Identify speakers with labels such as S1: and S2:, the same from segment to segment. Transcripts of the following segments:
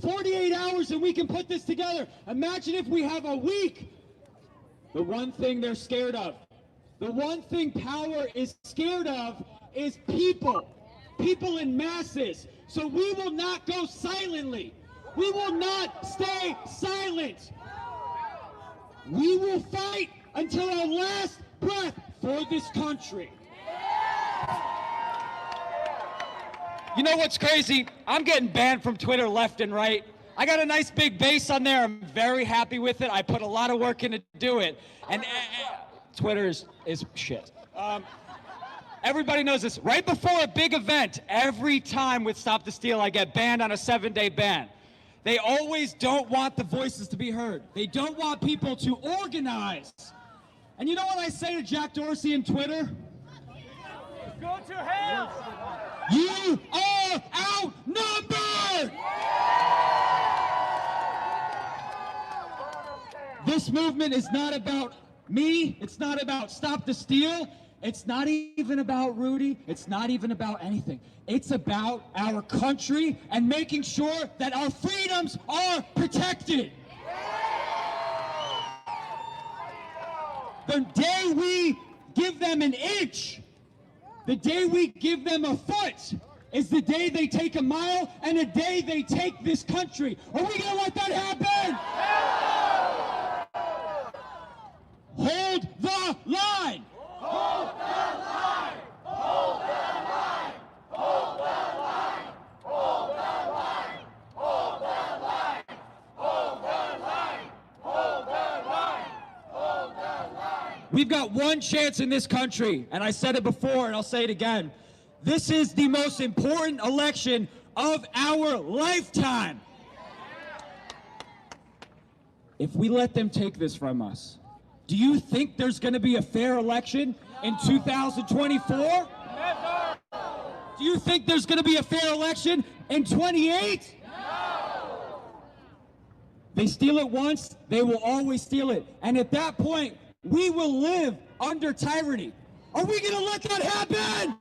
S1: 48 hours and we can put this together. Imagine if we have a week. The one thing they're scared of, the one thing power is scared of is people. People in masses. So we will not go silently. We will not stay silent. We will fight until our last breath for this country. You know what's crazy? I'm getting banned from Twitter left and right. I got a nice big base on there. I'm very happy with it. I put a lot of work in to do it. And Twitter is shit. Everybody knows this. Right before a big event, every time with Stop the Steal, I get banned on a 7-day ban. They always don't want the voices to be heard. They don't want people to organize. And you know what I say to Jack Dorsey and Twitter? Go to hell! You are outnumbered! This movement is not about me. It's not about Stop the Steal. It's not even about Rudy. It's not even about anything. It's about our country and making sure that our freedoms are protected. The day we give them an inch, the day we give them a foot, is the day they take a mile and the day they take this country. Are we gonna let that happen? Hold the line! Hold the line! Hold the line! Hold the line! Hold the line! Hold the line! Hold the line! Hold the line! Hold the line! We've got one chance in this country, and I said it before and I'll say it again. This is the most important election of our lifetime. If we let them take this from us, do you think there's going to be a fair election in 2024? Never. Do you think there's going to be a fair election in 28? No. They steal it once, they will always steal it. And at that point, we will live under tyranny. Are we going to let that happen?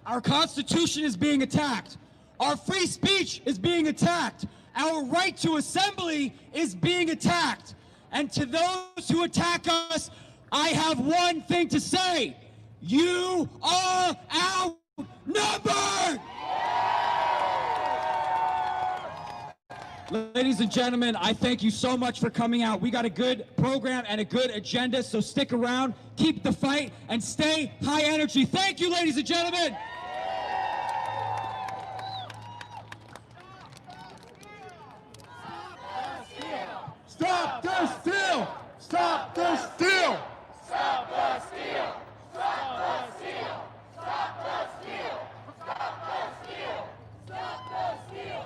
S1: Our Constitution is being attacked. Our free speech is being attacked. Our right to assembly is being attacked. And to those who attack us, I have one thing to say. You are outnumbered! Ladies and gentlemen, I thank you so much for coming out. We got a good program and a good agenda, so stick around, keep the fight, and stay high energy. Thank you, ladies and gentlemen.
S2: Stop the steal! Stop the steal!
S3: Stop the steal! Stop the steal! Stop the steal! Stop the steal! Stop the steal!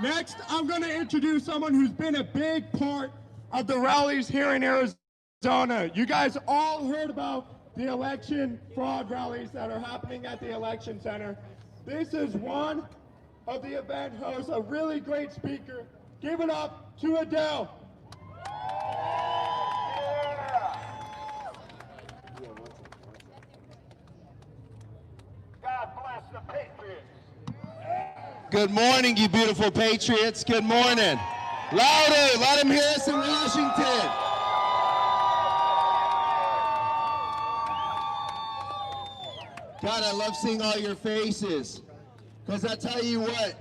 S2: Next, I'm going to introduce someone who's been a big part of the rallies here in Arizona. You guys all heard about the election fraud rallies that are happening at the election center. This is one of the event hosts, a really great speaker. Give it up to Adele.
S3: God bless the Patriots.
S4: Good morning, you beautiful patriots. Good morning. Louder, let them hear us in Washington. God, I love seeing all your faces. Because I tell you what,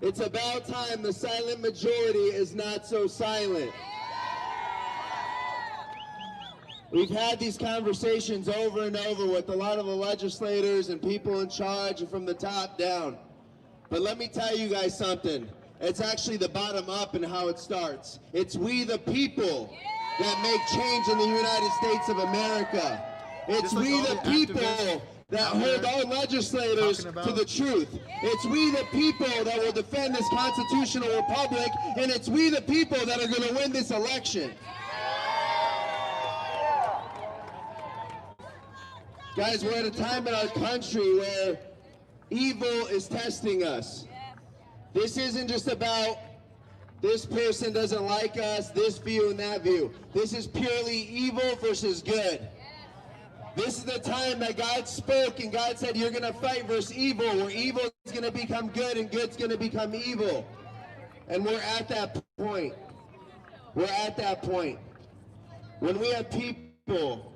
S4: it's about time the silent majority is not so silent. We've had these conversations over and over with a lot of the legislators and people in charge from the top down. But let me tell you guys something. It's actually the bottom up and how it starts. It's we the people that make change in the United States of America. It's we the people that hold our legislators to the truth. It's we the people that will defend this constitutional republic, and it's we the people that are going to win this election. Guys, we're at a time in our country where evil is testing us. This isn't just about this person doesn't like us, this view and that view. This is purely evil versus good. This is the time that God spoke and God said you're going to fight versus evil, where evil is going to become good and good's going to become evil. And we're at that point. We're at that point. When we have people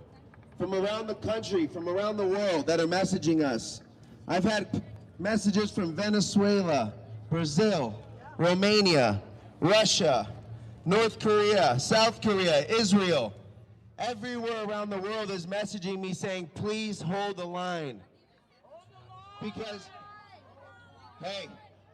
S4: from around the country, from around the world that are messaging us. I've had messages from Venezuela, Brazil, Romania, Russia, North Korea, South Korea, Israel. Everywhere around the world is messaging me saying, please hold the line. Because, hey,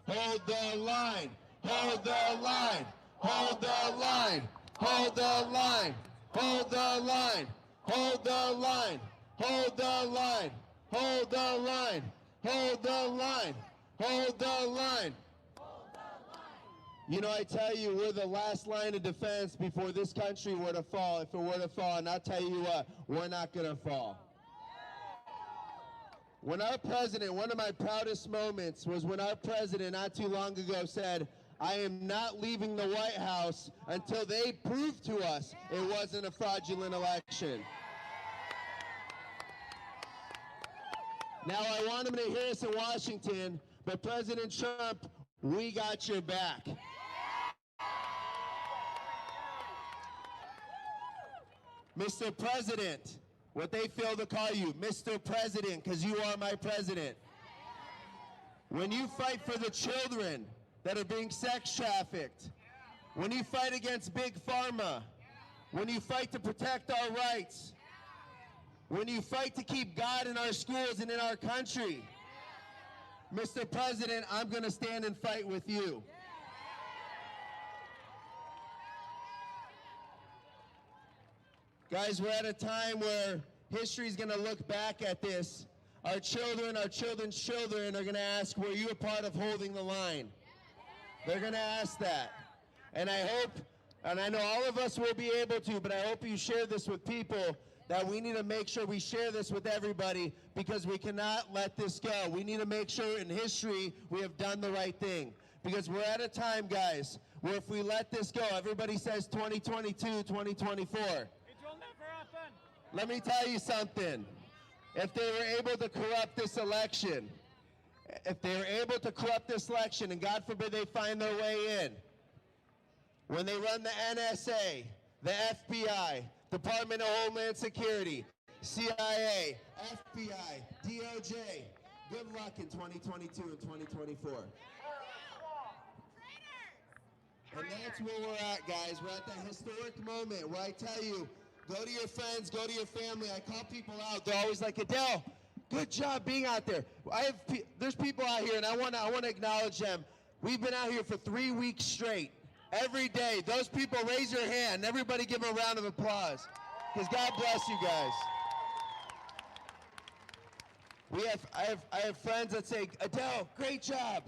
S4: hold the line, hold the line, hold the line, hold the line, hold the line, hold the line, hold the line, hold the line, hold the line, hold the line. You know, I tell you, we're the last line of defense before this country were to fall. If it were to fall, and I'll tell you what, we're not going to fall. When our president, one of my proudest moments was when our president not too long ago said, I am not leaving the White House until they prove to us it wasn't a fraudulent election. Now, I want them to hear us in Washington, but President Trump, we got your back. Mr. President, what they fail to call you, Mr. President, because you are my president. When you fight for the children that are being sex trafficked, when you fight against Big Pharma, when you fight to protect our rights, when you fight to keep God in our schools and in our country, Mr. President, I'm going to stand and fight with you. Guys, we're at a time where history is going to look back at this. Our children, our children's children are going to ask, were you a part of holding the line? They're going to ask that. And I hope, and I know all of us will be able to, but I hope you share this with people, that we need to make sure we share this with everybody, because we cannot let this go. We need to make sure in history we have done the right thing. Because we're at a time, guys, where if we let this go, everybody says 2022, 2024. Let me tell you something. If they were able to corrupt this election, and God forbid they find their way in, when they run the NSA, the FBI, Department of Homeland Security, CIA, FBI, DOJ, good luck in 2022 and 2024. And that's where we're at, guys. We're at that historic moment where I tell you, go to your friends, go to your family. I call people out. They're always like, Adele, good job being out there. There's people out here, and I want to acknowledge them. We've been out here for 3 weeks straight. Every day. Those people, raise your hand. Everybody give them a round of applause. Because God bless you guys. I have friends that say, Adele, great job.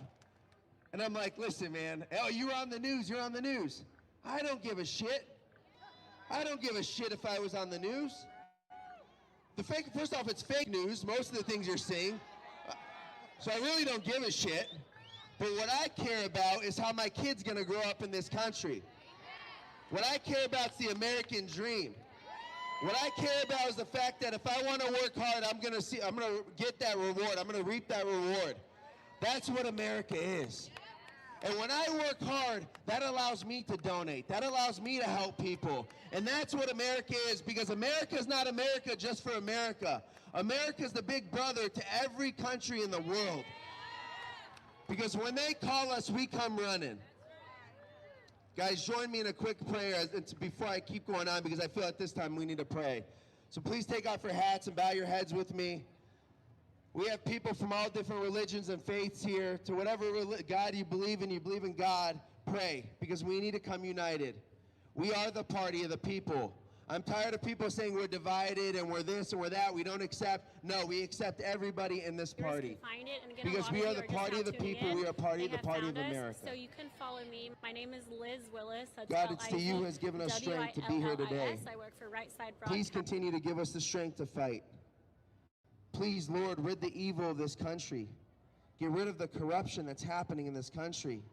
S4: And I'm like, listen, man. Oh, you're on the news. You're on the news. I don't give a shit. I don't give a shit if I was on the news. First off, it's fake news, most of the things you're seeing. So I really don't give a shit. But what I care about is how my kid's going to grow up in this country. What I care about is the American dream. What I care about is the fact that if I want to work hard, I'm going to get that reward. I'm going to reap that reward. That's what America is. And when I work hard, that allows me to donate. That allows me to help people. And that's what America is, because America is not America just for America. America is the big brother to every country in the world. Because when they call us, we come running. Guys, join me in a quick prayer before I keep going on, because I feel at this time we need to pray. So please take off your hats and bow your heads with me. We have people from all different religions and faiths here. To whatever God you believe in God, pray, because we need to come united. We are the party of the people. I'm tired of people saying we're divided and we're this and we're that. We don't accept. No, we accept everybody in this party. Because we are the party of the people. We are party of the party of America.
S5: So you can follow me. My name is Liz Willis. That's
S4: God, it's to you who has given us strength to be here today.
S5: I work for Right Side Broadcast.
S4: Please continue to give us the strength to fight. Please, Lord, rid the evil of this country. Get rid of the corruption that's happening in this country.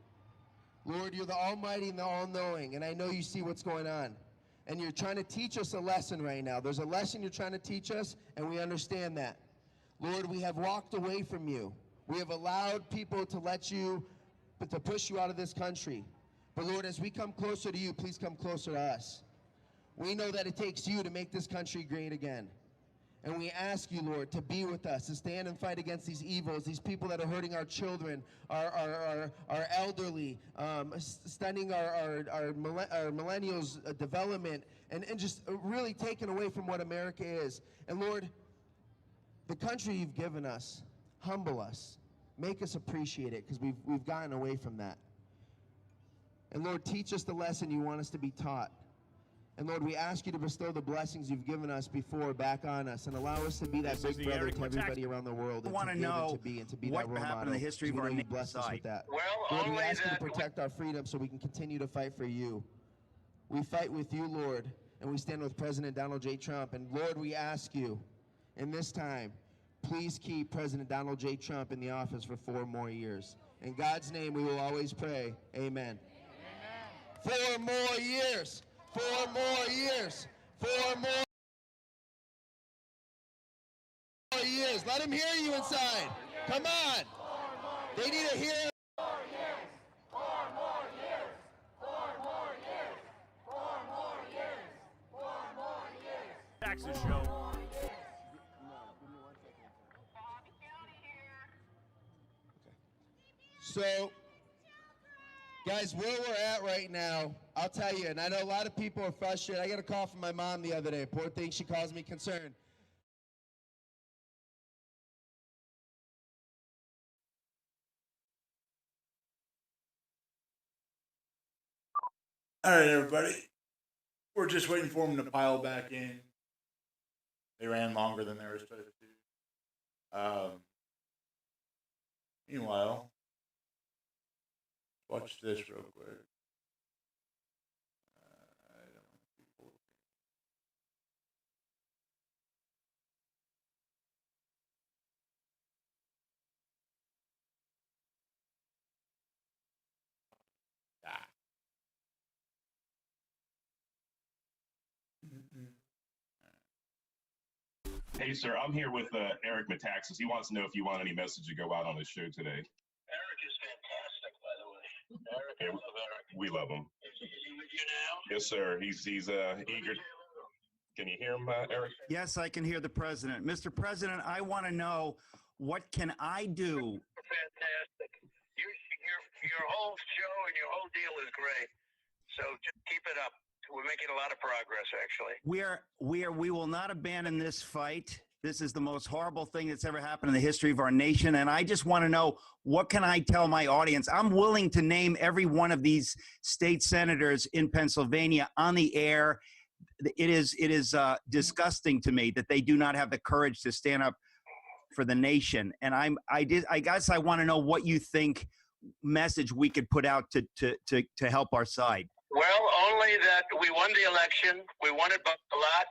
S4: Lord, you're the Almighty and the All-Knowing, and I know you see what's going on. And you're trying to teach us a lesson right now. There's a lesson you're trying to teach us, and we understand that. Lord, we have walked away from you. We have allowed people to push you out of this country. But Lord, as we come closer to you, please come closer to us. We know that it takes you to make this country great again. And we ask you, Lord, to be with us, to stand and fight against these evils, these people that are hurting our children, our elderly, stunning our millennials' development, and just really taken away from what America is. And Lord, the country you've given us, humble us, make us appreciate it, because we've gotten away from that. And Lord, teach us the lesson you want us to be taught. And Lord, we ask you to bestow the blessings you've given us before back on us, and allow us to be that big brother to everybody around the world, and to give and to be that role model. In the history of our nation. Bless us with that. Lord, we ask you to protect our freedom so we can continue to fight for you. We fight with you, Lord, and we stand with President Donald J. Trump. And Lord, we ask you, in this time, please keep President Donald J. Trump in the office for 4 more years. In God's name, we will always pray. Amen. 4 more years. 4 more years. 4 more years. Let them hear you inside. Come on. They need to hear.
S3: 4 years. 4 more years. 4 more years. 4 more years. 4 more years.
S6: Taxes show.
S4: So, guys, where we're at right now, I'll tell you, and I know a lot of people are frustrated. I got a call from my mom the other day. Poor thing, she calls me concerned.
S6: All right, everybody. We're just waiting for them to pile back in. They ran longer than they were supposed to. Meanwhile, watch this real quick. I don't want people. Ah.
S7: Hey, sir, I'm here with Eric Metaxas. He wants to know if you want any message to go out on his show today.
S8: Eric is fantastic, by the way. Eric, I love Eric.
S7: We love him.
S8: Is he with you now?
S7: Yes, sir. He's eager. Can you hear him, Eric?
S9: Yes, I can hear the president. Mr. President, I want to know, what can I do?
S8: Fantastic. Your whole show and your whole deal is great. So just keep it up. We're making a lot of progress, actually.
S9: We will not abandon this fight. This is the most horrible thing that's ever happened in the history of our nation. And I just want to know, what can I tell my audience? I'm willing to name every one of these state senators in Pennsylvania on the air. It is disgusting to me that they do not have the courage to stand up for the nation. And I guess I want to know what you think message we could put out to help our side.
S8: Well, only that we won the election. We won it by a lot.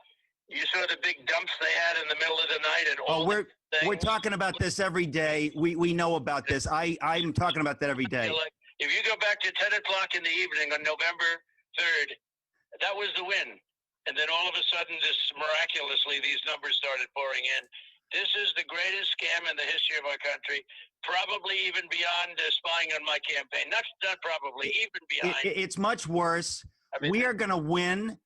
S8: You saw the big dumps they had in the middle of the night and all.
S9: We're talking about this every day. We know about this. I'm talking about that every day.
S8: If you go back to 10 o'clock in the evening on November 3rd, that was the win. And then all of a sudden, miraculously, these numbers started pouring in. This is the greatest scam in the history of our country, probably even beyond spying on my campaign. Not probably, even beyond.
S9: It's much worse. I mean, we are going to win.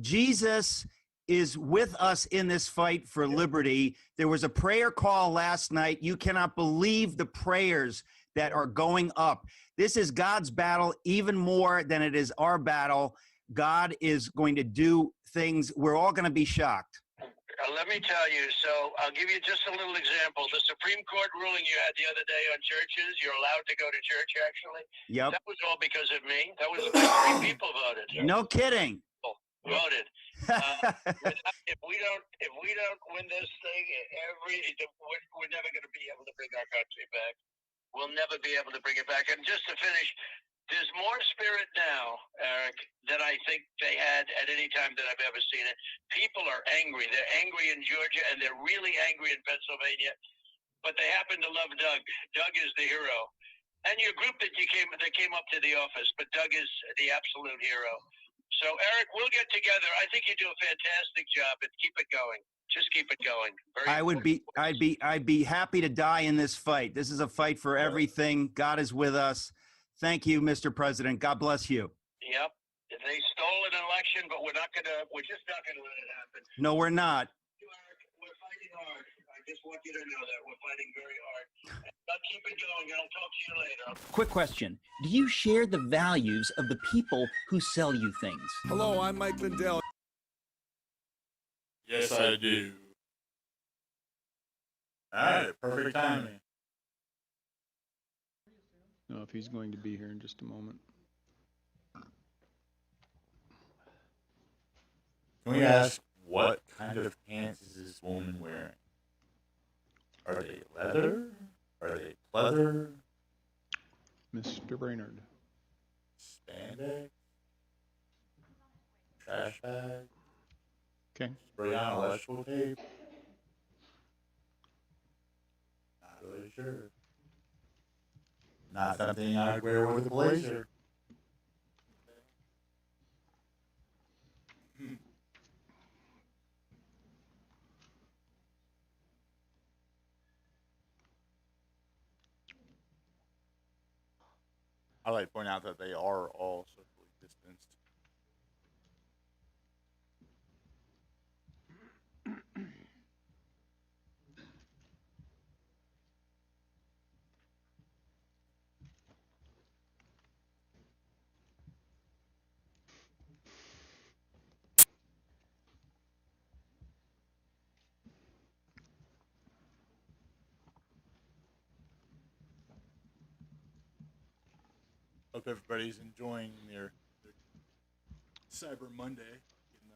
S9: Jesus is with us in this fight for liberty. There was a prayer call last night. You cannot believe the prayers that are going up. This is God's battle even more than it is our battle. God is going to do things. We're all going to be shocked.
S8: Let me tell you, so I'll give you just a little example. The Supreme Court ruling you had the other day on churches, you're allowed to go to church, actually.
S9: Yep.
S8: That was all because of me. That was 3 people voted.
S9: No kidding.
S8: Voted. If we don't win this thing, we're never going to be able to bring our country back. We'll never be able to bring it back. And just to finish, there's more spirit now, Eric, than I think they had at any time that I've ever seen it. People are angry. They're angry in Georgia, and they're really angry in Pennsylvania. But they happen to love Doug. Doug is the hero. And your group that came up to the office, but Doug is the absolute hero. So Eric, we'll get together. I think you do a fantastic job, and keep it going. Just keep it going.
S9: I'd be happy to die in this fight. This is a fight for everything. God is with us. Thank you, Mr. President. God bless you.
S8: Yep. They stole an election, but we're just not gonna let it happen.
S9: No, we're not.
S8: Eric, we're fighting hard. I just want you to know that we're fighting very hard. I'll keep it going, and I'll talk to you later.
S10: Quick question. Do you share the values of the people who sell you things?
S11: Hello, I'm Mike Lindell.
S6: Yes, I do. All right, perfect timing.
S12: No, if he's going to be here in just a moment.
S6: Can we ask what kind of pants is this woman wearing? Are they leather? Are they pleather?
S12: Mr. Brainerd.
S6: Spandex? Trash bag?
S12: Okay.
S6: Spray on electrical tape? Not really sure. Not something I'd wear with a blazer. I like to point out that they are all socially distanced. Hope everybody's enjoying their Cyber Monday, getting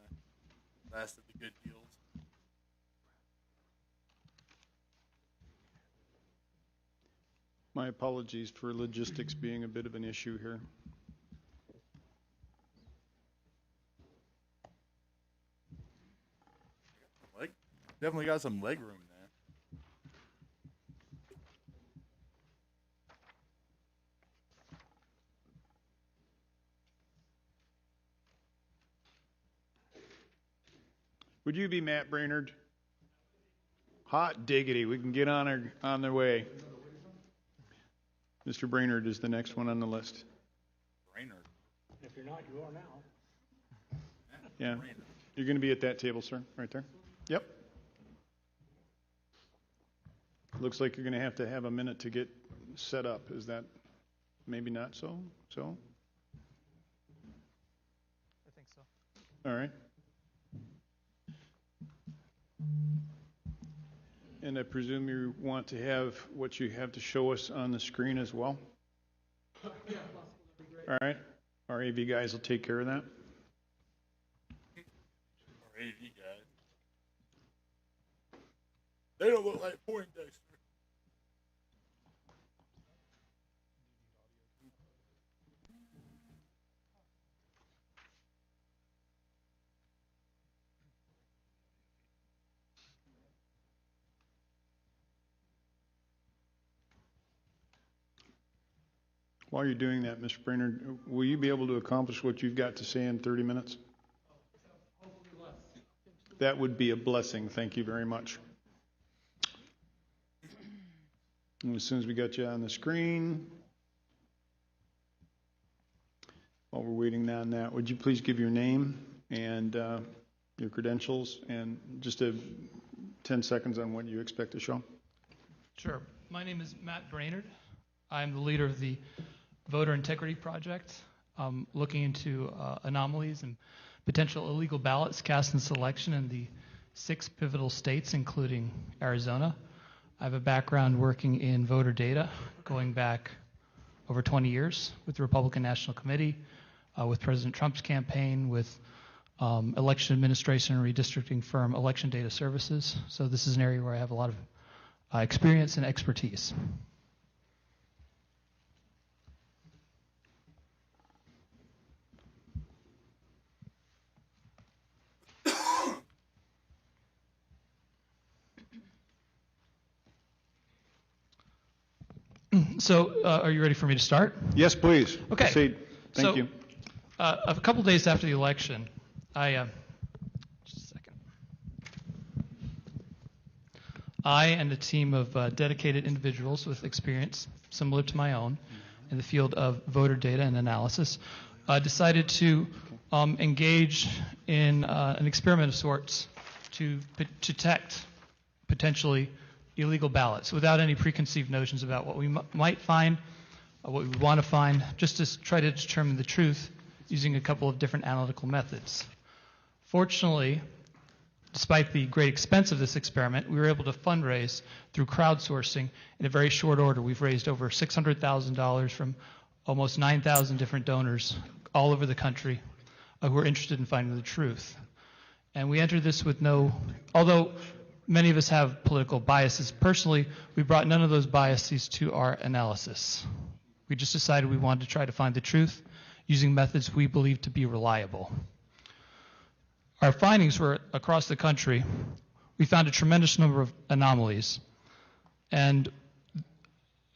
S6: the last of the good deals.
S12: My apologies for logistics being a bit of an issue here.
S6: Definitely got some leg room there.
S12: Would you be Matt Brainerd? Hot diggity. We can get on their way. Mr. Brainerd is the next one on the list.
S6: Brainerd.
S13: If you're not, you are now.
S12: Yeah. You're going to be at that table, sir, right there. Yep. Looks like you're going to have a minute to get set up. Is that maybe not so? So?
S13: I think so.
S12: All right. And I presume you want to have what you have to show us on the screen as well?
S13: Yeah,
S12: all right. Our AV guys will take care of that.
S6: Our AV guys. They don't look like Poindexter.
S12: While you're doing that, Mr. Brainerd, will you be able to accomplish what you've got to say in 30 minutes? That would be a blessing. Thank you very much. And as soon as we got you on the screen, while we're waiting on that, would you please give your name and your credentials and just 10 seconds on what you expect to show?
S13: Sure. My name is Matt Brainerd. I'm the leader of the Voter Integrity Project, looking into anomalies and potential illegal ballots cast in this election in the 6 pivotal states, including Arizona. I have a background working in voter data going back over 20 years with the Republican National Committee, with President Trump's campaign, with election administration and redistricting firm Election Data Services. So this is an area where I have a lot of experience and expertise. So, are you ready for me to start?
S12: Yes, please.
S13: Okay.
S12: Proceed. Thank you.
S13: A couple days after the election, just a second. I and a team of dedicated individuals with experience similar to my own in the field of voter data and analysis decided to engage in an experiment of sorts to detect potentially illegal ballots without any preconceived notions about what we might find, what we would want to find, just to try to determine the truth using a couple of different analytical methods. Fortunately, despite the great expense of this experiment, we were able to fundraise through crowdsourcing in a very short order. We've raised over $600,000 from almost 9,000 different donors all over the country who are interested in finding the truth. And we entered this with although many of us have political biases, personally, we brought none of those biases to our analysis. We just decided we wanted to try to find the truth using methods we believe to be reliable. Our findings were across the country. We found a tremendous number of anomalies. And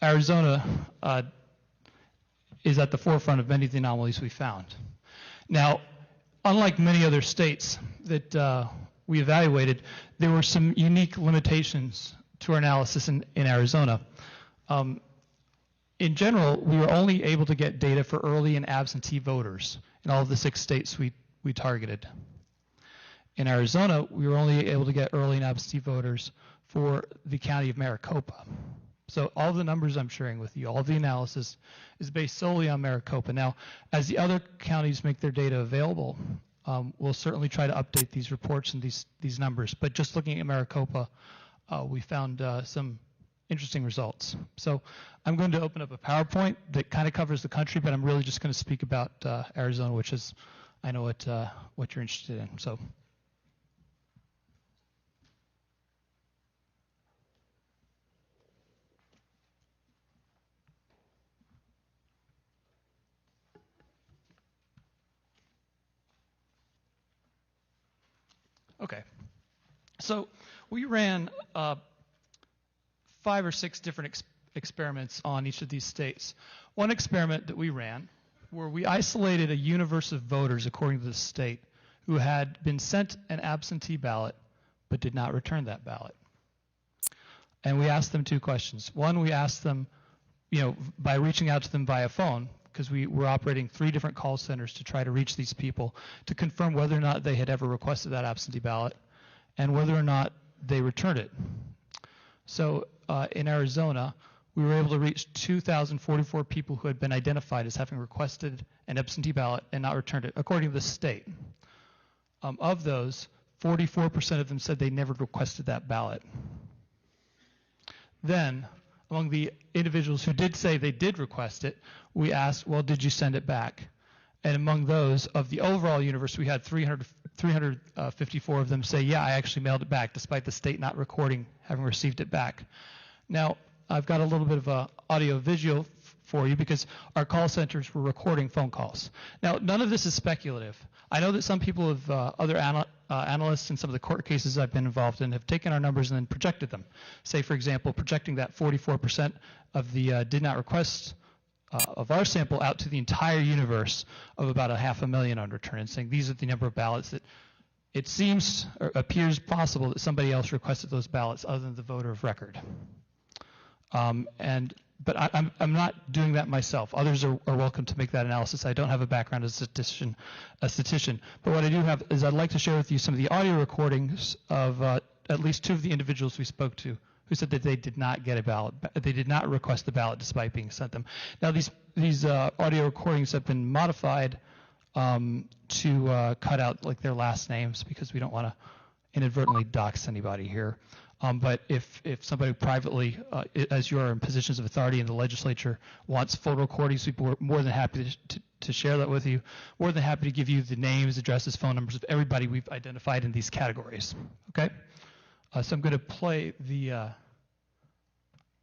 S13: Arizona is at the forefront of many of the anomalies we found. Now, unlike many other states that we evaluated, there were some unique limitations to our analysis in Arizona. In general, we were only able to get data for early and absentee voters in all of the 6 states we targeted. In Arizona, we were only able to get early and absentee voters for the county of Maricopa. So all the numbers I'm sharing with you, all the analysis is based solely on Maricopa. Now, as the other counties make their data available, we'll certainly try to update these reports and these numbers. But just looking at Maricopa, we found some interesting results. So I'm going to open up a PowerPoint that kind of covers the country, but I'm really just going to speak about Arizona, which is, I know what you're interested in. So. Okay, so we ran 5 or 6 different experiments on each of these states. One experiment that we ran where we isolated a universe of voters according to the state who had been sent an absentee ballot but did not return that ballot. And we asked them 2 questions. One, we asked them, by reaching out to them via phone, because we were operating 3 different call centers to try to reach these people to confirm whether or not they had ever requested that absentee ballot and whether or not they returned it. So in Arizona, we were able to reach 2,044 people who had been identified as having requested an absentee ballot and not returned it, according to the state. Of those, 44% of them said they never requested that ballot. Then, among the individuals who did say they did request it, we asked, well, did you send it back? And among those, of the overall universe, we had 354 of them say, yeah, I actually mailed it back, despite the state not recording having received it back. Now, I've got a little bit of audio-visual for you because our call centers were recording phone calls. Now, none of this is speculative. I know that some people have, other analysts in some of the court cases I've been involved in have taken our numbers and then projected them. Say, for example, projecting that 44% of the did not request of our sample out to the entire universe of about 500,000 unreturned, and saying these are the number of ballots that it seems or appears possible that somebody else requested those ballots other than the voter of record. But I'm not doing that myself. Others are welcome to make that analysis. I don't have a background as a statistician. But what I do have is I'd like to share with you some of the audio recordings of at least 2 of the individuals we spoke to who said that they did not get a ballot. They did not request the ballot despite being sent them. Now, these audio recordings have been modified to cut out like their last names because we don't want to inadvertently dox anybody here. But if somebody privately, as you are in positions of authority in the legislature, wants photo recordings, we're more than happy to share that with you. More than happy to give you the names, addresses, phone numbers of everybody we've identified in these categories. Okay? So I'm going to play the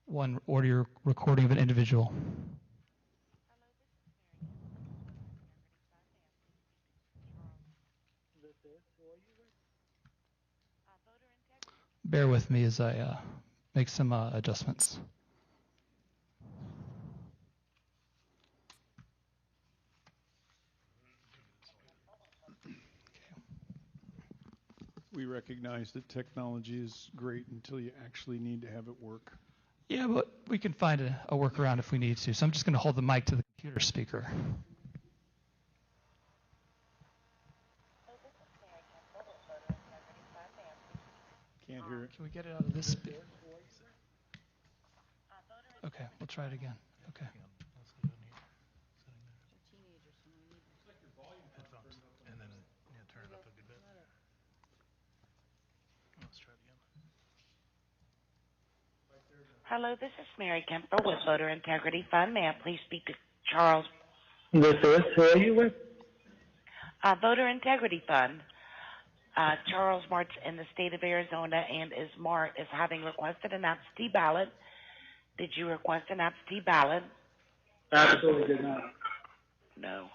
S13: one audio recording of an individual. Bear with me as I make some adjustments.
S12: We recognize that technology is great until you actually need to have it work.
S13: Yeah, but we can find a workaround if we need to. So I'm just going to hold the mic to the computer speaker.
S12: Can't hear it.
S13: Can we get it out of this speaker? Okay, we'll try it again. Okay.
S11: And then turn it up a good bit. Let's try it again.
S14: Hello, this is Mary Kemper with Voter Integrity Fund. May I please speak to Charles?
S15: This is, who are you with?
S14: Voter Integrity Fund. Charles Mart's in the state of Arizona and is having requested an absentee ballot. Did you request an absentee ballot?
S15: Absolutely did not.
S14: No.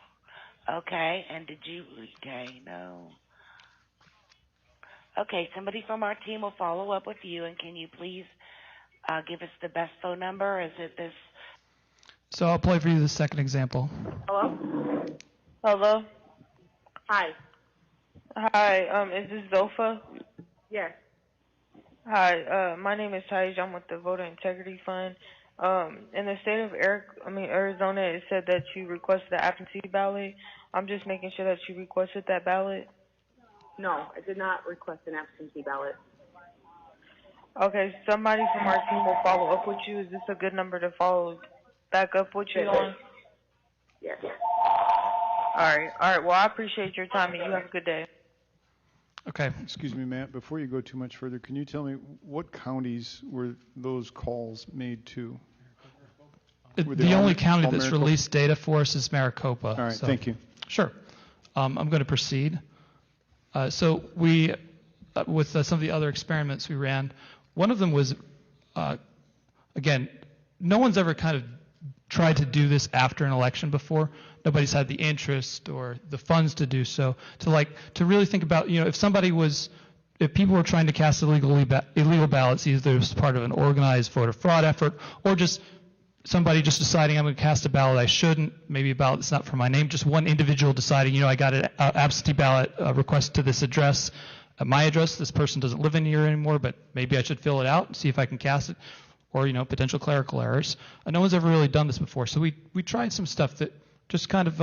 S14: Okay, and did you? Okay, no. Okay, somebody from our team will follow up with you, and can you please give us the best phone number? Is it this?
S13: So I'll play for you the second example.
S16: Hello? Hello?
S17: Hi.
S16: Hi, is this Zofa?
S17: Yes.
S16: Hi, my name is Taj. I'm with the Voter Integrity Fund. In the state of Arizona, it said that you requested the absentee ballot. I'm just making sure that you requested that ballot.
S17: No, I did not request an absentee ballot.
S16: Okay, somebody from our team will follow up with you. Is this a good number to follow back up with you on?
S17: Yes.
S16: All right. Well, I appreciate your time, and you have a good day.
S13: Okay.
S12: Excuse me, Matt, before you go too much further, can you tell me what counties were those calls made to?
S13: The only county that's released data for us is Maricopa.
S12: All right, thank you.
S13: Sure. I'm going to proceed. So we, with some of the other experiments we ran, one of them was, again, no one's ever kind of tried to do this after an election before. Nobody's had the interest or the funds to do so. To really think about, if people were trying to cast illegal ballots, either as part of an organized voter fraud effort or just somebody just deciding I'm going to cast a ballot I shouldn't, maybe a ballot that's not for my name, just one individual deciding, I got an absentee ballot request to this address, my address, this person doesn't live in here anymore, but maybe I should fill it out and see if I can cast it, or, potential clerical errors. No one's ever really done this before, so we tried some stuff that just kind of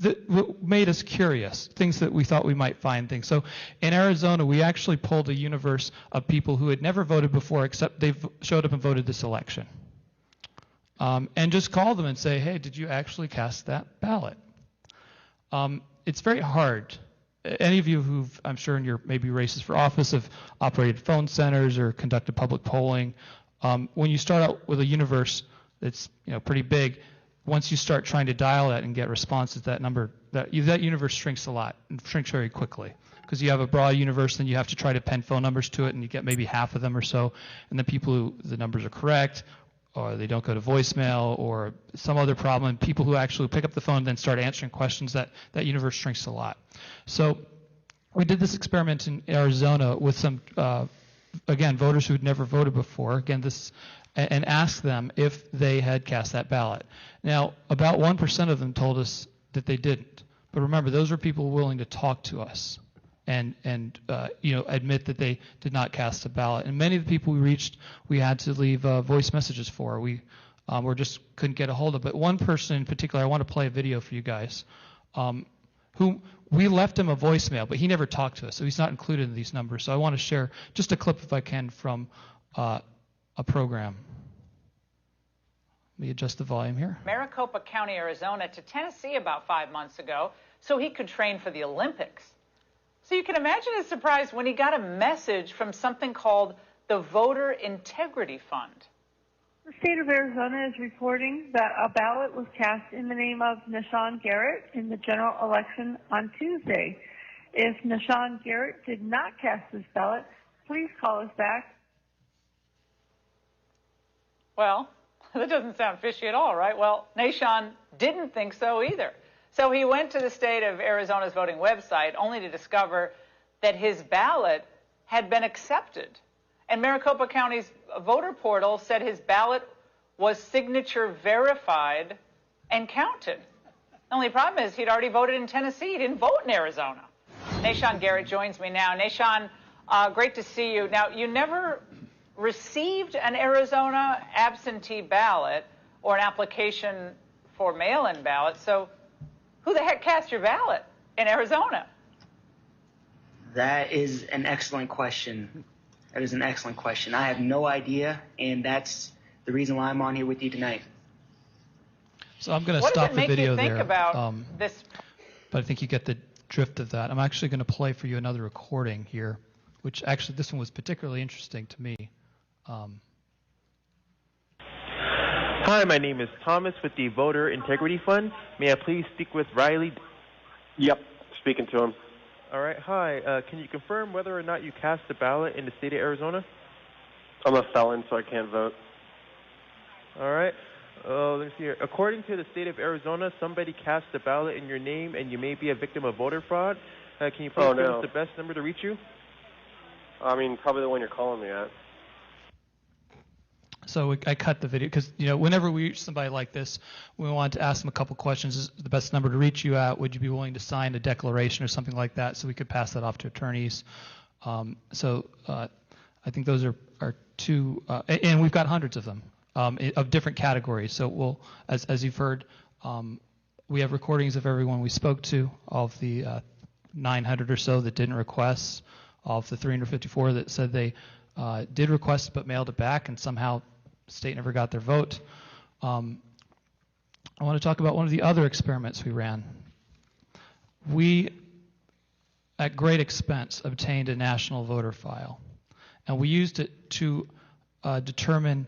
S13: that made us curious, things that we thought we might find things. So in Arizona, we actually pulled a universe of people who had never voted before, except they've showed up and voted this election. And just call them and say, hey, did you actually cast that ballot? It's very hard. Any of you who've, I'm sure in your maybe races for office, have operated phone centers or conducted public polling, when you start out with a universe that's pretty big, once you start trying to dial that and get responses, that universe shrinks a lot and shrinks very quickly, because you have a broad universe, then you have to try to pen phone numbers to it, and you get maybe half of them or so, and the people who the numbers are correct, or they don't go to voicemail, or some other problem, and people who actually pick up the phone and then start answering questions, that universe shrinks a lot. So we did this experiment in Arizona with some, again, voters who had never voted before, and asked them if they had cast that ballot. Now, about 1% of them told us that they didn't. But remember, those were people willing to talk to us and admit that they did not cast a ballot. And many of the people we reached, we had to leave voice messages for. We just couldn't get a hold of. But one person in particular, I want to play a video for you guys, who we left him a voicemail, but he never talked to us, so he's not included in these numbers. So I want to share just a clip, if I can, from a program. Let me adjust the volume here.
S18: Maricopa County, Arizona, to Tennessee about 5 months ago so he could train for the Olympics. So you can imagine his surprise when he got a message from something called the Voter Integrity Fund.
S19: The state of Arizona is reporting that a ballot was cast in the name of Nishan Garrett in the general election on Tuesday. If Nishan Garrett did not cast this ballot, please call us back.
S18: Well, that doesn't sound fishy at all, right? Well, Nishan didn't think so either. So he went to the state of Arizona's voting website only to discover that his ballot had been accepted. And Maricopa County's voter portal said his ballot was signature verified and counted. The only problem is he'd already voted in Tennessee. He didn't vote in Arizona. Nashon Garrett joins me now. Nashon, great to see you. Now, you never received an Arizona absentee ballot or an application for mail-in ballot, so who the heck cast your ballot in Arizona?
S20: That is an excellent question. That is an excellent question. I have no idea, and that's the reason why I'm on here with you tonight.
S13: So I'm going to stop the video there.
S18: What does it make you think about this?
S13: But I think you get the drift of that. I'm actually going to play for you another recording here, which actually this one was particularly interesting to me.
S21: Hi, my name is Thomas with the Voter Integrity Fund. May I please speak with Riley?
S22: Yep, speaking to him.
S21: All right, hi. Can you confirm whether or not you cast a ballot in the state of Arizona?
S22: I'm a felon, so I can't vote.
S21: All right. Let's see here. According to the state of Arizona, somebody cast a ballot in your name, and you may be a victim of voter fraud. Can you please give us the best number to reach you?
S22: I mean, probably the one you're calling me at.
S13: So I cut the video because, whenever we reach somebody like this, we want to ask them a couple questions. Is the best number to reach you at? Would you be willing to sign a declaration or something like that so we could pass that off to attorneys? I think those are two, and we've got hundreds of them of different categories. So we'll, as you've heard, we have recordings of everyone we spoke to, of the 900 or so that didn't request, of the 354 that said they did request but mailed it back and somehow the state never got their vote. I want to talk about one of the other experiments we ran. We, at great expense, obtained a national voter file, and we used it to determine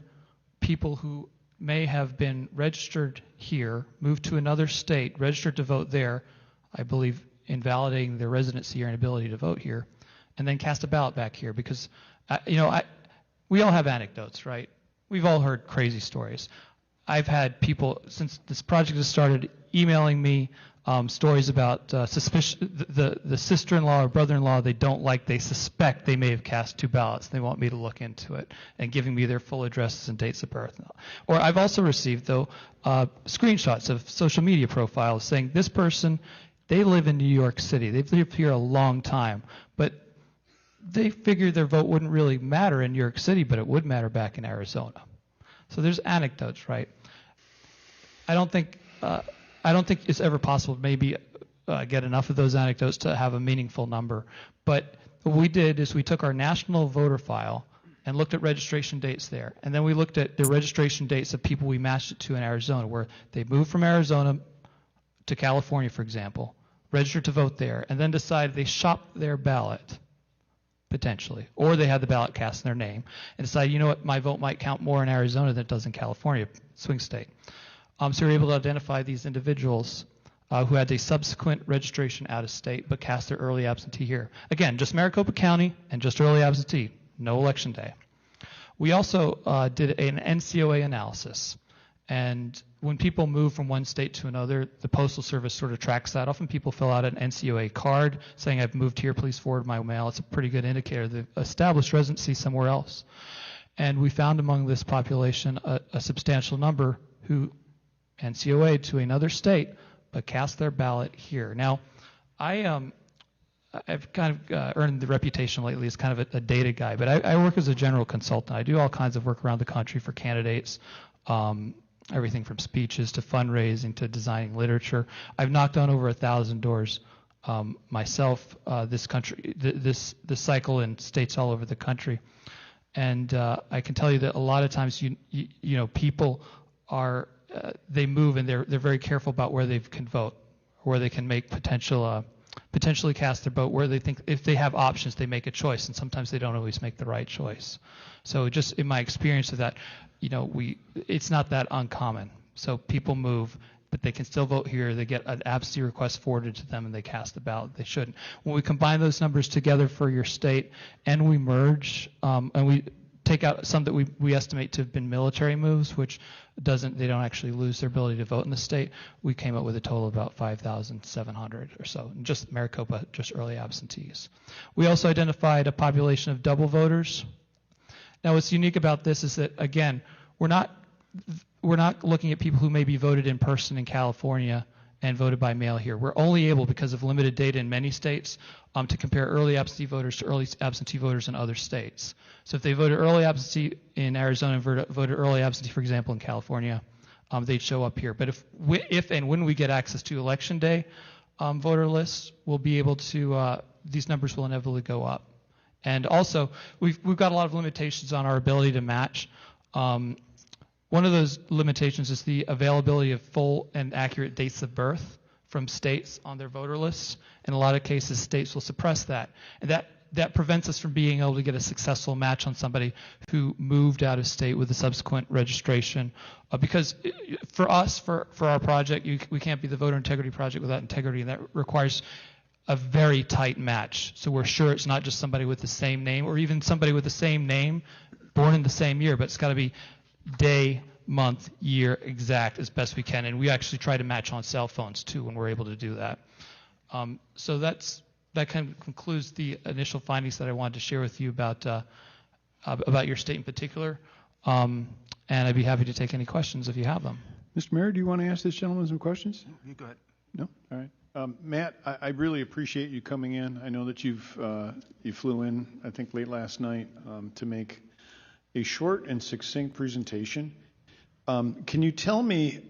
S13: people who may have been registered here, moved to another state, registered to vote there, I believe invalidating their residency or inability to vote here, and then cast a ballot back here because, we all have anecdotes, right? We've all heard crazy stories. I've had people, since this project has started, emailing me stories about the sister-in-law or brother-in-law they don't like, they suspect they may have cast two ballots. They want me to look into it and giving me their full addresses and dates of birth. Or I've also received, though, screenshots of social media profiles saying this person, they live in New York City. They've lived here a long time, but they figured their vote wouldn't really matter in New York City, but it would matter back in Arizona. So there's anecdotes, right? I don't think it's ever possible to maybe get enough of those anecdotes to have a meaningful number. But what we did is we took our national voter file and looked at registration dates there. And then we looked at the registration dates of people we matched it to in Arizona, where they moved from Arizona to California, for example, registered to vote there, and then decided they shopped their ballot, potentially, or they had the ballot cast in their name, and decided, you know what, my vote might count more in Arizona than it does in California, swing state. So we were able to identify these individuals who had a subsequent registration out of state but cast their early absentee here. Again, just Maricopa County and just early absentee, no election day. We also did an NCOA analysis. And when people move from one state to another, the Postal Service sort of tracks that. Often people fill out an NCOA card saying, I've moved here, please forward my mail. It's a pretty good indicator they've established residency somewhere else. And we found among this population a substantial number who NCOA to another state but cast their ballot here. Now, I've kind of earned the reputation lately as kind of a data guy, but I work as a general consultant. I do all kinds of work around the country for candidates. Everything from speeches to fundraising to designing literature. I've knocked on over 1,000 doors myself this cycle in states all over the country, and I can tell you that a lot of times people are they move and they're very careful about where they can vote, where they can make potentially cast their vote, where they think if they have options they make a choice, and sometimes they don't always make the right choice. So just in my experience of that, it's not that uncommon. So people move, but they can still vote here. They get an absentee request forwarded to them, and they cast the ballot. They shouldn't. When we combine those numbers together for your state, and we merge, and we take out some that we estimate to have been military moves, which they don't actually lose their ability to vote in the state, we came up with a total of about 5,700 or so, and just Maricopa, just early absentees. We also identified a population of double voters. Now, what's unique about this is that, again, we're not looking at people who maybe voted in person in California and voted by mail here. We're only able, because of limited data in many states, to compare early absentee voters to early absentee voters in other states. So if they voted early absentee in Arizona and voted early absentee, for example, in California, they'd show up here. But if and when we get access to election day voter lists, we'll be able to, these numbers will inevitably go up. And also, we've got a lot of limitations on our ability to match. One of those limitations is the availability of full and accurate dates of birth from states on their voter lists. In a lot of cases, states will suppress that. And that prevents us from being able to get a successful match on somebody who moved out of state with a subsequent registration. Because for us, for our project, we can't be the voter integrity project without integrity, and that requires a very tight match. So we're sure it's not just somebody with the same name, or even somebody with the same name born in the same year, but it's got to be day, month, year exact as best we can. And we actually try to match on cell phones too when we're able to do that. So that kind of concludes the initial findings that I wanted to share with you about your state in particular. And I'd be happy to take any questions if you have them.
S12: Mr. Mayor, do you want to ask this gentleman some questions?
S9: You go ahead.
S12: No? All right. Matt, I really appreciate you coming in. I know that you flew in, I think, late last night to make a short and succinct presentation. Can you tell me,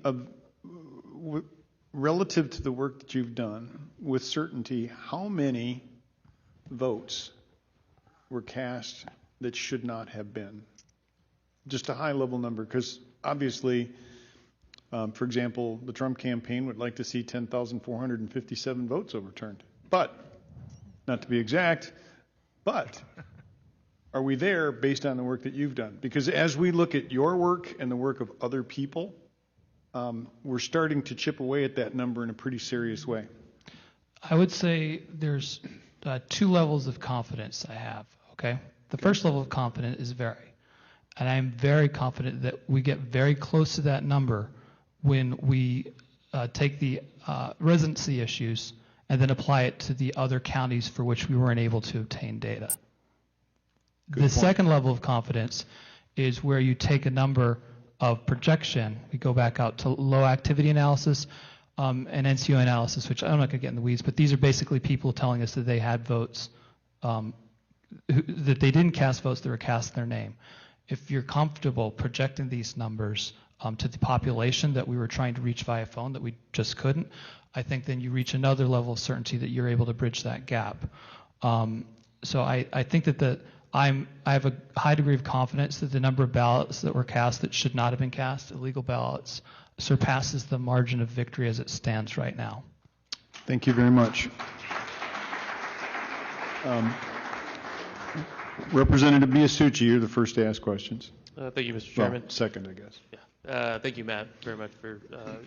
S12: relative to the work that you've done, with certainty, how many votes were cast that should not have been? Just a high-level number, because obviously, for example, the Trump campaign would like to see 10,457 votes overturned. But, not to be exact, but are we there based on the work that you've done? Because as we look at your work and the work of other people, we're starting to chip away at that number in a pretty serious way.
S13: I would say there's two levels of confidence I have, okay? The first level of confidence is very. And I'm very confident that we get very close to that number when we take the residency issues and then apply it to the other counties for which we weren't able to obtain data. The second level of confidence is where you take a number of projection. We go back out to low activity analysis and NCO analysis, which I'm not going to get in the weeds, but these are basically people telling us that they had votes, that they didn't cast votes that were cast in their name. If you're comfortable projecting these numbers to the population that we were trying to reach via phone that we just couldn't, I think then you reach another level of certainty that you're able to bridge that gap. So I think that I have a high degree of confidence that the number of ballots that were cast that should not have been cast, illegal ballots, surpasses the margin of victory as it stands right now.
S12: Thank you very much. Representative Biasucci, you're the first to ask questions.
S1: Thank you, Mr. Chairman.
S12: Well, second, I guess.
S1: Yeah. Thank you, Matt, very much for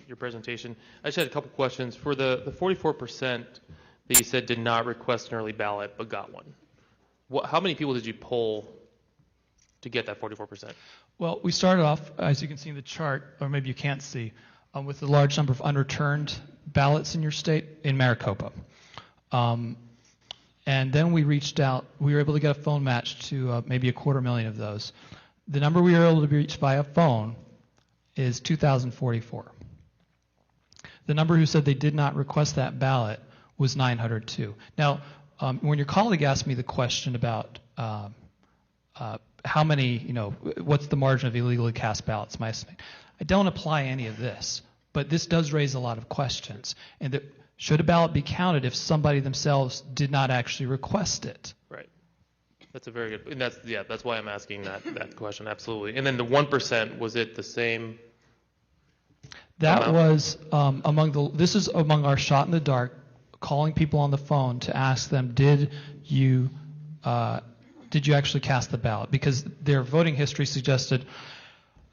S1: your presentation. I just had a couple questions. For the 44% that you said did not request an early ballot but got one, how many people did you poll to get that 44%?
S13: Well, we started off, as you can see in the chart, or maybe you can't see, with a large number of unreturned ballots in your state in Maricopa. And then we reached out, we were able to get a phone match to maybe 250,000 of those. The number we were able to reach via phone is 2,044. The number who said they did not request that ballot was 902. Now, when your colleague asked me the question about how many, what's the margin of illegally cast ballots, my estimate, I don't apply any of this, but this does raise a lot of questions. And that should a ballot be counted if somebody themselves did not actually request it?
S1: Right. That's a very good, and that's why I'm asking that question, absolutely. And then the 1%, was it the same?
S13: That was this is among our shot in the dark, calling people on the phone to ask them, did you actually cast the ballot? Because their voting history suggested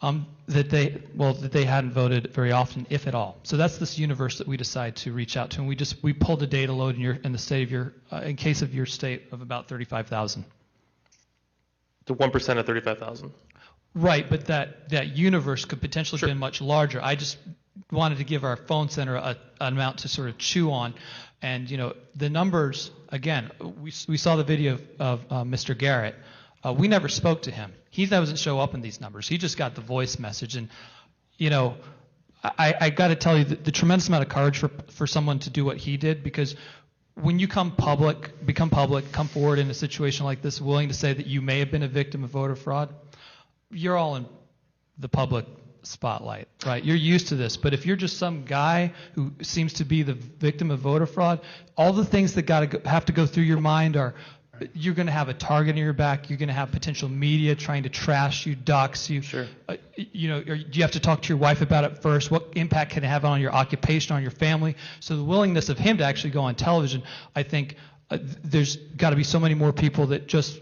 S13: that they hadn't voted very often, if at all. So that's this universe that we decide to reach out to, and we pulled a data load in the state of your, in case of your state, of about 35,000.
S1: The 1% of 35,000.
S13: Right, but that universe could potentially have been much larger. I just wanted to give our phone center an amount to sort of chew on. And, the numbers, again, we saw the video of Mr. Garrett. We never spoke to him. He doesn't show up in these numbers. He just got the voice message. And, I got to tell you the tremendous amount of courage for someone to do what he did, because when you become public, come forward in a situation like this, willing to say that you may have been a victim of voter fraud, you're all in the public spotlight, right? You're used to this. But if you're just some guy who seems to be the victim of voter fraud, all the things that have to go through your mind are, you're going to have a target in your back. You're going to have potential media trying to trash you, dox you.
S1: Sure.
S13: You know, do you have to talk to your wife about it first? What impact can it have on your occupation, on your family? So the willingness of him to actually go on television, I think there's got to be so many more people that just,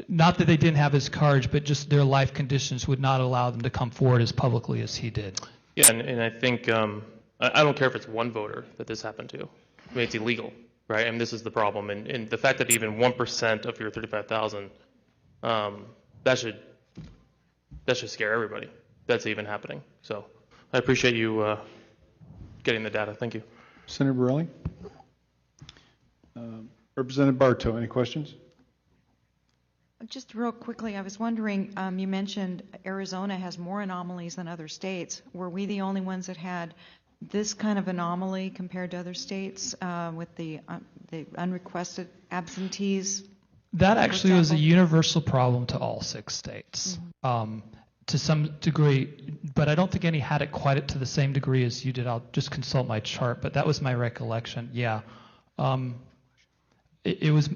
S13: not that they didn't have his courage, but just their life conditions would not allow them to come forward as publicly as he did.
S1: Yeah, and I think, I don't care if it's one voter that this happened to. I mean, it's illegal. Right, and this is the problem, and the fact that even 1% of your 35,000, that should scare everybody. That's even happening. So, I appreciate you getting the data. Thank you,
S12: Senator Borelli. Representative Bartow, any questions?
S2: Just real quickly, I was wondering, you mentioned Arizona has more anomalies than other states. Were we the only ones that had this kind of anomaly compared to other states with the unrequested absentees?
S13: That actually was a universal problem to all 6 states, to some degree, but I don't think any had it quite to the same degree as you did. I'll just consult my chart, but that was my recollection. Yeah, it was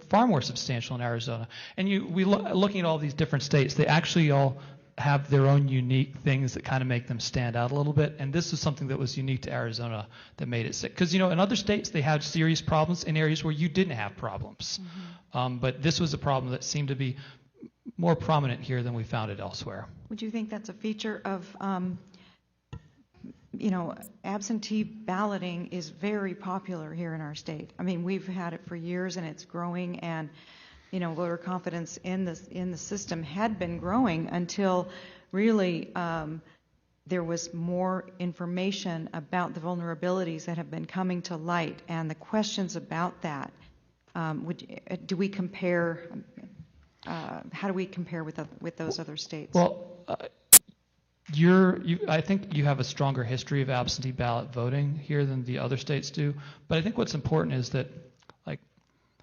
S13: far more substantial in Arizona. And looking at all these different states, they actually all have their own unique things that kind of make them stand out a little bit. And this was something that was unique to Arizona that made it sick. Because, in other states, they had serious problems in areas where you didn't have problems. But this was a problem that seemed to be more prominent here than we found it elsewhere.
S2: Would you think that's a feature of, absentee balloting is very popular here in our state? I mean, we've had it for years and it's growing, and voter confidence in the system had been growing until really there was more information about the vulnerabilities that have been coming to light, and the questions about that. Do we compare? How do we compare with those other states?
S13: Well, I think you have a stronger history of absentee ballot voting here than the other states do. But I think what's important is that,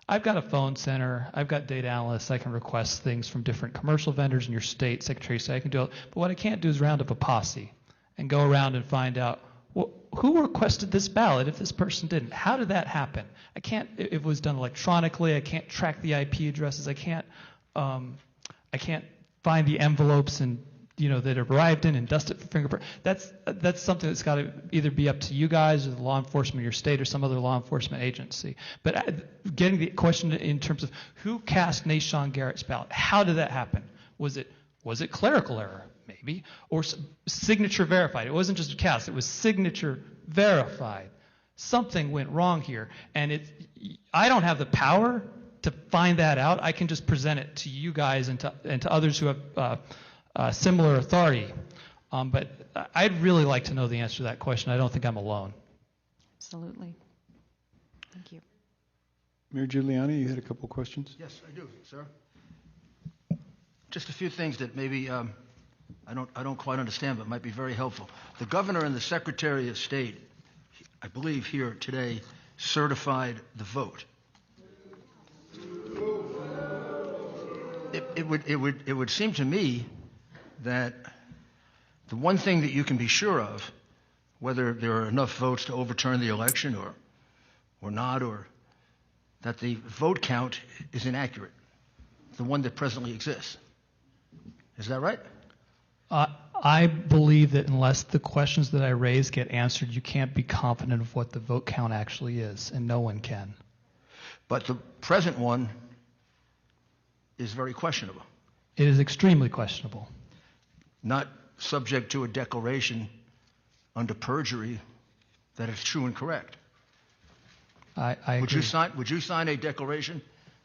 S13: I've got a phone center, I've got data analysts, I can request things from different commercial vendors in your state, Secretary of State, I can do it. But what I can't do is round up a posse and go around and find out, well, who requested this ballot if this person didn't? How did that happen? I can't, if it was done electronically, I can't track the IP addresses, I can't find the envelopes and that arrived in and dust it for fingerprint. That's something that's got to either be up to you guys or the law enforcement of your state or some other law enforcement agency. But getting the question in terms of who cast Nashawn Garrett's ballot, how did that happen? Was it clerical error, maybe, or signature verified? It wasn't just a cast; it was signature verified. Something went wrong here, and I don't have the power to find that out. I can just present it to you guys and to others who have similar authority. But I'd really like to know the answer to that question. I don't think I'm alone.
S2: Absolutely. Thank you.
S12: Mayor Giuliani, you had a couple questions?
S5: Yes, I do, sir. Just a few things that maybe I don't quite understand, but might be very helpful. The governor and the Secretary of State, I believe here today, certified the vote. It would seem to me that the one thing that you can be sure of, whether there are enough votes to overturn the election or not, or that the vote count is inaccurate, the one that presently exists. Is that right?
S13: I believe that unless the questions that I raise get answered, you can't be confident of what the vote count actually is, and no one can.
S5: But the present one is very questionable.
S13: It is extremely questionable.
S5: Not subject to a declaration under perjury that it's true and correct.
S13: I agree.
S5: Would you sign a declaration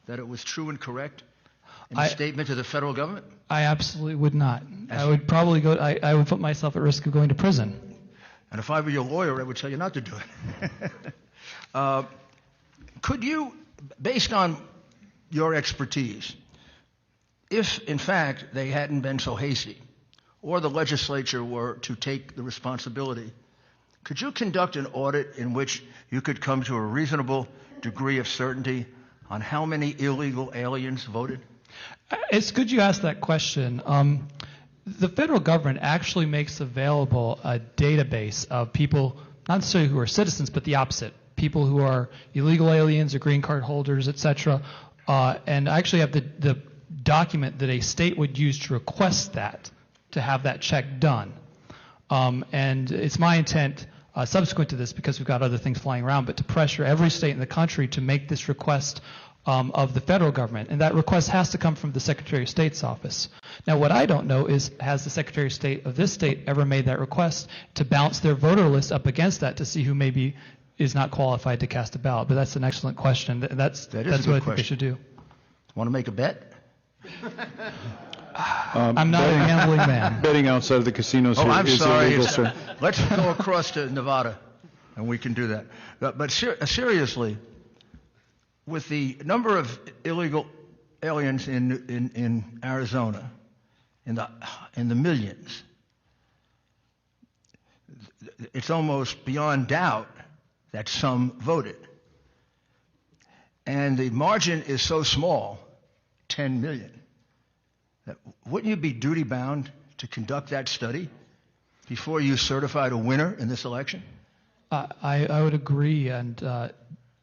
S5: that it was true and correct in a statement to the federal government? I
S13: absolutely would not. I would probably I would put myself at risk of going to prison.
S5: And if I were your lawyer, I would tell you not to do it. Could you, based on your expertise, if in fact they hadn't been so hasty, or the legislature were to take the responsibility, could you conduct an audit in which you could come to a reasonable degree of certainty on how many illegal aliens voted?
S13: It's good you asked that question. The federal government actually makes available a database of people, not necessarily who are citizens, but the opposite, people who are illegal aliens or green card holders, etc. And I actually have the document that a state would use to request that, to have that check done. And it's my intent, subsequent to this, because we've got other things flying around, but to pressure every state in the country to make this request of the federal government. And that request has to come from the Secretary of State's office. Now, what I don't know is, has the Secretary of State of this state ever made that request to bounce their voter list up against that to see who maybe is not qualified to cast a ballot? But that's an excellent question. That's what I think they should do.
S5: Want to make a bet?
S13: I'm not a gambling man.
S12: Betting outside of the casinos here
S5: I'm
S12: is
S5: sorry.
S12: illegal, sir.
S5: Let's go across to Nevada, and we can do that. But seriously, with the number of illegal aliens in Arizona, in the millions, it's almost beyond doubt that some voted. And the margin is so small, 10 million. Wouldn't you be duty-bound to conduct that study before you certified a winner in this election?
S13: I would agree, and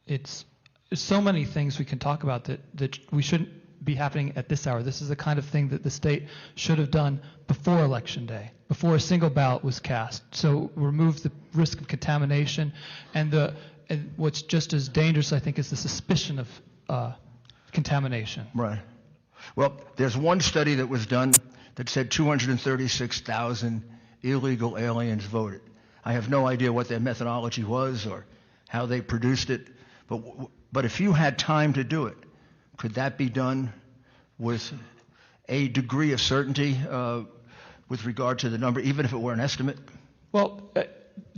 S13: it's so many things we can talk about that we shouldn't be happening at this hour. This is the kind of thing that the state should have done before Election Day, before a single ballot was cast. So remove the risk of contamination, and what's just as dangerous, I think, is the suspicion of contamination.
S5: Right. Well, there's one study that was done that said 236,000 illegal aliens voted. I have no idea what their methodology was or how they produced it, but if you had time to do it, could that be done with a degree of certainty with regard to the number, even if it were an estimate?
S13: Well,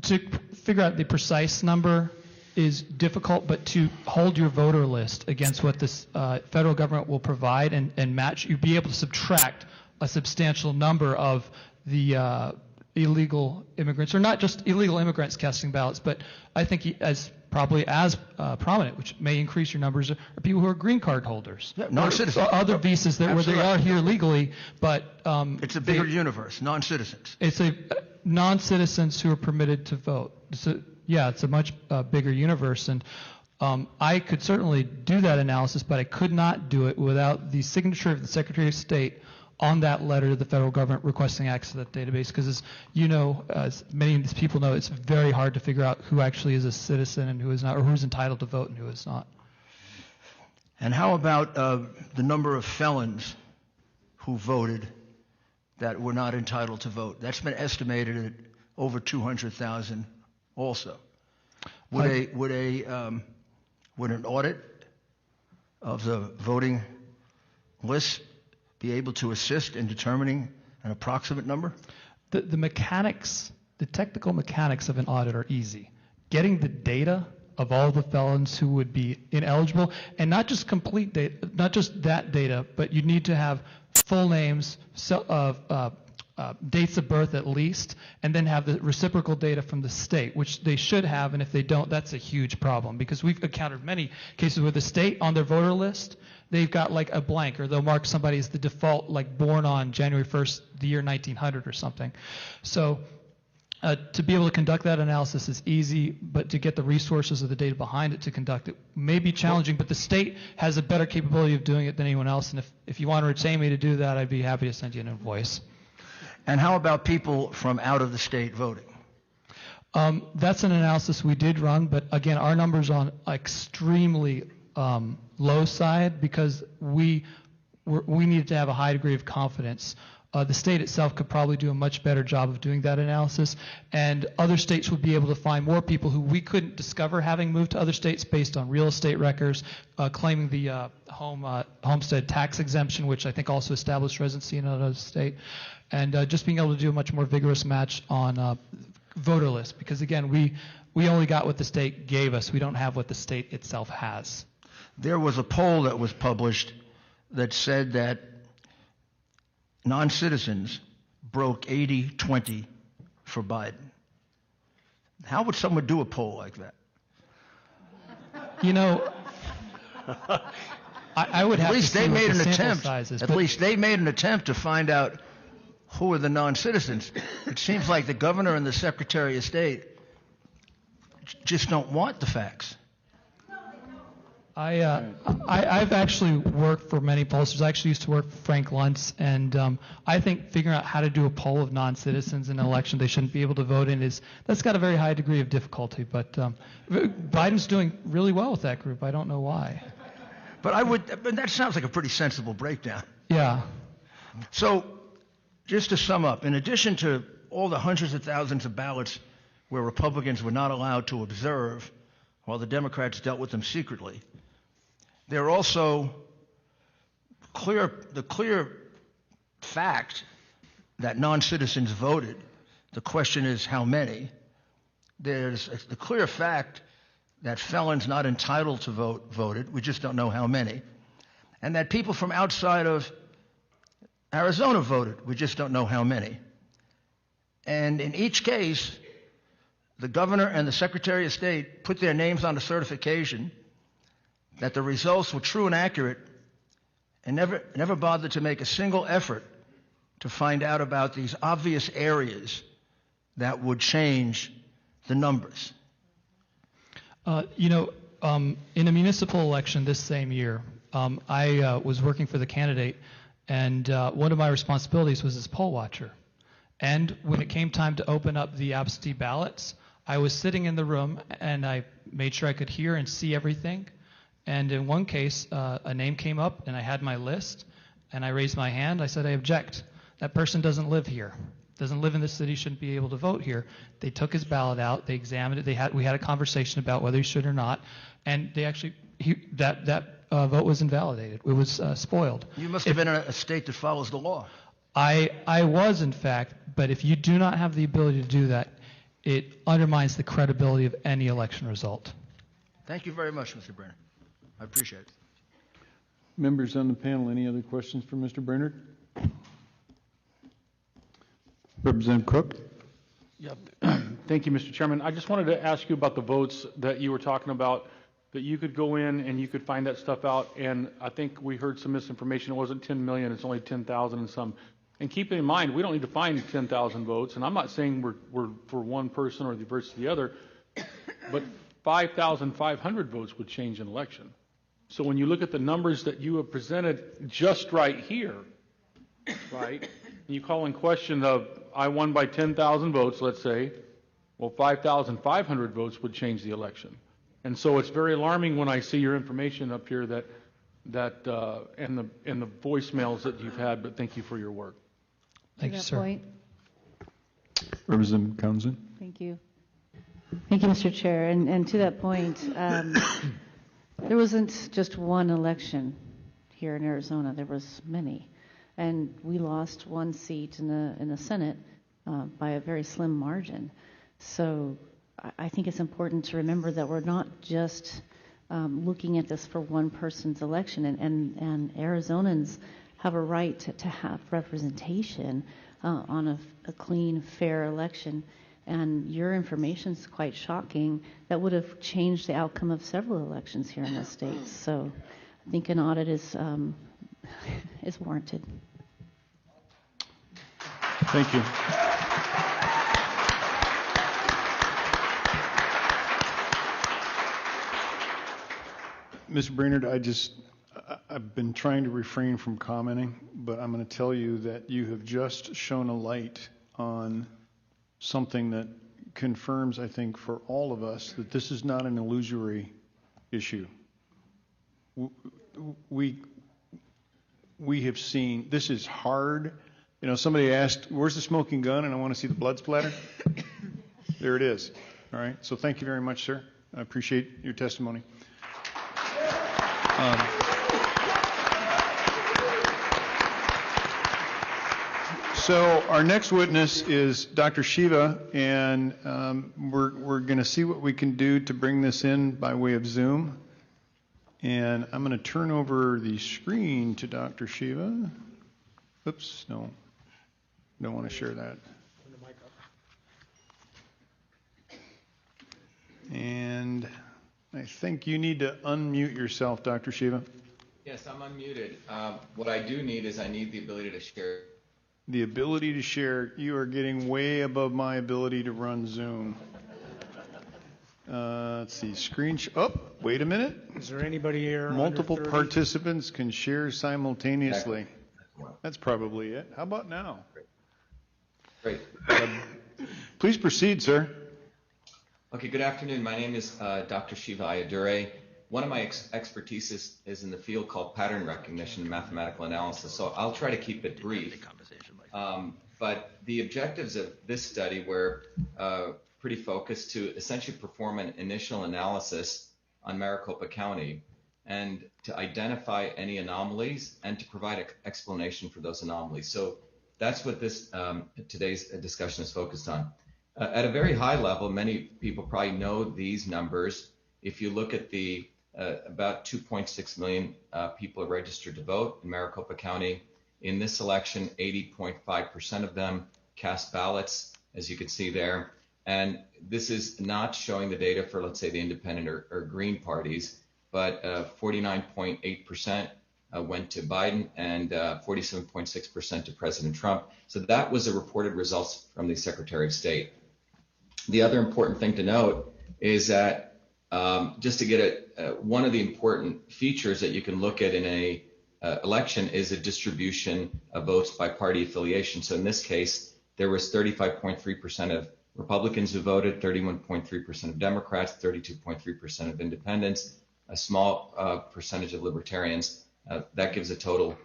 S13: to figure out the precise number is difficult, but to hold your voter list against what this federal government will provide and match, you'd be able to subtract a substantial number of the illegal immigrants, or not just illegal immigrants casting ballots, but I think probably as prominent, which may increase your numbers, are people who are green card holders.
S5: Yeah, non-citizens.
S13: Other visas where they are here legally, but
S5: it's a bigger universe, non-citizens.
S13: It's non-citizens who are permitted to vote. Yeah, it's a much bigger universe, and I could certainly do that analysis, but I could not do it without the signature of the Secretary of State on that letter to the federal government requesting access to that database, because as you know, as many of these people know, it's very hard to figure out who actually is a citizen and who is not, or who's entitled to vote and who is not.
S5: And how about the number of felons who voted that were not entitled to vote? That's been estimated at over 200,000 also. Would an audit of the voting list be able to assist in determining an approximate number?
S13: The mechanics, the technical mechanics of an audit are easy. Getting the data of all the felons who would be ineligible, and not just complete data, not just that data, but you need to have full names, dates of birth at least, and then have the reciprocal data from the state, which they should have, and if they don't, that's a huge problem, because we've encountered many cases where the state on their voter list, they've got like a blank, or they'll mark somebody as the default, like born on January 1st, the year 1900 or something. So to be able to conduct that analysis is easy, but to get the resources of the data behind it to conduct it may be challenging, but the state has a better capability of doing it than anyone else, and if you want to retain me to do that, I'd be happy to send you an invoice.
S5: And how about people from out of the state voting?
S13: That's an analysis we did run, but again, our numbers on extremely low side, because we needed to have a high degree of confidence. The state itself could probably do a much better job of doing that analysis, and other states would be able to find more people who we couldn't discover having moved to other states based on real estate records, claiming the homestead tax exemption, which I think also established residency in another state, and just being able to do a much more vigorous match on voter lists, because again, we only got what the state gave us. We don't have what the state itself has.
S5: There was a poll that was published that said that non-citizens broke 80-20 for Biden. How would someone do a poll like that?
S13: You know, I would have to see what the sample size is.
S5: At least they made an attempt to find out who are the non-citizens. It seems like the governor and the Secretary of State just don't want the facts.
S13: I've actually worked for many pollsters. I actually used to work for Frank Luntz, and I think figuring out how to do a poll of non-citizens in an election they shouldn't be able to vote in that's got a very high degree of difficulty. But Biden's doing really well with that group. I don't know why.
S5: But that sounds like a pretty sensible breakdown.
S13: Yeah.
S5: So, just to sum up, in addition to all the hundreds of thousands of ballots where Republicans were not allowed to observe while the Democrats dealt with them secretly, there are also the clear fact that non-citizens voted. The question is how many. There's the clear fact that felons not entitled to vote voted. We just don't know how many. And that people from outside of Arizona voted. We just don't know how many. And in each case, the governor and the Secretary of State put their names on a certification that the results were true and accurate, and never bothered to make a single effort to find out about these obvious areas that would change the numbers.
S13: In a municipal election this same year, I was working for the candidate, and one of my responsibilities was as poll watcher. And when it came time to open up the absentee ballots, I was sitting in the room, and I made sure I could hear and see everything. And in one case, a name came up, and I had my list, and I raised my hand. I said, I object. That person doesn't live here. Doesn't live in the city, shouldn't be able to vote here. They took his ballot out. They examined it. We had a conversation about whether he should or not, and they actually that vote was invalidated. It was spoiled.
S5: You must have been in a state that follows the law.
S13: I was, in fact, but if you do not have the ability to do that, it undermines the credibility of any election result.
S5: Thank you very much, Mr. Brainerd. I appreciate it.
S12: Members on the panel, any other questions for Mr. Brainerd? Representative Crook?
S3: Yeah. Thank you, Mr. Chairman. I just wanted to ask you about the votes that you were talking about, that you could go in and you could find that stuff out, and I think we heard some misinformation. It wasn't 10 million, it's only 10,000 and some. And keep in mind, we don't need to find 10,000 votes, and I'm not saying we're for one person or versus the other, but 5,500 votes would change an election. So when you look at the numbers that you have presented just right here, right, and you call in question of, I won by 10,000 votes, let's say, well, 5,500 votes would change the election. And so it's very alarming when I see your information up here and the voicemails that you've had, but thank you for your work.
S13: Thank you, sir.
S4: Point.
S12: Representative Townsend?
S4: Thank you. Thank you, Mr. Chair. And to that point, there wasn't just one election here in Arizona. There was many. And we lost one seat in the Senate by a very slim margin. So I think it's important to remember that we're not just looking at this for one person's election, and Arizonans have a right to have representation on a clean, fair election. And your information is quite shocking. That would have changed the outcome of several elections here in the state. So I think an audit is warranted.
S12: Thank you. Mr. Brainerd, I've been trying to refrain from commenting, but I'm going to tell you that you have just shown a light on something that confirms, I think, for all of us that this is not an illusory issue. We have seen, this is hard. You know, somebody asked, where's the smoking gun? And I want to see the blood splatter. There it is. All right. So thank you very much, sir. I appreciate your testimony. So our next witness is Dr. Shiva, and we're going to see what we can do to bring this in by way of Zoom. And I'm going to turn over the screen to Dr. Shiva. Oops, no. Don't want to share that. And I think you need to unmute yourself, Dr. Shiva.
S7: Yes, I'm unmuted. What I do need is I need the ability to share.
S12: The ability to share, you are getting way above my ability to run Zoom. Let's see, wait a minute.
S8: Is there anybody here?
S12: Multiple
S8: under 30?
S12: participants can share simultaneously. That's probably it. How about now?
S7: Great.
S12: Please proceed, sir.
S7: Okay, good afternoon. My name is Dr. Shiva Ayadure. One of my expertise is in the field called pattern recognition and mathematical analysis, so I'll try to keep it brief. But the objectives of this study were pretty focused to essentially perform an initial analysis on Maricopa County and to identify any anomalies and to provide an explanation for those anomalies. So that's what this today's discussion is focused on. At a very high level, many people probably know these numbers. If you look at the about 2.6 million people are registered to vote in Maricopa County. In this election, 80.5% of them cast ballots, as you can see there. And this is not showing the data for, let's say, the independent or Green parties, but 49.8% went to Biden and 47.6% to President Trump. So that was the reported results from the Secretary of State. The other important thing to note is that just to get it, one of the important features that you can look at in a election is a distribution of votes by party affiliation. So in this case, there was 35.3% of Republicans who voted, 31.3% of Democrats, 32.3% of independents, a small percentage of libertarians. That gives a total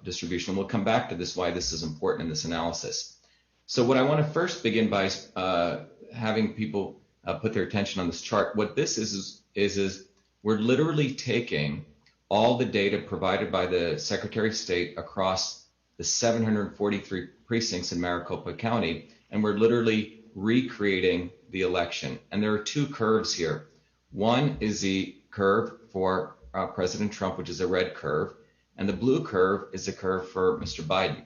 S7: distribution. We'll come back to this, why this is important in this analysis. So what I want to first begin by having people put their attention on this chart. What this is we're literally taking all the data provided by the Secretary of State across the 743 precincts in Maricopa County, and we're literally recreating the election. And there are two curves here. One is the curve for President Trump, which is a red curve, and the blue curve is the curve for Mr. Biden.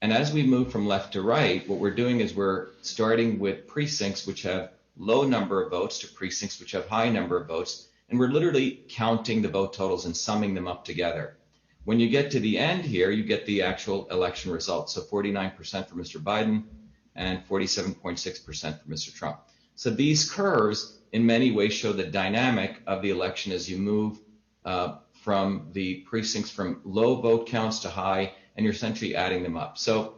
S7: And as we move from left to right, what we're doing is we're starting with precincts which have low number of votes to precincts which have high number of votes, and we're literally counting the vote totals and summing them up together. When you get to the end here, you get the actual election results. So 49% for Mr. Biden and 47.6% for Mr. Trump. So these curves in many ways show the dynamic of the election as you move from the precincts from low vote counts to high, and you're essentially adding them up. So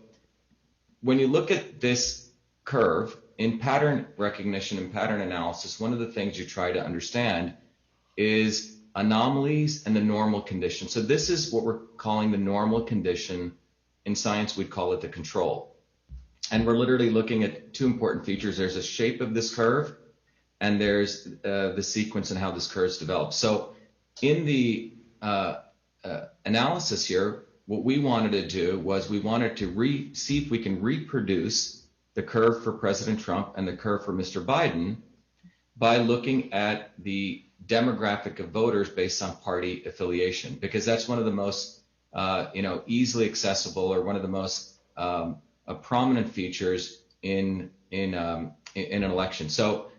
S7: when you look at this curve in pattern recognition and pattern analysis, one of the things you try to understand is anomalies and the normal condition. So this is what we're calling the normal condition. In science, we'd call it the control. And we're literally looking at two important features. There's a shape of this curve, and there's the sequence and how this curve is developed. So in the analysis here, what we wanted to do was we wanted to see if we can reproduce the curve for President Trump and the curve for Mr. Biden by looking at the demographic of voters based on party affiliation, because that's one of the most easily accessible or one of the most prominent features in an election. So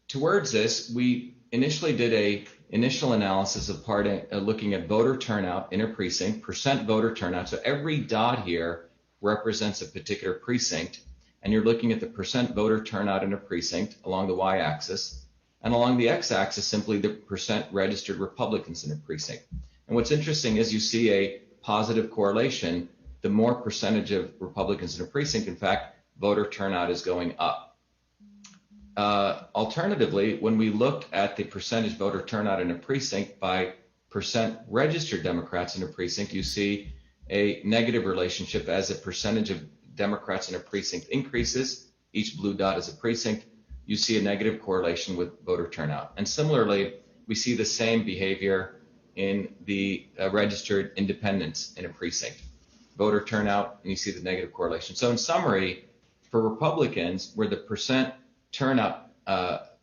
S7: towards this, we initially did a initial analysis of looking at voter turnout in a precinct, percent voter turnout. So every dot here represents a particular precinct, and you're looking at the percent voter turnout in a precinct along the y-axis, and along the x-axis simply the percent registered Republicans in a precinct. And what's interesting is you see a positive correlation. The more percentage of Republicans in a precinct, in fact, voter turnout is going up. Alternatively, when we looked at the percentage voter turnout in a precinct by percent registered Democrats in a precinct, you see a negative relationship. As a percentage of Democrats in a precinct increases, each blue dot is a precinct, you see a negative correlation with voter turnout. And similarly, we see the same behavior in the registered independents in a precinct. Voter turnout, and you see the negative correlation. So in summary, for Republicans, where the percent turnout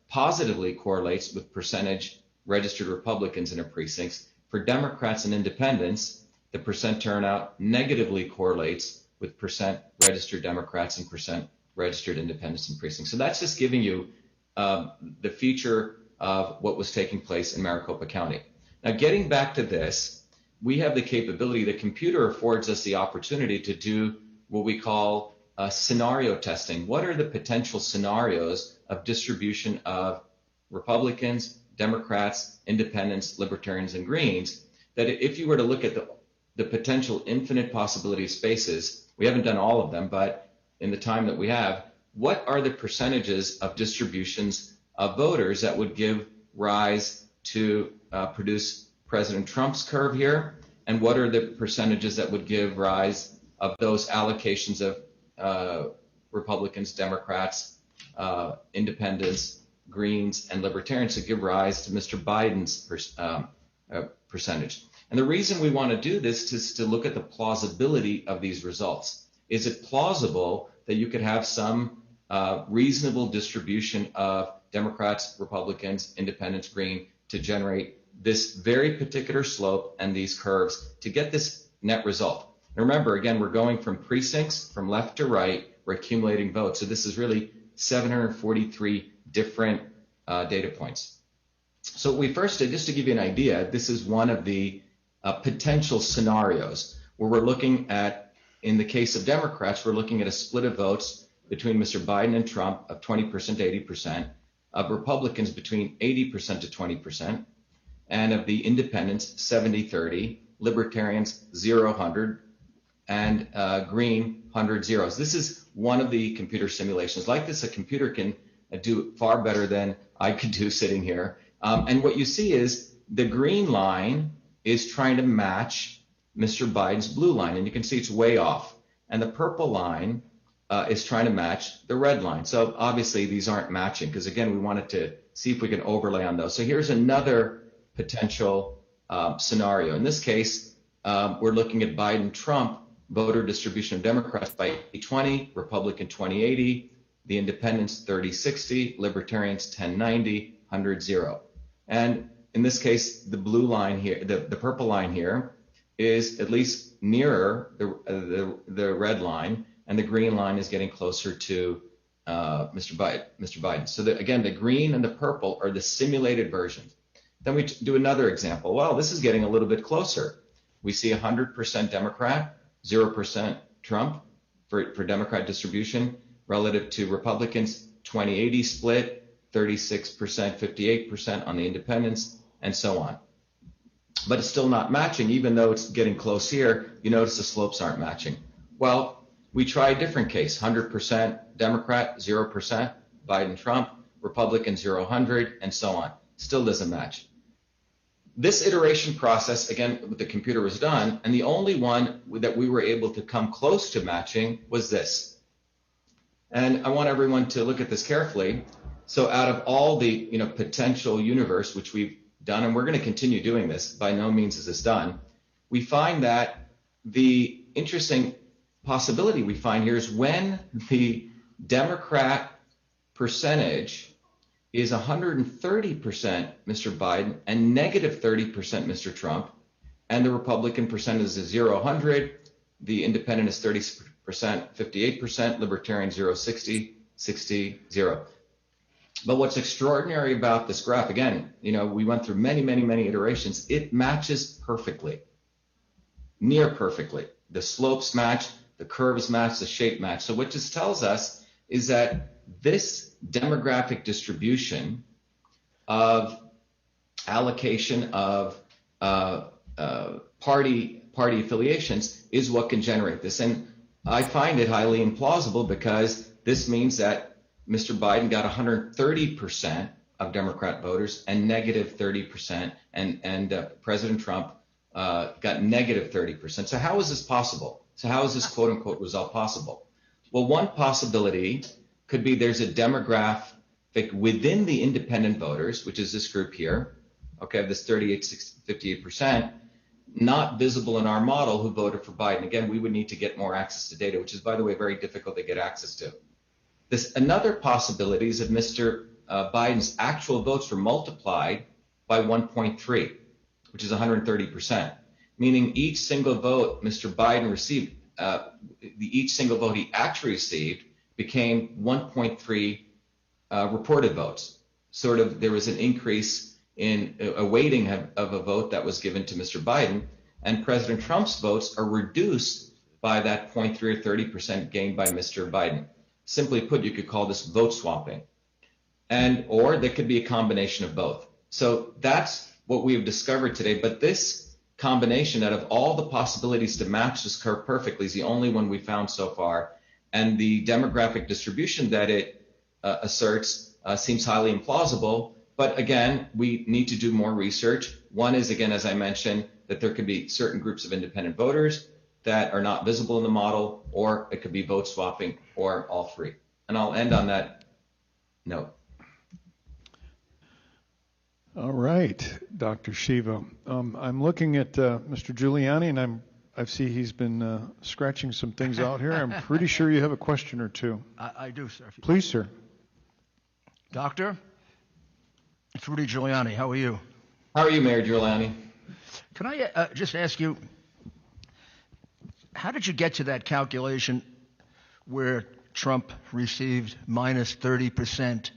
S7: positively correlates with percentage registered Republicans in a precinct, for Democrats and independents, the percent turnout negatively correlates with percent registered Democrats and percent registered independents in precincts. So that's just giving you the feature of what was taking place in Maricopa County. Now, getting back to this, we have the capability, the computer affords us the opportunity to do what we call scenario testing. What are the potential scenarios of distribution of Republicans, Democrats, Independents, Libertarians, and Greens, that if you were to look at the potential infinite possibility of spaces, we haven't done all of them, but in the time that we have, what are the percentages of distributions of voters that would give rise to produce President Trump's curve here, and what are the percentages that would give rise of those allocations of Republicans, Democrats, Independents, Greens, and Libertarians to give rise to Mr. Biden's percentage. And the reason we want to do this is to look at the plausibility of these results. Is it plausible that you could have some reasonable distribution of Democrats, Republicans, Independents, Green to generate this very particular slope and these curves to get this net result? And remember, again, we're going from precincts from left to right. We're accumulating votes. So this is really 743 different data points. So what we first did, just to give you an idea, this is one of the potential scenarios where we're looking at, in the case of Democrats, we're looking at a split of votes between Mr. Biden and Trump of 20% to 80%, of Republicans between 80% to 20%, and of the Independents 70-30, Libertarians 0-100, and Green 100 zeros. This is one of the computer simulations. Like this, a computer can do far better than I could do sitting here. And what you see is the green line is trying to match Mr. Biden's blue line, and you can see it's way off. And the purple line is trying to match the red line. So obviously these aren't matching because, again, we wanted to see if we can overlay on those. So here's another potential scenario. In this case, we're looking at Biden-Trump voter distribution of Democrats by 80-20, Republican 20-80, the Independents 30-60, Libertarians 10-90, 100-0. And in this case, the blue line here, the purple line here, is at least nearer the red line, and the green line is getting closer to Mr. Biden. So again, the green and the purple are the simulated versions. Then we do another example. Well, this is getting a little bit closer. We see 100% Democrat, 0% Trump for Democrat distribution relative to Republicans, 20-80 split, 36%, 58% on the Independents, and so on. But it's still not matching, even though it's getting close here. You notice the slopes aren't matching. Well, we try a different case, 100% Democrat, 0% Biden-Trump, Republican 0-100, and so on. Still doesn't match. This iteration process, again, with the computer was done, and the only one that we were able to come close to matching was this. And I want everyone to look at this carefully. So out of all the potential universe, which we've done, and we're going to continue doing this, by no means is this done, we find that the interesting possibility we find here is when the Democrat percentage is 130% Mr. Biden and negative 30% Mr. Trump, and the Republican percentage is 0-100, the Independent is 30%, 58%, Libertarian 0-60, 60-0. But what's extraordinary about this graph, again, we went through many, many, many iterations. It matches perfectly, near perfectly. The slopes match, the curves match, the shape match. So what this tells us is that this demographic distribution of allocation of party affiliations is what can generate this. And I find it highly implausible because this means that Mr. Biden got 130% of Democrat voters and negative 30%, and President Trump got negative 30%. So how is this possible? So how is this quote-unquote result possible? Well, one possibility could be there's a demographic within the independent voters, which is this group here, okay, this 38, 58%, not visible in our model who voted for Biden. Again, we would need to get more access to data, which is, by the way, very difficult to get access to. Another possibility is that Mr. Biden's actual votes were multiplied by 1.3, which is 130%, meaning each single vote Mr. Biden received each single vote he actually received became 1.3 reported votes. Sort of, there was an increase in a weighting of a vote that was given to Mr. Biden, and President Trump's votes are reduced by that 0.3 or 30% gained by Mr. Biden. Simply put, you could call this vote swapping, or there could be a combination of both. So that's what we have discovered today. But this combination, out of all the possibilities to match this curve perfectly, is the only one we found so far. And the demographic distribution that it asserts seems highly implausible. But again, we need to do more research. One is, again, as I mentioned, that there could be certain groups of independent voters that are not visible in the model, or it could be vote swapping, or all three. And I'll end on that note.
S12: All right, Dr. Shiva. I'm looking at Mr. Giuliani, and I see he's been scratching some things out here. I'm pretty sure you have a question or two.
S5: I do, sir.
S12: Please, sir.
S5: Doctor, it's Rudy Giuliani. How are you?
S7: How are you, Mayor Giuliani?
S5: Can I just ask you, how did you get to that calculation where Trump received minus 30%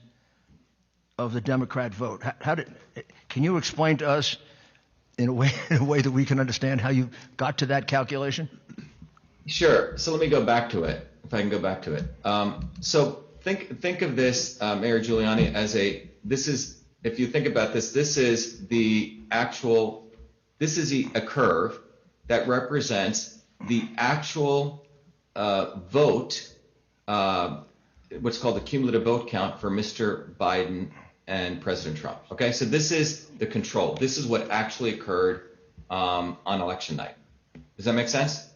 S5: of the Democrat vote? Can you explain to us in a way that we can understand how you got to that calculation?
S7: Sure. So let me go back to it, if I can go back to it. So think of this, Mayor Giuliani, as if you think about this, this is a curve that represents the actual vote, what's called the cumulative vote count for Mr. Biden and President Trump. Okay, so this is the control. This is what actually occurred on election night. Does that make sense?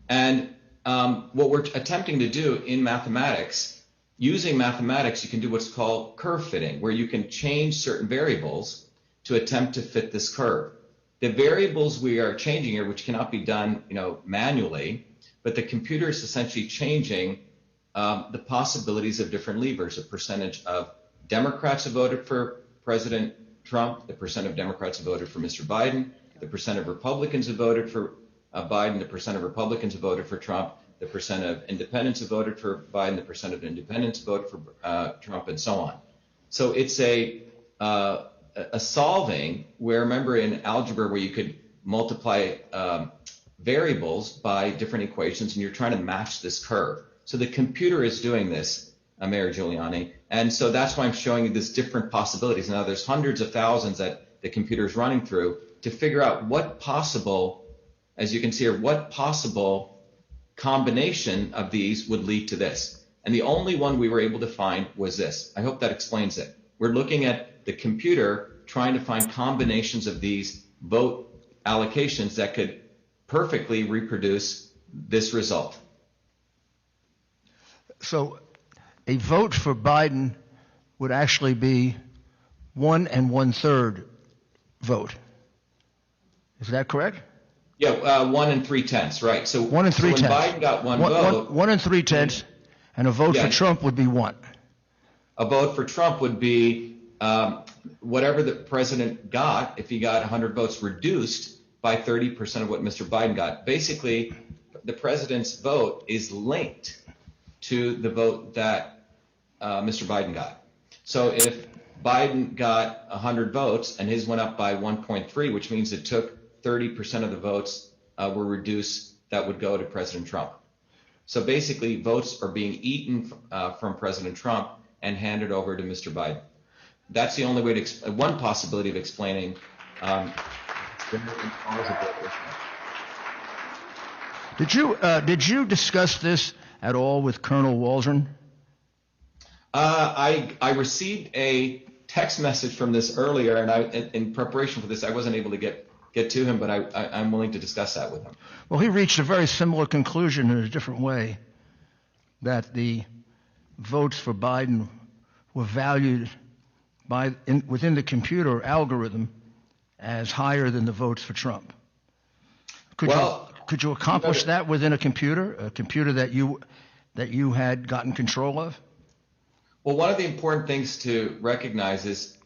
S7: And what we're attempting to do in mathematics, using mathematics, you can do what's called curve fitting, where you can change certain variables to attempt to fit this curve. The variables we are changing here, which cannot be done, manually, but the computer is essentially changing the possibilities of different levers, a percentage of Democrats who voted for President Trump, the percent of Democrats who voted for Mr. Biden, the percent of Republicans who voted for Biden, the percent of Republicans who voted for Trump, the percent of independents who voted for Biden, the percent of independents who voted for Trump, and so on. So it's a solving where, remember in algebra where you could multiply variables by different equations, and you're trying to match this curve. So the computer is doing this, Mayor Giuliani, and so that's why I'm showing you these different possibilities. Now there's hundreds of thousands that the computer is running through to figure out what possible, as you can see here, what possible combination of these would lead to this. And the only one we were able to find was this. I hope that explains it. We're looking at the computer trying to find combinations of these vote allocations that could perfectly reproduce this result.
S5: So a vote for Biden would actually be 1 1/3 vote. Is that correct?
S7: Yeah, 1 3/10, right. So
S5: 1 3/10.
S7: So when Biden got one vote,
S5: 1 3/10, and a vote for Trump would be what?
S7: A vote for Trump would be whatever the president got. If he got 100 votes, reduced by 30% of what Mr. Biden got. Basically, the president's vote is linked to the vote that Mr. Biden got. So if Biden got 100 votes and his went up by 1.3, which means it took 30% of the votes were reduced that would go to President Trump. So basically, votes are being eaten from President Trump and handed over to Mr. Biden. That's the only way to one possibility of explaining.
S5: Did you discuss this at all with Colonel Waldron?
S7: I received a text message from this earlier, and in preparation for this, I wasn't able to get to him, but I'm willing to discuss that with him.
S5: Well, he reached a very similar conclusion in a different way, that the votes for Biden were valued within the computer algorithm as higher than the votes for Trump. Could you accomplish that within a computer that you had gotten control of?
S7: Well, one of the important things to recognize is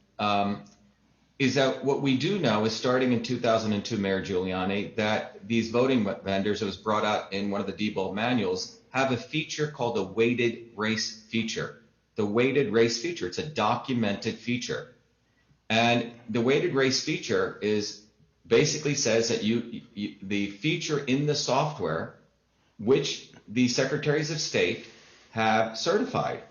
S7: is that what we do know is starting in 2002, Mayor Giuliani, that these voting vendors, it was brought out in one of the Diebold manuals, have a feature called the weighted race feature. The weighted race feature, it's a documented feature. And the weighted race feature basically says that the feature in the software, which the secretaries of state have certified,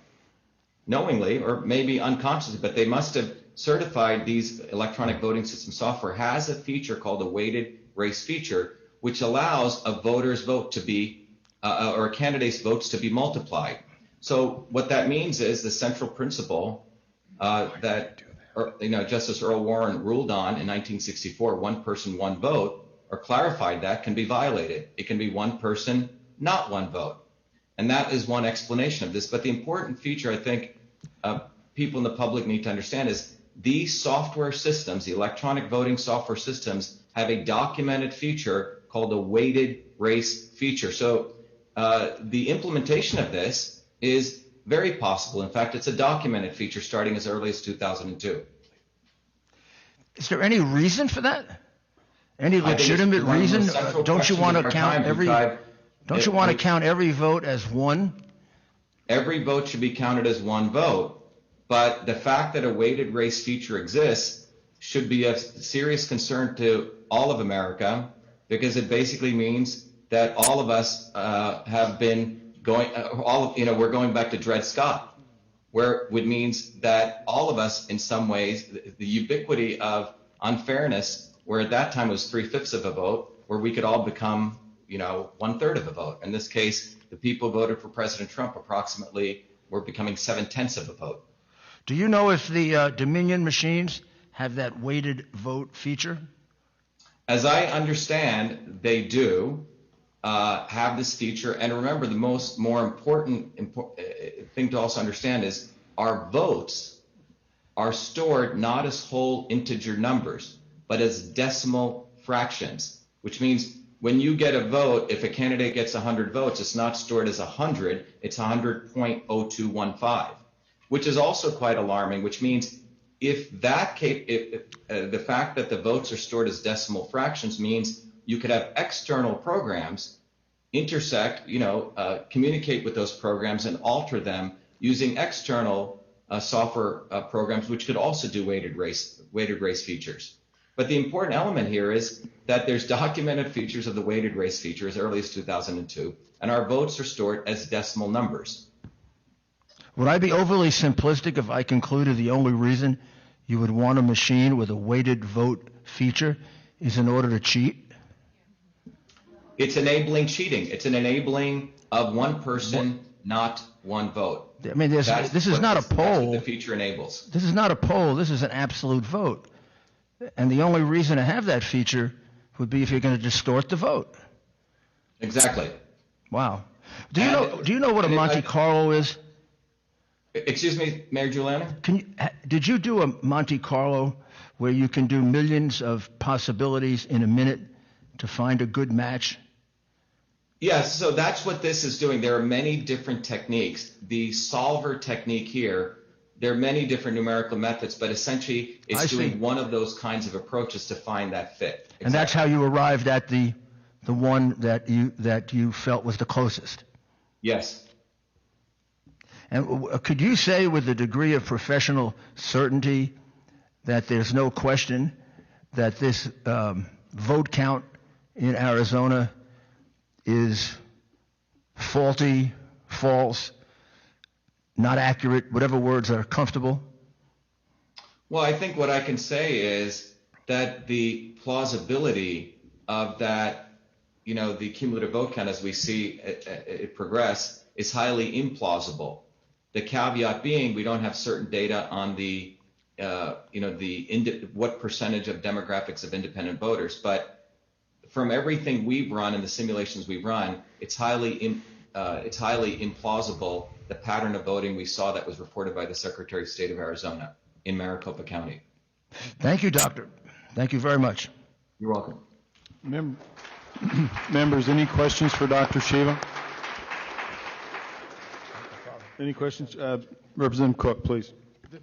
S7: knowingly or maybe unconsciously, but they must have certified these electronic voting system software, has a feature called the weighted race feature, which allows a voter's vote to be, or a candidate's votes to be multiplied. So what that means is the central principle that Justice Earl Warren ruled on in 1964, one person, one vote, or clarified that, can be violated. It can be one person, not one vote. And that is one explanation of this. But the important feature I think people in the public need to understand is these software systems, the electronic voting software systems, have a documented feature called the weighted race feature. So the implementation of this is very possible. In fact, it's a documented feature starting as early as 2002.
S5: Is there any reason for that? Any legitimate reason? Don't you want to count every? Don't you want to count every vote as one?
S7: Every vote should be counted as one vote. But the fact that a weighted race feature exists should be of serious concern to all of America, because it basically means that all of us have been going, we're going back to Dred Scott, where it means that all of us, in some ways, the ubiquity of unfairness, where at that time it was 3/5 of a vote, where we could all become, 1/3 of a vote. In this case, the people who voted for President Trump approximately were becoming 7/10 of a vote.
S5: Do you know if the Dominion machines have that weighted vote feature?
S7: As I understand, they do have this feature. And remember, the more important thing to also understand is our votes are stored not as whole integer numbers, but as decimal fractions, which means when you get a vote, if a candidate gets 100 votes, it's not stored as 100, it's 100.0215, which is also quite alarming, which means if the fact that the votes are stored as decimal fractions means you could have external programs intersect, communicate with those programs and alter them using external software programs, which could also do weighted race features. But the important element here is that there's documented features of the weighted race feature as early as 2002, and our votes are stored as decimal numbers.
S5: Would I be overly simplistic if I concluded the only reason you would want a machine with a weighted vote feature is in order to cheat?
S7: It's enabling cheating. It's an enabling of one person, not one vote.
S5: I mean, this is not a poll.
S7: That's what the feature enables.
S5: This is not a poll. This is an absolute vote. And the only reason to have that feature would be if you're going to distort the vote.
S7: Exactly.
S5: Wow. Do you know what a Monte Carlo is?
S7: Excuse me, Mayor Giuliani?
S5: Did you do a Monte Carlo where you can do millions of possibilities in a minute to find a good match?
S7: Yes, so that's what this is doing. There are many different techniques. The solver technique here, there are many different numerical methods, but essentially it's doing one of those kinds of approaches to find that fit. Exactly.
S5: And that's how you arrived at the one that you felt was the closest?
S7: Yes.
S5: And could you say with a degree of professional certainty that there's no question that this vote count in Arizona is faulty, false, not accurate, whatever words are comfortable?
S7: Well, I think what I can say is that the plausibility of that, the cumulative vote count as we see it progress is highly implausible. The caveat being we don't have certain data on the, what percentage of demographics of independent voters. But from everything we've run and the simulations we've run, it's highly implausible the pattern of voting we saw that was reported by the Secretary of State of Arizona in Maricopa County.
S5: Thank you, Doctor. Thank you very much.
S7: You're welcome.
S12: Members, any questions for Dr. Shiva? Any questions? Representative Cook, please.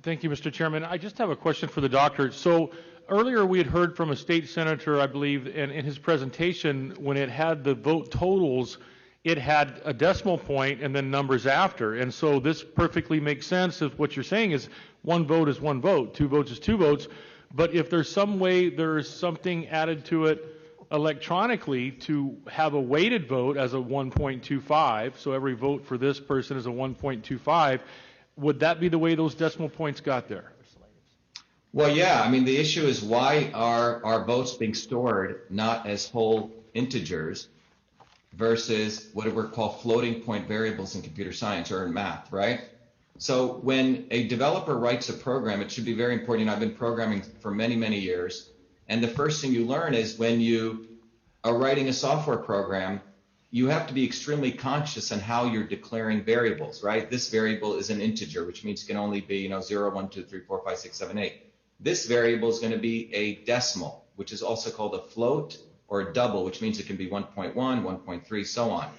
S3: Thank you, Mr. Chairman. I just have a question for the doctor. So earlier we had heard from a state senator, I believe, and in his presentation, when it had the vote totals, it had a decimal point and then numbers after. And so this perfectly makes sense if what you're saying is one vote is one vote, two votes is two votes. But if there's some way there's something added to it electronically to have a weighted vote as a 1.25, so every vote for this person is a 1.25, would that be the way those decimal points got there?
S7: Well, yeah. I mean, the issue is why are our votes being stored not as whole integers versus what we're called floating point variables in computer science or in math, right? So when a developer writes a program, it should be very important. You know, I've been programming for many, many years. And the first thing you learn is when you are writing a software program, you have to be extremely conscious on how you're declaring variables, right? This variable is an integer, which means it can only be, 0, 1, 2, 3, 4, 5, 6, 7, 8. This variable is going to be a decimal, which is also called a float or a double, which means it can be 1.1, 1.3, so on.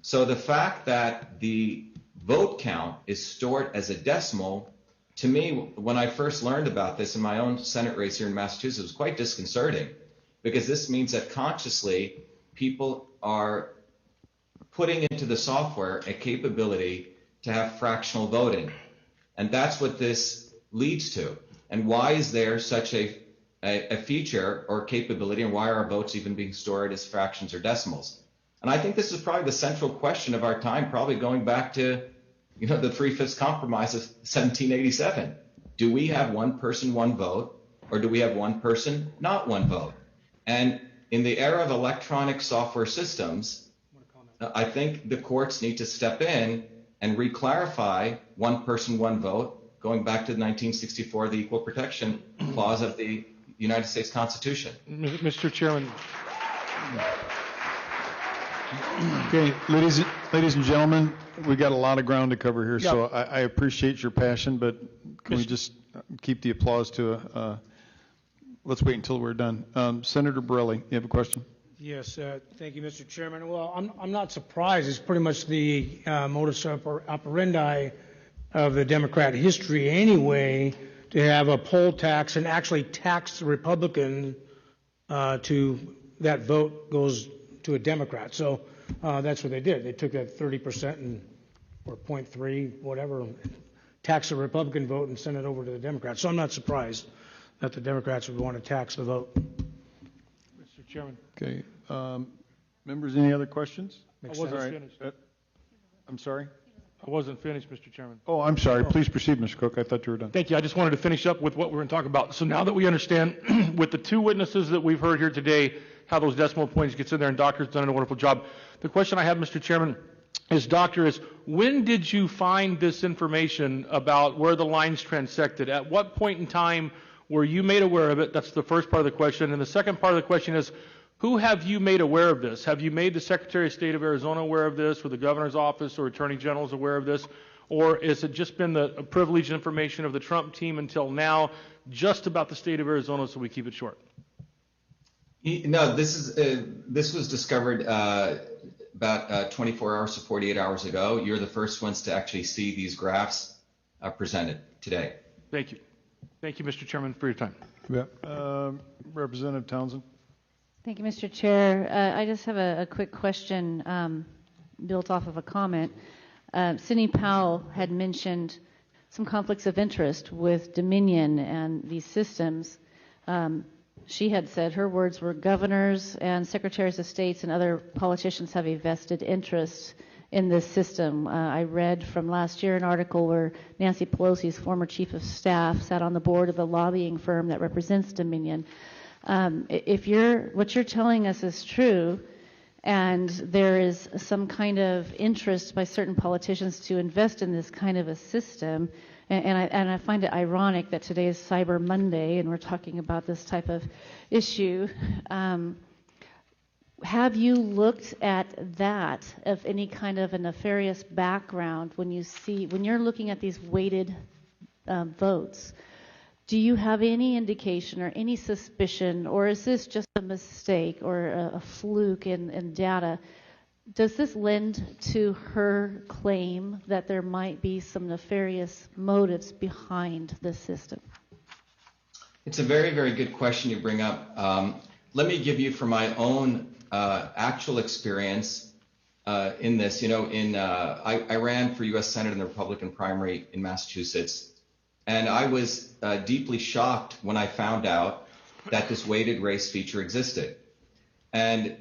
S7: So the fact that the vote count is stored as a decimal, to me, when I first learned about this in my own Senate race here in Massachusetts, it was quite disconcerting, because this means that consciously people are putting into the software a capability to have fractional voting. And that's what this leads to. And why is there such a feature or capability, and why are our votes even being stored as fractions or decimals? And I think this is probably the central question of our time, probably going back to, the 3/5 compromise of 1787. Do we have one person, one vote, or do we have one person, not one vote? And in the era of electronic software systems, I think the courts need to step in and re-clarify one person, one vote, going back to 1964, the Equal Protection Clause of the United States Constitution.
S3: Mr. Chairman.
S12: Okay, ladies and gentlemen, we got a lot of ground to cover here, so I appreciate your passion, but can we just keep the applause to let's wait until we're done. Senator Borelli, you have a question?
S8: Yes, thank you, Mr. Chairman. Well, I'm not surprised. It's pretty much the modus operandi of the Democrat history anyway, to have a poll tax and actually tax the Republican to that vote goes to a Democrat. So that's what they did. They took that 30% or 0.3, whatever, tax the Republican vote and send it over to the Democrats. So I'm not surprised that the Democrats would want to tax the vote.
S3: Mr. Chairman.
S12: Okay. Members, any other questions?
S3: I wasn't finished.
S12: I'm sorry?
S3: I wasn't finished, Mr. Chairman.
S12: Oh, I'm sorry. Please proceed, Mr. Cook. I thought you were done.
S3: Thank you. I just wanted to finish up with what we're going to talk about. So now that we understand with the two witnesses that we've heard here today, how those decimal points gets in there, and Doctor's done a wonderful job. The question I have, Mr. Chairman, is when did you find this information about where the lines transected? At what point in time were you made aware of it? That's the first part of the question. And the second part of the question is, who have you made aware of this? Have you made the Secretary of State of Arizona aware of this, or the Governor's Office or Attorney General's aware of this? Or has it just been the privileged information of the Trump team until now, just about the state of Arizona, so we keep it short?
S7: No, this was discovered about 24 hours to 48 hours ago. You're the first ones to actually see these graphs presented today.
S3: Thank you. Thank you, Mr. Chairman, for your time.
S12: Yeah. Representative Townsend.
S4: Thank you, Mr. Chair. I just have a quick question built off of a comment. Sidney Powell had mentioned some conflicts of interest with Dominion and these systems. She had said her words were governors and secretaries of states and other politicians have a vested interest in this system. I read from last year an article where Nancy Pelosi's former chief of staff sat on the board of the lobbying firm that represents Dominion. If what you're telling us is true, and there is some kind of interest by certain politicians to invest in this kind of a system, and I find it ironic that today is Cyber Monday and we're talking about this type of issue. Have you looked at that, of any kind of a nefarious background when you're looking at these weighted votes? Do you have any indication or any suspicion, or is this just a mistake or a fluke in data? Does this lend to her claim that there might be some nefarious motives behind the system?
S7: It's a very, very good question you bring up. Let me give you from my own actual experience in this. You know, I ran for U.S. Senate in the Republican primary in Massachusetts, and I was deeply shocked when I found out that this weighted race feature existed. And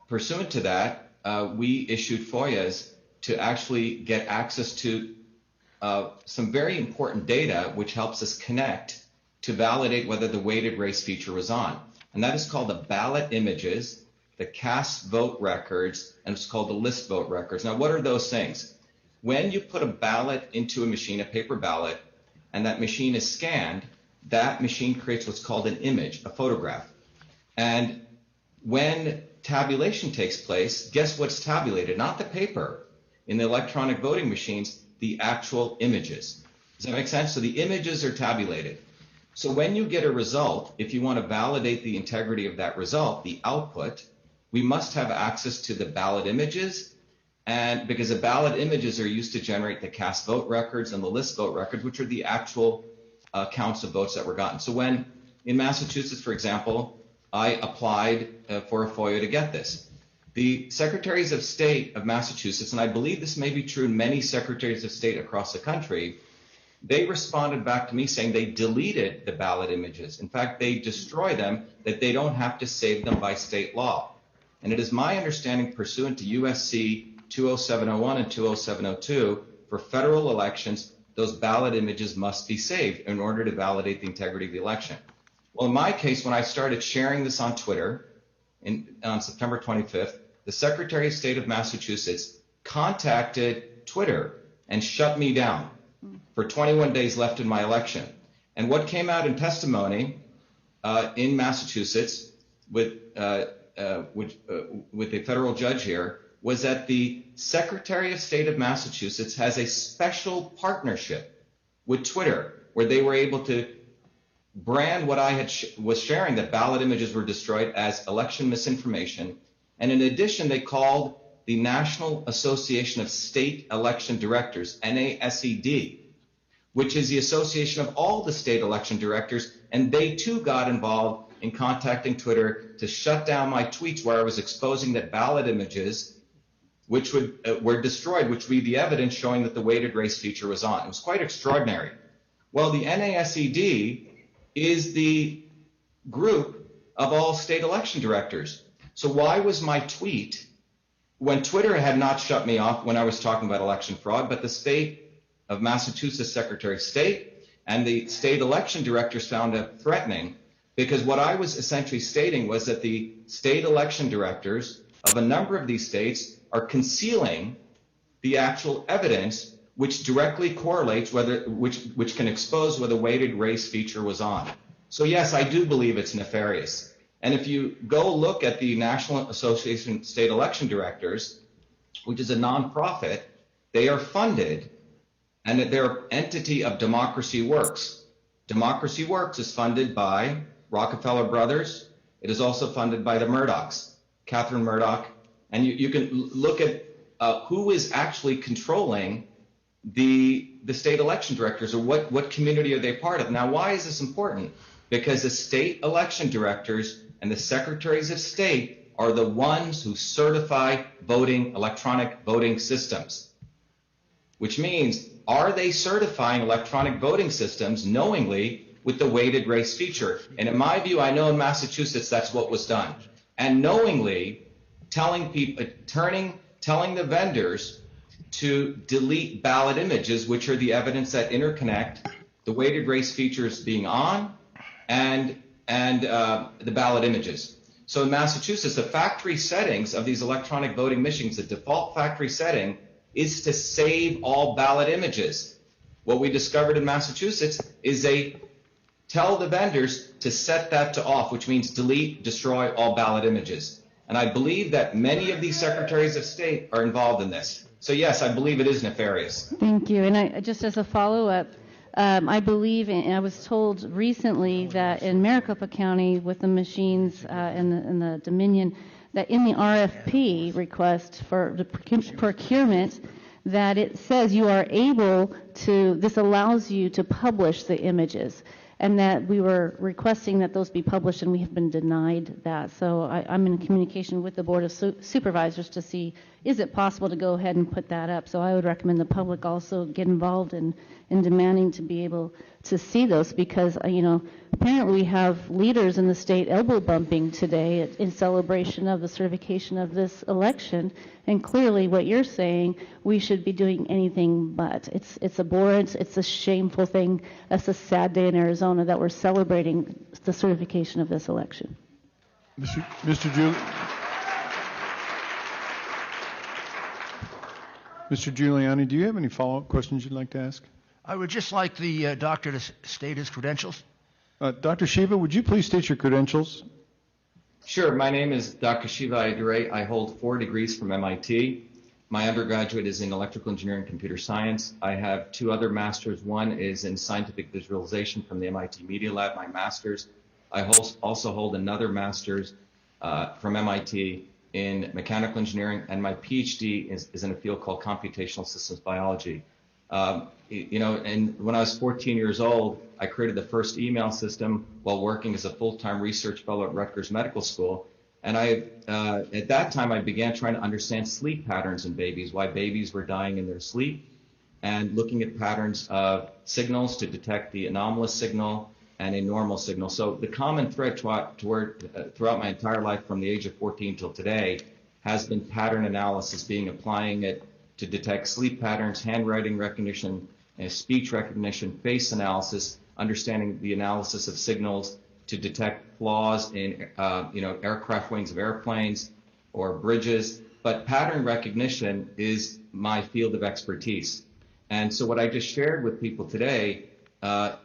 S7: pursuant to that, we issued FOIAs to actually get access to some very important data which helps us connect to validate whether the weighted race feature was on. And that is called the ballot images, the cast vote records, and it's called the list vote records. Now, what are those things? When you put a ballot into a machine, a paper ballot, and that machine is scanned, that machine creates what's called an image, a photograph. And when tabulation takes place, guess what's tabulated? Not the paper. In the electronic voting machines, the actual images. Does that make sense? So the images are tabulated. So when you get a result, if you want to validate the integrity of that result, the output, we must have access to the ballot images, and because the ballot images are used to generate the cast vote records and the list vote records, which are the actual counts of votes that were gotten. So when, in Massachusetts, for example, I applied for a FOIA to get this, the Secretaries of State of Massachusetts, and I believe this may be true in many Secretaries of State across the country, they responded back to me saying they deleted the ballot images. In fact, they destroy them, that they don't have to save them by state law. And it is my understanding, pursuant to USC 20701 and 20702, for federal elections, those ballot images must be saved in order to validate the integrity of the election. Well, in my case, when I started sharing this on Twitter on September 25th, the Secretary of State of Massachusetts contacted Twitter and shut me down for 21 days left in my election. And what came out in testimony in Massachusetts with a federal judge here was that the Secretary of State of Massachusetts has a special partnership with Twitter where they were able to brand what I was sharing, that ballot images were destroyed, as election misinformation. And in addition, they called the National Association of State Election Directors, NASED, which is the association of all the state election directors, and they too got involved in contacting Twitter to shut down my tweets where I was exposing that ballot images which were destroyed, which would be the evidence showing that the weighted race feature was on. It was quite extraordinary. Well, the NASED is the group of all state election directors. So why was my tweet, when Twitter had not shut me off when I was talking about election fraud, but the state of Massachusetts Secretary of State and the state election directors found it threatening, because what I was essentially stating was that the state election directors of a number of these states are concealing the actual evidence which directly correlates which can expose whether weighted race feature was on. So yes, I do believe it's nefarious. And if you go look at the National Association of State Election Directors, which is a nonprofit, they are funded, and they're an entity of Democracy Works. Democracy Works is funded by Rockefeller Brothers. It is also funded by the Murdochs, Catherine Murdoch. And you can look at who is actually controlling the state election directors, or what community are they part of. Now, why is this important? Because the state election directors and the secretaries of state are the ones who certify electronic voting systems, which means, are they certifying electronic voting systems knowingly with the weighted race feature? And in my view, I know in Massachusetts that's what was done. And knowingly telling the vendors to delete ballot images, which are the evidence that interconnect the weighted race features being on and the ballot images. So in Massachusetts, the factory settings of these electronic voting machines, the default factory setting is to save all ballot images. What we discovered in Massachusetts is they tell the vendors to set that to off, which means delete, destroy all ballot images. And I believe that many of these secretaries of state are involved in this. So yes, I believe it is nefarious.
S4: Thank you. And just as a follow-up, I believe, and I was told recently that in Maricopa County with the machines in the Dominion, that in the RFP request for the procurement, that it says you are able to, this allows you to publish the images. and that we were requesting that those be published, and we have been denied that. So I'm in communication with the Board of Supervisors to see, is it possible to go ahead and put that up? So I would recommend the public also get involved in demanding to be able to see those, because, apparently we have leaders in the state elbow bumping today in celebration of the certification of this election. And clearly what you're saying, we should be doing anything but. It's abhorrent. It's a shameful thing. That's a sad day in Arizona that we're celebrating the certification of this election.
S12: Mr. Giuliani, do you have any follow-up questions you'd like to ask?
S5: I would just like the doctor to state his credentials.
S12: Dr. Shiva, would you please state your credentials?
S7: Sure. My name is Dr. Shiva Ayyadurai. I hold 4 degrees from MIT. My undergraduate is in electrical engineering and computer science. I have 2 other masters. One is in scientific visualization from the MIT Media Lab, my master's. I also hold another master's from MIT in mechanical engineering, and my PhD is in a field called computational systems biology. And when I was 14 years old, I created the first email system while working as a full-time research fellow at Rutgers Medical School. And at that time, I began trying to understand sleep patterns in babies, why babies were dying in their sleep, and looking at patterns of signals to detect the anomalous signal and a normal signal. So the common thread throughout my entire life from the age of 14 till today has been pattern analysis, applying it to detect sleep patterns, handwriting recognition, speech recognition, face analysis, understanding the analysis of signals to detect flaws in aircraft wings of airplanes or bridges. But pattern recognition is my field of expertise. And so what I just shared with people today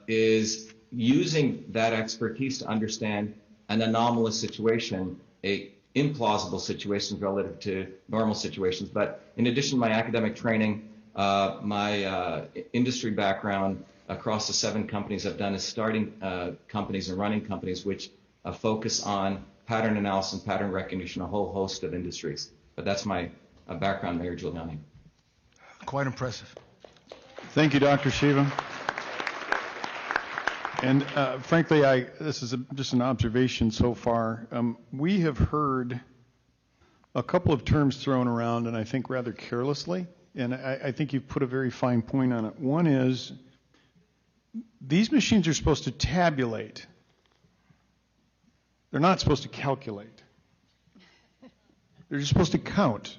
S7: is using that expertise to understand an anomalous situation, a implausible situations relative to normal situations. But in addition to my academic training, my industry background across the 7 companies I've done is starting companies and running companies which focus on pattern analysis and pattern recognition, a whole host of industries. But that's my background, Mayor Giuliani.
S5: Quite impressive.
S12: Thank you, Dr. Shiva. And frankly, this is just an observation so far. We have heard a couple of terms thrown around, and I think rather carelessly, and I think you've put a very fine point on it. One is, these machines are supposed to tabulate. They're not supposed to calculate. They're just supposed to count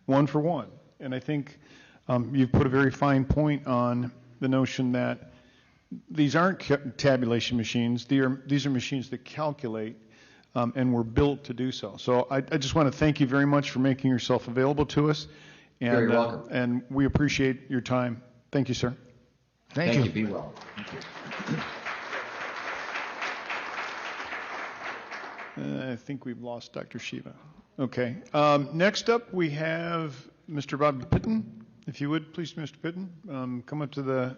S12: one for one. And I think you've put a very fine point on the notion that these aren't tabulation machines. These are machines that calculate and were built to do so. So I just want to thank you very much for making yourself available to us. And,
S7: You're welcome.
S12: And we appreciate your time. Thank you, sir.
S5: Thank you.
S7: Be well. Thank you.
S12: I think we've lost Dr. Shiva. Okay. Next up, we have Mr. Bob Pitton. If you would, please, Mr. Pitton, come up to the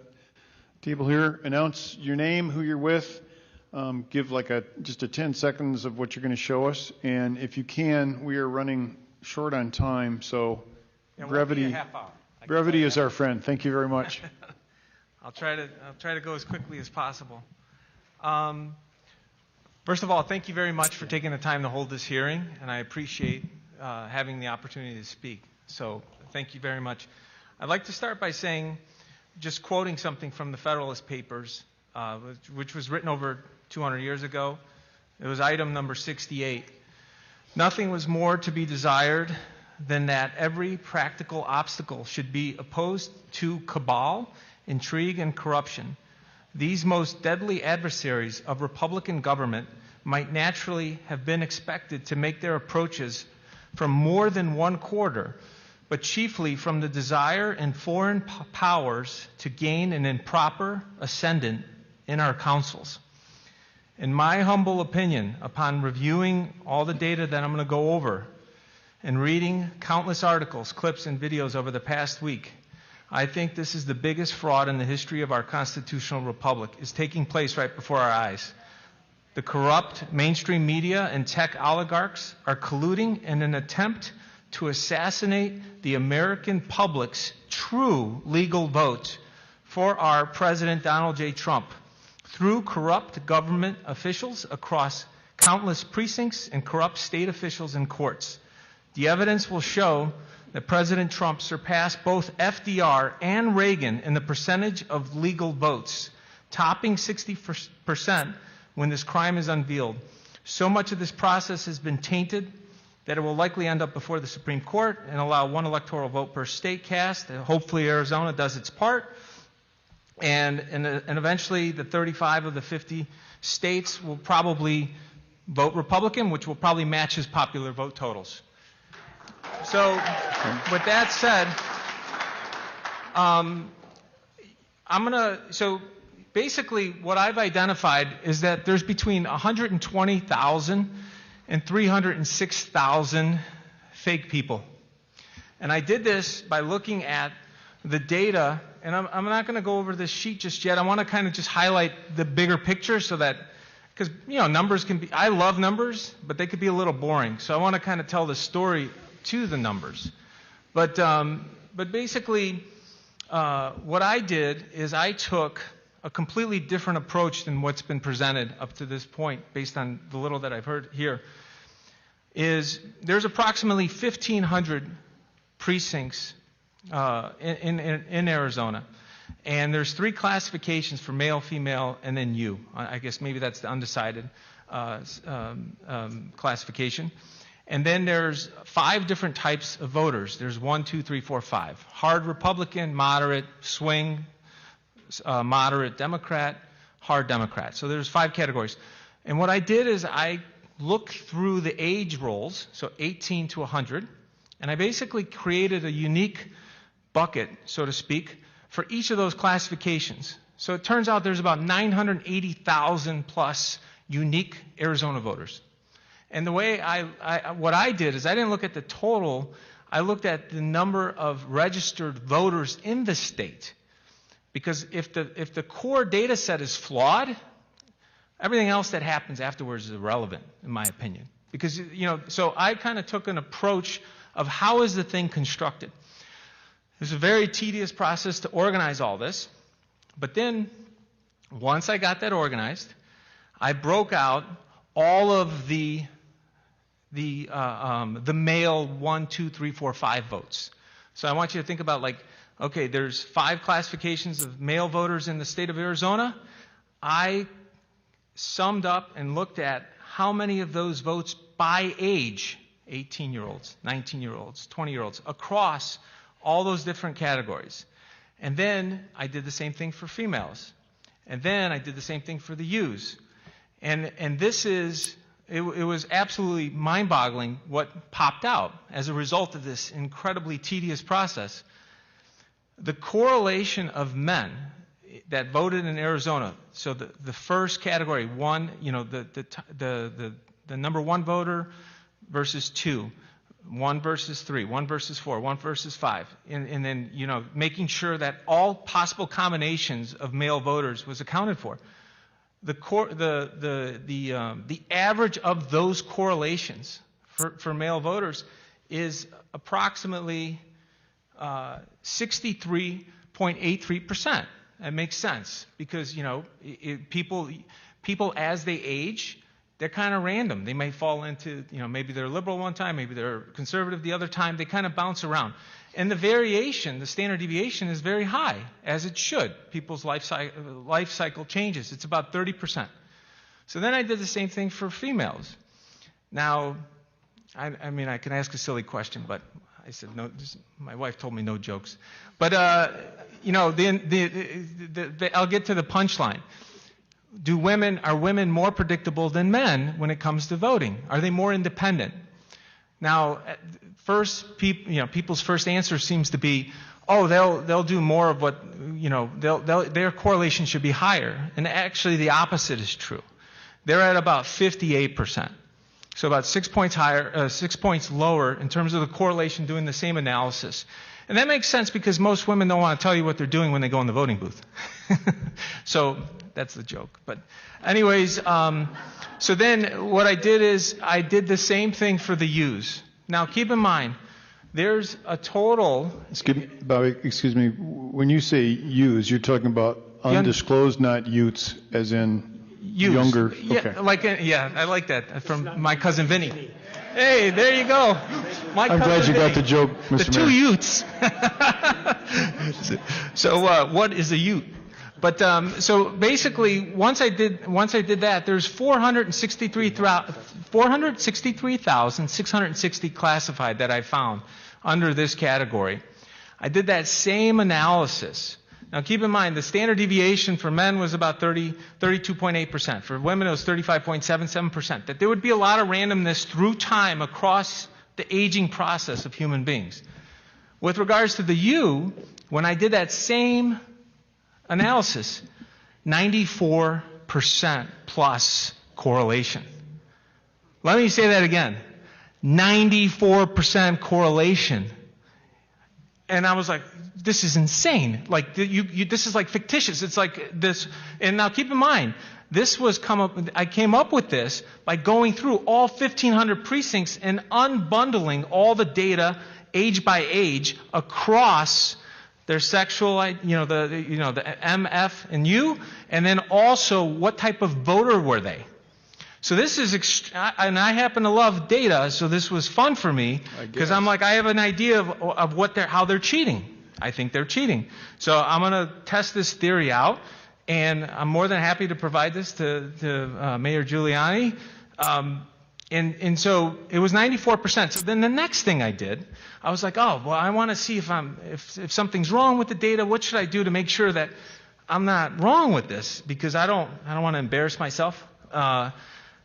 S12: table here, announce your name, who you're with, give like just a 10 seconds of what you're going to show us, and if you can, we are running short on time, so brevity is our friend. Thank you very much.
S6: I'll try to go as quickly as possible. First of all, thank you very much for taking the time to hold this hearing, and I appreciate having the opportunity to speak. So thank you very much. I'd like to start by saying, just quoting something from the Federalist Papers, which was written over 200 years ago. It was item number 68. Nothing was more to be desired than that every practical obstacle should be opposed to cabal, intrigue, and corruption. These most deadly adversaries of Republican government might naturally have been expected to make their approaches from more than one quarter, but chiefly from the desire in foreign powers to gain an improper ascendant in our councils. In my humble opinion, upon reviewing all the data that I'm going to go over and reading countless articles, clips, and videos over the past week, I think this is the biggest fraud in the history of our constitutional republic is taking place right before our eyes. The corrupt mainstream media and tech oligarchs are colluding in an attempt to assassinate the American public's true legal vote for our President Donald J. Trump through corrupt government officials across countless precincts and corrupt state officials and courts. The evidence will show that President Trump surpassed both FDR and Reagan in the percentage of legal votes, topping 60% when this crime is unveiled. So much of this process has been tainted that it will likely end up before the Supreme Court and allow one electoral vote per state cast. And hopefully Arizona does its part. And eventually the 35 of the 50 states will probably vote Republican, which will probably match his popular vote totals. So with that said, so basically what I've identified is that there's between 120,000 and 306,000 fake people. And I did this by looking at the data, and I'm not going to go over this sheet just yet. I want to kind of just highlight the bigger picture so that, because, you know, numbers can be, I love numbers, but they could be a little boring. So I want to kind of tell the story to the numbers. But basically, what I did is I took a completely different approach than what's been presented up to this point, based on the little that I've heard here. Is there's approximately 1,500 precincts in Arizona, and there's 3 classifications for male, female, and then you. I guess maybe that's the undecided classification. And then there's 5 different types of voters. There's 1, 2, 3, 4, 5. Hard Republican, moderate, swing, moderate Democrat, hard Democrat. So there's 5 categories. And what I did is I looked through the age rolls, so 18 to 100, and I basically created a unique bucket, so to speak, for each of those classifications. So it turns out there's about 980,000 plus unique Arizona voters. And the way what I did is I didn't look at the total, I looked at the number of registered voters in the state. Because if the core data set is flawed, everything else that happens afterwards is irrelevant, in my opinion. Because, you know, so I kind of took an approach of how is the thing constructed. It was a very tedious process to organize all this. But then, once I got that organized, I broke out all of the male 1, 2, 3, 4, 5 votes. So I want you to think about, like, okay, there's 5 classifications of male voters in the state of Arizona. I summed up and looked at how many of those votes by age, 18-year-olds, 19-year-olds, 20-year-olds, across all those different categories. And then I did the same thing for females. And then I did the same thing for the U's. And this is, it was absolutely mind-boggling what popped out as a result of this incredibly tedious process. The correlation of men that voted in Arizona, so the first category, 1, you know, the number 1 voter versus 2, 1 versus 3, 1 versus 4, 1 versus 5, and then, you know, making sure that all possible combinations of male voters was accounted for. The average of those correlations for male voters is approximately 63.83%. That makes sense because, you know, people as they age, they're kind of random. They may fall into, you know, maybe they're liberal one time, maybe they're conservative the other time. They kind of bounce around. And the variation, the standard deviation is very high, as it should. People's life cycle changes. It's about 30%. So then I did the same thing for females. Now, I mean, I can ask a silly question, but I said no. My wife told me no jokes. But, you know, I'll get to the punchline. Are women more predictable than men when it comes to voting? Are they more independent? Now, people's first answer seems to be, oh, they'll do more of what, you know, their correlation should be higher. And actually, the opposite is true. They're at about 58%. So about 6 points higher, 6 points lower in terms of the correlation doing the same analysis. And that makes sense because most women don't want to tell you what they're doing when they go in the voting booth. So that's the joke. But anyways, so then what I did is I did the same thing for the U's. Now keep in mind, there's a total...
S12: Bobby, excuse me, when you say U's, you're talking about undisclosed, not Utes, as in
S6: Youths.
S12: younger.
S6: Yeah,
S12: Okay.
S6: I like that from my cousin Vinny. Hey, there you go.
S12: I'm glad you got the joke, Mr.
S6: The two
S12: Mayor.
S6: Utes. So what is a Ute? But so basically, once I did that, there's 463,660 classified that I found under this category. I did that same analysis. Now keep in mind, the standard deviation for men was about 32.8%. For women, it was 35.77%. That there would be a lot of randomness through time across the aging process of human beings. With regards to the U, when I did that same analysis, 94% plus correlation. Let me say that again. 94% correlation. And I was like, this is insane. Like, this is like fictitious. It's like this. And now keep in mind, I came up with this by going through all 1,500 precincts and unbundling all the data age by age across their sexual, the MF and U, and then also what type of voter were they. So this is, and I happen to love data, so this was fun for me because I'm like, I have an idea of how they're cheating. I think they're cheating. So I'm going to test this theory out, and I'm more than happy to provide this to Mayor Giuliani. And so it was 94%. So then the next thing I did, I was like, oh, well, I want to see if something's wrong with the data. What should I do to make sure that I'm not wrong with this? Because I don't want to embarrass myself.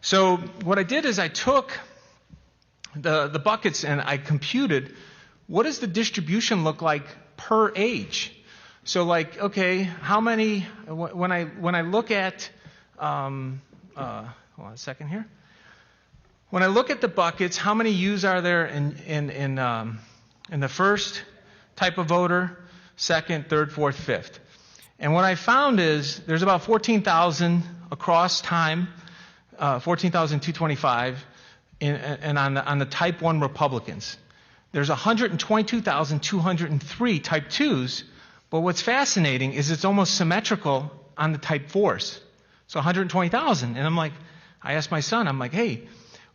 S6: So what I did is I took the buckets and I computed what does the distribution look like per age. So like, okay, how many, when I look at, hold on a second here. When I look at the buckets, how many U's are there in the first type of voter, second, third, fourth, fifth? And what I found is there's about 14,000 across time, 14,225, and on the type 1 Republicans. There's 122,203 type 2s, but what's fascinating is it's almost symmetrical on the type 4s. So 120,000. And I asked my son, I'm like, hey,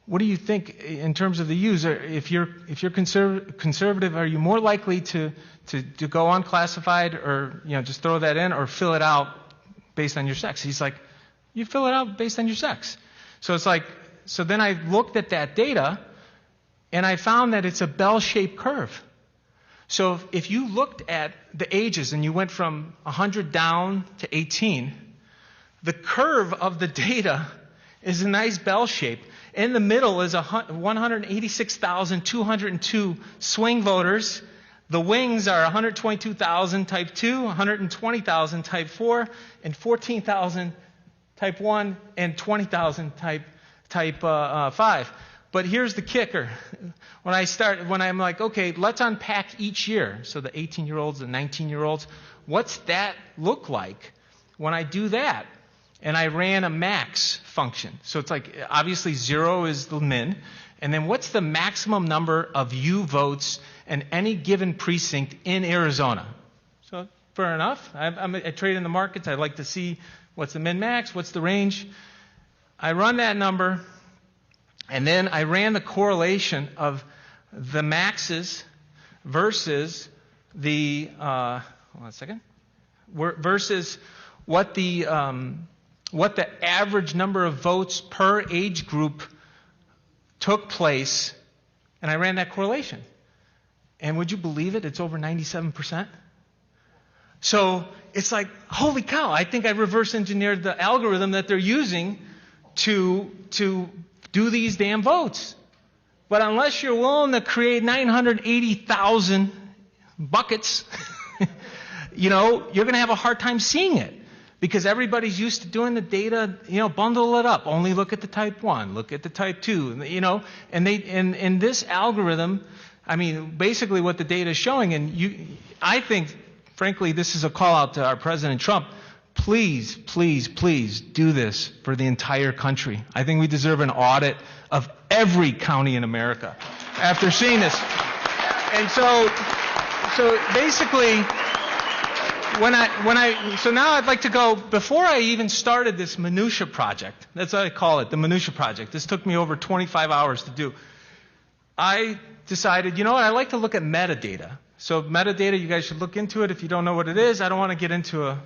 S6: what do you think in terms of the U's? If you're conservative, are you more likely to go unclassified or just throw that in or fill it out based on your sex? He's like, you fill it out based on your sex. So it's like, so then I looked at that data and I found that it's a bell-shaped curve. So if you looked at the ages and you went from 100 down to 18, the curve of the data is a nice bell shape. In the middle is 186,202 swing voters. The wings are 122,000 type 2, 120,000 type 4, and 14,000 type 1, and 20,000 type 5. But here's the kicker. When I'm like, okay, let's unpack each year. So the 18-year-olds, the 19-year-olds, what's that look like when I do that? And I ran a max function. So it's like, obviously 0 is the min. And then what's the maximum number of U votes in any given precinct in Arizona? So fair enough. I trade in the markets. I like to see what's the min max, what's the range. I run that number, and then I ran the correlation of the maxes versus the, hold on a second, versus what the average number of votes per age group took place, and I ran that correlation. And would you believe it? It's over 97%. So it's like, holy cow, I think I reverse engineered the algorithm that they're using to do these damn votes. But unless you're willing to create 980,000 buckets, you're going to have a hard time seeing it. Because everybody's used to doing the data, bundle it up. Only look at the type 1, look at the type 2, and in this algorithm, basically what the data is showing, I think, frankly, this is a call out to our President Trump. Please, please, please do this for the entire country. I think we deserve an audit of every county in America after seeing this. And so basically, so now I'd like to go, before I even started this minutia project, that's what I call it, the minutia project. This took me over 25 hours to do. I decided, you know what, I like to look at metadata. So metadata, you guys should look into it if you don't know what it is. I don't want to get into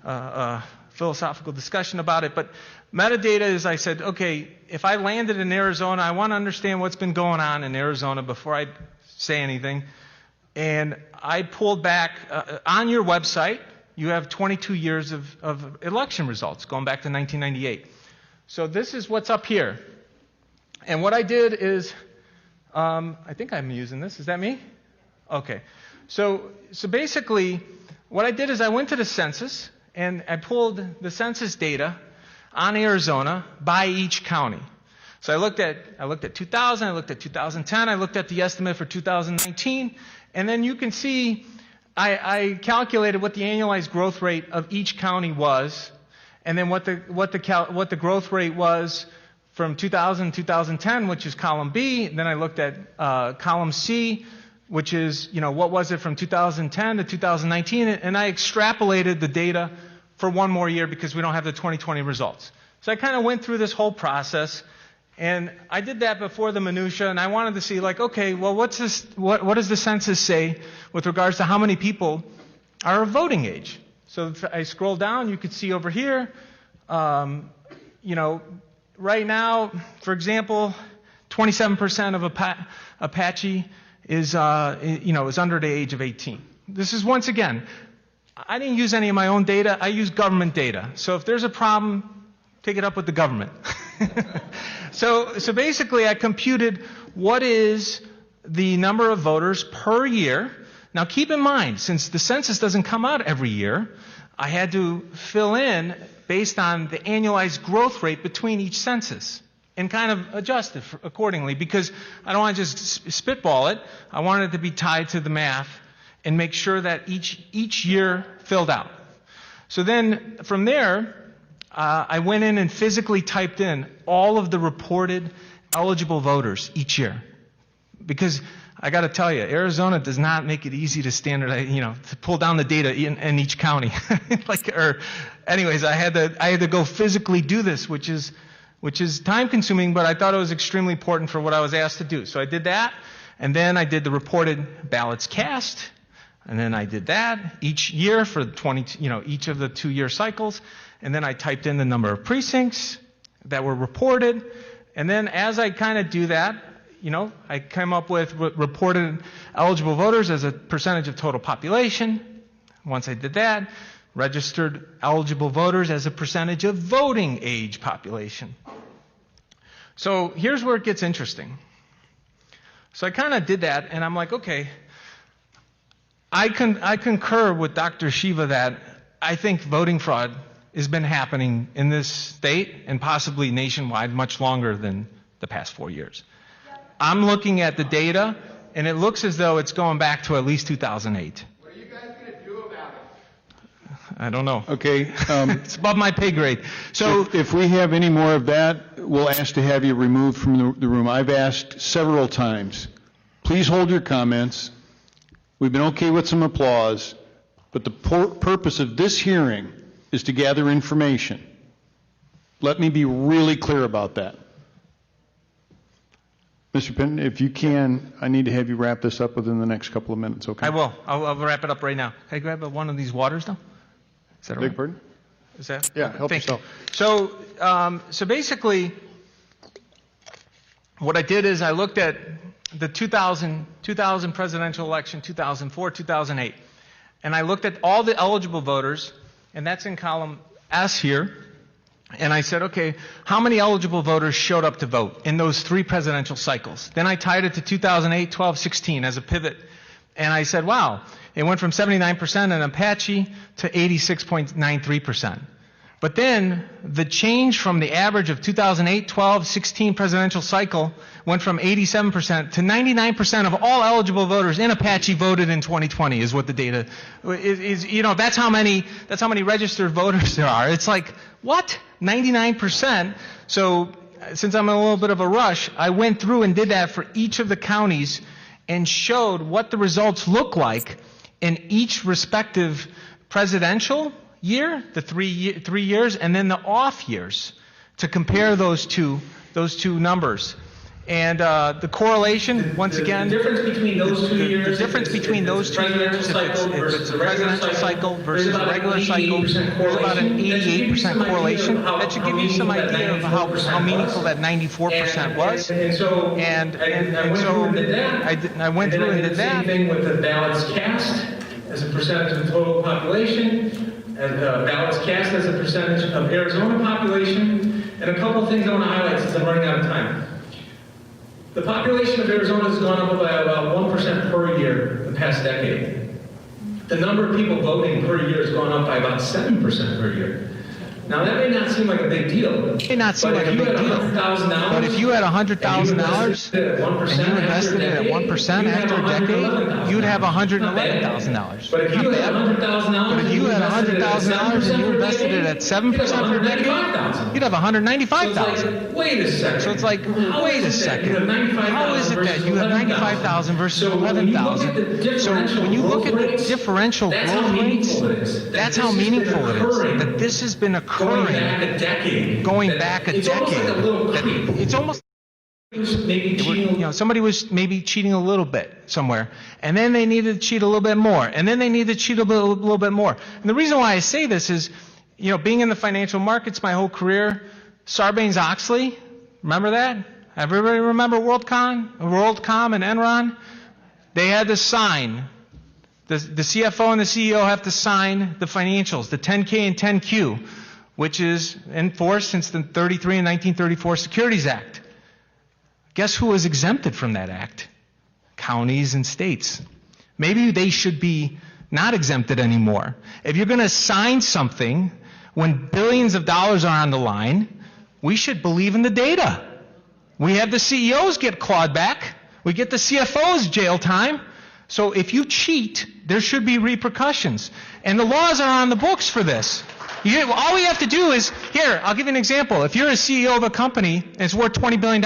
S6: a philosophical discussion about it, but metadata is, I said, okay, if I landed in Arizona, I want to understand what's been going on in Arizona before I say anything. And I pulled back, on your website, you have 22 years of election results going back to 1998. So this is what's up here. And what I did is, I think I'm using this. Is that me? Okay. So basically, what I did is I went to the census, and I pulled the census data on Arizona by each county. So I looked at 2000, I looked at 2010, I looked at the estimate for 2019, and then you can see I calculated what the annualized growth rate of each county was, and then what the growth rate was from 2000 to 2010, which is column B. And then I looked at column C, which is, what was it from 2010 to 2019, and I extrapolated the data for one more year because we don't have the 2020 results. So I kind of went through this whole process, and I did that before the minutia, and I wanted to see, okay, well, what does the census say with regards to how many people are of voting age? So if I scroll down, you could see over here, right now, for example, 27% of Apache is under the age of 18. This is, once again, I didn't use any of my own data. I used government data. So if there's a problem, take it up with the government. So basically, I computed what is the number of voters per year. Now, keep in mind, since the census doesn't come out every year, I had to fill in based on the annualized growth rate between each census and kind of adjust it accordingly, because I don't want to just spitball it. I wanted it to be tied to the math and make sure that each year filled out. So then from there, I went in and physically typed in all of the reported eligible voters each year. Because I got to tell you, Arizona does not make it easy to standardize, to pull down the data in each county. Anyways, I had to go physically do this, which is time consuming, but I thought it was extremely important for what I was asked to do. So I did that, and then I did the reported ballots cast, and then I did that each year for each of the 2-year cycles. And then I typed in the number of precincts that were reported. And then as I kind of do that, I came up with reported eligible voters as a percentage of total population. Once I did that, registered eligible voters as a percentage of voting age population. So here's where it gets interesting. So I kind of did that, and I'm like, okay, I concur with Dr. Shiva that I think voting fraud has been happening in this state and possibly nationwide much longer than the past 4 years. I'm looking at the data, and it looks as though it's going back to at least 2008.
S12: What are you guys going to do about it?
S6: I don't know.
S12: Okay.
S6: It's above my pay grade. So
S12: if we have any more of that, we'll ask to have you removed from the room. I've asked several times. Please hold your comments. We've been okay with some applause, but the purpose of this hearing is to gather information. Let me be really clear about that. Mr. Penn, if you can, I need to have you wrap this up within the next couple of minutes, okay?
S6: I will. I'll wrap it up right now. Can I grab one of these waters now? Is that all right?
S12: Big pardon?
S6: Is that?
S12: Yeah, help
S6: Thank
S12: yourself.
S6: You. So basically, what I did is I looked at the 2000 presidential election, 2004, 2008, and I looked at all the eligible voters, and that's in column S here. And I said, okay, how many eligible voters showed up to vote in those 3 presidential cycles? Then I tied it to 2008, 12, 16 as a pivot. And I said, wow, it went from 79% in Apache to 86.93%. But then the change from the average of 2008, 12, 16 presidential cycle went from 87% to 99% of all eligible voters in Apache voted in 2020 is what the data is. That's how many registered voters there are. It's like, what? 99%? So since I'm in a little bit of a rush, I went through and did that for each of the counties and showed what the results look like in each respective presidential year, the 3 years, and then the off years to compare those two numbers. And the correlation, once again,
S10: the difference between those 2 years,
S6: the difference between those 2 years, if it's a presidential cycle versus a regular cycle, there's about an 88% correlation. That should give you some idea of how meaningful that 94% was. And so I went through and did that.
S10: Same thing with the ballots cast as a percentage of the total population, and ballots cast as a percentage of Arizona population, and a couple of things I want to highlight since I'm running out of time. The population of Arizona has gone up by about 1% per year the past decade. The number of people voting per year has gone up by about 7% per year. Now, that may not seem like a big deal.
S6: It may not seem like a big deal. But if you had $100,000 and you invested it at 1% after a decade, you'd have $111,000.
S10: But if you had $100,000
S6: and you invested it at 7% per decade, you'd have $195,000.
S10: Wait a second.
S6: So it's like, wait a second. How is it that you have 95,000 versus 11,000? So when you look at the differential growth rates, that's how meaningful it is. That this has been occurring going back a decade. It's almost somebody was maybe cheating a little bit somewhere, and then they needed to cheat a little bit more, and then they needed to cheat a little bit more. And the reason why I say this is, being in the financial markets my whole career, Sarbanes-Oxley, remember that? Everybody remember WorldCom and Enron? They had to sign. The CFO and the CEO have to sign the financials, the 10K and 10Q, which is enforced since the 33 and 1934 Securities Act. Guess who was exempted from that act? Counties and states. Maybe they should be not exempted anymore. If you're going to sign something when billions of dollars are on the line, we should believe in the data. We have the CEOs get clawed back. We get the CFOs jail time. So if you cheat, there should be repercussions. And the laws are on the books for this. All we have to do is, here, I'll give you an example. If you're a CEO of a company and it's worth $20 billion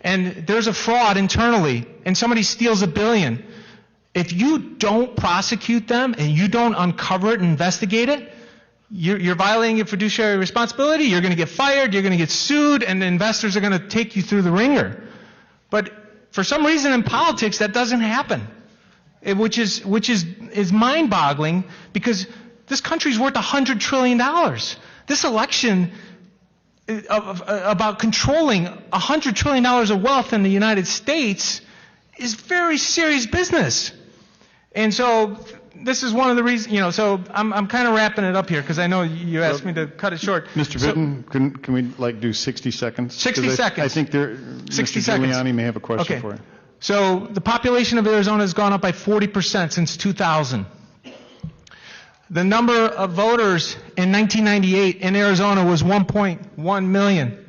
S6: and there's a fraud internally and somebody steals $1 billion, if you don't prosecute them and you don't uncover it and investigate it, you're violating your fiduciary responsibility, you're going to get fired, you're going to get sued, and the investors are going to take you through the ringer. But for some reason in politics, that doesn't happen, which is mind-boggling, because this country's worth $100 trillion. This election about controlling $100 trillion of wealth in the United States is very serious business. And so this is one of the reasons, so I'm kind of wrapping it up here because I know you asked me to cut it short.
S12: Mr. Vitten, can we do 60 seconds?
S6: 60 seconds.
S12: I think 60 Mr. Giuliani may have a question for you.
S6: So the population of Arizona has gone up by 40% since 2000. The number of voters in 1998 in Arizona was 1.1 million.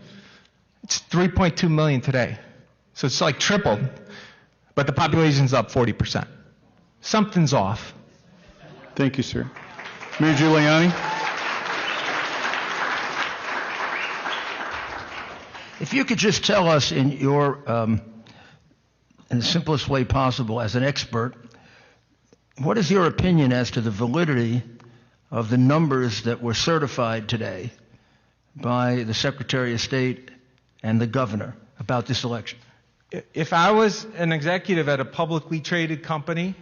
S6: It's 3.2 million today. So it's like tripled, but the population's up 40%. Something's off.
S12: Thank you, sir. Mayor Giuliani.
S5: If you could just tell us in your, in the simplest way possible, as an expert, what is your opinion as to the validity of the numbers that were certified today by the Secretary of State and the governor about this election?
S6: If I was an executive at a publicly traded company,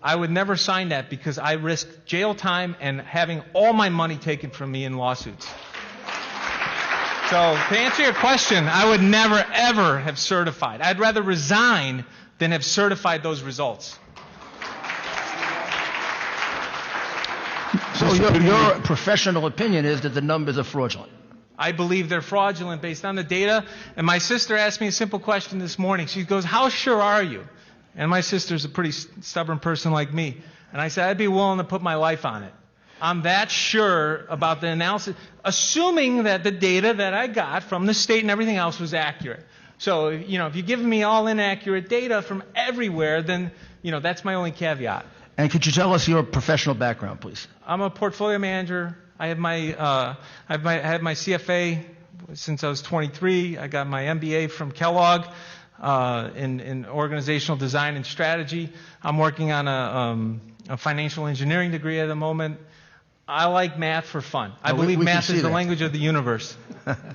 S6: I would never sign that because I risk jail time and having all my money taken from me in lawsuits. So to answer your question, I would never, ever have certified. I'd rather resign than have certified those results.
S5: So your professional opinion is that the numbers are fraudulent?
S6: I believe they're fraudulent based on the data. And my sister asked me a simple question this morning. She goes, how sure are you? And my sister's a pretty stubborn person like me. And I said, I'd be willing to put my life on it. I'm that sure about the analysis, assuming that the data that I got from the state and everything else was accurate. So, if you're giving me all inaccurate data from everywhere, then, that's my only caveat.
S5: And could you tell us your professional background, please?
S6: I'm a portfolio manager. I have I had my CFA since I was 23. I got my MBA from Kellogg in organizational design and strategy. I'm working on a financial engineering degree at the moment. I like math for fun. I
S5: No,
S6: believe
S5: we can
S6: math
S5: see
S6: is the
S5: that.
S6: language of the universe.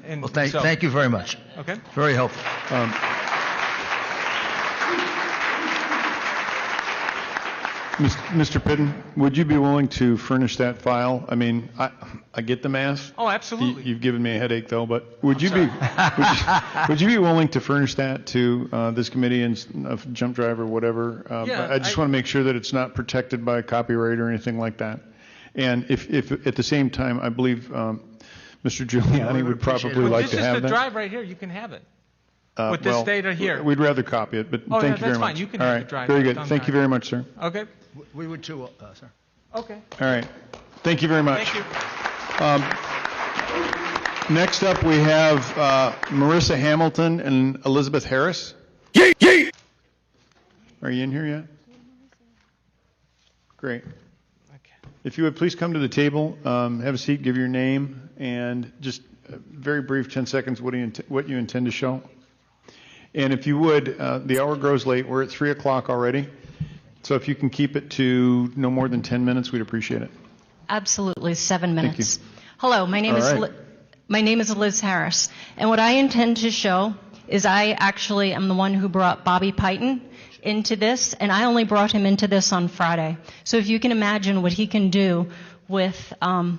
S6: And
S5: Well,
S6: so-
S5: thank you very much.
S6: Okay.
S5: Very helpful.
S12: Mr. Pidden, would you be willing to furnish that file? I mean, I get the math.
S6: Oh, absolutely.
S12: You've given me a headache, though, but would you be willing to furnish that to this committee and Jump Drive or whatever? I just want to make sure that it's not protected by copyright or anything like that. And if at the same time, I believe Mr. Giuliani would probably like to have
S6: Just
S12: that.
S6: a drive right here, you can have it. With this data here.
S12: We'd rather copy it, but
S6: Oh,
S12: thank you very
S6: that's
S12: much.
S6: fine. You can
S12: All
S6: have
S12: right,
S6: the drive.
S12: very good.
S6: Done
S12: Thank you
S6: drive.
S12: very much, sir.
S6: Okay.
S5: We would too, sir.
S6: Okay.
S12: All right. Thank you very much.
S6: Thank you.
S12: Next up, we have Marissa Hamilton and Elizabeth Harris. Are you in here yet? Great. If you would please come to the table, have a seat, give your name, and just a very brief 10 seconds what you intend to show. And if you would, the hour grows late. We're at 3 o'clock already. So if you can keep it to no more than 10 minutes, we'd appreciate it.
S11: Absolutely, 7 minutes.
S12: Thank you.
S11: Hello, my name is Liz Harris, and what I intend to show is I actually am the one who brought Bobby Piton into this, and I only brought him into this on Friday. So if you can imagine what he can do with a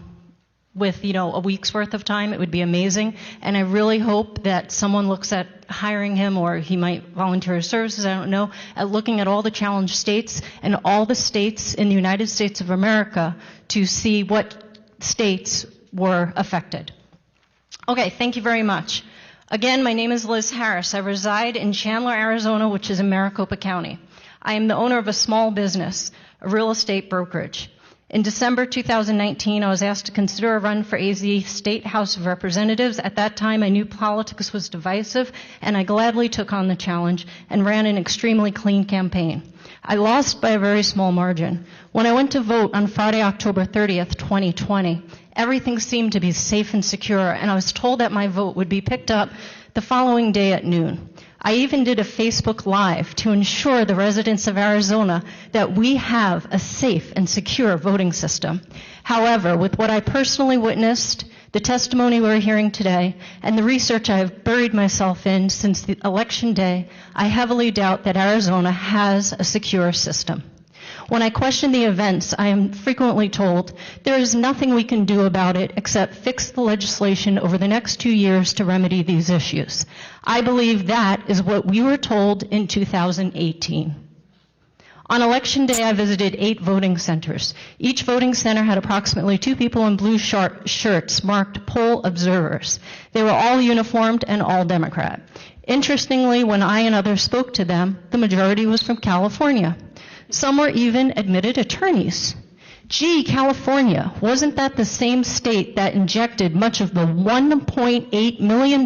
S11: week's worth of time, it would be amazing. And I really hope that someone looks at hiring him, or he might volunteer his services, I don't know, at looking at all the challenged states and all the states in the United States of America to see what states were affected. Okay, thank you very much. Again, my name is Liz Harris. I reside in Chandler, Arizona, which is in Maricopa County. I am the owner of a small business, a real estate brokerage. In December 2019, I was asked to consider a run for AZ State House of Representatives. At that time, I knew politics was divisive, and I gladly took on the challenge and ran an extremely clean campaign. I lost by a very small margin. When I went to vote on Friday, October 30th, 2020, everything seemed to be safe and secure, and I was told that my vote would be picked up the following day at noon. I even did a Facebook Live to ensure the residents of Arizona that we have a safe and secure voting system. However, with what I personally witnessed, the testimony we're hearing today, and the research I have buried myself in since the election day, I heavily doubt that Arizona has a secure system. When I question the events, I am frequently told there is nothing we can do about it except fix the legislation over the next 2 years to remedy these issues. I believe that is what we were told in 2018. On Election Day, I visited 8 voting centers. Each voting center had approximately 2 people in blue shirts marked poll observers. They were all uniformed and all Democrat. Interestingly, when I and others spoke to them, the majority was from California. Some were even admitted attorneys. Gee, California, wasn't that the same state that injected much of the $1.8 million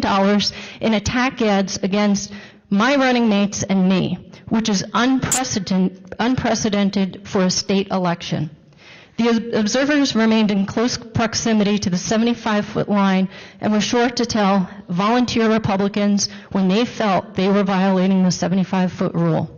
S11: in attack ads against my running mates and me, which is unprecedented for a state election? The observers remained in close proximity to the 75-foot line and were sure to tell volunteer Republicans when they felt they were violating the 75-foot rule.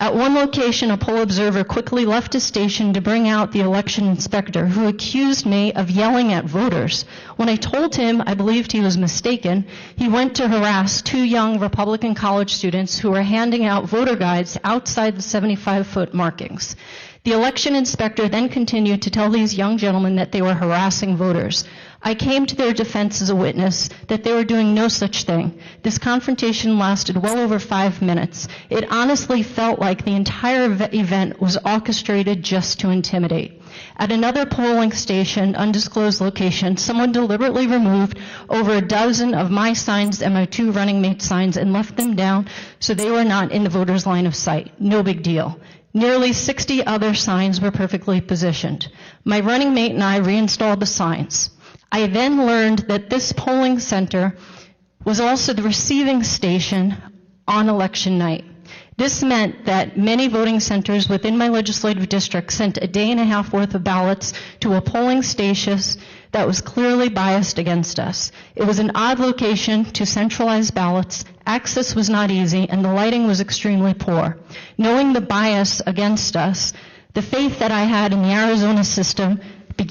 S11: At one location, a poll observer quickly left his station to bring out the election inspector, who accused me of yelling at voters. When I told him I believed he was mistaken, he went to harass 2 young Republican college students who were handing out voter guides outside the 75-foot markings. The election inspector then continued to tell these young gentlemen that they were harassing voters. I came to their defense as a witness that they were doing no such thing. This confrontation lasted well over 5 minutes. It honestly felt like the entire event was orchestrated just to intimidate. At another polling station, undisclosed location, someone deliberately removed over a dozen of my signs and my 2 running mate signs and left them down so they were not in the voters' line of sight. No big deal. Nearly 60 other signs were perfectly positioned. My running mate and I reinstalled the signs. I then learned that this polling center was also the receiving station on election night. This meant that many voting centers within my legislative district sent a day and a half worth of ballots to a polling station that was clearly biased against us. It was an odd location to centralize ballots. Access was not easy, and the lighting was extremely poor. Knowing the bias against us, the faith that I had in the Arizona system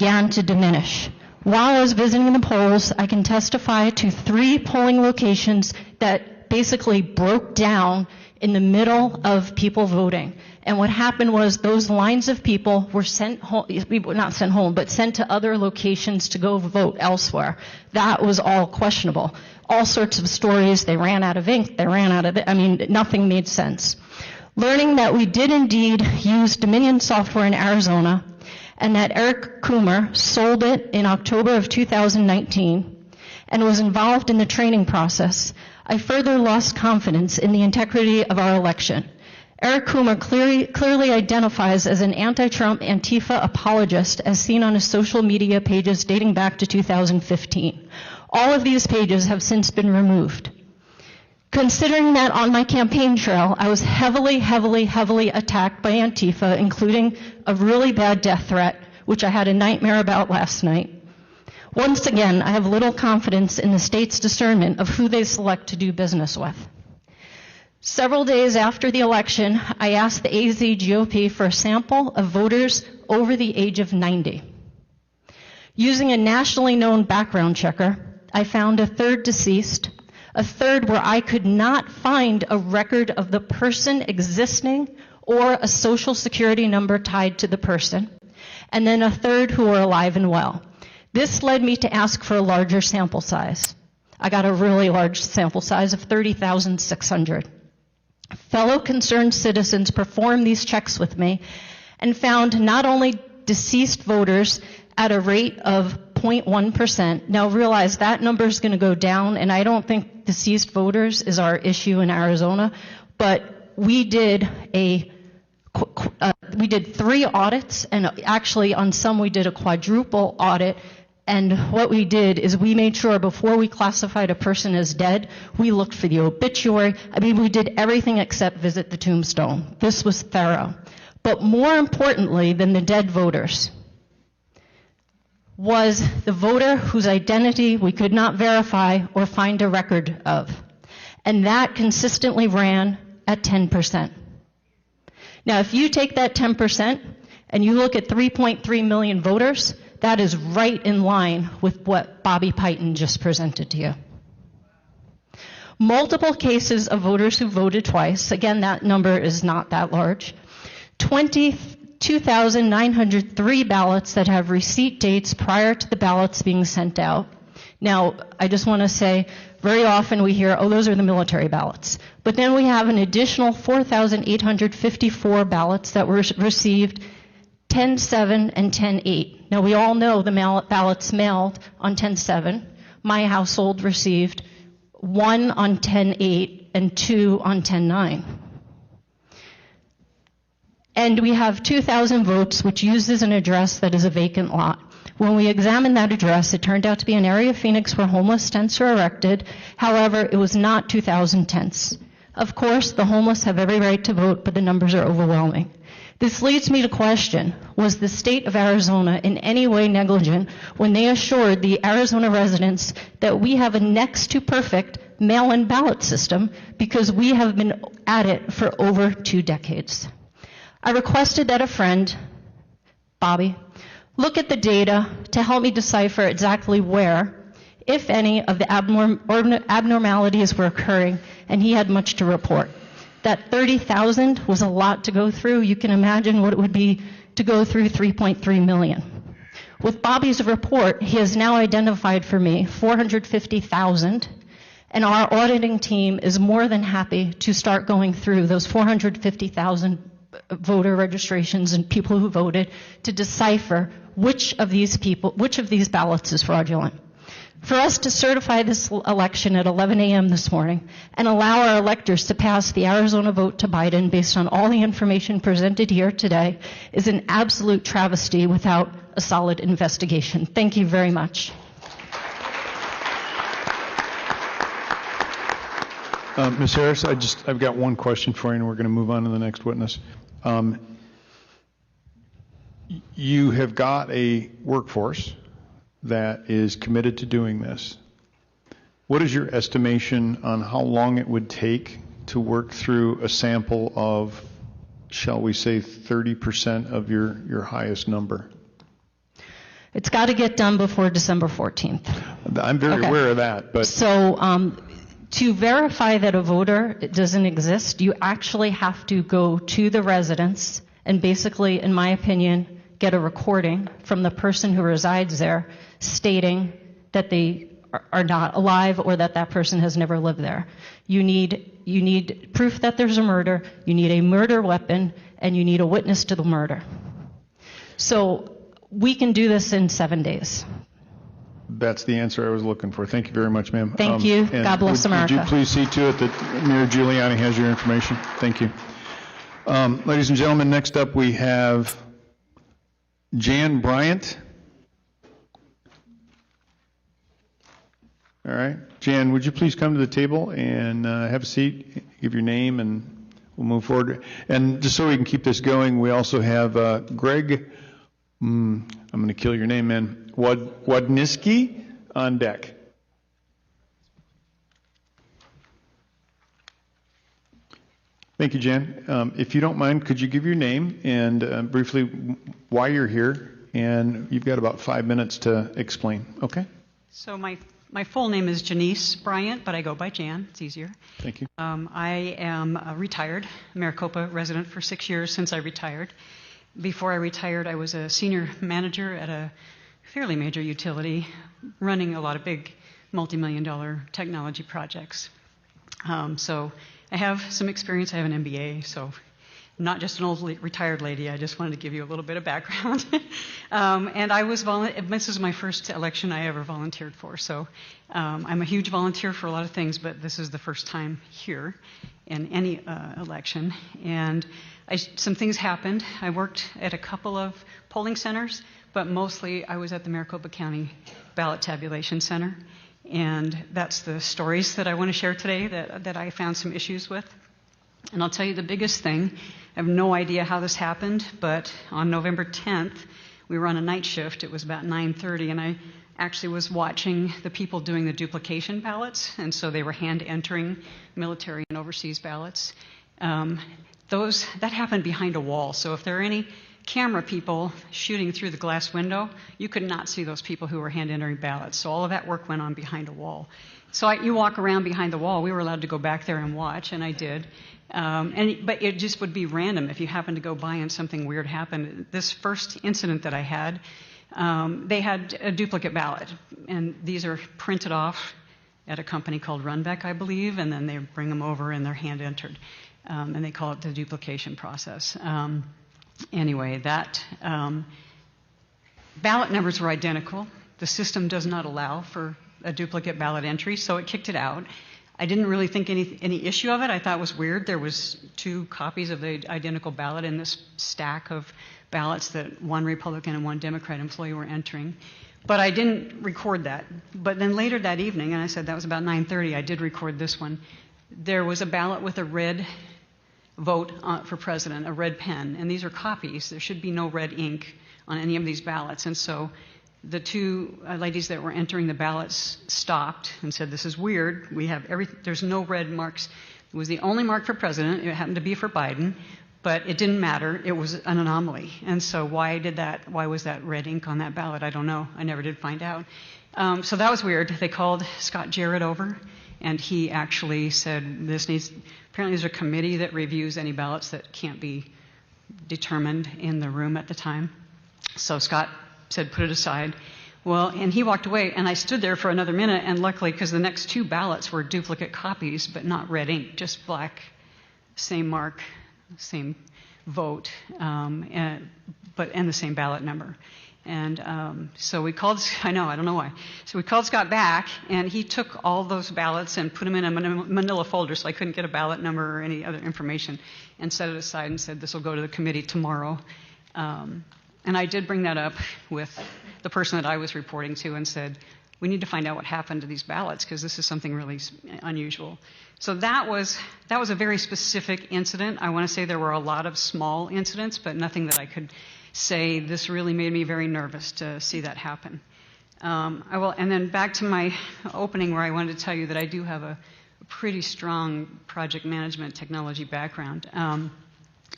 S11: began to diminish. While I was visiting the polls, I can testify to 3 polling locations that basically broke down in the middle of people voting. And what happened was those lines of people were sent home, not sent home, but sent to other locations to go vote elsewhere. That was all questionable. All sorts of stories, they ran out of ink, they ran out of it. I mean, nothing made sense. Learning that we did indeed use Dominion software in Arizona, and that Eric Coomer sold it in October of 2019 and was involved in the training process, I further lost confidence in the integrity of our election. Eric Coomer clearly identifies as an anti-Trump Antifa apologist as seen on his social media pages dating back to 2015. All of these pages have since been removed. Considering that on my campaign trail, I was heavily attacked by Antifa, including a really bad death threat, which I had a nightmare about last night. Once again, I have little confidence in the state's discernment of who they select to do business with. Several days after the election, I asked the AZ GOP for a sample of voters over the age of 90. Using a nationally known background checker, I found a third deceased, a third where I could not find a record of the person existing or a social security number tied to the person, and then a third who were alive and well. This led me to ask for a larger sample size. I got a really large sample size of 30,600. Fellow concerned citizens performed these checks with me and found not only deceased voters at a rate of 0.1%. Now realize that number is going to go down, and I don't think deceased voters is our issue in Arizona, but we did 3 audits, and actually on some we did a quadruple audit. And what we did is we made sure before we classified a person as dead, we looked for the obituary. I mean, we did everything except visit the tombstone. This was thorough. But more importantly than the dead voters was the voter whose identity we could not verify or find a record of. And that consistently ran at 10%. Now, if you take that 10% and you look at 3.3 million voters, that is right in line with what Bobby Piton just presented to you. Multiple cases of voters who voted twice. Again, that number is not that large. 22,903 ballots that have receipt dates prior to the ballots being sent out. Now, I just want to say, very often we hear, oh, those are the military ballots. But then we have an additional 4,854 ballots that were received 10/7 and 10/8. Now, we all know the ballots mailed on 10/7. My household received 1 on 10/8 and 2 on 10/9. And we have 2,000 votes, which uses an address that is a vacant lot. When we examined that address, it turned out to be an area of Phoenix where homeless tents are erected. However, it was not 2,000 tents. Of course, the homeless have every right to vote, but the numbers are overwhelming. This leads me to question, was the state of Arizona in any way negligent when they assured the Arizona residents that we have a next to perfect mail-in ballot system because we have been at it for over 2 decades? I requested that a friend, Bobby, look at the data to help me decipher exactly where, if any, of the abnormalities were occurring, and he had much to report. That 30,000 was a lot to go through. You can imagine what it would be to go through 3.3 million. With Bobby's report, he has now identified for me 450,000, and our auditing team is more than happy to start going through those 450,000 voter registrations and people who voted to decipher which of these ballots is fraudulent. For us to certify this election at 11 a.m. this morning and allow our electors to pass the Arizona vote to Biden based on all the information presented here today is an absolute travesty without a solid investigation. Thank you very much.
S12: Ms. Harris, I've got one question for you, and we're going to move on to the next witness. You have got a workforce that is committed to doing this. What is your estimation on how long it would take to work through a sample of, shall we say, 30% of your highest number?
S11: It's got to get done before December 14th.
S12: I'm very aware of that, but
S11: So to verify that a voter doesn't exist, you actually have to go to the residence and basically, in my opinion, get a recording from the person who resides there stating that they are not alive or that that person has never lived there. You need proof that there's a murder, you need a murder weapon, and you need a witness to the murder. So we can do this in 7 days.
S12: that's the answer I was looking for. Thank you very much, ma'am.
S11: Thank you.
S12: And
S11: God bless America.
S12: Would you please see to it that Mayor Giuliani has your information? Thank you. Ladies and gentlemen, next up we have Jan Bryant. All right. Jan, would you please come to the table and have a seat, give your name, and we'll move forward. And just so we can keep this going, we also have Greg, I'm going to kill your name, man, Wadniski on deck. Thank you, Jan. If you don't mind, could you give your name and briefly why you're here? And you've got about 5 minutes to explain. Okay?
S14: So my full name is Janice Bryant, but I go by Jan. It's easier.
S12: Thank you.
S14: I am a retired Maricopa resident for 6 years since I retired. Before I retired, I was a senior manager at a fairly major utility, running a lot of big multi-million-dollar technology projects. So I have some experience. I have an MBA, so I'm not just an old retired lady. I just wanted to give you a little bit of background. And this is my first election I ever volunteered for. So I'm a huge volunteer for a lot of things, but this is the first time here in any election. And some things happened. I worked at a couple of polling centers, but mostly I was at the Maricopa County Ballot Tabulation Center. And that's the stories that I want to share today that I found some issues with. And I'll tell you the biggest thing. I have no idea how this happened, but on November 10th, we were on a night shift. It was about 9:30, and I actually was watching the people doing the duplication ballots, and so they were hand entering military and overseas ballots. That happened behind a wall, so if there are any camera people shooting through the glass window, you could not see those people who were hand entering ballots. So all of that work went on behind a wall. So you walk around behind the wall. We were allowed to go back there and watch, and I did. But it just would be random if you happened to go by and something weird happened. This first incident that I had, they had a duplicate ballot, and these are printed off at a company called Runbeck, I believe, and then they bring them over and they're hand entered, and they call it the duplication process. Anyway, that ballot numbers were identical. The system does not allow for a duplicate ballot entry, so it kicked it out. I didn't really think any issue of it. I thought it was weird. There was 2 copies of the identical ballot in this stack of ballots that one Republican and one Democrat employee were entering. But I didn't record that. But then later that evening, and I said that was about 9:30, I did record this one. There was a ballot with a red vote for president, a red pen, and these are copies. There should be no red ink on any of these ballots. And so the 2 ladies that were entering the ballots stopped and said, "This is weird. There's no red marks." It was the only mark for president. It happened to be for Biden, but it didn't matter. It was an anomaly. And so why was that red ink on that ballot? I don't know. I never did find out. So that was weird. They called Scott Jarrett over, and he actually said, apparently there's a committee that reviews any ballots that can't be determined in the room at the time. So Scott said, put it aside. Well, and he walked away, and I stood there for another minute, and luckily, because the next 2 ballots were duplicate copies, but not red ink, just black, same mark, same vote, and the same ballot number. And so we called, I don't know why. So we called Scott back, and he took all those ballots and put them in a manila folder, so I couldn't get a ballot number or any other information, and set it aside and said, this will go to the committee tomorrow. And I did bring that up with the person that I was reporting to and said, we need to find out what happened to these ballots because this is something really unusual. So that was a very specific incident. I want to say there were a lot of small incidents, but nothing that I could say this really made me very nervous to see that happen. And then back to my opening where I wanted to tell you that I do have a pretty strong project management technology background.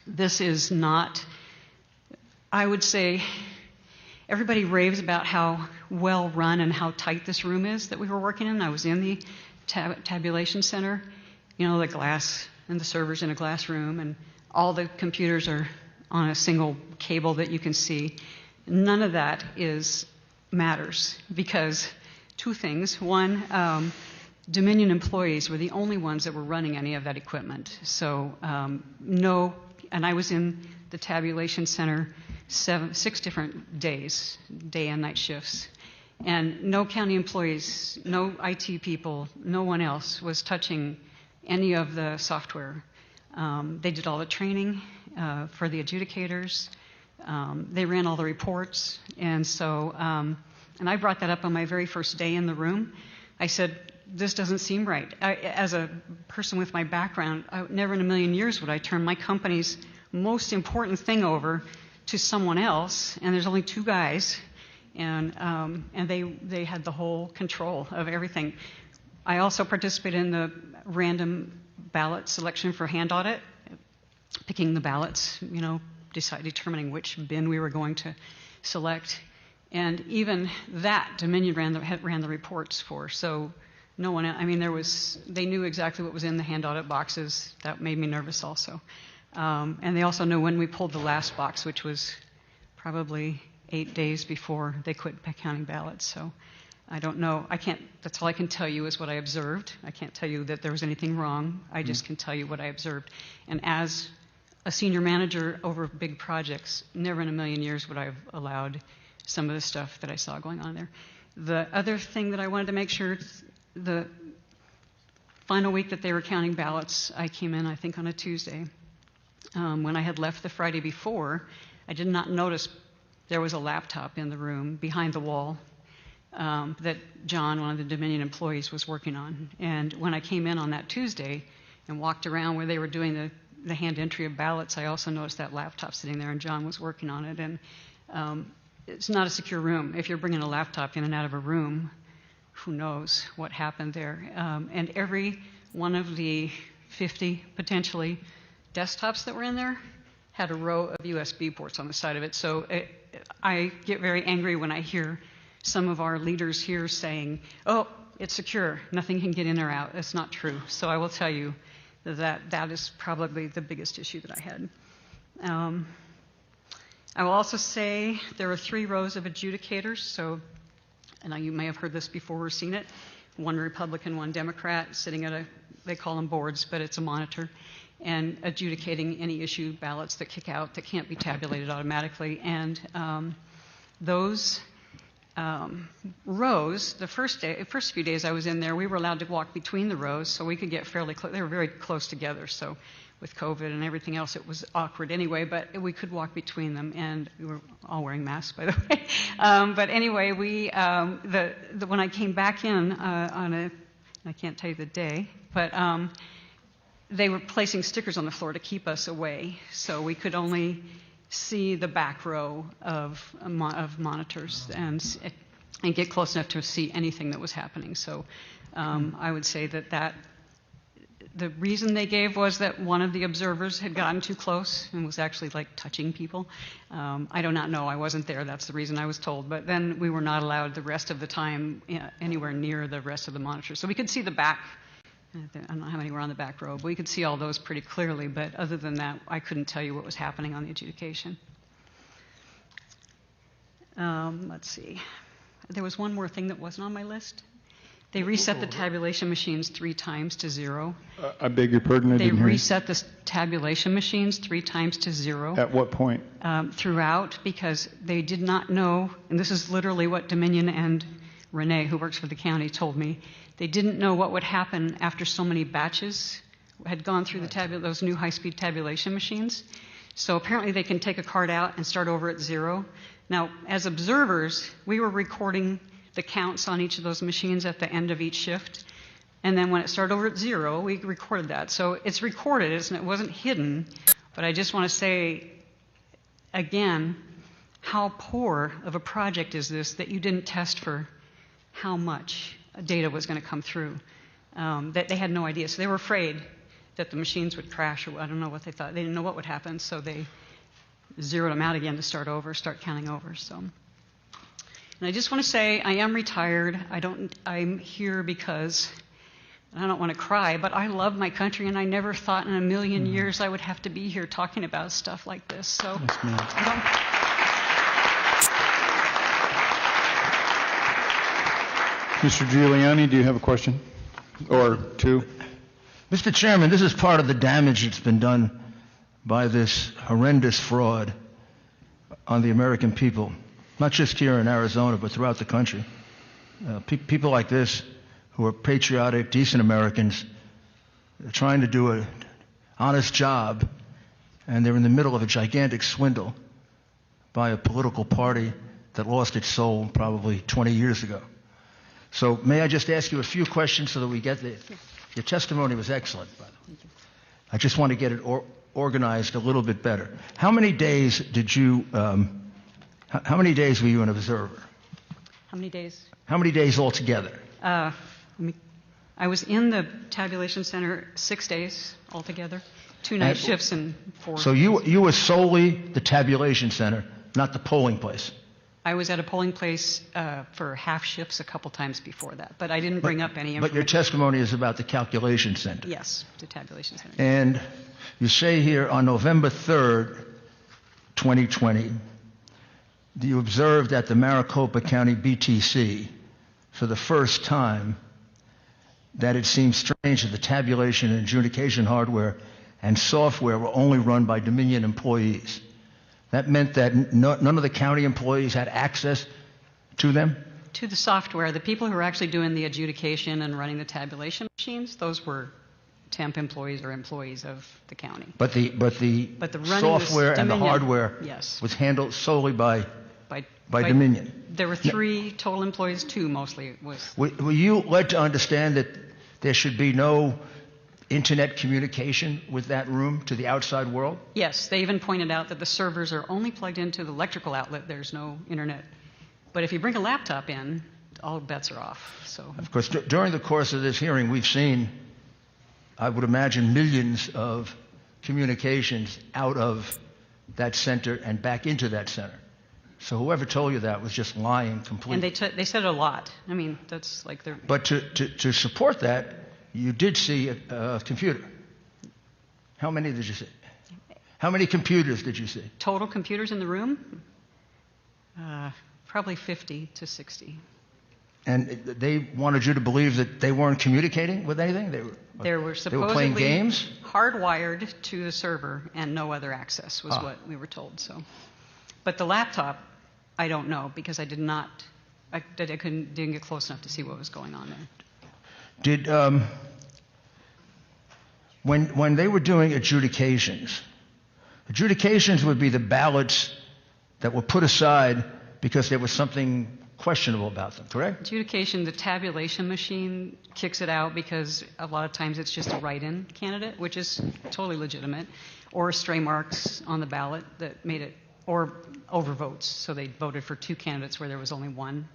S14: This is not, I would say, everybody raves about how well run and how tight this room is that we were working in. I was in the tabulation center, you know, the glass and the servers in a glass room, and all the computers are on a single cable that you can see. None of that matters because two things. One, Dominion employees were the only ones that were running any of that equipment. So no, and I was in the tabulation center 6 different days, day and night shifts. And no county employees, no IT people, no one else was touching any of the software. They did all the training for the adjudicators. They ran all the reports. And so, and I brought that up on my very first day in the room. I said, this doesn't seem right. As a person with my background, never in a million years would I turn my company's most important thing over to someone else, and there's only 2 guys, and they had the whole control of everything. I also participated in the random ballot selection for hand audit, picking the ballots, you know, determining which bin we were going to select, and even that Dominion ran the reports for. So no one, I mean, they knew exactly what was in the hand audit boxes. That made me nervous also. And they also knew when we pulled the last box, which was probably 8 days before they quit counting ballots. So I don't know. That's all I can tell you is what I observed. I can't tell you that there was anything wrong. I just can tell you what I observed. And as a senior manager over big projects, never in a million years would I have allowed some of the stuff that I saw going on there. The other thing that I wanted to make sure, the final week that they were counting ballots, I came in, I think, on a Tuesday. When I had left the Friday before, I did not notice there was a laptop in the room behind the wall that John, one of the Dominion employees, was working on. And when I came in on that Tuesday and walked around where they were doing the hand entry of ballots, I also noticed that laptop sitting there, and John was working on it. And it's not a secure room. If you're bringing a laptop in and out of a room, who knows what happened there. And every one of the 50, potentially, desktops that were in there had a row of USB ports on the side of it. So I get very angry when I hear some of our leaders here saying, oh, it's secure, nothing can get in or out. That's not true. So I will tell you that is probably the biggest issue that I had. I will also say there are 3 rows of adjudicators. So, and you may have heard this before or seen it, 1 Republican, 1 Democrat sitting at they call them boards, but it's a monitor, and adjudicating any issue ballots that kick out that can't be tabulated automatically. And those rows, the first few days I was in there, we were allowed to walk between the rows so we could get fairly close. They were very close together, so with COVID and everything else, it was awkward anyway, but we could walk between them, and we were all wearing masks, by the way. But anyway, when I came back in I can't tell you the day, but they were placing stickers on the floor to keep us away, so we could only see the back row of monitors and get close enough to see anything that was happening. So I would say that the reason they gave was that one of the observers had gotten too close and was actually like touching people. I do not know. I wasn't there. That's the reason I was told. But then we were not allowed the rest of the time anywhere near the rest of the monitors. So we could see the back. I don't know how many were on the back row, but we could see all those pretty clearly. But other than that, I couldn't tell you what was happening on the adjudication. Let's see. There was one more thing that wasn't on my list. They reset the tabulation machines 3 times to 0.
S12: I beg your pardon, I didn't hear you.
S14: They reset the tabulation machines 3 times to 0.
S12: At what point?
S14: Throughout, because they did not know, and this is literally what Dominion and Renee, who works for the county, told me. They didn't know what would happen after so many batches had gone through those new high-speed tabulation machines. So apparently they can take a card out and start over at 0. Now, as observers, we were recording the counts on each of those machines at the end of each shift. And then when it started over at 0, we recorded that. So it's recorded, it wasn't hidden. But I just want to say, again, how poor of a project is this that you didn't test for how much data was going to come through, that they had no idea. So they were afraid that the machines would crash, or I don't know what they thought. They didn't know what would happen, so they zeroed them out again to start counting over. So And I just want to say I am retired. I'm here because, I don't want to cry, but I love my country, and I never thought in a million years I would have to be here talking about stuff like this. So
S12: Mr. Giuliani, do you have a question? Or two?
S5: Mr. Chairman, this is part of the damage that's been done by this horrendous fraud on the American people, not just here in Arizona, but throughout the country. People like this, who are patriotic, decent Americans, trying to do an honest job, and they're in the middle of a gigantic swindle by a political party that lost its soul probably 20 years ago. So may I just ask you a few questions so that we get your testimony was excellent, by the way. I just want to get it organized a little bit better. How many days did you, how many days were you an observer?
S14: How many days?
S5: How many days altogether?
S14: I was in the tabulation center 6 days altogether, 2 night shifts and 4.
S5: So you were solely the tabulation center, not the polling place?
S14: I was at a polling place for half shifts a couple times before that, but I didn't bring up any information.
S5: But your testimony is about the calculation center.
S14: Yes, the tabulation center.
S5: And you say here on November 3rd, 2020, you observed at the Maricopa County BTC for the first time that it seemed strange that the tabulation and adjudication hardware and software were only run by Dominion employees. That meant that none of the county employees had access to them?
S14: To the software. The people who were actually doing the adjudication and running the tabulation machines, those were temp employees or employees of the county.
S5: But the software and the hardware was handled solely by Dominion.
S14: There were 3 total employees, 2 mostly.
S5: Were you led to understand that there should be no internet communication with that room to the outside world?
S14: Yes, they even pointed out that the servers are only plugged into the electrical outlet. There's no internet. But if you bring a laptop in, all bets are off. So,
S5: of course, during the course of this hearing, we've seen, I would imagine, millions of communications out of that center and back into that center. So whoever told you that was just lying completely.
S14: And they said a lot. I mean, that's like they're...
S5: But to support that, you did see a computer. How many did you see? How many computers did you see?
S14: Total computers in the room? Probably 50 to 60.
S5: And they wanted you to believe that they weren't communicating with anything?
S14: They were supposedly
S5: playing games?
S14: Hardwired to the server and no other access was what we were told. So, but the laptop, I don't know because I didn't get close enough to see what was going on there.
S5: Did when they were doing adjudications would be the ballots that were put aside because there was something questionable about them, correct?
S14: Adjudication, the tabulation machine kicks it out because a lot of times it's just a write-in candidate, which is totally legitimate, or stray marks on the ballot that made it, or overvotes, so they voted for 2 candidates where there was only 1.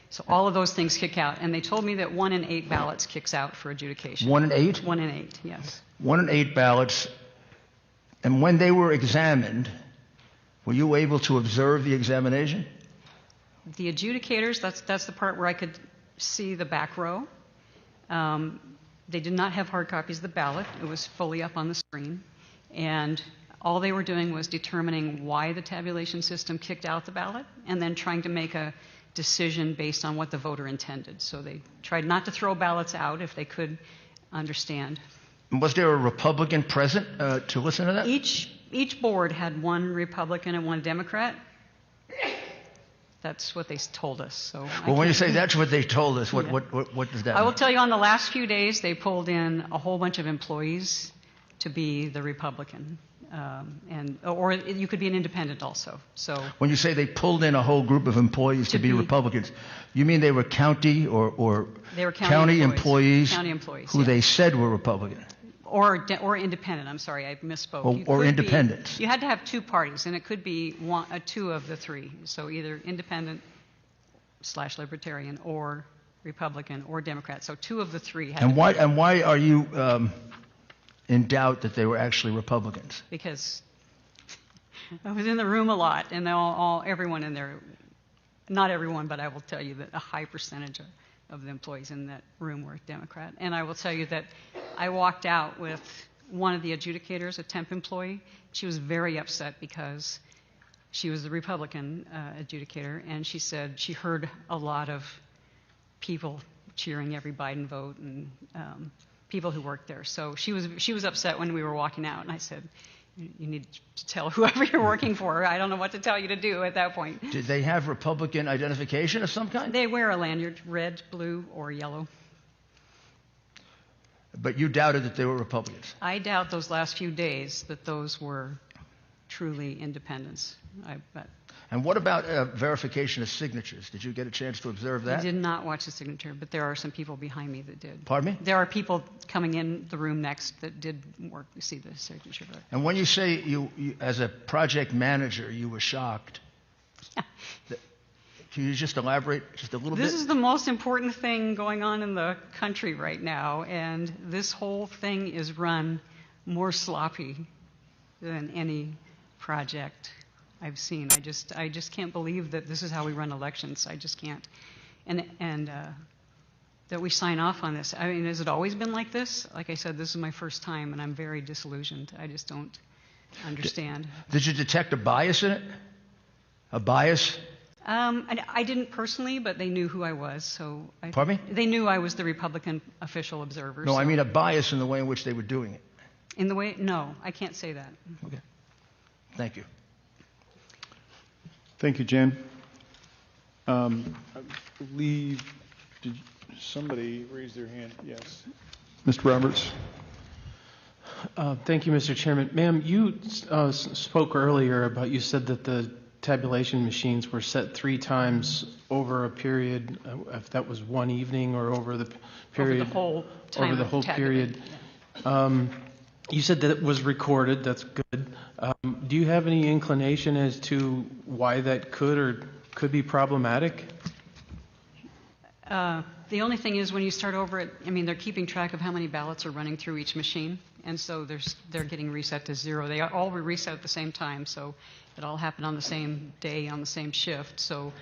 S14: So all of those things kick out, and they told me that 1 in 8 ballots kicks out for adjudication.
S5: 1 in 8?
S14: 1 in 8, yes.
S5: 1 in 8 ballots. And when they were examined, were you able to observe the examination?
S14: The adjudicators, that's the part where I could see the back row. They did not have hard copies of the ballot. It was fully up on the screen. And all they were doing was determining why the tabulation system kicked out the ballot and then trying to make a decision based on what the voter intended. So they tried not to throw ballots out if they could understand.
S5: Was there a Republican present to listen to that?
S14: Each board had 1 Republican and 1 Democrat. That's what they told us. So
S5: well, when you say that's what they told us, what does that mean?
S14: I will tell you on the last few days, they pulled in a whole bunch of employees to be the Republican. Or you could be an independent also. So
S5: when you say they pulled in a whole group of employees to be Republicans, you mean they were county or
S14: they were
S5: county employees who they said were Republican?
S14: Or independent. I'm sorry, I misspoke.
S5: Or independents.
S14: You had to have 2 parties, and it could be 2 of the 3. So either independent/libertarian or Republican or Democrat. So 2 of the 3 had.
S5: And why are you in doubt that they were actually Republicans?
S14: Because I was in the room a lot, and everyone in there not everyone, but I will tell you that a high percentage of the employees in that room were Democrat. And I will tell you that I walked out with one of the adjudicators, a temp employee. She was very upset because she was the Republican adjudicator, and she said she heard a lot of people cheering every Biden vote and people who worked there. So she was upset when we were walking out, and I said, you need to tell whoever you're working for. I don't know what to tell you to do at that point.
S5: Did they have Republican identification of some kind?
S14: They wear a lanyard, red, blue, or yellow.
S5: But you doubted that they were Republicans.
S14: I doubt those last few days that those were truly independents.
S5: And what about verification of signatures? Did you get a chance to observe that?
S14: I did not watch the signature, but there are some people behind me that did.
S5: Pardon me?
S14: There are people coming in the room next that did work to see the signature.
S5: And when you say you as a project manager, you were shocked, can you just elaborate just a little bit?
S14: This is the most important thing going on in the country right now, and this whole thing is run more sloppy than any project I've seen. I just can't believe that this is how we run elections. I just can't. And that we sign off on this. I mean, has it always been like this? Like I said, this is my first time, and I'm very disillusioned. I just don't understand.
S5: Did you detect a bias in it? A bias?
S14: I didn't personally, but they knew who I was. So
S5: Pardon me?
S14: They knew I was the Republican official observer.
S5: No,
S14: so.
S5: I mean a bias in the way in which they were doing it.
S14: In the way? No, I can't say that.
S5: Okay. Thank you.
S12: Thank you, Jan. I believe, did somebody raise their hand? Yes. Mr. Roberts.
S1: Thank you, Mr. Chairman. Ma'am, you spoke earlier about, you said that the tabulation machines were set 3 times over a period, if that was one evening or over the period.
S14: Over the whole time.
S1: Over the whole period. Yeah. You said that it was recorded. That's good. Do you have any inclination as to why that could be problematic?
S14: The only thing is when you start over it, I mean, they're keeping track of how many ballots are running through each machine, and so they're getting reset to 0. They all were reset at the same time, so it all happened on the same day, on the same shift. So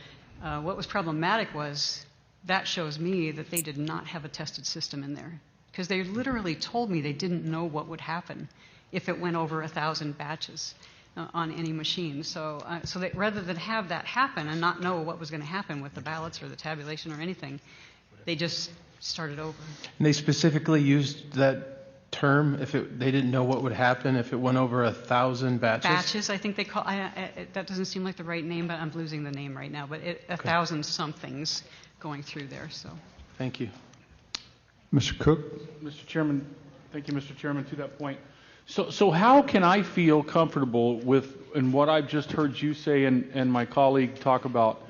S14: what was problematic was that shows me that they did not have a tested system in there, because they literally told me they didn't know what would happen if it went over 1,000 batches on any machine. So that rather than have that happen and not know what was going to happen with the ballots or the tabulation or anything, they just started over.
S1: And they specifically used that term, they didn't know what would happen if it went over 1,000 batches?
S14: Batches, I think they call, that doesn't seem like the right name, but I'm losing the name right now, but 1,000 somethings going through there, so.
S1: Thank you.
S3: Mr. Cook? Mr. Chairman, thank you, Mr. Chairman, to that point. So how can I feel comfortable with, in what I've just heard you say and my colleague talk about?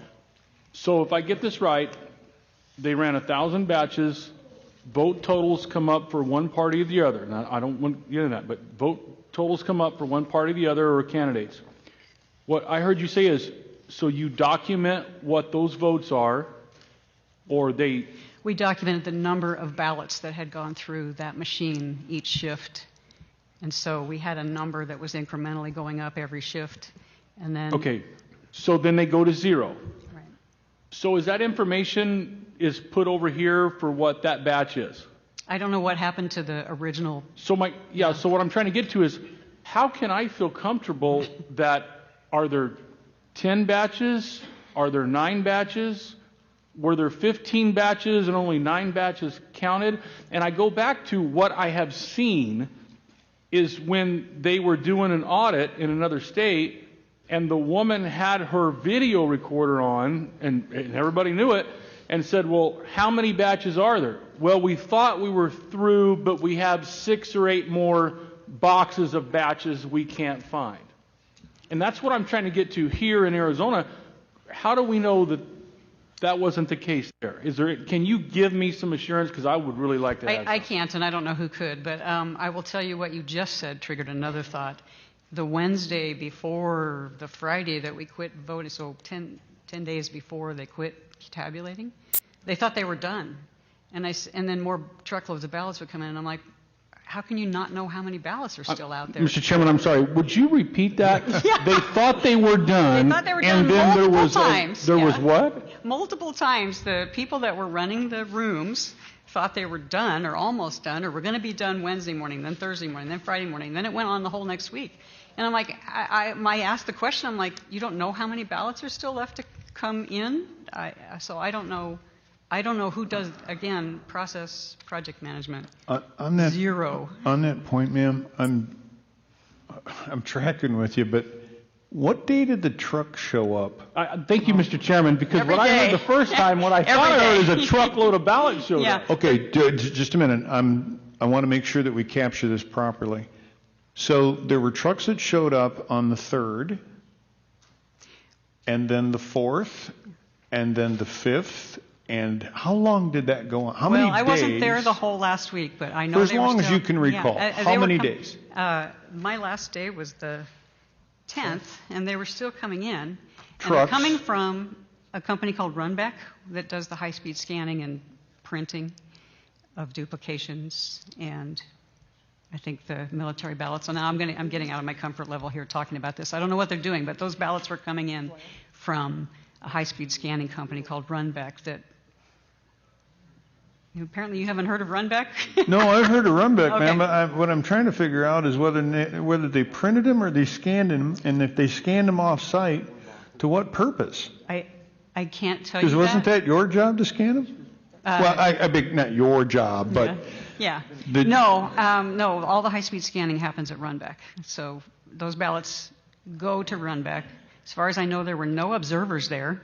S3: So if I get this right, they ran 1,000 batches, vote totals come up for one party or the other. Now, I don't want to get into that, but vote totals come up for one party or the other or candidates. What I heard you say is, so you document what those votes are, or they...
S14: We documented the number of ballots that had gone through that machine each shift. And so we had a number that was incrementally going up every shift. And then.
S3: Okay. So then they go to 0.
S14: Right.
S3: So is that information is put over here for what that batch is?
S14: I don't know what happened to the original.
S3: So so what I'm trying to get to is, how can I feel comfortable that, are there 10 batches? Are there 9 batches? Were there 15 batches and only 9 batches counted? And I go back to what I have seen is when they were doing an audit in another state and the woman had her video recorder on and everybody knew it and said, well, how many batches are there? Well, we thought we were through, but we have 6 or 8 more boxes of batches we can't find. And that's what I'm trying to get to here in Arizona. How do we know that that wasn't the case there? Can you give me some assurance? Because I would really like to have
S14: I can't, and I don't know who could, but I will tell you what you just said triggered another thought. The Wednesday before the Friday that we quit voting, so 10 days before they quit tabulating, they thought they were done. And then more truckloads of ballots would come in, and I'm like, how can you not know how many ballots are still out there?
S3: Mr. Chairman, I'm sorry. Would you repeat that?
S14: Yeah.
S3: They thought they were done.
S14: They thought they were
S3: and
S14: done
S3: then
S14: multiple
S3: there was
S14: times.
S3: there
S14: yeah.
S3: was what?
S14: Multiple times, the people that were running the rooms thought they were done or almost done or were going to be done Wednesday morning, then Thursday morning, then Friday morning. Then it went on the whole next week. And I'm like, I asked the question, I'm like, you don't know how many ballots are still left to come in? So I don't know who does, again, process project management.
S12: On that,
S14: Zero.
S12: On that point, ma'am, I'm tracking with you, but what day did the truck show up?
S3: Thank you, Mr. Chairman, because
S14: Every
S3: what I
S14: day.
S3: heard the first time, what I thought I heard is a truckload of ballots showed
S14: Yeah.
S3: up.
S12: Okay, just a minute. I want to make sure that we capture this properly. So there were trucks that showed up on the 3rd, and then the 4th, and then the 5th, and how long did that go on? How many days?
S14: Well, I wasn't there the whole last week, but I know
S12: For as
S14: they were
S12: long as
S14: still-
S12: you can recall.
S14: Yeah,
S12: How
S14: they were
S12: many days?
S14: My last day was the 10th, and they were still coming in. And they're
S12: Trucks.
S14: coming from a company called Runback that does the high-speed scanning and printing of duplications and I think the military ballots. So now I'm getting out of my comfort level here talking about this. I don't know what they're doing, but those ballots were coming in from a high-speed scanning company called Runback that apparently you haven't heard of Runback?
S12: No, I've heard of Runback,
S14: Okay.
S12: ma'am. But what I'm trying to figure out is whether they printed them or they scanned them, and if they scanned them off-site, to what purpose?
S14: I can't tell you
S12: Because wasn't that your job to scan them? Well, I beg, not your job, but
S14: Yeah.
S12: The-
S14: No, all the high-speed scanning happens at Runback. So those ballots go to Runback. As far as I know, there were no observers there.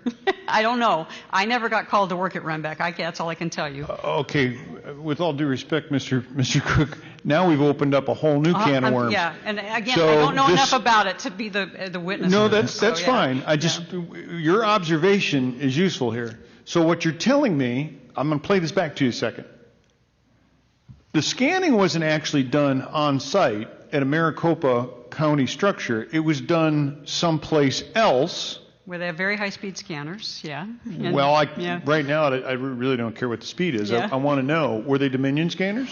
S14: I don't know. I never got called to work at Runback. That's all I can tell you.
S12: Okay, with all due respect, Mr. Cook, now we've opened up a whole new can of worms.
S14: Yeah, and again,
S12: So
S14: I don't know
S12: this-
S14: enough about it to be the witness.
S12: No,
S14: of this.
S12: that's
S14: So, yeah.
S12: fine. Your observation is useful here. So what you're telling me, I'm going to play this back to you a second. The scanning wasn't actually done on site at a Maricopa County structure. It was done someplace else.
S14: Where they have very high-speed scanners, yeah. And-
S12: Well,
S14: yeah.
S12: right now, I really don't care what the speed is.
S14: Yeah.
S12: I want to know, were they Dominion scanners?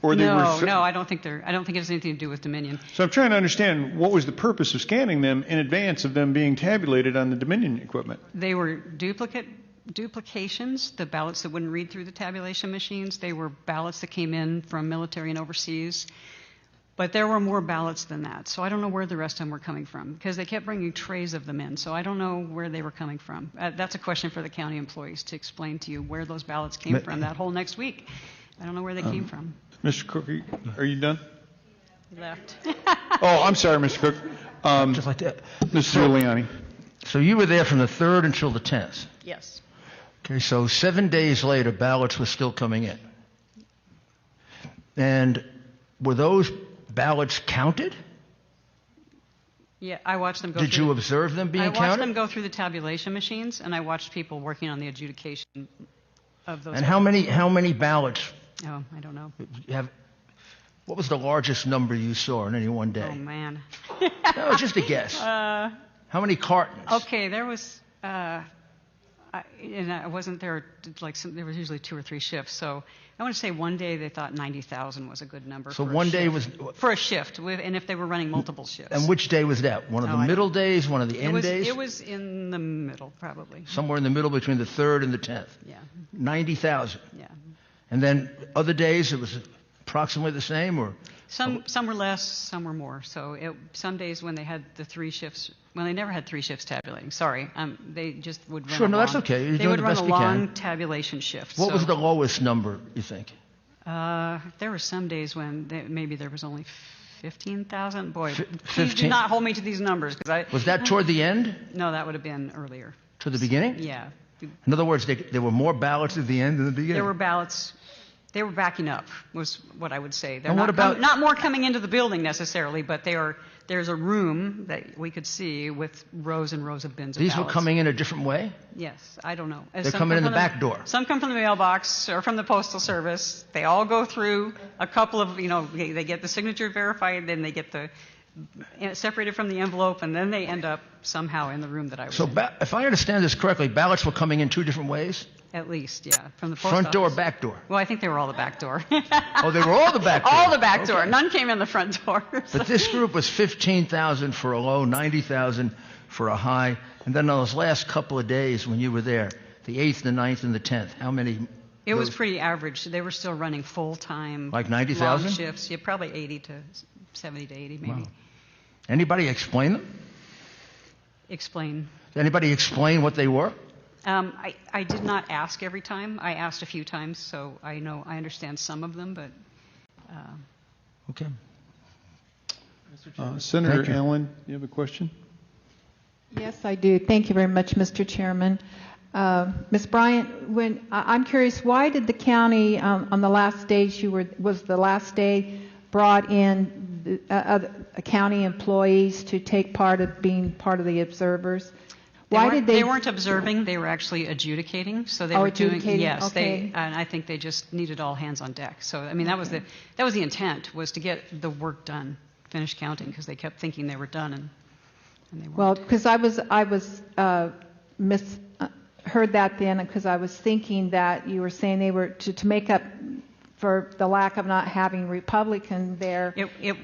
S12: Or
S14: No,
S12: were
S14: I don't think it has anything to do with Dominion.
S12: So I'm trying to understand what was the purpose of scanning them in advance of them being tabulated on the Dominion equipment.
S14: They were duplications, the ballots that wouldn't read through the tabulation machines. They were ballots that came in from military and overseas. But there were more ballots than that. So I don't know where the rest of them were coming from because they kept bringing trays of them in. So I don't know where they were coming from. That's a question for the county employees to explain to you where those ballots came from that whole next week. I don't know where they came from.
S12: Mr. Cook, are you done?
S14: He left.
S12: Oh, I'm sorry, Mr. Cook.
S5: Just like that.
S12: Mr. Giuliani.
S5: So you were there from the 3rd until the 10th.
S14: Yes.
S5: Okay, so 7 days later, ballots were still coming in. And were those ballots counted?
S14: Yeah, I watched them go
S5: Did
S14: through.
S5: you observe them being
S14: I watched
S5: counted?
S14: them go through the tabulation machines, and I watched people working on the adjudication of those.
S5: And how many ballots
S14: Oh, I don't know.
S5: what was the largest number you saw in any one day?
S14: Oh, man.
S5: No, just a guess. How many cartons?
S14: Okay, there was, and I wasn't there, there was usually 2 or 3 shifts, so I want to say one day they thought 90,000 was a good number.
S5: So
S14: for a
S5: one day
S14: shift.
S5: was...
S14: For a shift, and if they were running multiple shifts.
S5: And which day was that? One of the middle days, one of the end days?
S14: It was in the middle, probably.
S5: Somewhere in the middle between the 3rd and the 10th?
S14: Yeah.
S5: 90,000?
S14: Yeah.
S5: And then other days it was approximately the same, or...
S14: Some were less, some were more. So some days when they had the 3 shifts, well, they never had 3 shifts tabulating. Sorry, they just would run.
S5: Sure, no, that's okay. You're
S14: they
S5: doing
S14: would
S5: the
S14: run
S5: best
S14: a
S5: you
S14: long
S5: can.
S14: tabulation shift.
S5: What was the lowest number, you think?
S14: There were some days when maybe there was only 15,000. Boy, please
S5: 15?
S14: do not hold me to these numbers because
S5: Was that toward the end?
S14: No, that would have been earlier.
S5: To the beginning?
S14: Yeah.
S5: In other words, there were more ballots at the end than the beginning.
S14: There were ballots. They were backing up, was what I would say. They're
S5: And what about-
S14: not more coming into the building necessarily, but there's a room that we could see with rows and rows of bins of
S5: These were
S14: ballots.
S5: coming in a different way?
S14: Yes, I don't know.
S5: They're
S14: Some
S5: coming in
S14: come
S5: the
S14: from
S5: back door.
S14: Some come from the mailbox or from the postal service. They all go through a couple of, they get the signature verified, then they get the separated from the envelope, and then they end up somehow in the room that I was
S5: So
S14: in.
S5: if I understand this correctly, ballots were coming in two different ways?
S14: At least, yeah, from the post
S5: Front door,
S14: office.
S5: back door?
S14: Well, I think they were all the back door.
S5: Oh, they were all the back door?
S14: All the back door.
S5: Okay.
S14: None came in the front door.
S5: But this group was 15,000 for a low, 90,000 for a high. And then those last couple of days when you were there, the 8th, the 9th, and the 10th, how many?
S14: It was pretty average. They were still running full-time.
S5: Like 90,000?
S14: Long shifts. Yeah, probably 70 to 80 maybe.
S5: Wow. Anybody explain them?
S14: Explain.
S5: Did anybody explain what they were?
S14: I did not ask every time. I asked a few times, so I understand some of them, but.
S5: Okay.
S12: Senator Allen, you have a question?
S15: Yes, I do. Thank you very much, Mr. Chairman. Ms. Bryant, I'm curious, why did the county, on the last day was the last day, brought in county employees to take part of being part of the observers? Why did
S14: they weren't observing, they were actually adjudicating. So they were
S15: adjudicating,
S14: yes,
S15: okay.
S14: and I think they just needed all hands on deck. So I mean that was the intent, was to get the work done, finish counting, because they kept thinking they were done and they weren't.
S15: Well, because I heard that then, because I was thinking that you were saying they were to make up for the lack of not having Republican there.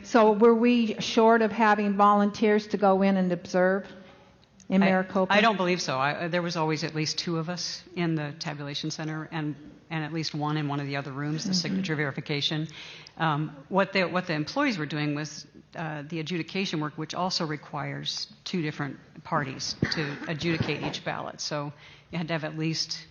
S15: So were we short of having volunteers to go in and observe in Maricopa?
S14: I don't believe so. There was always at least two of us in the tabulation center, and at least one in one of the other rooms, the signature verification. What the employees were doing was the adjudication work, which also requires two different parties to adjudicate each ballot. So you had to have at least,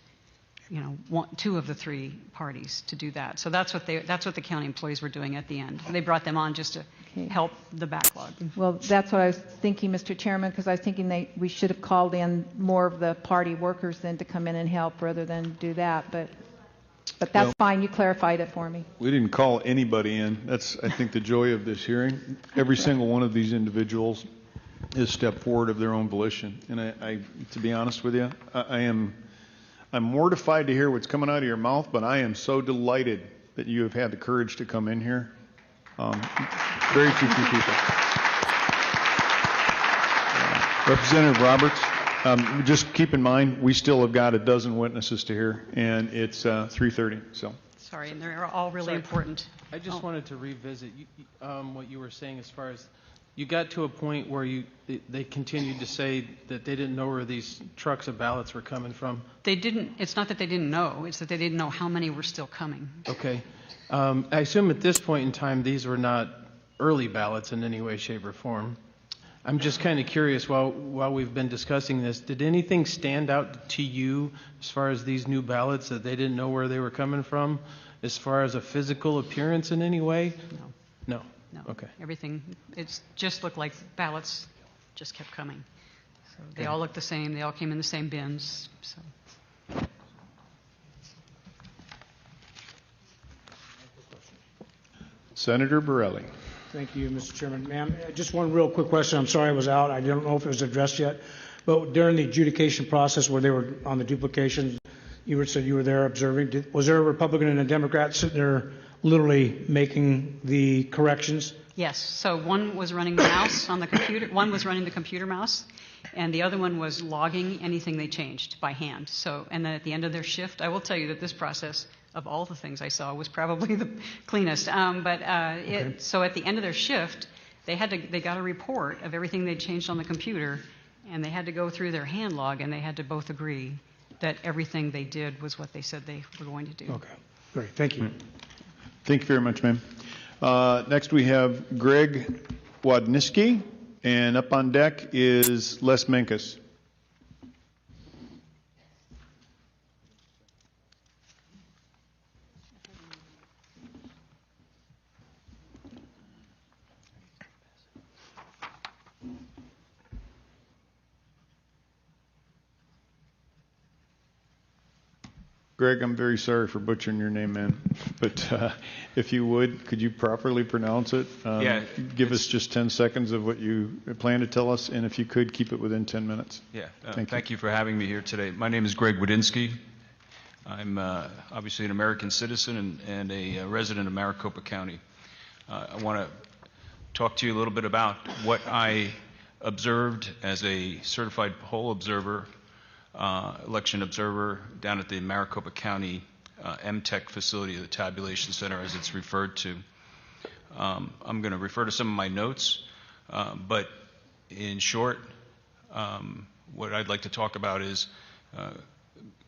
S14: two of the three parties to do that. So that's what the county employees were doing at the end. They brought them on just to help the backlog.
S15: Well, that's what I was thinking, Mr. Chairman, because I was thinking we should have called in more of the party workers then to come in and help rather than do that. But that's fine. You clarified it for me.
S12: We didn't call anybody in. That's, I think, the joy of this hearing. Every single one of these individuals has stepped forward of their own volition. And I to be honest with you, I'm mortified to hear what's coming out of your mouth, but I am so delighted that you have had the courage to come in here. Very few people. Representative Roberts, just keep in mind, we still have got a dozen witnesses to hear, and it's 3:30. So.
S14: Sorry, and they're all really important.
S1: I just wanted to revisit what you were saying as far as you got to a point where they continued to say that they didn't know where these trucks of ballots were coming from.
S14: They didn't. It's not that they didn't know. It's that they didn't know how many were still coming.
S1: Okay. I assume at this point in time these were not early ballots in any way, shape, or form. I'm just kind of curious, while we've been discussing this, did anything stand out to you as far as these new ballots that they didn't know where they were coming from, as far as a physical appearance in any way? No.
S14: No.
S1: Okay.
S14: Everything, it just looked like ballots just kept coming. So they all looked the same. They all came in the same bins. So.
S12: Senator Borelli.
S8: Thank you, Mr. Chairman. Ma'am, just one real quick question. I'm sorry I was out. I don't know if it was addressed yet. But during the adjudication process where they were on the duplication, you said you were there observing. Was there a Republican and a Democrat sitting there literally making the corrections?
S14: Yes. So one was running the mouse on the computer. One was running the computer mouse, and the other one was logging anything they changed by hand. So, and then at the end of their shift, I will tell you that this process, of all the things I saw, was probably the cleanest. So at the end of their shift, they got a report of everything they'd changed on the computer, and they had to go through their hand log, and they had to both agree that everything they did was what they said they were going to do.
S8: Okay. Great. Thank you.
S12: Thank you very much, ma'am. Next we have Greg Wadniski, and up on deck is Les Menkes. Greg, I'm very sorry for butchering your name, man. But if you would, could you properly pronounce it?
S17: Yeah.
S12: Give us just 10 seconds of what you plan to tell us, and if you could, keep it within 10 minutes.
S17: Yeah. Thank you for having me here today. My name is Greg Wadinski. I'm obviously an American citizen and a resident of Maricopa County. I want to talk to you a little bit about what I observed as a certified poll observer, election observer down at the Maricopa County MTech facility, the tabulation center as it's referred to. I'm going to refer to some of my notes, but in short, what I'd like to talk about is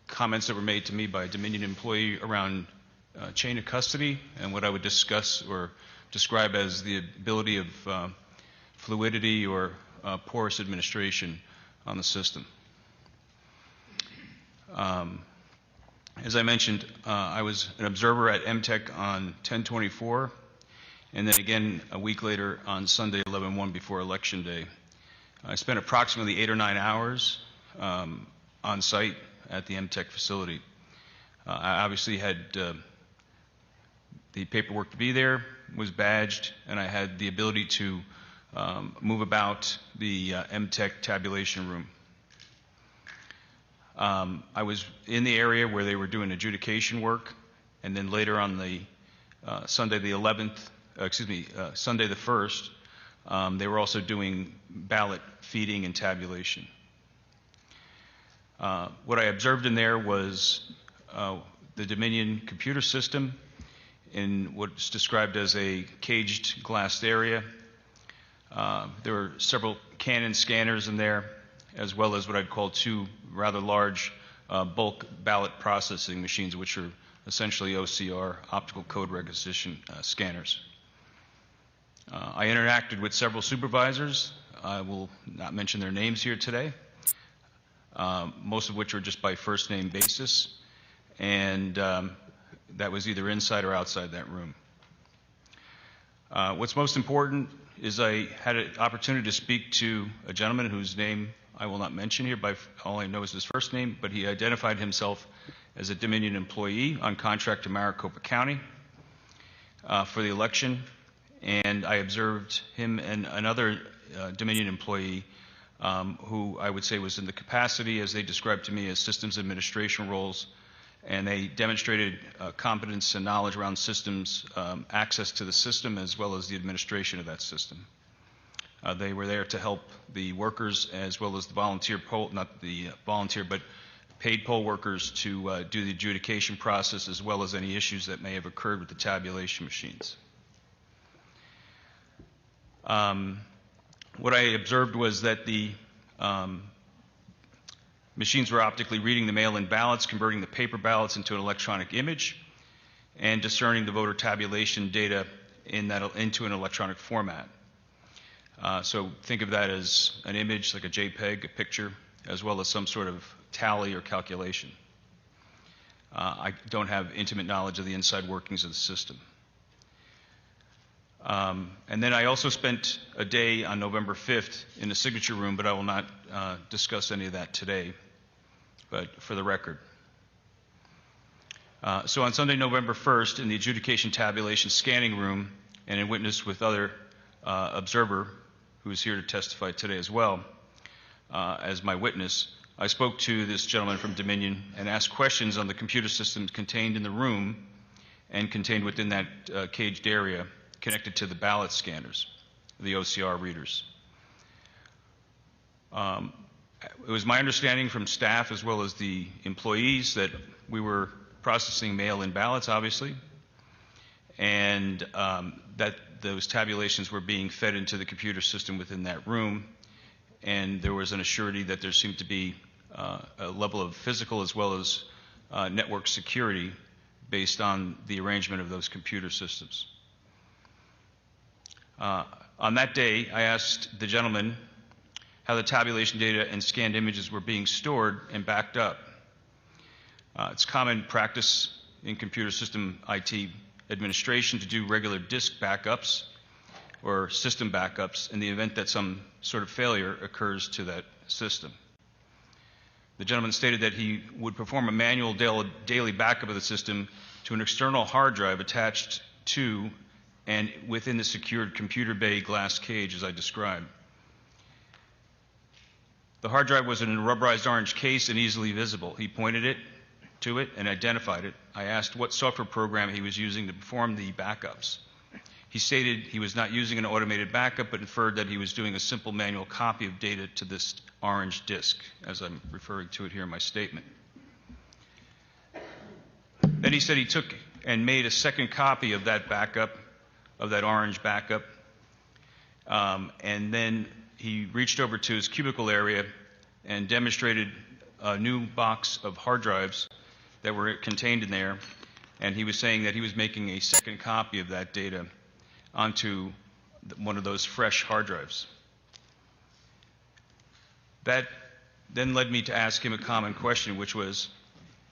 S17: comments that were made to me by a Dominion employee around chain of custody and what I would discuss or describe as the ability of fluidity or porous administration on the system. As I mentioned, I was an observer at MTech on 10/24, and then again a week later on Sunday 11/1 before Election Day. I spent approximately 8 or 9 hours on site at the MTech facility. I obviously had the paperwork to be there, was badged, and I had the ability to move about the MTech tabulation room. I was in the area where they were doing adjudication work, and then later on the Sunday the 11th, Sunday the 1st, they were also doing ballot feeding and tabulation. What I observed in there was the Dominion computer system in what's described as a caged glassed area. There were several Canon scanners in there, as well as what I'd call 2 rather large bulk ballot processing machines, which are essentially OCR, optical code recognition scanners. I interacted with several supervisors. I will not mention their names here today, most of which are just by first name basis, and that was either inside or outside that room. What's most important is I had an opportunity to speak to a gentleman whose name I will not mention here, by all I know is his first name, but he identified himself as a Dominion employee on contract to Maricopa County for the election, and I observed him and another Dominion employee who I would say was in the capacity, as they described to me, as systems administration roles, and they demonstrated competence and knowledge around systems, access to the system, as well as the administration of that system. They were there to help the workers as well as the volunteer poll, not the volunteer, but paid poll workers to do the adjudication process, as well as any issues that may have occurred with the tabulation machines. What I observed was that the machines were optically reading the mail-in ballots, converting the paper ballots into an electronic image, and discerning the voter tabulation data into an electronic format. So think of that as an image, like a JPEG, a picture, as well as some sort of tally or calculation. I don't have intimate knowledge of the inside workings of the system. And then I also spent a day on November 5th in the signature room, but I will not discuss any of that today, but for the record. So on Sunday, November 1st, in the adjudication tabulation scanning room, and in witness with other observer who is here to testify today as well as my witness, I spoke to this gentleman from Dominion and asked questions on the computer systems contained in the room and contained within that caged area connected to the ballot scanners, the OCR readers. It was my understanding from staff as well as the employees that we were processing mail-in ballots, obviously, and that those tabulations were being fed into the computer system within that room, and there was an assurity that there seemed to be a level of physical as well as network security based on the arrangement of those computer systems. On that day, I asked the gentleman how the tabulation data and scanned images were being stored and backed up. It's common practice in computer system IT administration to do regular disk backups or system backups in the event that some sort of failure occurs to that system. The gentleman stated that he would perform a manual daily backup of the system to an external hard drive attached to and within the secured computer bay glass cage as I described. The hard drive was in a rubberized orange case and easily visible. He pointed to it and identified it. I asked what software program he was using to perform the backups. He stated he was not using an automated backup, but inferred that he was doing a simple manual copy of data to this orange disk, as I'm referring to it here in my statement. Then he said he took and made a second copy of that backup, of that orange backup, and then he reached over to his cubicle area and demonstrated a new box of hard drives that were contained in there, and he was saying that he was making a second copy of that data onto one of those fresh hard drives. That then led me to ask him a common question, which was,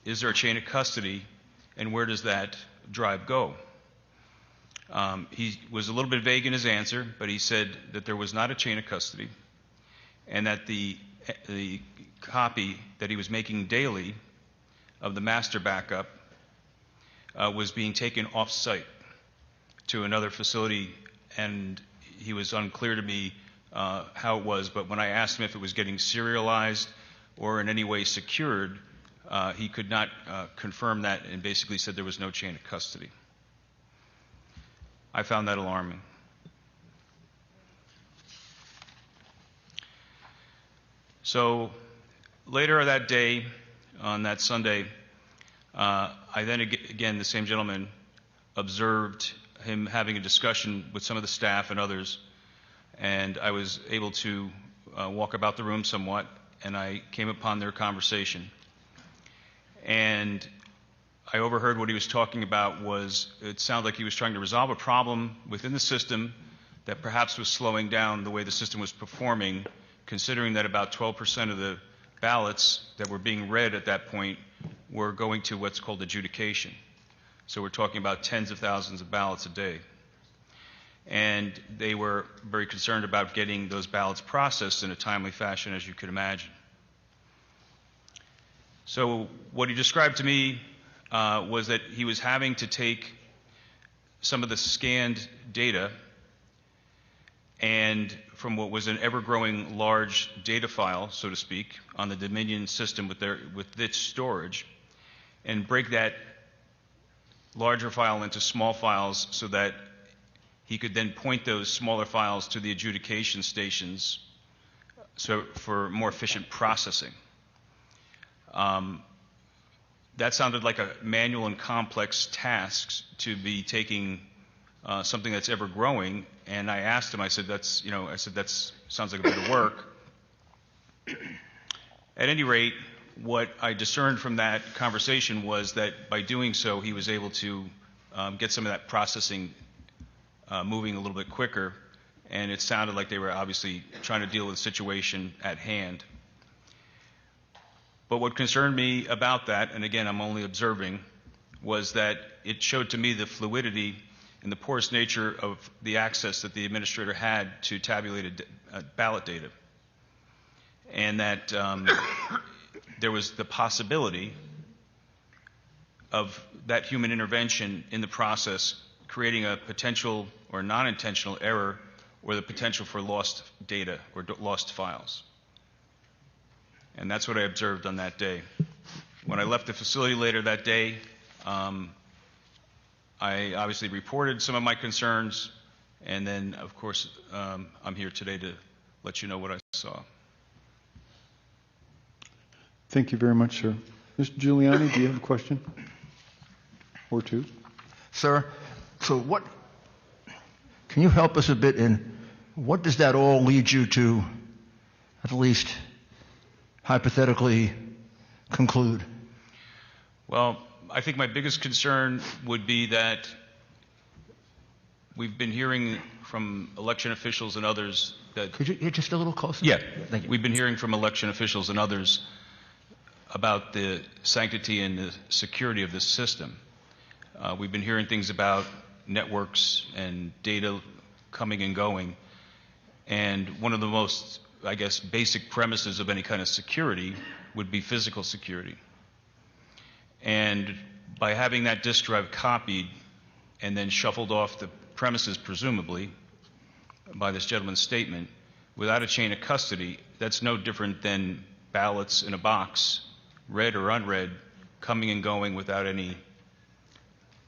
S17: is there a chain of custody, and where does that drive go? He was a little bit vague in his answer, but he said that there was not a chain of custody, and that the copy that he was making daily of the master backup was being taken off-site to another facility, and he was unclear to me how it was, but when I asked him if it was getting serialized or in any way secured, he could not confirm that and basically said there was no chain of custody. I found that alarming. So later that day, on that Sunday, I then again, the same gentleman, observed him having a discussion with some of the staff and others, and I was able to walk about the room somewhat, and I came upon their conversation. And I overheard what he was talking about was, it sounded like he was trying to resolve a problem within the system that perhaps was slowing down the way the system was performing, considering that about 12% of the ballots that were being read at that point were going to what's called adjudication. So we're talking about tens of thousands of ballots a day. And they were very concerned about getting those ballots processed in a timely fashion, as you could imagine. So what he described to me was that he was having to take some of the scanned data and from what was an ever-growing large data file, so to speak, on the Dominion system with its storage, and break that larger file into small files so that he could then point those smaller files to the adjudication stations for more efficient processing. That sounded like a manual and complex task to be taking something that's ever growing, and I asked him, I said, that sounds like a bit of work. At any rate, what I discerned from that conversation was that by doing so, he was able to get some of that processing moving a little bit quicker, and it sounded like they were obviously trying to deal with the situation at hand. But what concerned me about that, and again, I'm only observing, was that it showed to me the fluidity and the porous nature of the access that the administrator had to tabulated ballot data. And that there was the possibility of that human intervention in the process creating a potential or non-intentional error or the potential for lost data or lost files. And that's what I observed on that day. When I left the facility later that day, I obviously reported some of my concerns, and then, of course, I'm here today to let you know what I saw.
S12: Thank you very much, sir. Mr. Giuliani, do you have a question or two?
S5: Sir, so can you help us a bit in what does that all lead you to, at least hypothetically, conclude?
S17: Well, I think my biggest concern would be that we've been hearing from election officials and others that...
S5: Could you get just a little closer?
S17: Yeah.
S5: Thank you.
S17: We've been hearing from election officials and others about the sanctity and the security of this system. We've been hearing things about networks and data coming and going. And one of the most, I guess, basic premises of any kind of security would be physical security. And by having that disk drive copied and then shuffled off the premises, presumably, by this gentleman's statement, without a chain of custody, that's no different than ballots in a box, read or unread, coming and going without any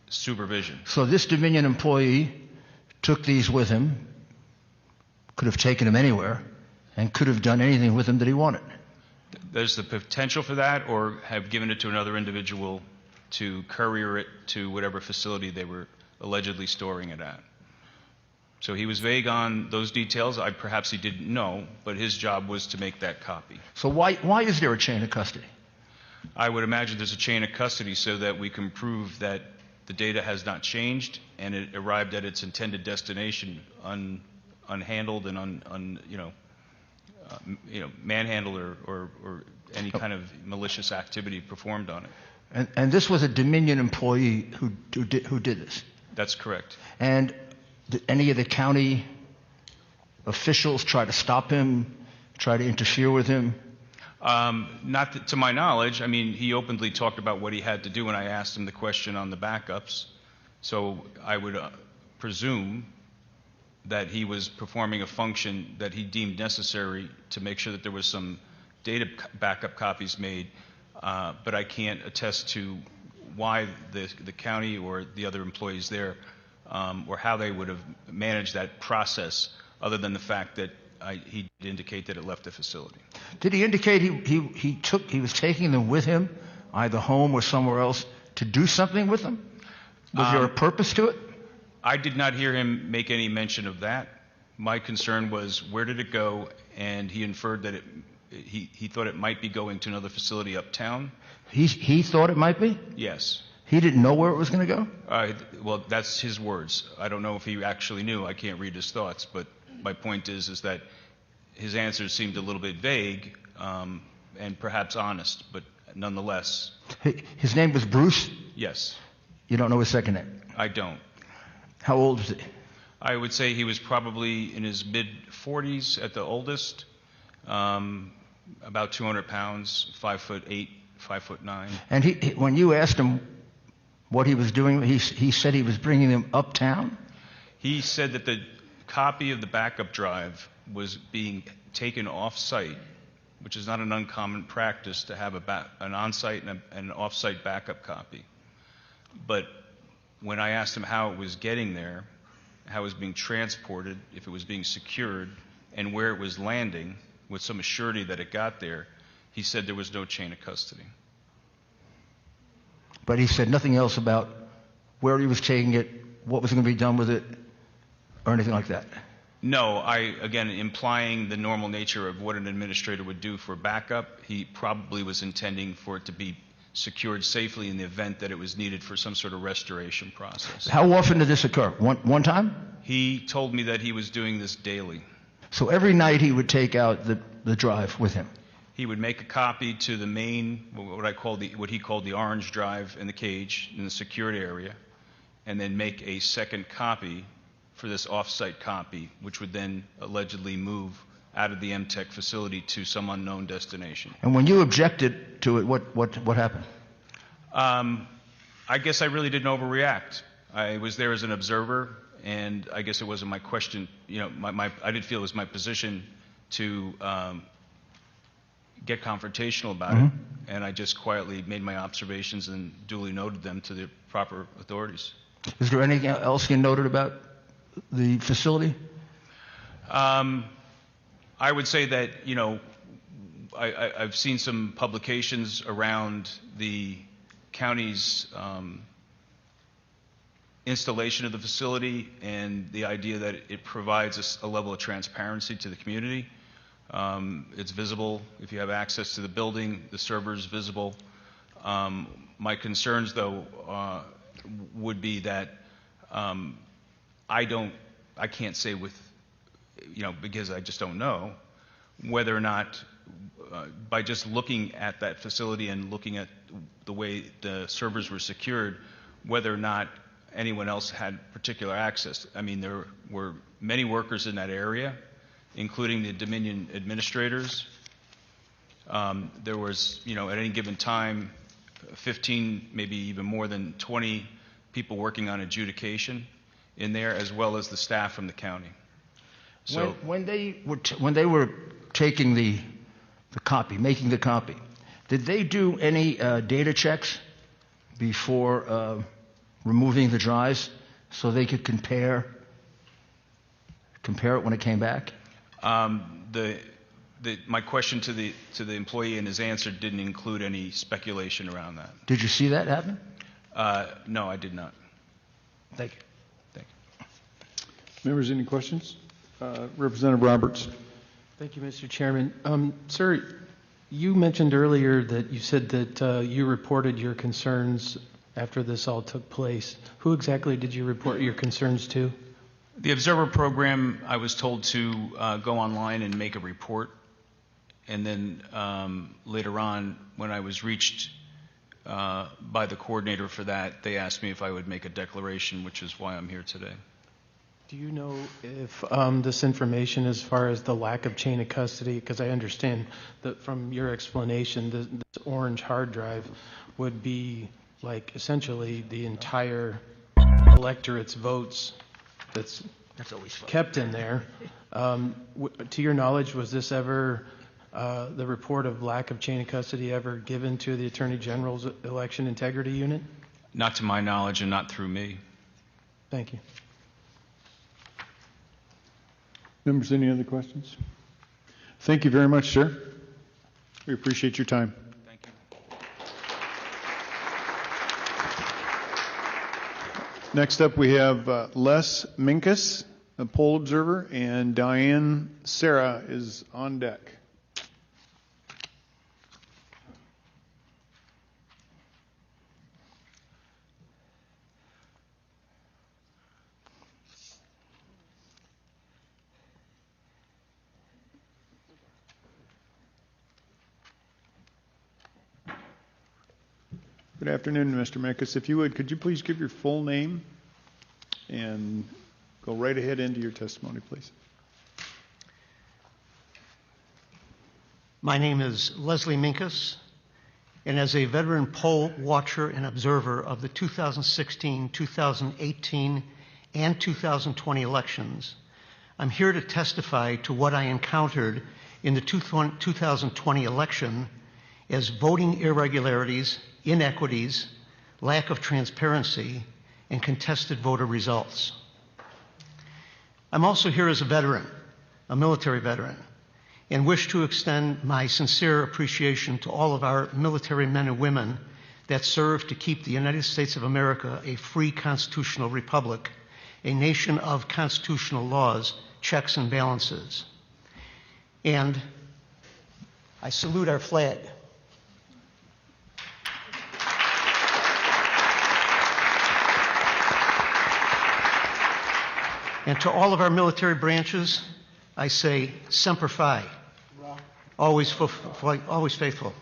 S17: supervision.
S5: So this Dominion employee took these with him, could have taken them anywhere, and could have done anything with them that he wanted.
S17: There's the potential for that, or have given it to another individual to courier it to whatever facility they were allegedly storing it at. So he was vague on those details. Perhaps he didn't know, but his job was to make that copy.
S5: So why is there a chain of custody?
S17: I would imagine there's a chain of custody so that we can prove that the data has not changed and it arrived at its intended destination unhandled and manhandled or any kind of malicious activity performed on it.
S5: And this was a Dominion employee who did this?
S17: That's correct.
S5: And did any of the county officials try to stop him, try to interfere with him?
S17: Not to my knowledge. I mean, he openly talked about what he had to do when I asked him the question on the backups. So I would presume that he was performing a function that he deemed necessary to make sure that there was some data backup copies made, but I can't attest to why the county or the other employees there or how they would have managed that process, other than the fact that he did indicate that it left the facility.
S5: Did he indicate he was taking them with him, either home or somewhere else, to do something with them? Was there a purpose to it?
S17: I did not hear him make any mention of that. My concern was, where did it go? And he inferred that he thought it might be going to another facility uptown.
S5: He thought it might be?
S17: Yes.
S5: He didn't know where it was going to go?
S17: Well, that's his words. I don't know if he actually knew. I can't read his thoughts, but my point is that his answers seemed a little bit vague and perhaps honest, but nonetheless.
S5: His name was Bruce?
S17: Yes.
S5: You don't know his second name?
S17: I don't.
S5: How old was he?
S17: I would say he was probably in his mid-40s at the oldest, about 200 pounds, 5'8", 5'9".
S5: And when you asked him what he was doing, he said he was bringing them uptown?
S17: He said that the copy of the backup drive was being taken off-site, which is not an uncommon practice to have an on-site and an off-site backup copy. But when I asked him how it was getting there, how it was being transported, if it was being secured, and where it was landing, with some assurity that it got there, he said there was no chain of custody.
S5: But he said nothing else about where he was taking it, what was going to be done with it, or anything like that?
S17: No, again, implying the normal nature of what an administrator would do for backup, he probably was intending for it to be secured safely in the event that it was needed for some sort of restoration process.
S5: How often did this occur? One time?
S17: He told me that he was doing this daily.
S5: So every night he would take out the drive with him?
S17: He would make a copy to the main, what he called the orange drive in the cage in the secured area, and then make a second copy for this off-site copy, which would then allegedly move out of the MTech facility to some unknown destination.
S5: And when you objected to it, what happened?
S17: I guess I really didn't overreact. I was there as an observer, and I guess it wasn't my question. I did feel it was my position to get confrontational about it, and I just quietly made my observations and duly noted them to the proper authorities.
S5: Is there anything else you noted about the facility?
S17: I would say that, I've seen some publications around the county's installation of the facility and the idea that it provides a level of transparency to the community. It's visible if you have access to the building, the server's visible. My concerns, though, would be that I can't say with, because I just don't know, whether or not by just looking at that facility and looking at the way the servers were secured, whether or not anyone else had particular access. I mean, there were many workers in that area, including the Dominion administrators. There was, at any given time, 15, maybe even more than 20 people working on adjudication in there, as well as the staff from the county. So
S5: when they were taking the copy, making the copy, did they do any data checks before removing the drives so they could compare compare it when it came back?
S17: My question to the employee and his answer didn't include any speculation around that.
S5: Did you see that happen?
S17: No, I did not.
S5: Thank you.
S12: Members, any questions? Representative Roberts.
S16: Thank you, Mr. Chairman. Sir, you mentioned earlier that you said that you reported your concerns after this all took place. Who exactly did you report your concerns to?
S17: The Observer program, I was told to go online and make a report. And then later on, when I was reached by the coordinator for that, they asked me if I would make a declaration, which is why I'm here today.
S16: Do you know if this information, as far as the lack of chain of custody, because I understand that from your explanation, this orange hard drive would be like essentially the entire electorate's votes that's
S5: always fun.
S16: Kept in there. To your knowledge, was this ever, the report of lack of chain of custody ever given to the Attorney General's Election Integrity Unit?
S17: Not to my knowledge and not through me.
S16: Thank you.
S12: Members, any other questions? Thank you very much, sir. We appreciate your time.
S17: Thank you.
S12: Next up, we have Les Minkus, a poll observer, and Diane Sarah is on deck. Good afternoon, Mr. Minkus. If you would, could you please give your full name and go right ahead into your testimony, please.
S19: My name is Leslie Minkus, and as a veteran poll watcher and observer of the 2016, 2018, and 2020 elections, I'm here to testify to what I encountered in the 2020 election as voting irregularities, inequities, lack of transparency, and contested voter results. I'm also here as a veteran, a military veteran, and wish to extend my sincere appreciation to all of our military men and women that serve to keep the United States of America a free constitutional republic, a nation of constitutional laws, checks and balances. And I salute our flag. And to all of our military branches, I say, Semper Fi, always faithful.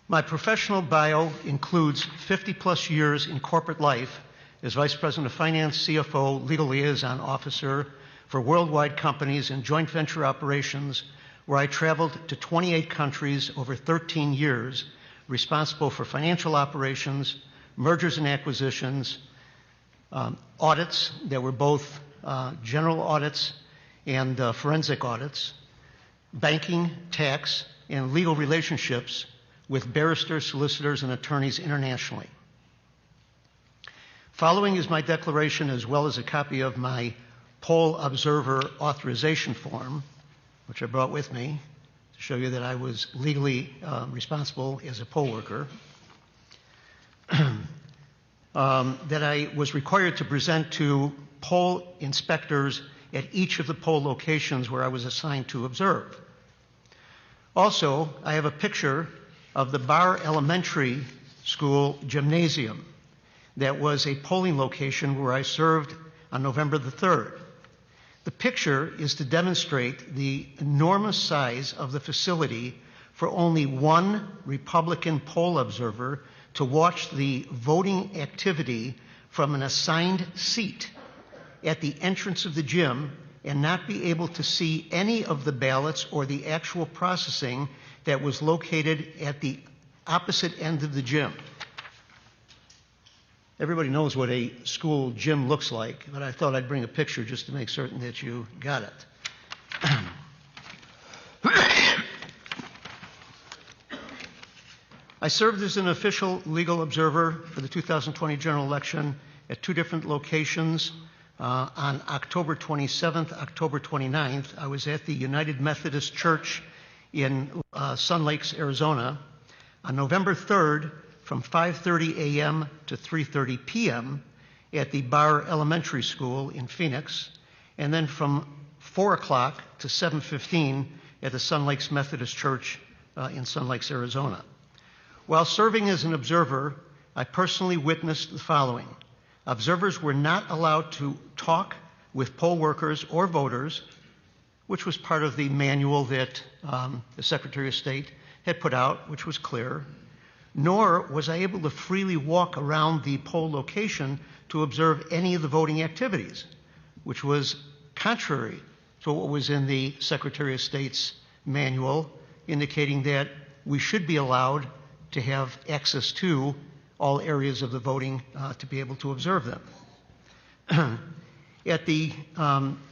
S19: My professional bio includes 50-plus years in corporate life as Vice President of Finance, CFO, Legal Liaison Officer for worldwide companies and joint venture operations, where I traveled to 28 countries over 13 years, responsible for financial operations, mergers and acquisitions, audits that were both general audits and forensic audits, banking, tax, and legal relationships with barristers, solicitors, and attorneys internationally. Following is my declaration, as well as a copy of my poll observer authorization form, which I brought with me to show you that I was legally responsible as a poll worker, that I was required to present to poll inspectors at each of the poll locations where I was assigned to observe. Also, I have a picture of the Barr Elementary School gymnasium that was a polling location where I served on November the 3rd. The picture is to demonstrate the enormous size of the facility for only one Republican poll observer to watch the voting activity from an assigned seat at the entrance of the gym and not be able to see any of the ballots or the actual processing that was located at the opposite end of the gym. Everybody knows what a school gym looks like, but I thought I'd bring a picture just to make certain that you got it. I served as an official legal observer for the 2020 general election at two different locations, On October 27th, October 29th, I was at the United Methodist Church in Sun Lakes, Arizona. On November 3rd, from 5:30 a.m. to 3:30 p.m. at the Barr Elementary School in Phoenix, and then from 4 o'clock to 7:15 at the Sun Lakes Methodist Church in Sun Lakes, Arizona. While serving as an observer, I personally witnessed the following. Observers were not allowed to talk with poll workers or voters, which was part of the manual that the Secretary of State had put out, which was clear, nor was I able to freely walk around the poll location to observe any of the voting activities, which was contrary to what was in the Secretary of State's manual, indicating that we should be allowed to have access to all areas of the voting to be able to observe them. At the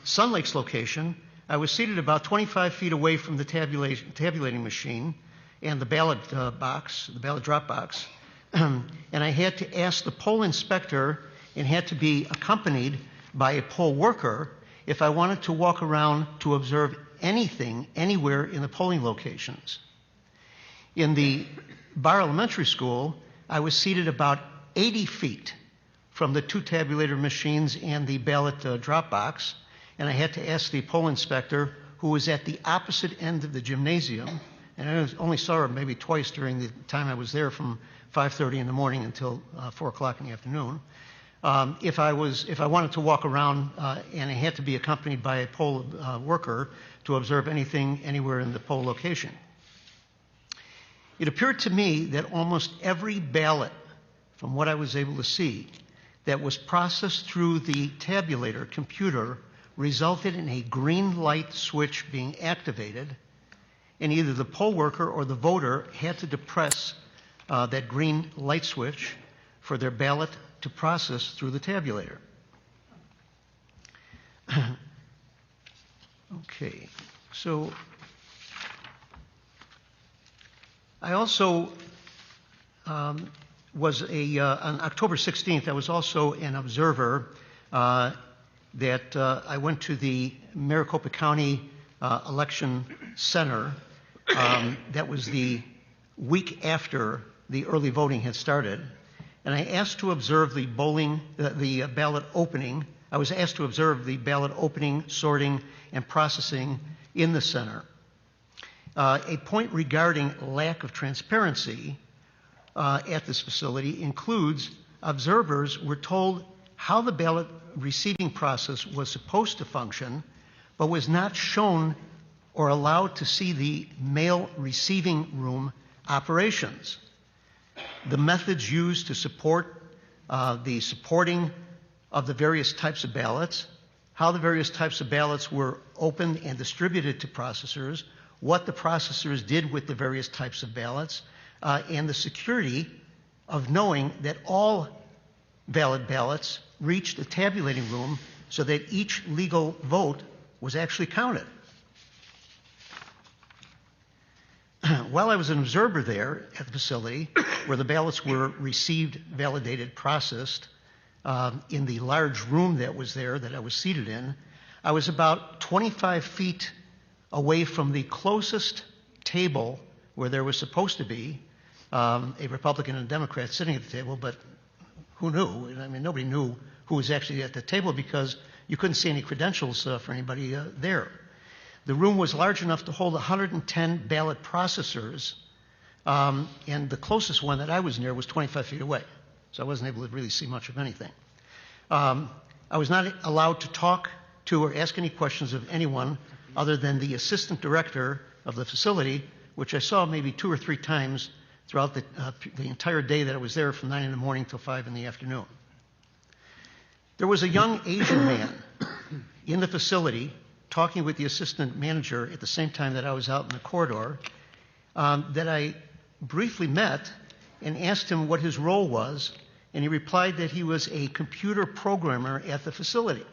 S19: Sun Lakes location, I was seated about 25 feet away from the tabulating machine and the ballot box, the ballot drop box, and I had to ask the poll inspector and had to be accompanied by a poll worker if I wanted to walk around to observe anything anywhere in the polling locations. In the Barr Elementary School, I was seated about 80 feet from the two tabulator machines and the ballot drop box, and I had to ask the poll inspector, who was at the opposite end of the gymnasium, and I only saw her maybe twice during the time I was there from 5:30 in the morning until 4 o'clock in the afternoon, if I wanted to walk around and I had to be accompanied by a poll worker to observe anything anywhere in the poll location. It appeared to me that almost every ballot, from what I was able to see, that was processed through the tabulator computer resulted in a green light switch being activated, and either the poll worker or the voter had to depress that green light switch for their ballot to process through the tabulator. Okay, so I also was on October 16th, I was also an observer that I went to the Maricopa County Election Center. That was the week after the early voting had started. And I asked to observe the ballot opening. I was asked to observe the ballot opening, sorting, and processing in the center. A point regarding lack of transparency at this facility includes observers were told how the ballot receiving process was supposed to function, but was not shown or allowed to see the mail receiving room operations. The methods used to support the supporting of the various types of ballots, how the various types of ballots were opened and distributed to processors, what the processors did with the various types of ballots, and the security of knowing that all valid ballots reached the tabulating room so that each legal vote was actually counted. While I was an observer there at the facility, where the ballots were received, validated, processed, in the large room that was there that I was seated in, I was about 25 feet away from the closest table where there was supposed to be a Republican and a Democrat sitting at the table, but who knew? I mean, nobody knew who was actually at the table because you couldn't see any credentials for anybody there. The room was large enough to hold 110 ballot processors, and the closest one that I was near was 25 feet away, so I wasn't able to really see much of anything. I was not allowed to talk to or ask any questions of anyone other than the assistant director of the facility, which I saw maybe 2 or 3 times throughout the entire day that I was there from 9 in the morning till 5 in the afternoon. There was a young Asian man in the facility talking with the assistant manager at the same time that I was out in the corridor that I briefly met and asked him what his role was, and he replied that he was a computer programmer at the facility.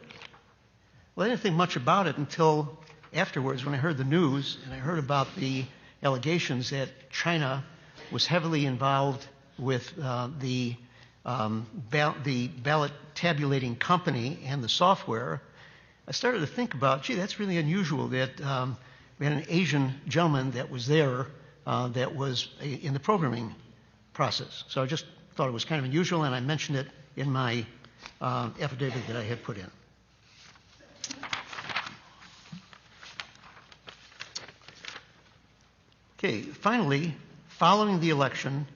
S19: Well, I didn't think much about it until afterwards when I heard the news and I heard about the allegations that China was heavily involved with the the ballot tabulating company and the software, I started to think about, gee, that's really unusual that we had an Asian gentleman that was there that was in the programming process. So I just thought it was kind of unusual, and I mentioned it in my affidavit that I had put in. Okay, finally, following the election,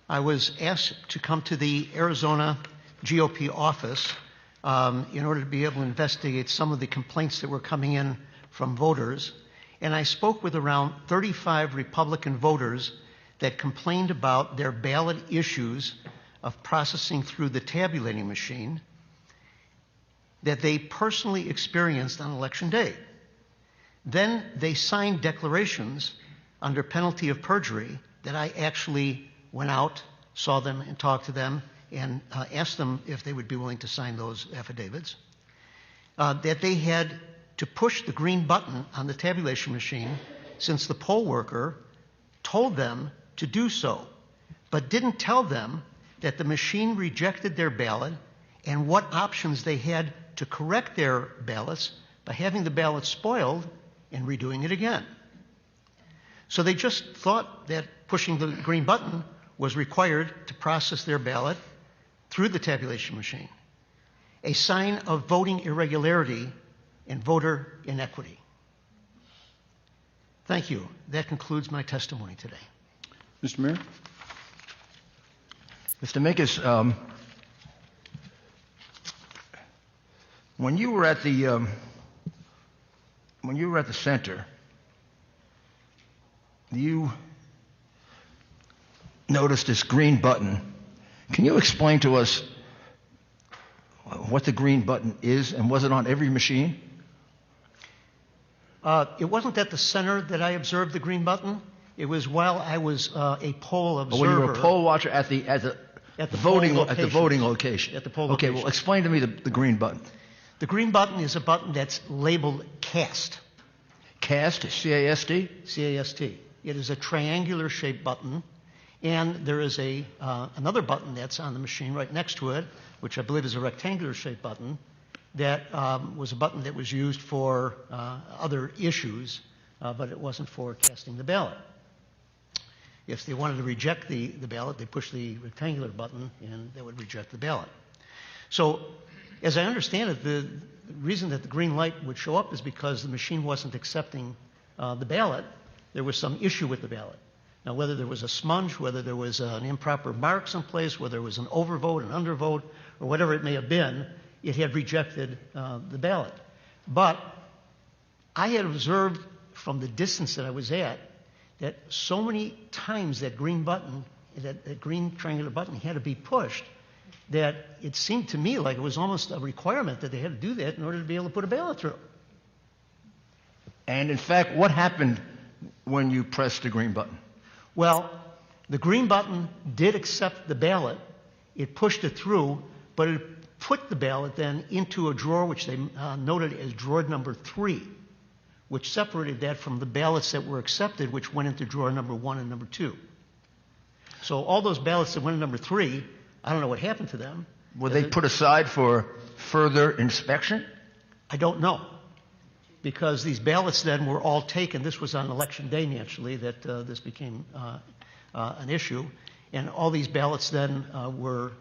S19: I was asked to come to the Arizona GOP office in order to be able to investigate some of the complaints that were coming in from voters. And I spoke with around 35 Republican voters that complained about their ballot issues of processing through the tabulating machine that they personally experienced on Election Day. Then they signed declarations under penalty of perjury that I actually went out, saw them, and talked to them, and asked them if they would be willing to sign those affidavits, that they had to push the green button on the tabulation machine since the poll worker told them to do so, but didn't tell them that the machine rejected their ballot and what options they had to correct their ballots by having the ballot spoiled and redoing it again. So they just thought that pushing the green button was required to process their ballot through the tabulation machine, a sign of voting irregularity and voter inequity. Thank you. That concludes my testimony today.
S12: Mr. Mayor?
S5: Mr. Minkus, when you were at the center, you noticed this green button. Can you explain to us what the green button is, and was it on every machine?
S19: It wasn't at the center that I observed the green button. It was while I was a poll observer.
S5: When you were a poll watcher at the voting location.
S19: At the poll
S5: okay,
S19: location.
S5: well, explain to me the green button.
S19: The green button is a button that's labeled CAST.
S5: CAST, C-A-S-T?
S19: C-A-S-T. It is a triangular shaped button, and there is another button that's on the machine right next to it, which I believe is a rectangular shaped button, that was a button that was used for other issues, but it wasn't for casting the ballot. If they wanted to reject the ballot, they push the rectangular button and that would reject the ballot. So, as I understand it, the reason that the green light would show up is because the machine wasn't accepting the ballot. There was some issue with the ballot. Now, whether there was a smudge, whether there was an improper mark someplace, whether there was an overvote, an undervote, or whatever it may have been, it had rejected the ballot. But I had observed from the distance that I was at that so many times that green button, that green triangular button had to be pushed, that it seemed to me like it was almost a requirement that they had to do that in order to be able to put a ballot through.
S5: And in fact, what happened when you pressed the green button?
S19: Well, the green button did accept the ballot. It pushed it through, but it put the ballot then into a drawer which they noted as drawer number 3, which separated that from the ballots that were accepted, which went into drawer number 1 and number 2. So all those ballots that went in number 3, I don't know what happened to them.
S5: Were they put aside for further inspection?
S19: I don't know. Because these ballots then were all taken. This was on Election Day, naturally, that this became an issue. And all these ballots then were,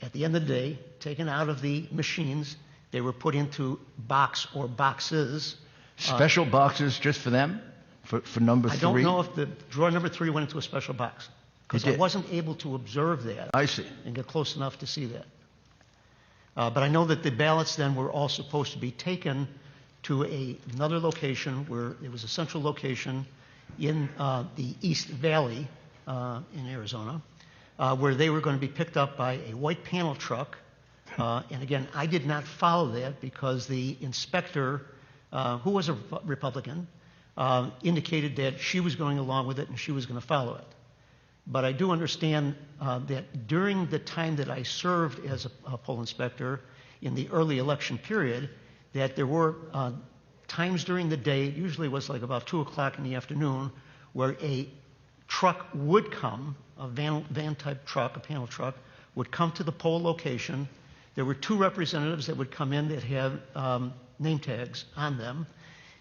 S19: at the end of the day, taken out of the machines. They were put into box or boxes.
S5: Special boxes just for them? For number 3?
S19: I don't know if the drawer number 3 went into a special box. Because I wasn't able to observe that.
S5: I see.
S19: And get close enough to see that. But I know that the ballots then were all supposed to be taken to another location where it was a central location in the East Valley in Arizona, where they were going to be picked up by a white panel truck. And again, I did not follow that because the inspector, who was a Republican, indicated that she was going along with it and she was going to follow it. But I do understand that during the time that I served as a poll inspector in the early election period, that there were times during the day, it usually was like about 2 o'clock in the afternoon, where a truck would come, a van-type truck, a panel truck, would come to the poll location. There were 2 representatives that would come in that had name tags on them.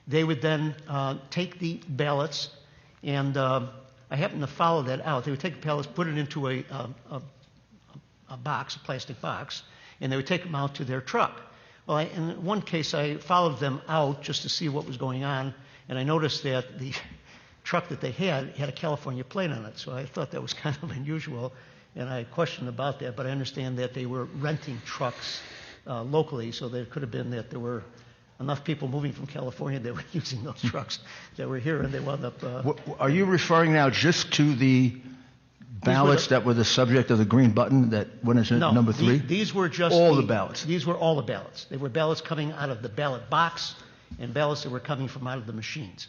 S19: They would then take the ballots, and I happened to follow that out. They would take the ballots, put it into a box, a plastic box, and they would take them out to their truck. Well, in one case, I followed them out just to see what was going on, and I noticed that the truck that they had a California plate on it, so I thought that was kind of unusual, and I questioned about that, but I understand that they were renting trucks locally, so there could have been that there were enough people moving from California that were using those trucks that were here, and they wound up...
S5: Are you referring now just to the ballots that were the subject of the green button that went into number 3?
S19: These were just
S5: all the ballots.
S19: These were all the ballots. They were ballots coming out of the ballot box and ballots that were coming from out of the machines.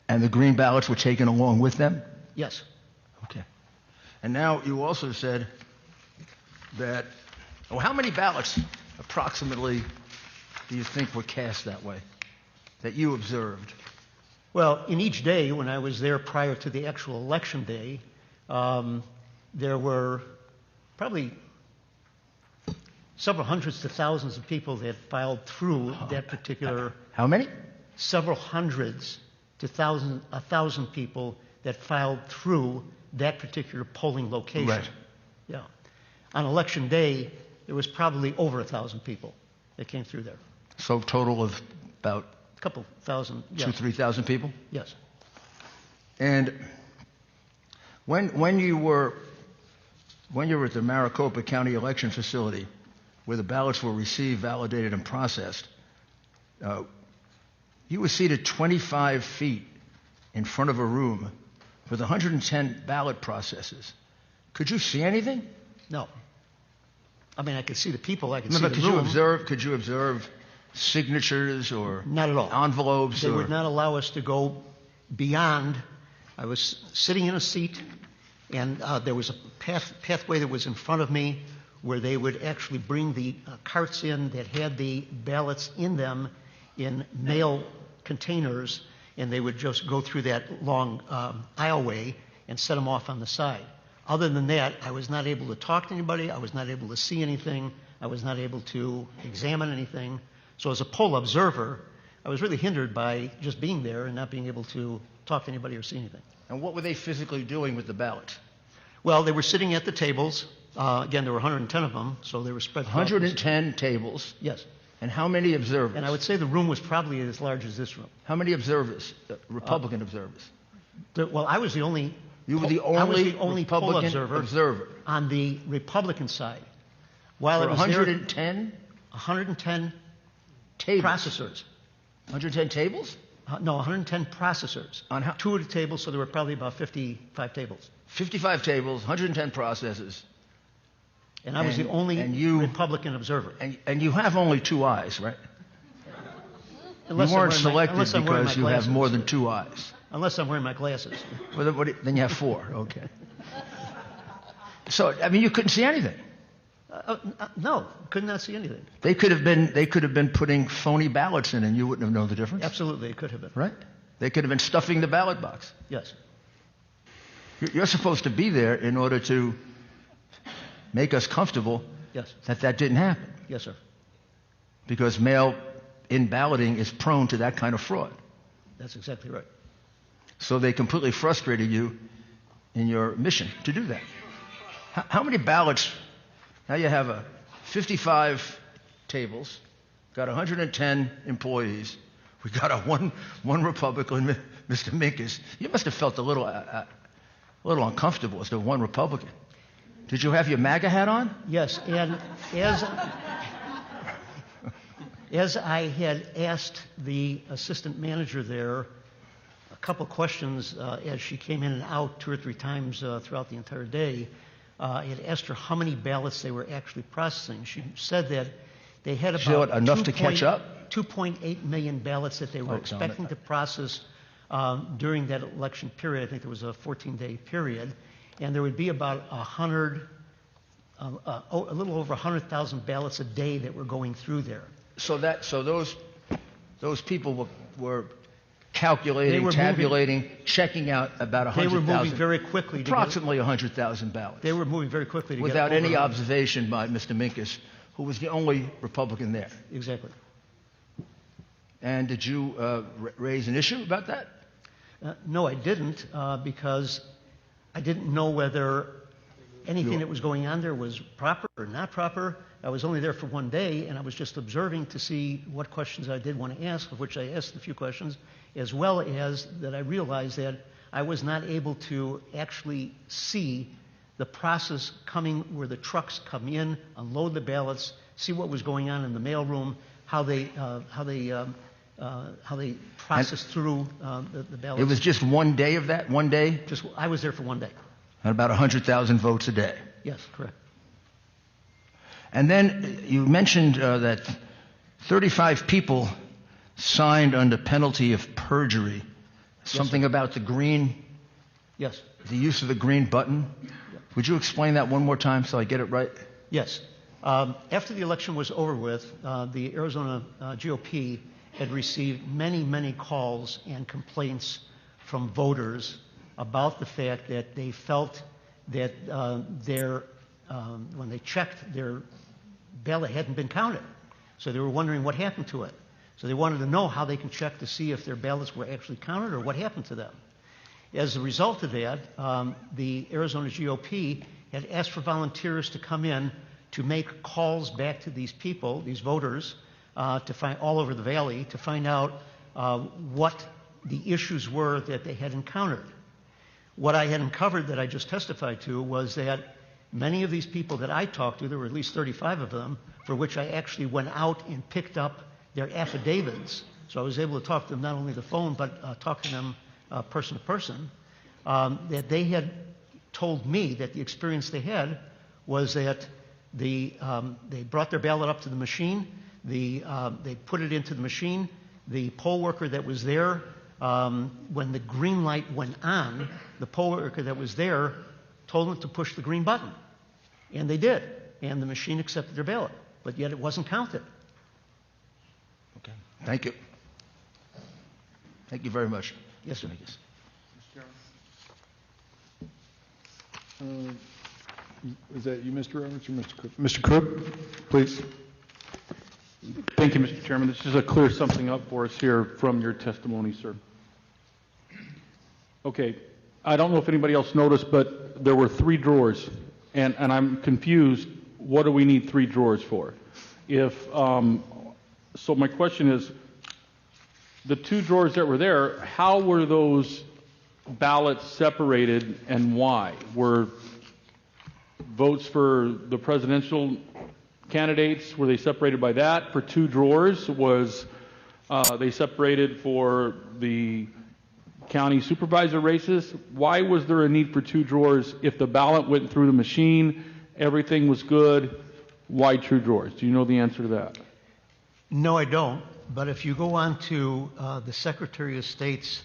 S5: And the green ballots were taken along with them?
S19: Yes.
S5: Okay. And now you also said that, how many ballots approximately do you think were cast that way, that you observed?
S19: Well, in each day, when I was there prior to the actual election day, there were probably several hundreds to thousands of people that filed through that particular...
S5: How many?
S19: Several hundreds to 1,000 people that filed through that particular polling location.
S5: Right.
S19: Yeah. On election day, there was probably over 1,000 people that came through there.
S5: So total of about...
S19: A couple thousand. Yeah.
S5: 2,000 to 3,000 people?
S19: Yes.
S5: And when you were at the Maricopa County election facility, where the ballots were received, validated, and processed, you were seated 25 feet in front of a room with 110 ballot processes. Could you see anything?
S19: No. I mean, I could see the people. I could see the room.
S5: Could you observe signatures or
S19: not at all
S5: envelopes?
S19: They would not allow us to go beyond. I was sitting in a seat, and there was a pathway that was in front of me where they would actually bring the carts in that had the ballots in them in mail containers, and they would just go through that long aisleway and set them off on the side. Other than that, I was not able to talk to anybody. I was not able to see anything. I was not able to examine anything. So as a poll observer, I was really hindered by just being there and not being able to talk to anybody or see anything.
S5: And what were they physically doing with the ballots?
S19: Well, they were sitting at the tables. Again, there were 110 of them, so they were spread throughout.
S5: 110 tables?
S19: Yes.
S5: And how many observers?
S19: And I would say the room was probably as large as this room.
S5: How many observers, Republican observers?
S19: Well, I was the only...
S5: You were the only
S19: poll
S5: Republican
S19: observer on the Republican side. While
S5: for
S19: I was
S5: 110?
S19: 110
S5: tables.
S19: Processors.
S5: 110 tables?
S19: No, 110 processors.
S5: On how?
S19: 2 at a table, so there were probably about 55 tables.
S5: 55 tables, 110 processors.
S19: And I was the only Republican observer.
S5: And you have only 2 eyes, right?
S19: Unless
S5: you weren't selected because you have more than 2 eyes.
S19: Unless I'm wearing my glasses.
S5: Well, then you have 4. Okay. So, I mean, you couldn't see anything.
S19: No, could not see anything.
S5: They could have been putting phony ballots in, and you wouldn't have known the difference.
S19: Absolutely, it could have been.
S5: Right? They could have been stuffing the ballot box.
S19: Yes.
S5: You're supposed to be there in order to make us comfortable.
S19: Yes.
S5: That didn't happen.
S19: Yes, sir.
S5: Because mail-in balloting is prone to that kind of fraud.
S19: That's exactly right.
S5: So they completely frustrated you in your mission to do that. How many ballots? Now you have 55 tables, got 110 employees. We got one Republican, Mr. Minkus. You must have felt a little uncomfortable as the one Republican. Did you have your MAGA hat on?
S19: Yes, and as I had asked the assistant manager there a couple questions as she came in and out 2 or 3 times throughout the entire day, I had asked her how many ballots they were actually processing. She said that they had about
S5: enough to catch up?
S19: 2.8 million ballots that they were expecting to process during that election period. I think there was a 14-day period, and there would be about a little over 100,000 ballots a day that were going through there.
S5: So those people were calculating, tabulating, checking out about 100,000.
S19: They were moving very quickly.
S5: Approximately 100,000 ballots.
S19: They were moving very quickly to
S5: without
S19: get over
S5: any observation by Mr. Minkus, who was the only Republican there.
S19: Exactly.
S5: And did you raise an issue about that?
S19: No, I didn't, because I didn't know whether anything that was going on there was proper or not proper. I was only there for one day, and I was just observing to see what questions I did want to ask, of which I asked a few questions, as well as that I realized that I was not able to actually see the process coming where the trucks come in, unload the ballots, see what was going on in the mailroom, how they process through the ballots.
S5: It was just one day of that? One day?
S19: I was there for one day.
S5: And about 100,000 votes a day?
S19: Yes, correct.
S5: And then you mentioned that 35 people signed under penalty of perjury. Something about the green?
S19: Yes.
S5: The use of the green button? Would you explain that one more time so I get it right?
S19: Yes. After the election was over with, the Arizona GOP had received many, many calls and complaints from voters about the fact that they felt that when they checked, their ballot hadn't been counted. So they were wondering what happened to it. So they wanted to know how they can check to see if their ballots were actually counted or what happened to them. As a result of that, the Arizona GOP had asked for volunteers to come in to make calls back to these people, these voters, to find all over the valley, to find out what the issues were that they had encountered. What I had uncovered that I just testified to was that many of these people that I talked to, there were at least 35 of them, for which I actually went out and picked up their affidavits. So I was able to talk to them not only the phone, but talk to them person to person, that they had told me that the experience they had was that they brought their ballot up to the machine, they put it into the machine, the poll worker that was there, when the green light went on, the poll worker that was there told them to push the green button. And they did. And the machine accepted their ballot. But yet it wasn't counted.
S5: Okay. Thank you. Thank you very much.
S19: Yes, sir.
S3: Is that you, Mr. Roberts, or Mr. Cook? Mr. Cook, please. Thank you, Mr. Chairman. This is a clear something up for us here from your testimony, sir. Okay. I don't know if anybody else noticed, but there were 3 drawers, and I'm confused. What do we need 3 drawers for? So my question is, the 2 drawers that were there, how were those ballots separated and why? Were votes for the presidential candidates, were they separated by that? For 2 drawers, was they separated for the county supervisor races? Why was there a need for 2 drawers if the ballot went through the machine, everything was good? Why 2 drawers? Do you know the answer to that?
S19: No, I don't. But if you go on to the Secretary of State's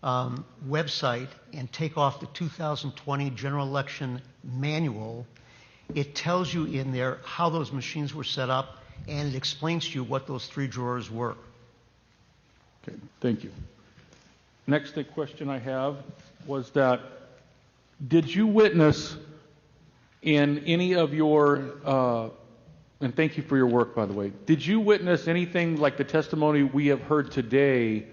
S19: website and take off the 2020 general election manual, it tells you in there how those machines were set up, and it explains to you what those 3 drawers were.
S3: Okay, thank you. Next question I have was that, did you witness in any of your, and thank you for your work, by the way, did you witness anything like the testimony we have heard today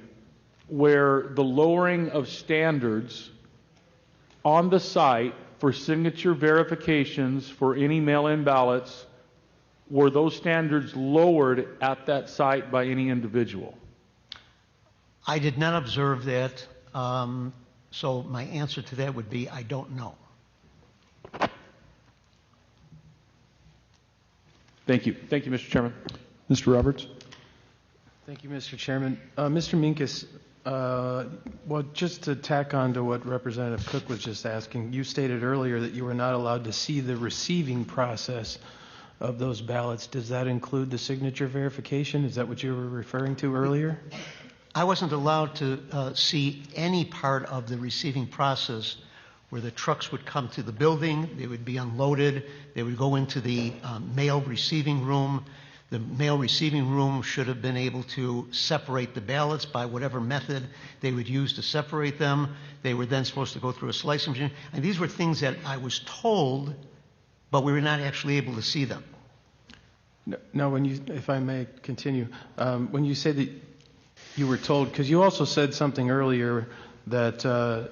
S3: where the lowering of standards on the site for signature verifications for any mail-in ballots, were those standards lowered at that site by any individual?
S19: I did not observe that, so my answer to that would be I don't know.
S3: Thank you. Thank you, Mr. Chairman.
S12: Mr. Roberts.
S16: Thank you, Mr. Chairman. Mr. Minkus, well, just to tack on to what Representative Cook was just asking, you stated earlier that you were not allowed to see the receiving process of those ballots. Does that include the signature verification? Is that what you were referring to earlier?
S19: I wasn't allowed to see any part of the receiving process where the trucks would come to the building, they would be unloaded, they would go into the mail receiving room, The mail receiving room should have been able to separate the ballots by whatever method they would use to separate them. They were then supposed to go through a slicing machine. And these were things that I was told, but we were not actually able to see them.
S16: Now, when you, if I may continue, when you say that you were told, because you also said something earlier that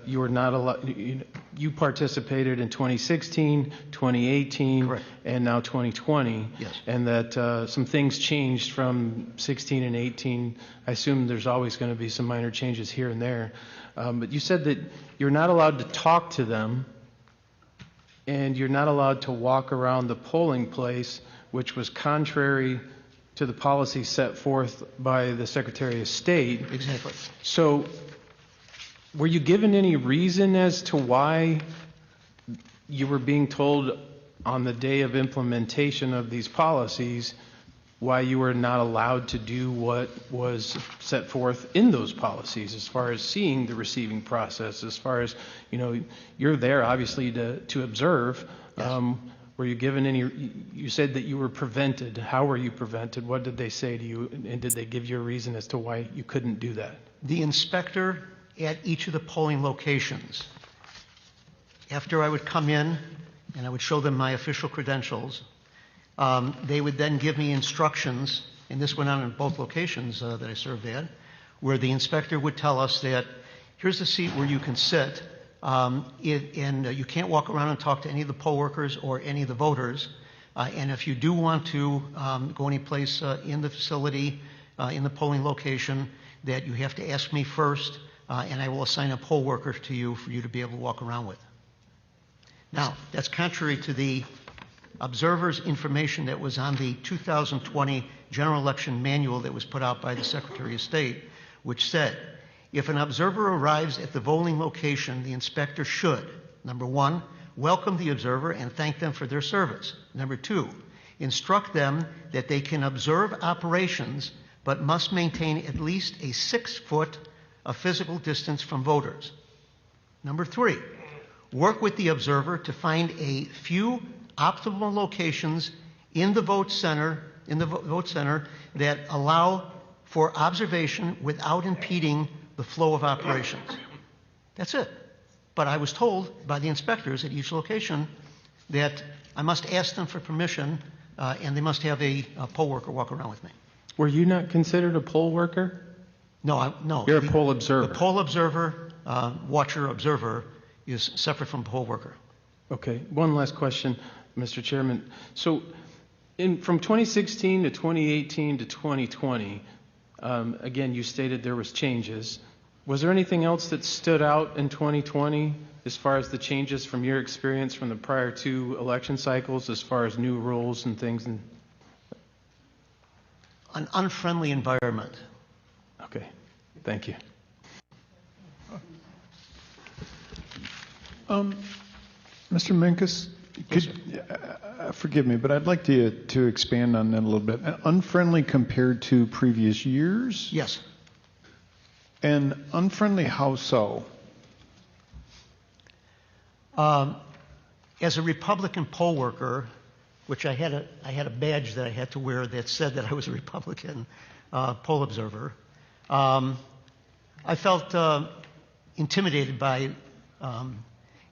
S16: you were not allowed, you participated in 2016, 2018, correct, and now 2020.
S19: Yes.
S16: And that some things changed from 16 and 18. I assume there's always going to be some minor changes here and there. But you said that you're not allowed to talk to them and you're not allowed to walk around the polling place, which was contrary to the policy set forth by the Secretary of State.
S19: Exactly.
S16: So were you given any reason as to why you were being told on the day of implementation of these policies why you were not allowed to do what was set forth in those policies as far as seeing the receiving process, as far as, you're there obviously to observe. Yes. Were you given any, you said that you were prevented. How were you prevented? What did they say to you? And did they give you a reason as to why you couldn't do that?
S19: The inspector at each of the polling locations, after I would come in and I would show them my official credentials, they would then give me instructions, and this went on in both locations that I served at, where the inspector would tell us that here's a seat where you can sit, and you can't walk around and talk to any of the poll workers or any of the voters, and if you do want to go any place in the facility, in the polling location, that you have to ask me first, and I will assign a poll worker to you for you to be able to walk around with. Now, that's contrary to the observer's information that was on the 2020 general election manual that was put out by the Secretary of State, which said, if an observer arrives at the voting location, the inspector should, number one, welcome the observer and thank them for their service. Number two, instruct them that they can observe operations but must maintain at least a 6 foot of physical distance from voters. Number three, work with the observer to find a few optimal locations in the vote center, that allow for observation without impeding the flow of operations. That's it. But I was told by the inspectors at each location that I must ask them for permission, and they must have a poll worker walk around with me.
S16: Were you not considered a poll worker?
S19: No, no.
S16: You're a poll observer.
S19: The poll observer, watcher observer, is separate from poll worker.
S16: Okay. One last question, Mr. Chairman. So from 2016 to 2018 to 2020, again, you stated there was changes. Was there anything else that stood out in 2020 as far as the changes from your experience from the prior two election cycles, as far as new rules and things?
S19: An unfriendly environment.
S16: Okay. Thank you.
S12: Mr. Minkus, forgive me, but I'd like to expand on that a little bit. Unfriendly compared to previous years?
S19: Yes.
S12: And unfriendly, how so?
S19: As a Republican poll worker, which I had a badge that I had to wear that said that I was a Republican poll observer, I felt intimidated by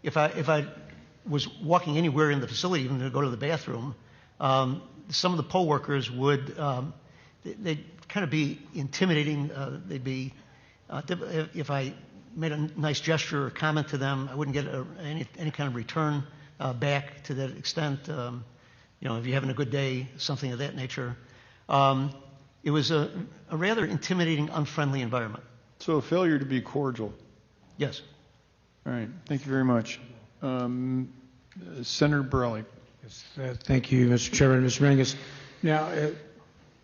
S19: if I was walking anywhere in the facility, even to go to the bathroom, some of the poll workers would they'd kind of be intimidating. They'd be if I made a nice gesture or comment to them, I wouldn't get any kind of return back to that extent. If you're having a good day, something of that nature. It was a rather intimidating, unfriendly environment.
S12: So a failure to be cordial.
S19: Yes.
S12: All right. Thank you very much. Senator Borelli.
S8: Yes, thank you, Mr. Chairman. Mr. Mingus, now,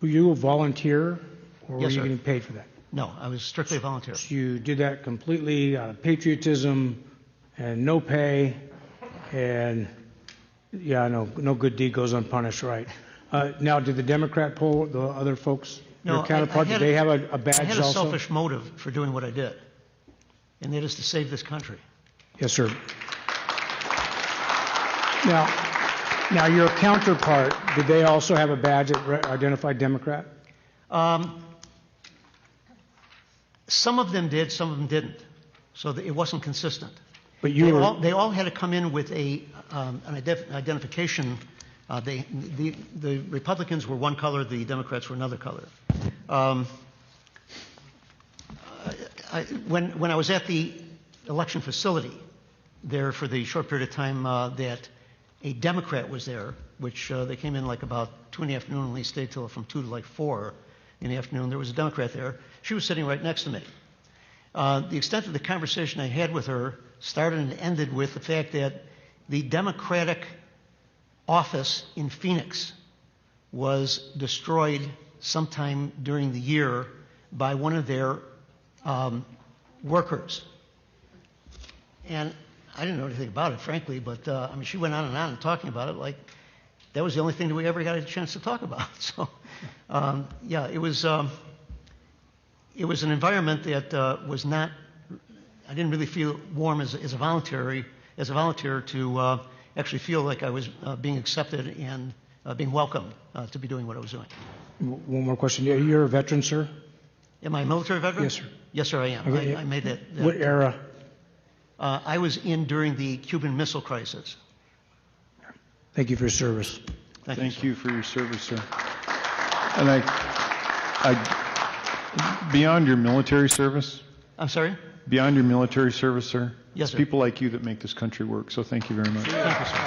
S8: were you a volunteer, or were you getting paid for that?
S19: No, I was strictly a volunteer.
S8: So you did that completely out of patriotism and no pay, and no good deed goes unpunished, right? Now, did the Democrat poll, the other folks, your counterpart, did they have a badge also?
S19: I had a selfish motive for doing what I did, and that is to save this country.
S8: Yes, sir. Now, Now, your counterpart, did they also have a badge that identified Democrat?
S19: Some of them did, some of them didn't. So it wasn't consistent.
S8: But
S19: they all had to come in with an identification. The Republicans were one color, the Democrats were another color. When I was at the election facility there for the short period of time that a Democrat was there, which they came in like about 2 in the afternoon and they stayed till from 2 to like 4 in the afternoon. There was a Democrat there. She was sitting right next to me. The extent of the conversation I had with her started and ended with the fact that the Democratic office in Phoenix was destroyed sometime during the year by one of their workers. And I didn't know anything about it, frankly, but I mean, she went on and talking about it like that was the only thing that we ever got a chance to talk about. So, yeah, it was an environment that was not. I didn't really feel warm as a volunteer to actually feel like I was being accepted and being welcome to be doing what I was doing.
S8: One more question. You're a veteran, sir?
S19: Am I a military veteran?
S8: Yes, sir.
S19: Yes, sir, I am.
S8: Okay.
S19: I made that.
S8: What era?
S19: I was in during the Cuban Missile Crisis.
S8: Thank you for your service.
S12: Thank you for your service, sir. And I beyond your military service.
S19: I'm sorry?
S12: Beyond your military service, sir.
S19: Yes,
S12: it's
S19: sir.
S12: people like you that make this country work. So thank you very much.
S19: Thank you, sir.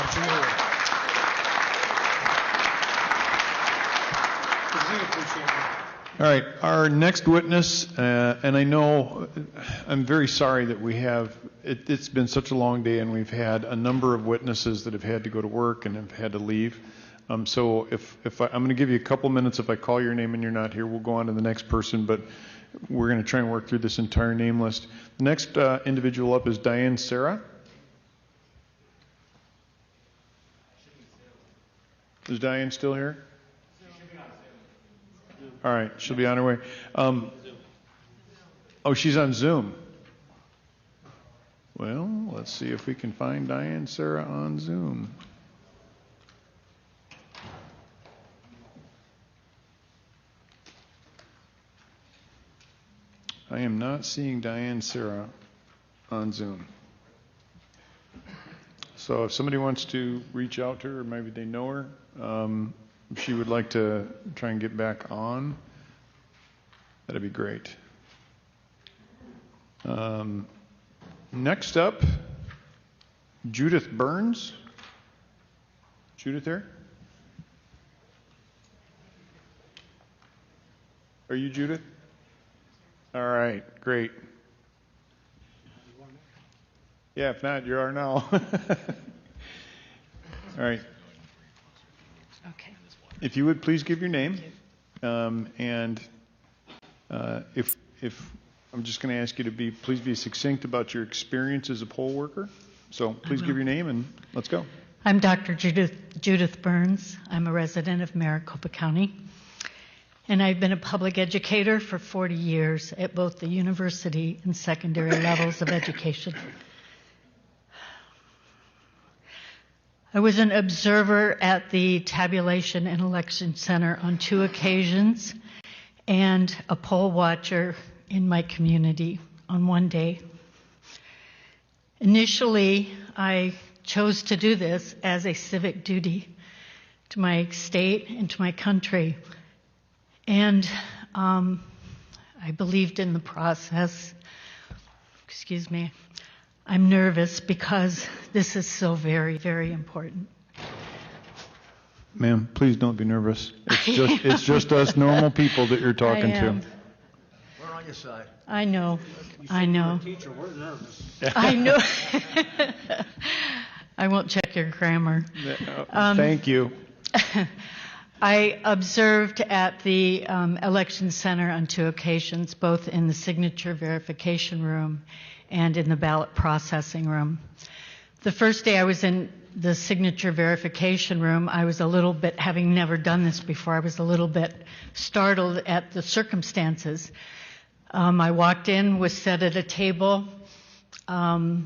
S12: All right, our next witness, and I know I'm very sorry that we have, it's been such a long day and we've had a number of witnesses that have had to go to work and have had to leave. So if I'm going to give you a couple minutes, if I call your name and you're not here, we'll go on to the next person, but we're going to try and work through this entire name list. The next individual up is Diane Sarah. Is Diane still here? All right, she'll be on her way. Oh, she's on Zoom. Well, let's see if we can find Diane Sarah on Zoom. I am not seeing Diane Sarah on Zoom. So if somebody wants to reach out to her, or maybe they know her, if she would like to try and get back on, that'd be great. Next up, Judith Burns. Judith there? Are you Judith? All right, great. Yeah, if not, you are now. All right.
S18: Okay.
S12: If you would please give your name, and if I'm just going to ask you to please be succinct about your experience as a poll worker. So please give your name and let's go.
S18: I'm Dr. Judith Burns. I'm a resident of Maricopa County, and I've been a public educator for 40 years at both the university and secondary levels of education. I was an observer at the Tabulation and Election Center on 2 occasions and a poll watcher in my community on 1 day. Initially, I chose to do this as a civic duty to my state and to my country. And I believed in the process. Excuse me. I'm nervous because this is so very, very important.
S12: Ma'am, please don't be nervous. It's just us normal people that you're talking to.
S5: We're on your side.
S18: I know. I know.
S8: Teacher, we're nervous.
S18: I know. I won't check your grammar.
S12: Thank you.
S18: I observed at the election center on 2 occasions, both in the signature verification room and in the ballot processing room. The first day I was in the signature verification room, I was a little bit, having never done this before, I was a little bit startled at the circumstances. I walked in, was set at a table, 2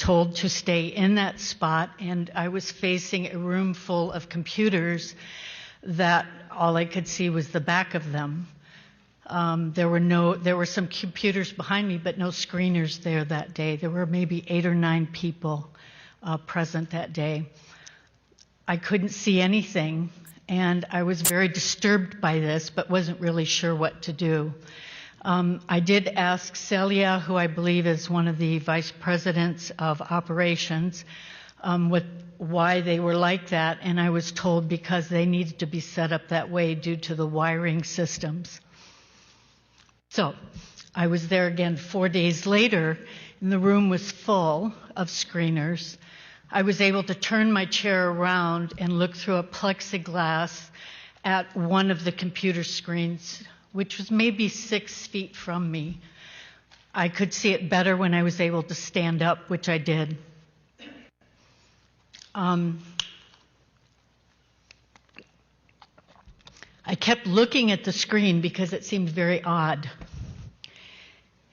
S18: told to stay in that spot, and I was facing a room full of computers that all I could see was the back of them. There were some computers behind me, but no screeners there that day. There were maybe 8 or 9 people present that day. I couldn't see anything, and I was very disturbed by this, but wasn't really sure what to do. I did ask Celia, who I believe is one of the vice presidents of operations, why they were like that, and I was told because they needed to be set up that way due to the wiring systems. So I was there again 4 days later, and the room was full of screeners. I was able to turn my chair around and look through a plexiglass at one of the computer screens, which was maybe 6 feet from me. I could see it better when I was able to stand up, which I did. I kept looking at the screen because it seemed very odd.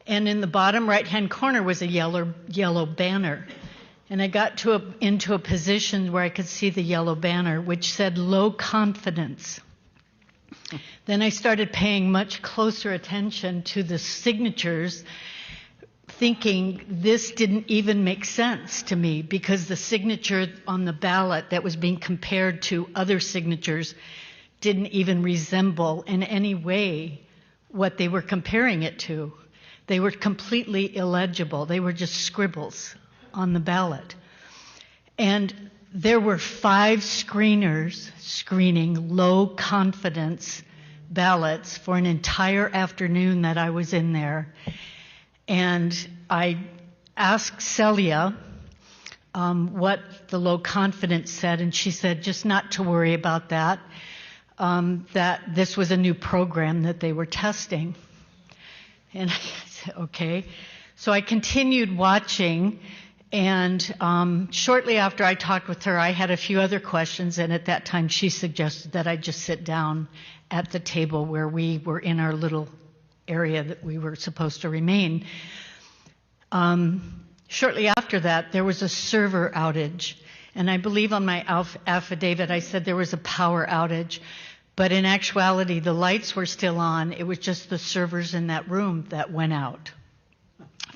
S18: And in the bottom right-hand corner was a yellow banner. And I got into a position where I could see the yellow banner, which said low confidence. Then I started paying much closer attention to the signatures, thinking this didn't even make sense to me because the signature on the ballot that was being compared to other signatures didn't even resemble in any way what they were comparing it to. They were completely illegible. They were just scribbles on the ballot. And there were 5 screeners screening low confidence ballots for an entire afternoon that I was in there. And I asked Celia what the low confidence said, and she said just not to worry about that, that this was a new program that they were testing. And I said, okay. So I continued watching, and shortly after I talked with her, I had a few other questions, and at that time she suggested that I just sit down at the table where we were in our little area that we were supposed to remain. Shortly after that, there was a server outage, and I believe on my affidavit I said there was a power outage, but in actuality the lights were still on. It was just the servers in that room that went out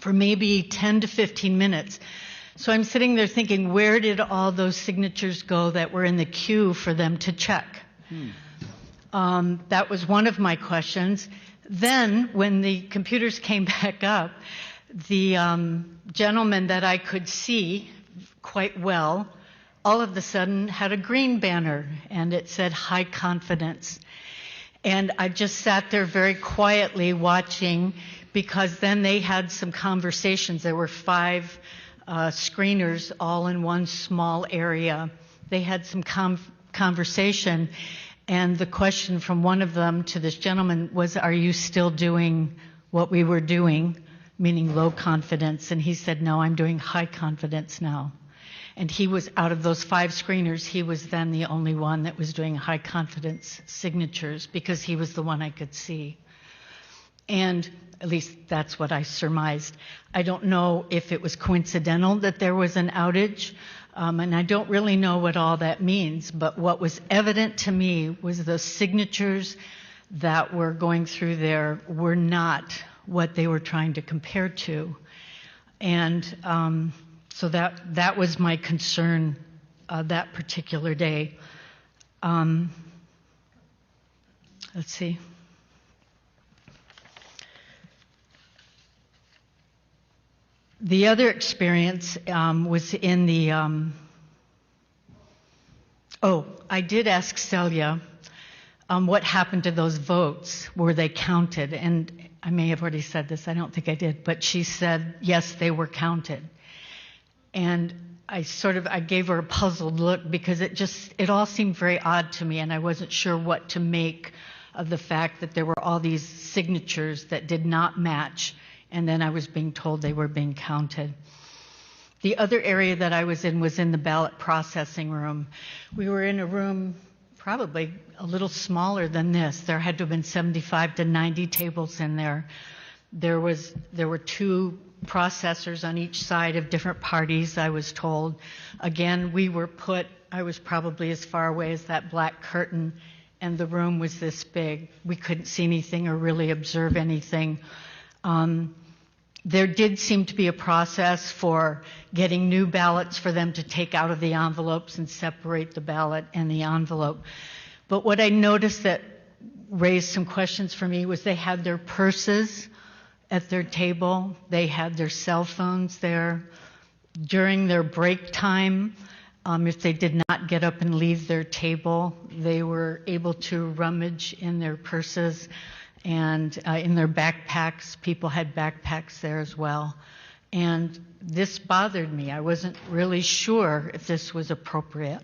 S18: for maybe 10 to 15 minutes. So I'm sitting there thinking, where did all those signatures go that were in the queue for them to check? That was one of my questions. Then, when the computers came back up, the gentleman that I could see quite well, all of a sudden had a green banner, and it said high confidence. And I just sat there very quietly watching, because then they had some conversations. There were 5 screeners all in one small area. They had some conversation, and the question from one of them to this gentleman was, are you still doing what we were doing, meaning low confidence? And he said, no, I'm doing high confidence now. And he was, out of those 5 screeners, he was then the only one that was doing high confidence signatures, because he was the one I could see. And at least that's what I surmised. I don't know if it was coincidental that there was an outage, and I don't really know what all that means, but what was evident to me was the signatures that were going through there were not what they were trying to compare to. And so that was my concern that particular day. Let's see. The other experience was in the, I did ask Celia what happened to those votes. Were they counted? And I may have already said this, I don't think I did, but she said, yes, they were counted. And I gave her a puzzled look, because it all seemed very odd to me, and I wasn't sure what to make of the fact that there were all these signatures that did not match, and then I was being told they were being counted. The other area that I was in the ballot processing room. We were in a room probably a little smaller than this. There had to have been 75 to 90 tables in there. There were 2 processors on each side of different parties, I was told. Again, I was probably as far away as that black curtain, and the room was this big. We couldn't see anything or really observe anything. There did seem to be a process for getting new ballots for them to take out of the envelopes and separate the ballot and the envelope. But what I noticed that raised some questions for me was they had their purses at their table. They had their cell phones there. During their break time, if they did not get up and leave their table, they were able to rummage in their purses and in their backpacks. People had backpacks there as well. And this bothered me. I wasn't really sure if this was appropriate.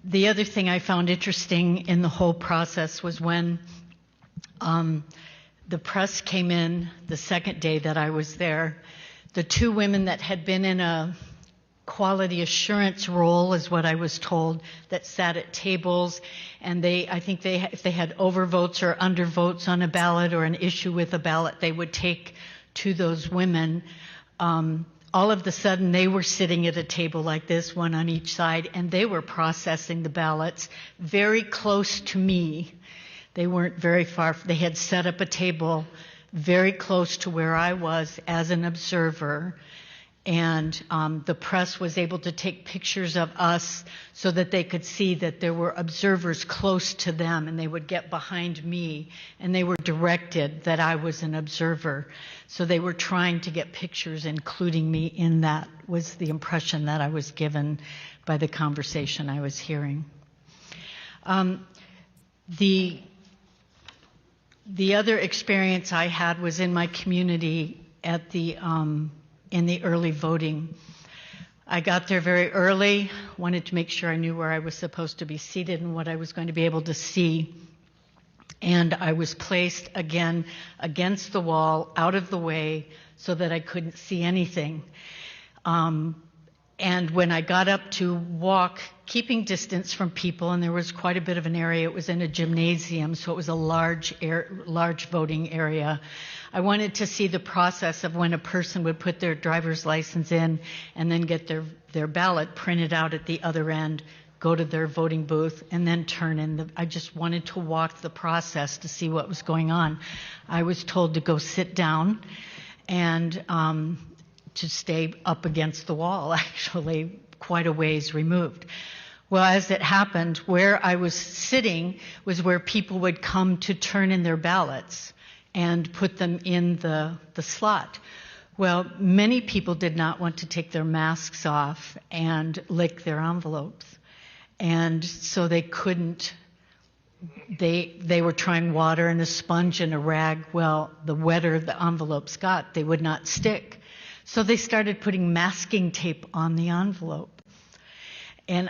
S18: The other thing I found interesting in the whole process was when the press came in the second day that I was there. The two women that had been in a quality assurance role, is what I was told, that sat at tables, and if they had overvotes or undervotes on a ballot or an issue with a ballot, they would take to those women. All of a sudden, they were sitting at a table like this, one on each side, and they were processing the ballots very close to me. They weren't very far. They had set up a table very close to where I was as an observer, and the press was able to take pictures of us so that they could see that there were observers close to them, and they would get behind me, and they were directed that I was an observer. So they were trying to get pictures, including me in that, was the impression that I was given by the conversation I was hearing. The other experience I had was in my community at in the early voting. I got there very early, wanted to make sure I knew where I was supposed to be seated and what I was going to be able to see. And I was placed again against the wall, out of the way, so that I couldn't see anything. And when I got up to walk, keeping distance from people, and there was quite a bit of an area, it was in a gymnasium, so it was a large voting area. I wanted to see the process of when a person would put their driver's license in and then get their ballot printed out at the other end, go to their voting booth, and then turn in. I just wanted to walk the process to see what was going on. I was told to go sit down and to stay up against the wall, actually quite a ways removed. Well, as it happened, where I was sitting was where people would come to turn in their ballots and put them in the slot. Well, many people did not want to take their masks off and lick their envelopes. And so they couldn't, they were trying water and a sponge and a rag. Well, the wetter the envelopes got, they would not stick. So they started putting masking tape on the envelope. And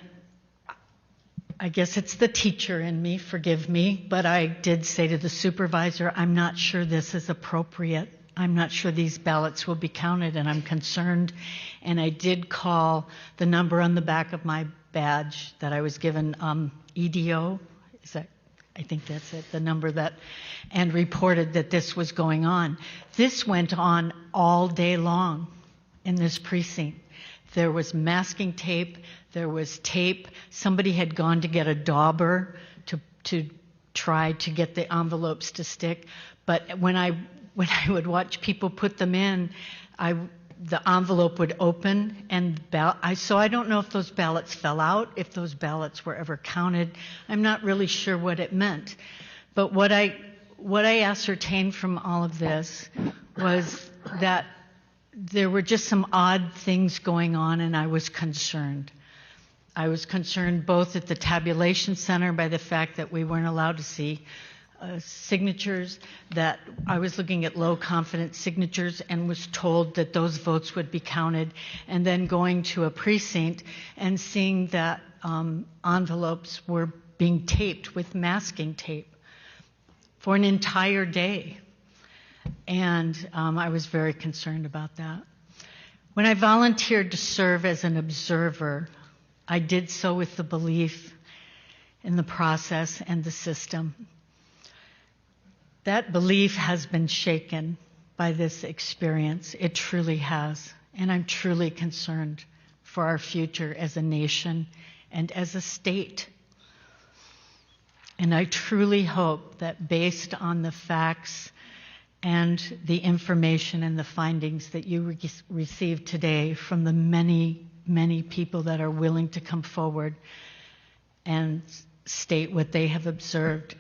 S18: I guess it's the teacher in me, forgive me, but I did say to the supervisor, I'm not sure this is appropriate. I'm not sure these ballots will be counted, and I'm concerned. And I did call the number on the back of my badge that I was given, EDO, I think that's it, the number that, and reported that this was going on. This went on all day long in this precinct. There was masking tape, there was tape. Somebody had gone to get a dauber to try to get the envelopes to stick. But when I would watch people put them in, the envelope would open, and so I don't know if those ballots fell out, if those ballots were ever counted. I'm not really sure what it meant. But what I ascertained from all of this was that there were just some odd things going on, and I was concerned. I was concerned both at the tabulation center by the fact that we weren't allowed to see signatures, that I was looking at low confidence signatures and was told that those votes would be counted, and then going to a precinct and seeing that envelopes were being taped with masking tape for an entire day. And I was very concerned about that. When I volunteered to serve as an observer, I did so with the belief in the process and the system. That belief has been shaken by this experience. It truly has. And I'm truly concerned for our future as a nation and as a state. And I truly hope that based on the facts and the information and the findings that you received today from the many, many people that are willing to come forward and state what they have observed,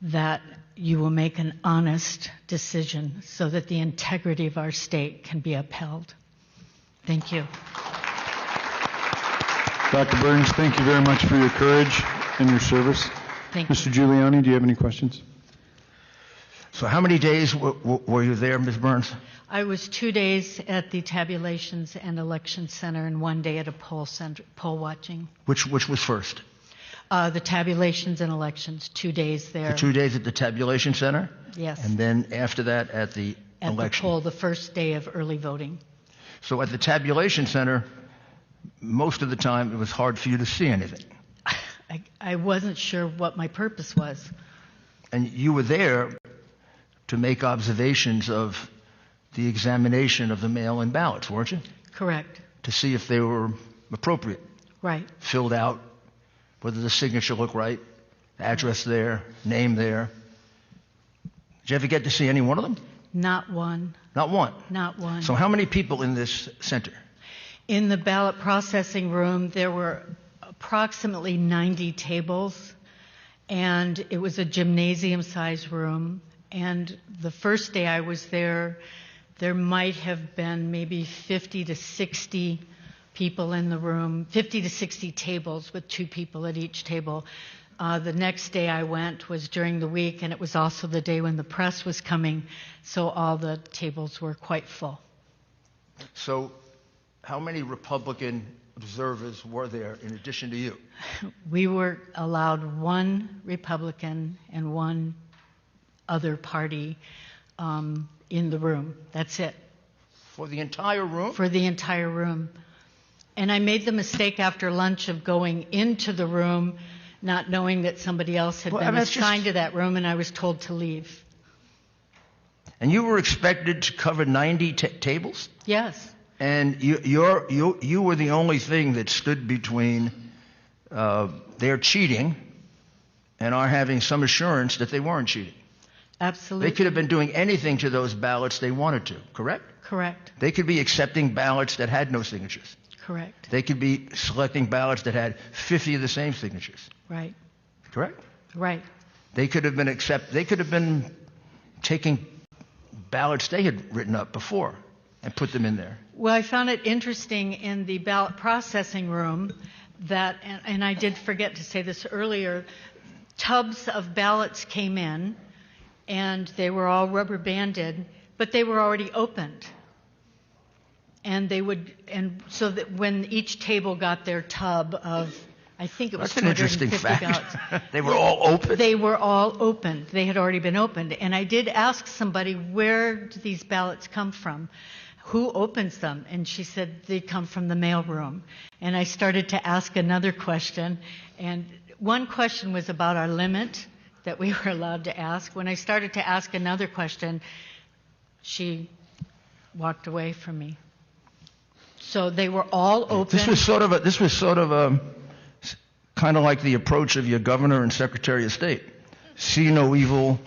S18: that you will make an honest decision so that the integrity of our state can be upheld. Thank you.
S12: Dr. Burns, thank you very much for your courage and your service.
S18: Thank you.
S12: Mr. Giuliani, do you have any questions?
S5: So how many days were you there, Ms. Burns?
S18: I was 2 days at the Tabulations and Election Center and 1 day at a poll watching.
S5: Which was first?
S18: The Tabulations and Elections, 2 days there.
S5: The 2 days at the Tabulation Center?
S18: Yes.
S5: And then after that at the
S18: At
S5: election?
S18: the poll, the first day of early voting.
S5: So at the Tabulation Center, most of the time it was hard for you to see anything.
S18: I wasn't sure what my purpose was.
S5: And you were there to make observations of the examination of the mail-in ballots, weren't you?
S18: Correct.
S5: To see if they were appropriate,
S18: Right.
S5: filled out, whether the signature looked right, address there, name there. Did you ever get to see any one of them?
S18: Not one.
S5: Not one.
S18: Not one.
S5: So how many people in this center?
S18: In the ballot processing room, there were approximately 90 tables, and it was a gymnasium-sized room. And the first day I was there, there might have been maybe 50 to 60 people in the room, 50 to 60 tables with 2 people at each table. The next day I went was during the week, and it was also the day when the press was coming, so all the tables were quite full.
S5: So how many Republican observers were there in addition to you?
S18: We were allowed 1 Republican and 1 other party in the room. That's it.
S5: For the entire room?
S18: For the entire room. And I made the mistake after lunch of going into the room, not knowing that somebody else had been assigned to that room, and I was told to leave.
S5: And you were expected to cover 90 tables?
S18: Yes.
S5: And you were the only thing that stood between their cheating and our having some assurance that they weren't cheating.
S18: Absolutely.
S5: They could have been doing anything to those ballots they wanted to, correct?
S18: Correct.
S5: They could be accepting ballots that had no signatures.
S18: Correct.
S5: They could be selecting ballots that had 50 of the same signatures.
S18: Right.
S5: Correct?
S18: Right.
S5: They could have been taking ballots they had written up before and put them in there.
S18: Well, I found it interesting in the ballot processing room that, and I did forget to say this earlier, tubs of ballots came in, and they were all rubber banded, but they were already opened. And so that when each table got their tub of, I think it was
S5: That's an interesting
S18: 250
S5: fact.
S18: ballots.
S5: They were all open?
S18: They were all opened. They had already been opened. And I did ask somebody, where do these ballots come from? Who opens them? And she said they come from the mailroom. And I started to ask another question. And one question was about our limit that we were allowed to ask. When I started to ask another question, she walked away from me. So they were all open.
S5: This was sort of kind of like the approach of your governor and secretary of state. See no evil,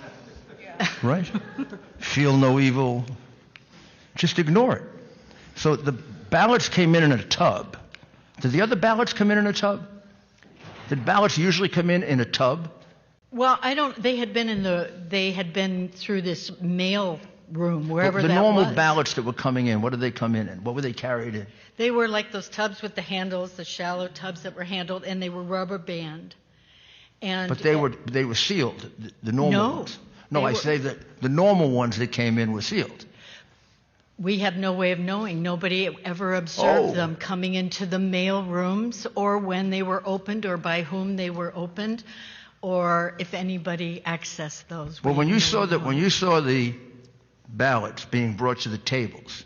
S5: right? Feel no evil. Just ignore it. So the ballots came in a tub. Did the other ballots come in a tub? Did ballots usually come in a tub?
S18: Well, they had been through this mail room, wherever
S5: the
S18: that
S5: normal
S18: was.
S5: ballots that were coming in, what did they come in? What were they carried in?
S18: They were like those tubs with the handles, the shallow tubs that were handled, and they were rubber band. And
S5: But they were sealed, the normal ones. No, I say that the normal ones that came in were sealed.
S18: We have no way of knowing. Nobody ever observed them coming into the mail rooms, or when they were opened, or by whom they were opened, or if anybody accessed those.
S5: Well, when you saw the ballots being brought to the tables,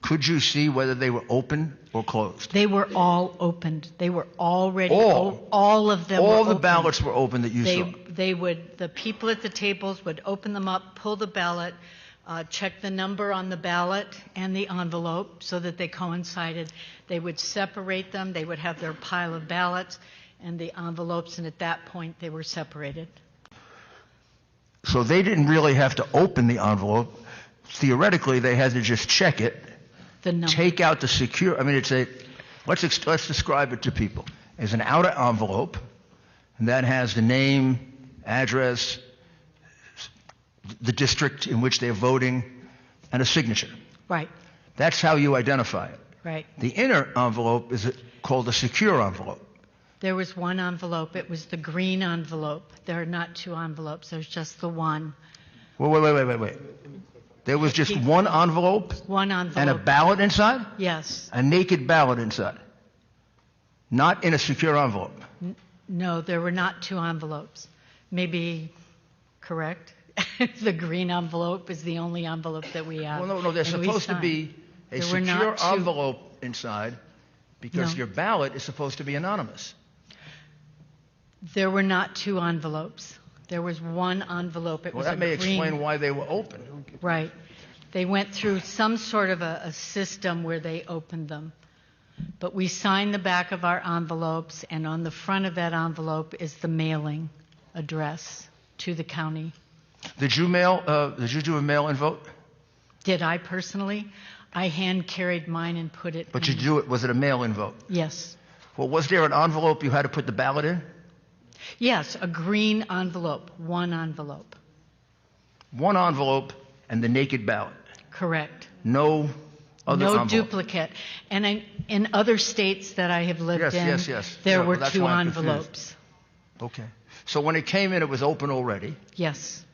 S5: Could you see whether they were open or closed?
S18: They were all opened. They were already,
S5: All?
S18: all of them were
S5: All the
S18: open.
S5: ballots were open that you saw?
S18: The people at the tables would open them up, pull the ballot, check the number on the ballot and the envelope so that they coincided. They would separate them. They would have their pile of ballots and the envelopes, and at that point they were separated.
S5: So they didn't really have to open the envelope. Theoretically, they had to just check it, take out the secure. I mean, let's describe it to people as an outer envelope, and that has the name, address, the district in which they're voting, and a signature.
S18: Right.
S5: That's how you identify it.
S18: Right.
S5: The inner envelope is called a secure envelope.
S18: There was one envelope. It was the green envelope. There are not two envelopes. There's just the one.
S5: Wait. There was just one envelope?
S18: One envelope.
S5: And a ballot inside?
S18: Yes.
S5: A naked ballot inside? Not in a secure envelope?
S18: No, there were not two envelopes. Maybe correct? The green envelope is the only envelope that we have.
S5: Well, no, there's supposed to be a secure envelope inside because your ballot is supposed to be anonymous.
S18: There were not two envelopes. There was one envelope.
S5: Well, that may explain why they were open.
S18: Right. They went through some sort of a system where they opened them. But we signed the back of our envelopes, and on the front of that envelope is the mailing address to the county.
S5: Did you do a mail-in vote?
S18: Did I personally? I hand carried mine and put it
S5: But
S18: in.
S5: you do it, was it a mail-in vote?
S18: Yes.
S5: Well, was there an envelope you had to put the ballot in?
S18: Yes, a green envelope, one envelope.
S5: One envelope and the naked ballot.
S18: Correct.
S5: No other
S18: no
S5: envelope.
S18: duplicate. And in other states that I have lived in, there were
S5: that's
S18: two
S5: why I'm
S18: envelopes.
S5: confused. Okay. So when it came in, it was open already.
S18: Yes.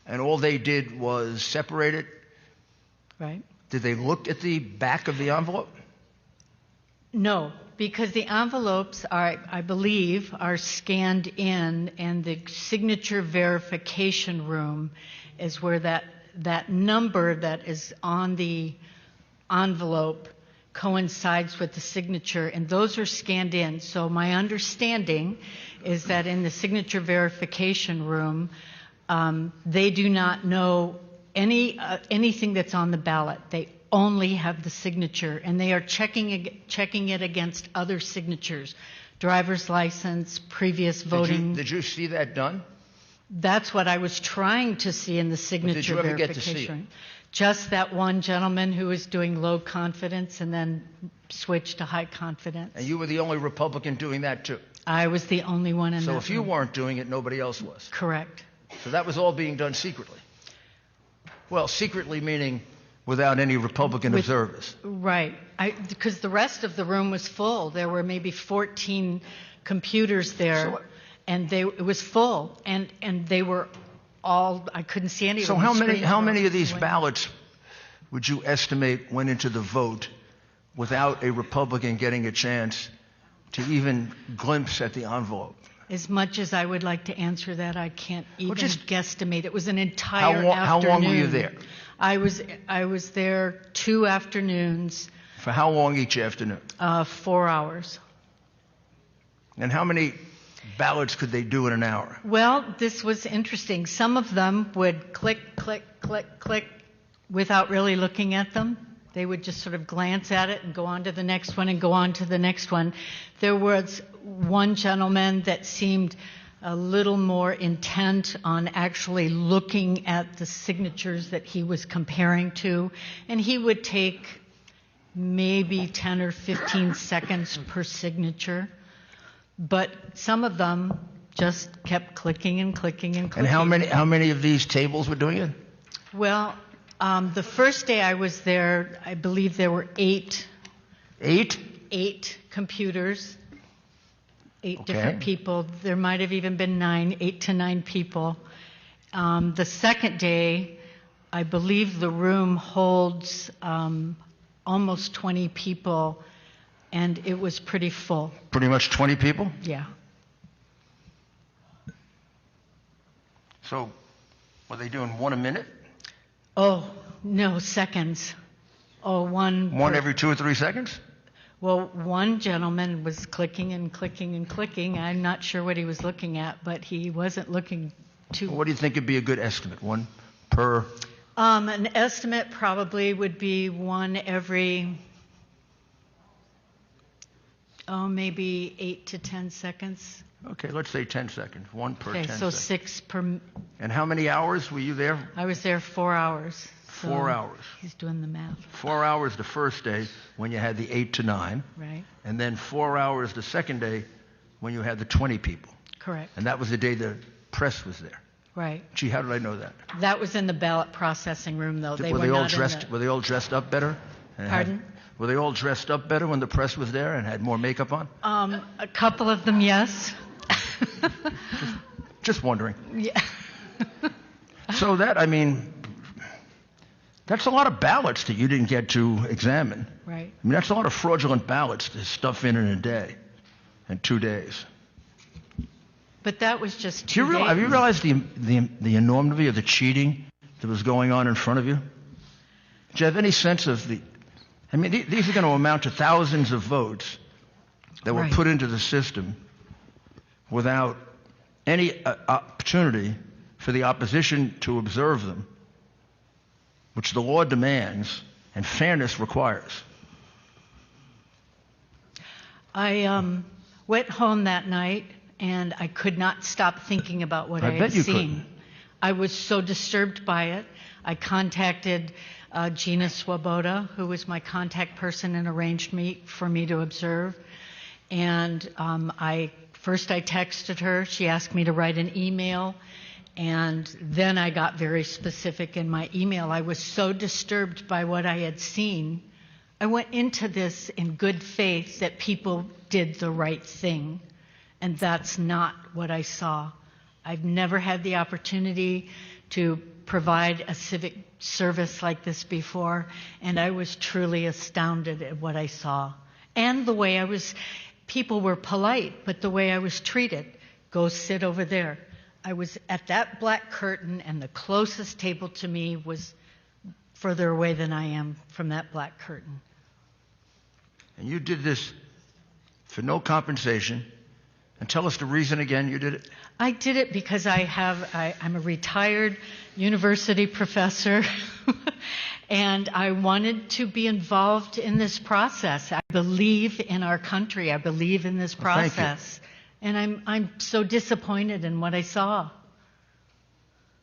S5: And all they did was separate it.
S18: Right.
S5: Did they look at the back of the envelope?
S18: No, because the envelopes are, I believe, are scanned in, and the signature verification room is where that number that is on the envelope coincides with the signature, and those are scanned in. So my understanding is that in the signature verification room, they do not know anything that's on the ballot. They only have the signature, and they are checking it against other signatures, driver's license, previous voting.
S5: Did you see that done?
S18: That's what I was trying to see in the signature
S5: But did you ever
S18: verification.
S5: get to see it?
S18: Just that one gentleman who was doing low confidence and then switched to high confidence.
S5: And you were the only Republican doing that too?
S18: I was the only one in that
S5: So if you
S18: room.
S5: weren't doing it, nobody else was?
S18: Correct.
S5: So that was all being done secretly? Well, secretly meaning without any Republican observers.
S18: Right. Because the rest of the room was full. There were maybe 14 computers there, and it was full. And they were all, I couldn't see any of
S5: So
S18: them.
S5: how many of these ballots would you estimate went into the vote without a Republican getting a chance to even glimpse at the envelope?
S18: As much as I would like to answer that, I can't even guesstimate. It was an entire afternoon.
S5: How long were you there?
S18: I was there 2 afternoons.
S5: For how long each afternoon?
S18: 4 hours.
S5: And how many ballots could they do in an hour?
S18: Well, this was interesting. Some of them would click, click, click, click without really looking at them. They would just sort of glance at it and go on to the next one and go on to the next one. There was one gentleman that seemed a little more intent on actually looking at the signatures that he was comparing to, and he would take maybe 10 or 15 seconds per signature. But some of them just kept clicking and clicking and clicking.
S5: And how many of these tables were doing it?
S18: Well, the first day I was there, I believe there were 8.
S5: 8?
S18: 8 computers, 8 different people. There might have even been 8 to 9 people. The second day, I believe the room holds almost 20 people, and it was pretty full.
S5: Pretty much 20 people?
S18: Yeah.
S5: So, were they doing one a minute?
S18: Oh, no, seconds. Oh,
S5: One every 2 or 3 seconds?
S18: Well, one gentleman was clicking and clicking and clicking. I'm not sure what he was looking at, but he wasn't looking too.
S5: What do you think would be a good estimate? One per?
S18: An estimate probably would be one every, maybe 8 to 10 seconds.
S5: Okay, let's say 10 seconds. One per 10
S18: Okay,
S5: seconds.
S18: so 6 per.
S5: And how many hours were you there?
S18: I was there 4 hours. So
S5: 4 hours.
S18: He's doing the math.
S5: 4 hours the first day when you had the 8 to 9.
S18: Right.
S5: And then 4 hours the second day when you had the 20 people.
S18: Correct.
S5: And that was the day the press was there.
S18: Right.
S5: Gee, how did I know that?
S18: That was in the ballot processing room, though. They
S5: were they
S18: were
S5: all
S18: not
S5: dressed?
S18: in the,
S5: Were they all dressed up better?
S18: Pardon?
S5: Were they all dressed up better when the press was there and had more makeup on?
S18: A couple of them, yes.
S5: Just wondering.
S18: Yeah.
S5: So that, I mean, that's a lot of ballots that you didn't get to examine.
S18: Right.
S5: I mean, that's a lot of fraudulent ballots to stuff in a day, in 2 days.
S18: But that was just
S5: Do you
S18: 2 days.
S5: have you realized the enormity of the cheating that was going on in front of you? Do you have any sense of the? I mean, these are going to amount to thousands of votes that were
S18: Right.
S5: put into the system without any opportunity for the opposition to observe them, which the law demands and fairness requires.
S18: I went home that night and I could not stop thinking about what I
S5: bet
S18: had
S5: you
S18: seen.
S5: couldn't.
S18: I was so disturbed by it. I contacted Gina Swoboda, who was my contact person and arranged for me to observe. And I texted her. She asked me to write an email. And then I got very specific in my email. I was so disturbed by what I had seen. I went into this in good faith that people did the right thing. And that's not what I saw. I've never had the opportunity to provide a civic service like this before, and I was truly astounded at what I saw. And the way people were polite, but the way I was treated. Go sit over there. I was at that black curtain, and the closest table to me was further away than I am from that black curtain.
S5: And you did this for no compensation. And tell us the reason again you did it.
S18: I did it because I'm a retired university professor, and I wanted to be involved in this process. I believe in our country. I believe in this process. And I'm so disappointed in what I saw.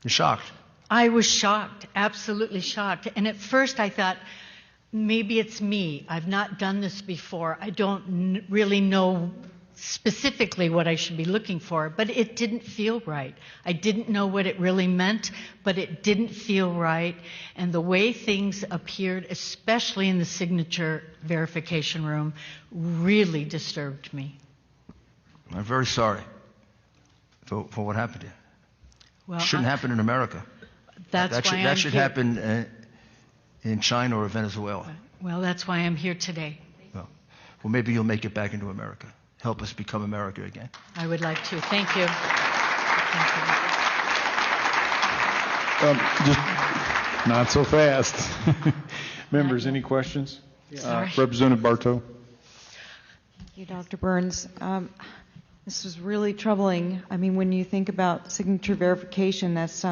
S5: You're shocked.
S18: I was shocked, absolutely shocked. And at first I thought, maybe it's me. I've not done this before. I don't really know specifically what I should be looking for, but it didn't feel right. I didn't know what it really meant, but it didn't feel right. And the way things appeared, especially in the signature verification room, really disturbed me.
S5: I'm very sorry for what happened to you.
S18: Well,
S5: Shouldn't happen in America.
S18: That
S5: should happen in China or Venezuela.
S18: Well, that's why I'm here today.
S5: Well, maybe you'll make it back into America. Help us become America again.
S18: I would like to. Thank you. Thank you.
S12: Just not so fast. Members, any questions?
S2: Sorry.
S12: Representative Bartow.
S2: Thank you, Dr. Burns. This was really troubling. I mean, when you think about signature verification, that's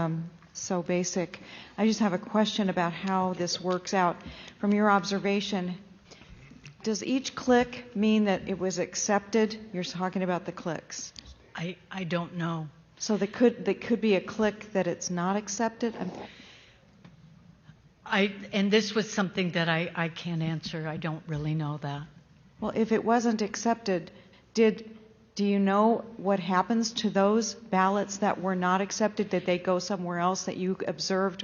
S2: so basic. I just have a question about how this works out. From your observation, does each click mean that it was accepted? You're talking about the clicks.
S18: I don't know.
S2: So there could be a click that it's not accepted?
S18: And this was something that I can't answer. I don't really know that.
S2: Well, if it wasn't accepted, do you know what happens to those ballots that were not accepted? Did they go somewhere else that you observed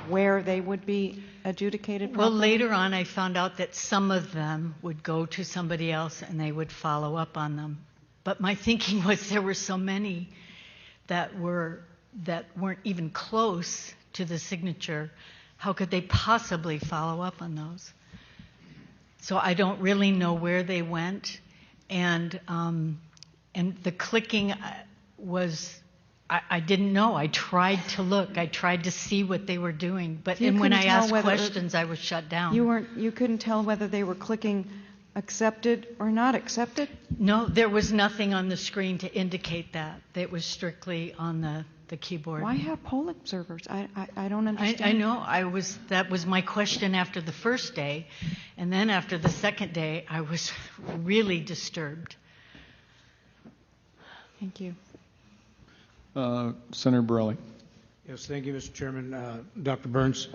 S2: where they would be adjudicated properly?
S18: Well, later on I found out that some of them would go to somebody else and they would follow up on them. But my thinking was there were so many that weren't even close to the signature. How could they possibly follow up on those? So I don't really know where they went. And the clicking was I didn't know. I tried to look. I tried to see what they were doing. But
S2: You
S18: and when
S2: couldn't
S18: I
S2: tell
S18: asked
S2: whether-
S18: questions, I was shut down.
S2: You couldn't tell whether they were clicking accepted or not accepted?
S18: No, there was nothing on the screen to indicate that. It was strictly on the keyboard.
S2: Why have poll observers? I don't understand.
S18: I know. That was my question after the first day. And then after the second day, I was really disturbed.
S2: Thank you.
S12: Senator Borelli.
S8: Yes, thank you, Mr. Chairman. Dr. Burns,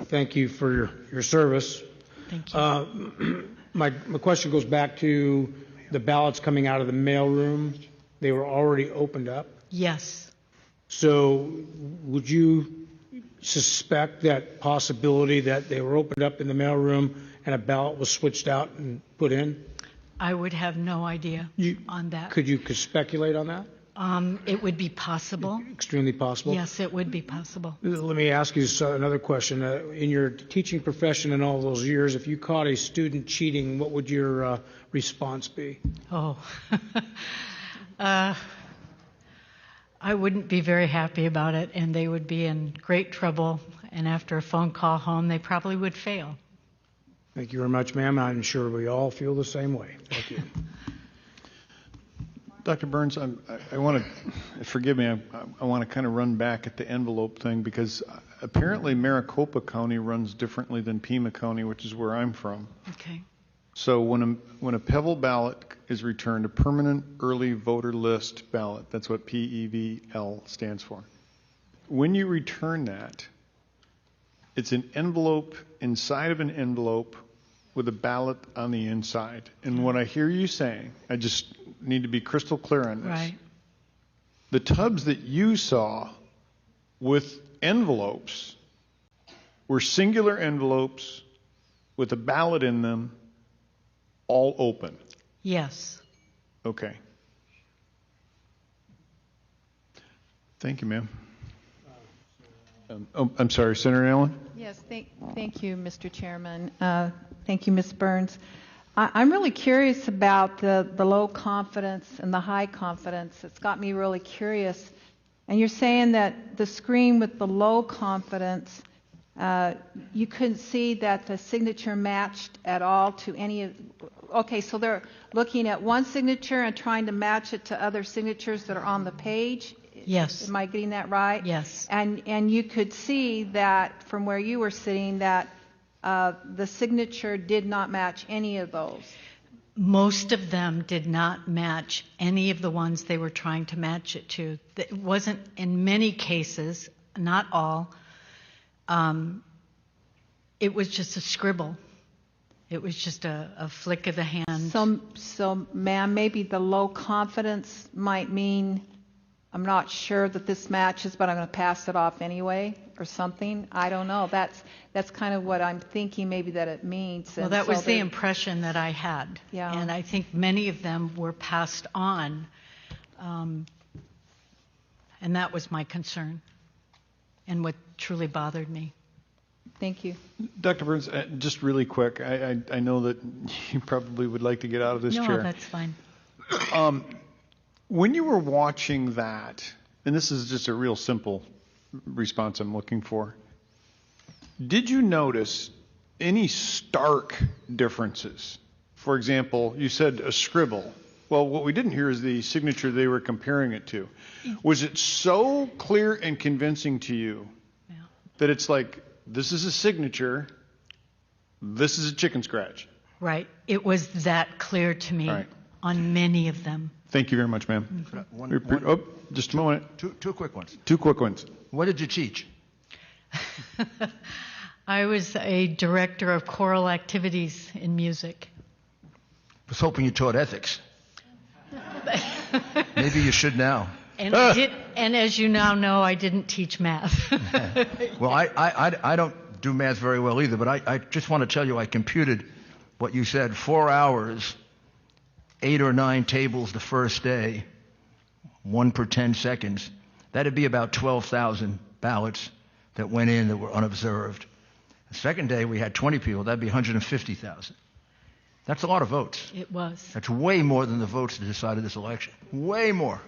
S8: thank you for your service.
S18: Thank you.
S8: My question goes back to the ballots coming out of the mailroom. They were already opened up.
S18: Yes.
S8: So would you suspect that possibility that they were opened up in the mailroom and a ballot was switched out and put in?
S18: I would have no idea on that.
S8: Could you speculate on that?
S18: It would be possible.
S8: Extremely possible?
S18: Yes, it would be possible.
S8: Let me ask you another question. In your teaching profession in all those years, if you caught a student cheating, what would your response be?
S18: Oh. I wouldn't be very happy about it, and they would be in great trouble. And after a phone call home, they probably would fail.
S8: Thank you very much, ma'am. I'm sure we all feel the same way. Thank you.
S12: Dr. Burns, I want to, forgive me, I want to kind of run back at the envelope thing because apparently Maricopa County runs differently than Pima County, which is where I'm from.
S18: Okay.
S12: So when a Pebble ballot is returned, a permanent early voter list ballot, that's what PEVL stands for. When you return that, it's an envelope inside of an envelope with a ballot on the inside. And what I hear you saying, I just need to be crystal clear on this.
S18: Right.
S12: The tubs that you saw with envelopes were singular envelopes with a ballot in them, all open.
S18: Yes.
S12: Okay. Thank you, ma'am. I'm sorry, Senator Allen?
S15: Yes, thank you, Mr. Chairman. Thank you, Ms. Burns. I'm really curious about the low confidence and the high confidence. It's got me really curious. And you're saying that the screen with the low confidence, you couldn't see that the signature matched at all to any of... Okay, so they're looking at one signature and trying to match it to other signatures that are on the page?
S18: Yes.
S15: Am I getting that right?
S18: Yes.
S15: And you could see that from where you were sitting that the signature did not match any of those.
S18: Most of them did not match any of the ones they were trying to match it to. It wasn't, in many cases, not all, it was just a scribble. It was just a flick of the hand.
S15: So, ma'am, maybe the low confidence might mean I'm not sure that this matches, but I'm going to pass it off anyway, or something. I don't know. That's kind of what I'm thinking maybe that it means.
S18: Well, that was the impression that I had.
S15: Yeah.
S18: And I think many of them were passed on. And that was my concern and what truly bothered me.
S15: Thank you.
S12: Dr. Burns, just really quick, I know that you probably would like to get out of this chair.
S18: No, that's fine.
S12: When you were watching that, and this is just a real simple response I'm looking for, did you notice any stark differences? For example, you said a scribble. Well, what we didn't hear is the signature they were comparing it to. Was it so clear and convincing to you that it's like, this is a signature, this is a chicken scratch?
S18: Right. It was that clear to me on many of them.
S12: Thank you very much, ma'am. Just a moment.
S5: Two quick ones.
S12: Two quick ones.
S5: What did you teach?
S18: I was a director of choral activities in music.
S5: I was hoping you taught ethics. Maybe you should now.
S18: And and as you now know, I didn't teach math.
S5: Well, I don't do math very well either, but I just want to tell you I computed what you said, 4 hours, 8 or 9 tables the first day, 1 per 10 seconds. That'd be about 12,000 ballots that went in that were unobserved. The second day we had 20 people. That'd be 150,000. That's a lot of votes.
S18: It was.
S5: That's way more than the votes that decided this election. Way more.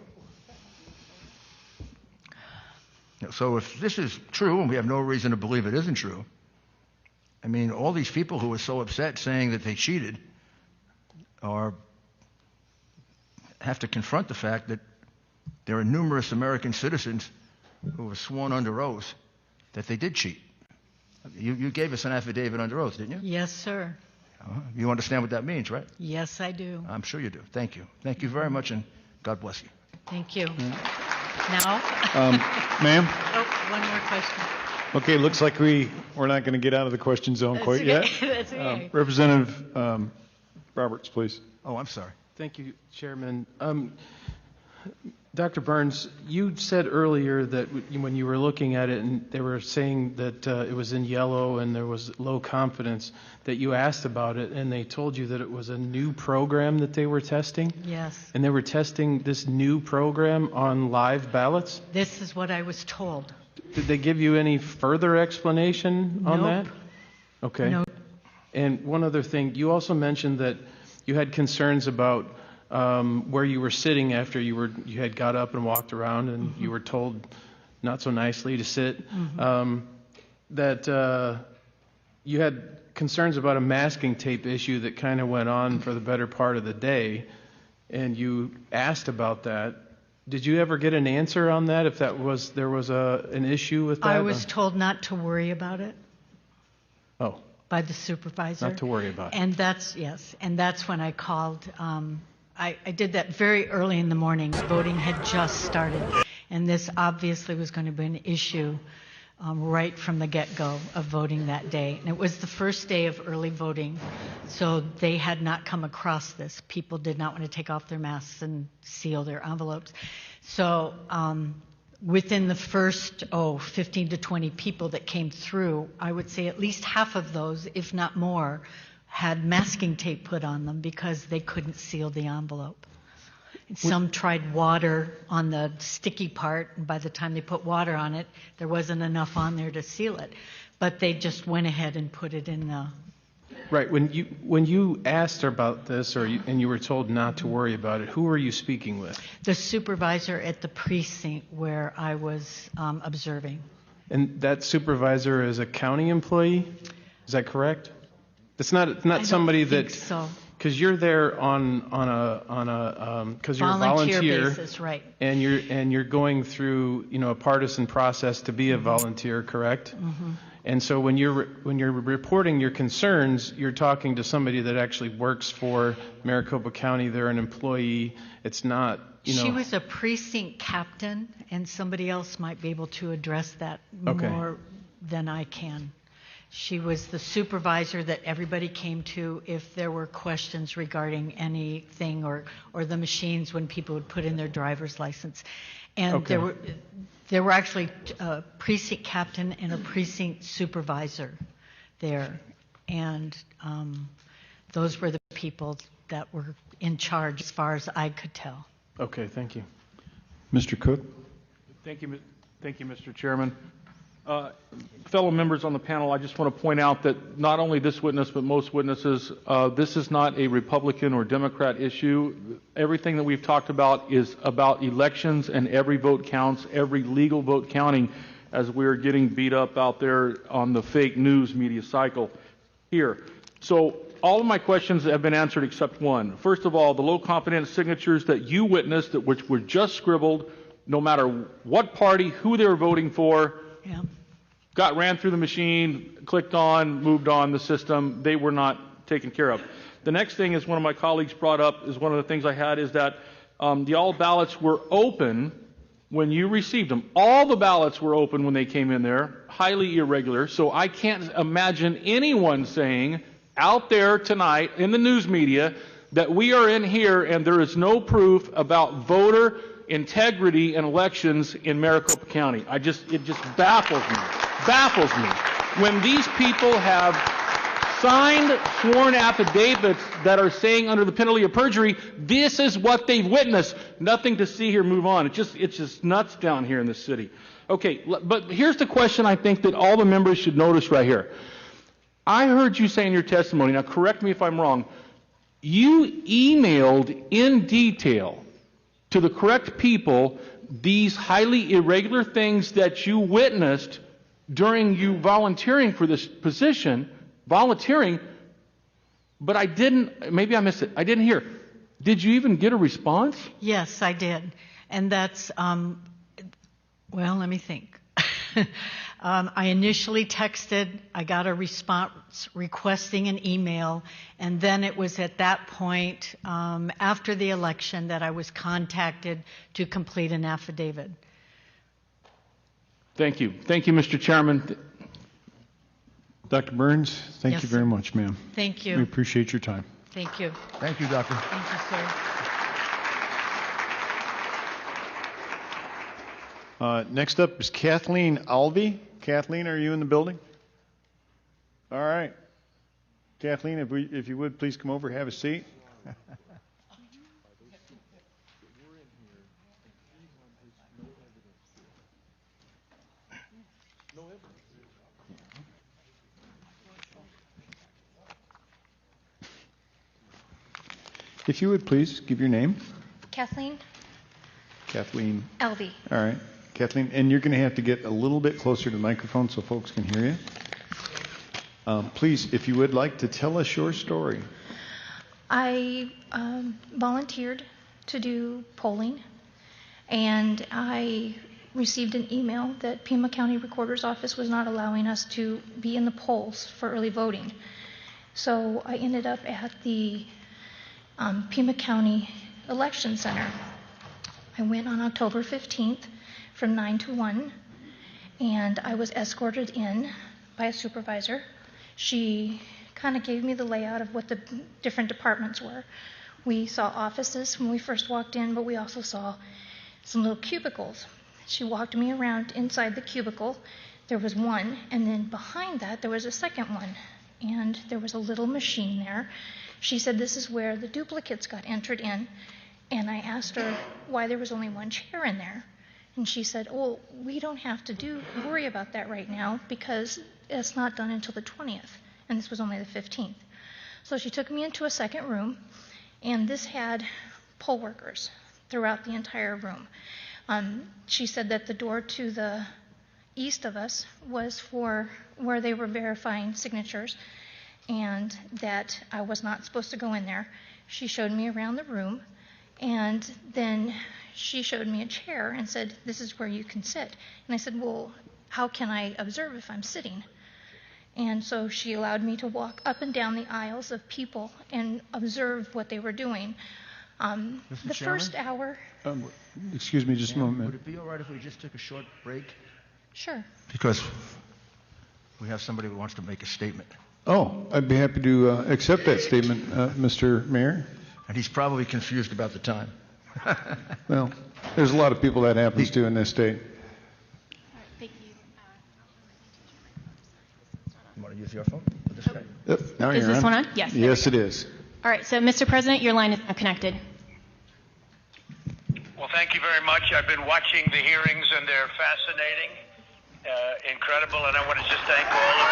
S5: So if this is true, and we have no reason to believe it isn't true, I mean, all these people who are so upset saying that they cheated have to confront the fact that there are numerous American citizens who were sworn under oath that they did cheat. You gave us an affidavit under oath, didn't you?
S18: Yes, sir.
S5: You understand what that means, right?
S18: Yes, I do.
S5: I'm sure you do. Thank you. Thank you very much, and God bless you.
S18: Thank you. Now?
S12: Ma'am?
S18: Oh, one more question.
S12: Okay, looks like we're not going to get out of the question zone
S18: That's
S12: quite
S18: okay.
S12: yet.
S18: That's okay.
S12: Representative Roberts, please.
S5: Oh, I'm sorry.
S16: Thank you, Chairman. Dr. Burns, you said earlier that when you were looking at it and they were saying that it was in yellow and there was low confidence, that you asked about it and they told you that it was a new program that they were testing?
S18: Yes.
S16: And they were testing this new program on live ballots?
S18: This is what I was told.
S16: Did they give you any further explanation on that?
S18: Nope.
S16: Okay.
S18: Nope.
S16: And one other thing, you also mentioned that you had concerns about where you were sitting after you had got up and walked around and you were told not so nicely to sit. That you had concerns about a masking tape issue that kind of went on for the better part of the day, and you asked about that. Did you ever get an answer on that? If there was an issue with that?
S18: I was told not to worry about it.
S16: Oh.
S18: By the supervisor.
S16: Not to worry about it.
S18: And that's when I called. I did that very early in the morning. Voting had just started, and this obviously was going to be an issue right from the get-go of voting that day. And it was the first day of early voting, so they had not come across this. People did not want to take off their masks and seal their envelopes. So within the first 15 to 20 people that came through, I would say at least half of those, if not more, had masking tape put on them because they couldn't seal the envelope. Some tried water on the sticky part, and by the time they put water on it, there wasn't enough on there to seal it. But they just went ahead and put it in the...
S16: Right. When you asked about this and you were told not to worry about it, who were you speaking with?
S18: The supervisor at the precinct where I was observing.
S16: And that supervisor is a county employee? Is that correct? It's not somebody that...
S18: so.
S16: Because you're there on a because you're a volunteer
S18: basis, right?
S16: And you're going through a partisan process to be a volunteer, correct?
S18: Mm-hmm.
S16: And so when you're reporting your concerns, you're talking to somebody that actually works for Maricopa County. They're an employee. It's not
S18: She was a precinct captain, and somebody else might be able to address that more than I can. She was the supervisor that everybody came to if there were questions regarding anything or the machines when people would put in their driver's license. And there were actually a precinct captain and a precinct supervisor there. And those were the people that were in charge as far as I could tell.
S16: Okay, thank you.
S12: Mr. Cook?
S3: Thank you, Mr. Chairman. Fellow members on the panel, I just want to point out that not only this witness, but most witnesses, this is not a Republican or Democrat issue. Everything that we've talked about is about elections, and every vote counts, every legal vote counting, as we're getting beat up out there on the fake news media cycle here. So all of my questions have been answered except one. First of all, the low confidence signatures that you witnessed, which were just scribbled, no matter what party, who they were voting for, ran through the machine, clicked on, moved on the system. They were not taken care of. The next thing is one of my colleagues brought up is one of the things I had is that the all ballots were open when you received them. All the ballots were open when they came in there, highly irregular. So I can't imagine anyone saying out there tonight in the news media that we are in here and there is no proof about voter integrity in elections in Maricopa County. It just baffles me. When these people have signed sworn affidavits that are saying under the penalty of perjury, this is what they've witnessed. Nothing to see here, move on. It's just nuts down here in this city. Okay, but here's the question I think that all the members should notice right here. I heard you say in your testimony, now correct me if I'm wrong, you emailed in detail to the correct people these highly irregular things that you witnessed during you volunteering for this position, but I didn't, maybe I missed it, I didn't hear. Did you even get a response?
S18: Yes, I did. And that's, well, let me think. I initially texted, I got a response requesting an email, and then it was at that point, after the election, that I was contacted to complete an affidavit.
S3: Thank you. Thank you, Mr. Chairman.
S12: Dr. Burns, thank
S18: Yes,
S12: you very
S18: sir.
S12: much, ma'am.
S18: Thank you.
S12: We appreciate your time.
S18: Thank you.
S5: Thank you, Doctor.
S18: Thank you, sir.
S12: Next up is Kathleen Alvey. Kathleen, are you in the building? All right. Kathleen, if you would, please come over, have a seat. If you would please give your name.
S20: Kathleen
S12: Kathleen.
S20: Elvey.
S12: All right. Kathleen, and you're going to have to get a little bit closer to the microphone so folks can hear you. Please, if you would like to tell us your story.
S20: I volunteered to do polling, and I received an email that Pima County Recorder's Office was not allowing us to be in the polls for early voting. So I ended up at the Pima County Election Center. I went on October 15th from 9 to 1, and I was escorted in by a supervisor. She kind of gave me the layout of what the different departments were. We saw offices when we first walked in, but we also saw some little cubicles. She walked me around inside the cubicle. There was one, and then behind that there was a second one, and there was a little machine there. She said this is where the duplicates got entered in, and I asked her why there was only one chair in there. And she said, oh, we don't have to worry about that right now because it's not done until the 20th, and this was only the 15th. So she took me into a second room, and this had poll workers throughout the entire room. She said that the door to the east of us was for where they were verifying signatures, and that I was not supposed to go in there. She showed me around the room, and then she showed me a chair and said, this is where you can sit. And I said, well, how can I observe if I'm sitting? And so she allowed me to walk up and down the aisles of people and observe what they were doing. The first hour...
S12: Excuse me just a moment.
S5: Would it be all right if we just took a short break?
S20: Sure.
S5: Because we have somebody who wants to make a statement.
S12: Oh, I'd be happy to accept that statement, Mr. Mayor.
S5: And he's probably confused about the time.
S12: Well, there's a lot of people that happens to in this state.
S20: Thank you.
S5: You want to use your phone? Or this guy?
S12: Yep, now
S21: Is
S12: you're
S21: this one on? Yes.
S12: Yes, it is.
S21: All right, so Mr. President, your line is now connected.
S23: Well, thank you very much. I've been watching the hearings, and they're fascinating, incredible, and I want to just thank all of you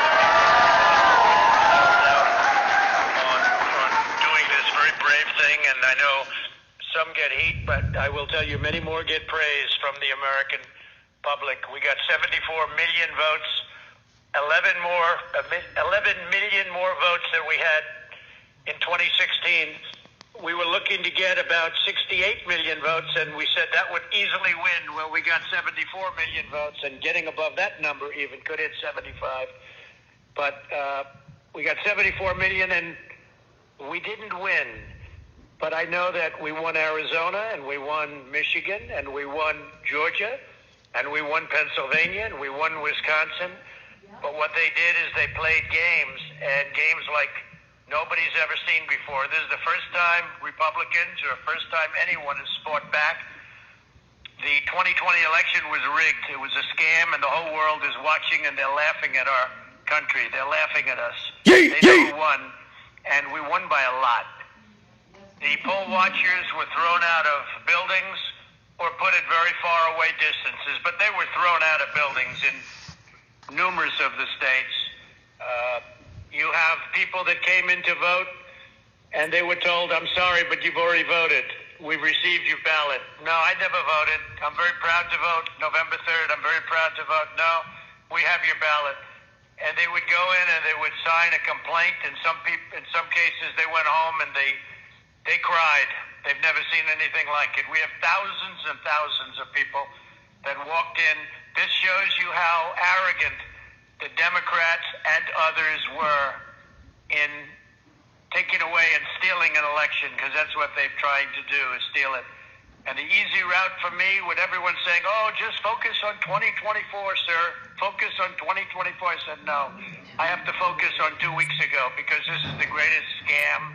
S23: on doing this very brave thing. And I know some get heat, but I will tell you many more get praise from the American public. We got 74 million votes, 11 million more votes than we had in 2016. We were looking to get about 68 million votes, and we said that would easily win. Well, we got 74 million votes, and getting above that number even could hit 75. But we got 74 million, and we didn't win. But I know that we won Arizona, and we won Michigan, and we won Georgia, and we won Pennsylvania, and we won Wisconsin. But what they did is they played games, and games like nobody's ever seen before. This is the first time Republicans, or first time anyone has fought back. The 2020 election was rigged. It was a scam, and the whole world is watching, and they're laughing at our country. They're laughing at us. They know who won, and we won by a lot. The poll watchers were thrown out of buildings or put at very far away distances, but they were thrown out of buildings in numerous of the states. You have people that came in to vote, and they were told, I'm sorry, but you've already voted. we've received your ballot. No, I never voted. I'm very proud to vote. November 3rd, I'm very proud to vote. No, we have your ballot. And they would go in and they would sign a complaint. And in some cases, they went home and they cried. They've never seen anything like it. We have thousands and thousands of people that walked in. This shows you how arrogant the Democrats and others were in taking away and stealing an election, because that's what they've tried to do, is steal it. And the easy route for me, with everyone saying, oh, just focus on 2024, sir. Focus on 2024. I said, no. I have to focus on 2 weeks ago, because this is the greatest scam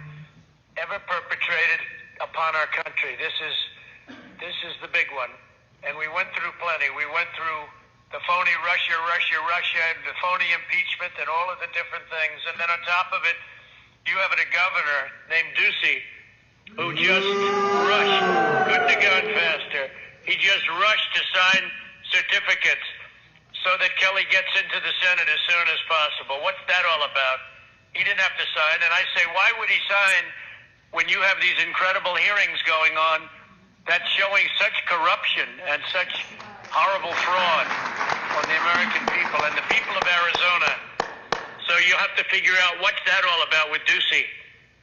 S23: ever perpetrated upon our country. This is the big one. And we went through plenty. We went through the phony Russia, the phony impeachment, and all of the different things. And then on top of it, you have a governor named Ducey who just rushed, couldn't have gone faster. He just rushed to sign certificates so that Kelly gets into the Senate as soon as possible. What's that all about? He didn't have to sign. And I say, why would he sign when you have these incredible hearings going on that's showing such corruption and such horrible fraud on the American people and the people of Arizona? So you have to figure out what's that all about with Ducey.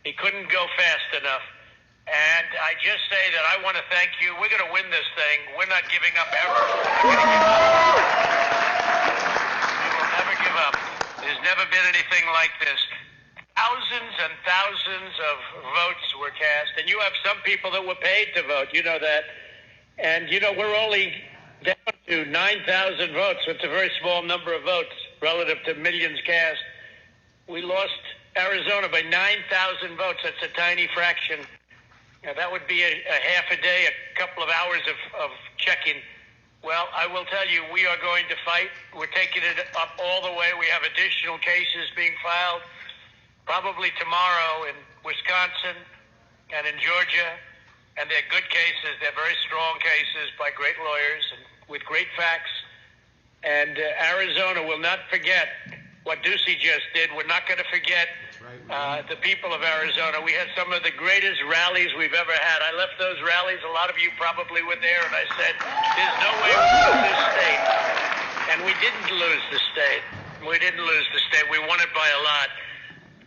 S23: He couldn't go fast enough. And I just say that I want to thank you. We're going to win this thing. We're not giving up ever. We will never give up. There's never been anything like this. Thousands and thousands of votes were cast. And you have some people that were paid to vote. You know that. And, you know, we're only down to 9,000 votes. So it's a very small number of votes relative to millions cast. We lost Arizona by 9,000 votes. That's a tiny fraction. Now, that would be a half a day, a couple of hours of checking. Well, I will tell you, we are going to fight. We're taking it up all the way. We have additional cases being filed probably tomorrow in Wisconsin and in Georgia. And they're good cases. They're very strong cases by great lawyers and with great facts. And Arizona will not forget what Ducey just did. We're not going to forget the people of Arizona. We had some of the greatest rallies we've ever had. I left those rallies. A lot of you probably were there, and I said, there's no way we lose this state. And we didn't lose the state. We didn't lose the state. We won it by a lot.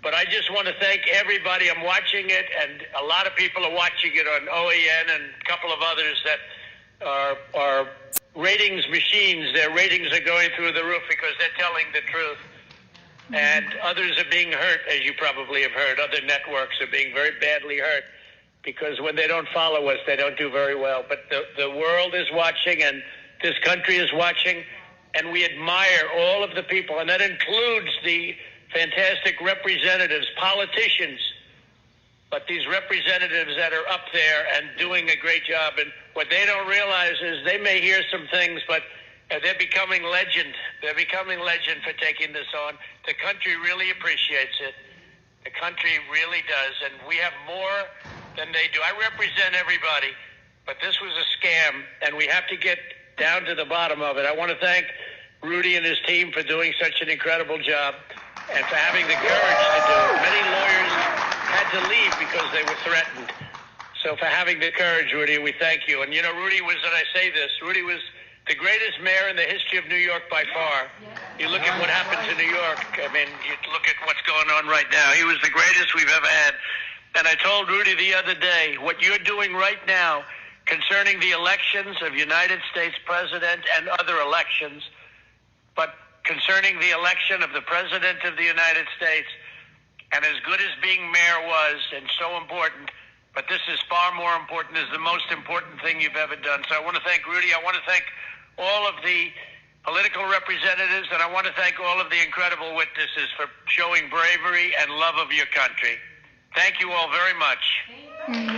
S23: But I just want to thank everybody. I'm watching it, and a lot of people are watching it on OAN and a couple of others that are ratings machines. Their ratings are going through the roof because they're telling the truth. And others are being hurt, as you probably have heard. Other networks are being very badly hurt because when they don't follow us, they don't do very well. But the world is watching, and this country is watching, and we admire all of the people, and that includes the fantastic representatives, politicians, but these representatives that are up there and doing a great job. And what they don't realize is they may hear some things, but they're becoming legend. They're becoming legend for taking this on. The country really appreciates it. The country really does. And we have more than they do. I represent everybody, but this was a scam, and we have to get down to the bottom of it. I want to thank Rudy and his team for doing such an incredible job and for having the courage to do it. Many lawyers had to leave because they were threatened. So for having the courage, Rudy, we thank you. And, you know, Rudy was, and I say this, Rudy was the greatest mayor in the history of New York by far. You look at what happened to New York. I mean, you look at what's going on right now. He was the greatest we've ever had. And I told Rudy the other day, what you're doing right now concerning the elections of United States President and other elections, but concerning the election of the President of the United States, and as good as being mayor was and so important, but this is far more important, is the most important thing you've ever done. So I want to thank Rudy. I want to thank all of the political representatives, and I want to thank all of the incredible witnesses for showing bravery and love of your country. Thank you all very much.
S9: Thank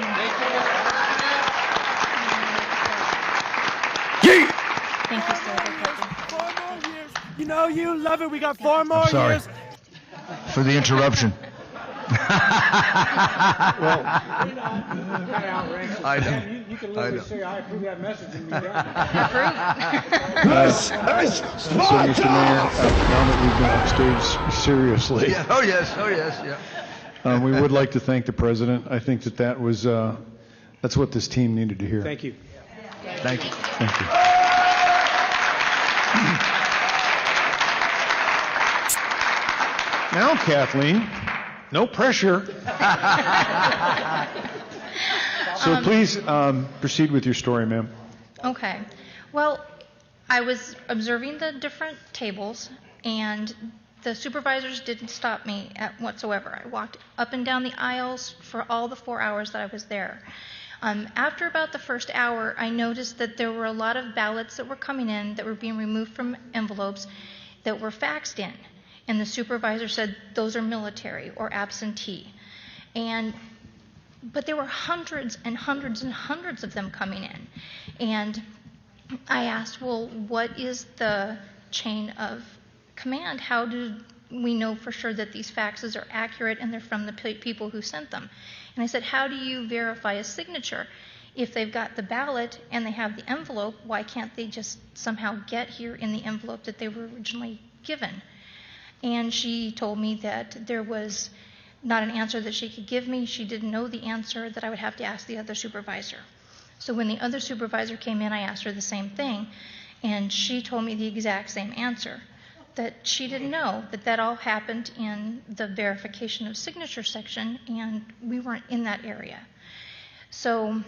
S9: you.
S21: Thank you, sir.
S9: 4 more years. You know you love it. We got 4 more
S5: I'm sorry
S9: years.
S5: for the interruption.
S8: Well,
S5: I know.
S8: You can literally say, I approve that message and be done.
S12: So, Mr. Mayor, now that we've been upstage seriously,
S5: Yeah. Oh, yes. Oh, yes. Yeah.
S12: we would like to thank the president. I think that was a That's what this team needed to hear.
S8: Thank you.
S5: Thank you.
S12: Thank you. Now, Kathleen, no pressure. So please proceed with your story, ma'am.
S20: Okay. Well, I was observing the different tables, and the supervisors didn't stop me whatsoever. I walked up and down the aisles for all the 4 hours that I was there. After about the first hour, I noticed that there were a lot of ballots that were coming in that were being removed from envelopes that were faxed in. And the supervisor said, those are military or absentee. But there were hundreds and hundreds and hundreds of them coming in. And I asked, well, what is the chain of command? How do we know for sure that these faxes are accurate and they're from the people who sent them? And I said, how do you verify a signature? If they've got the ballot and they have the envelope, why can't they just somehow get here in the envelope that they were originally given? And she told me that there was not an answer that she could give me. She didn't know the answer, that I would have to ask the other supervisor. So when the other supervisor came in, I asked her the same thing, and she told me the exact same answer, that she didn't know, that all happened in the verification of signature section, and we weren't in that area. So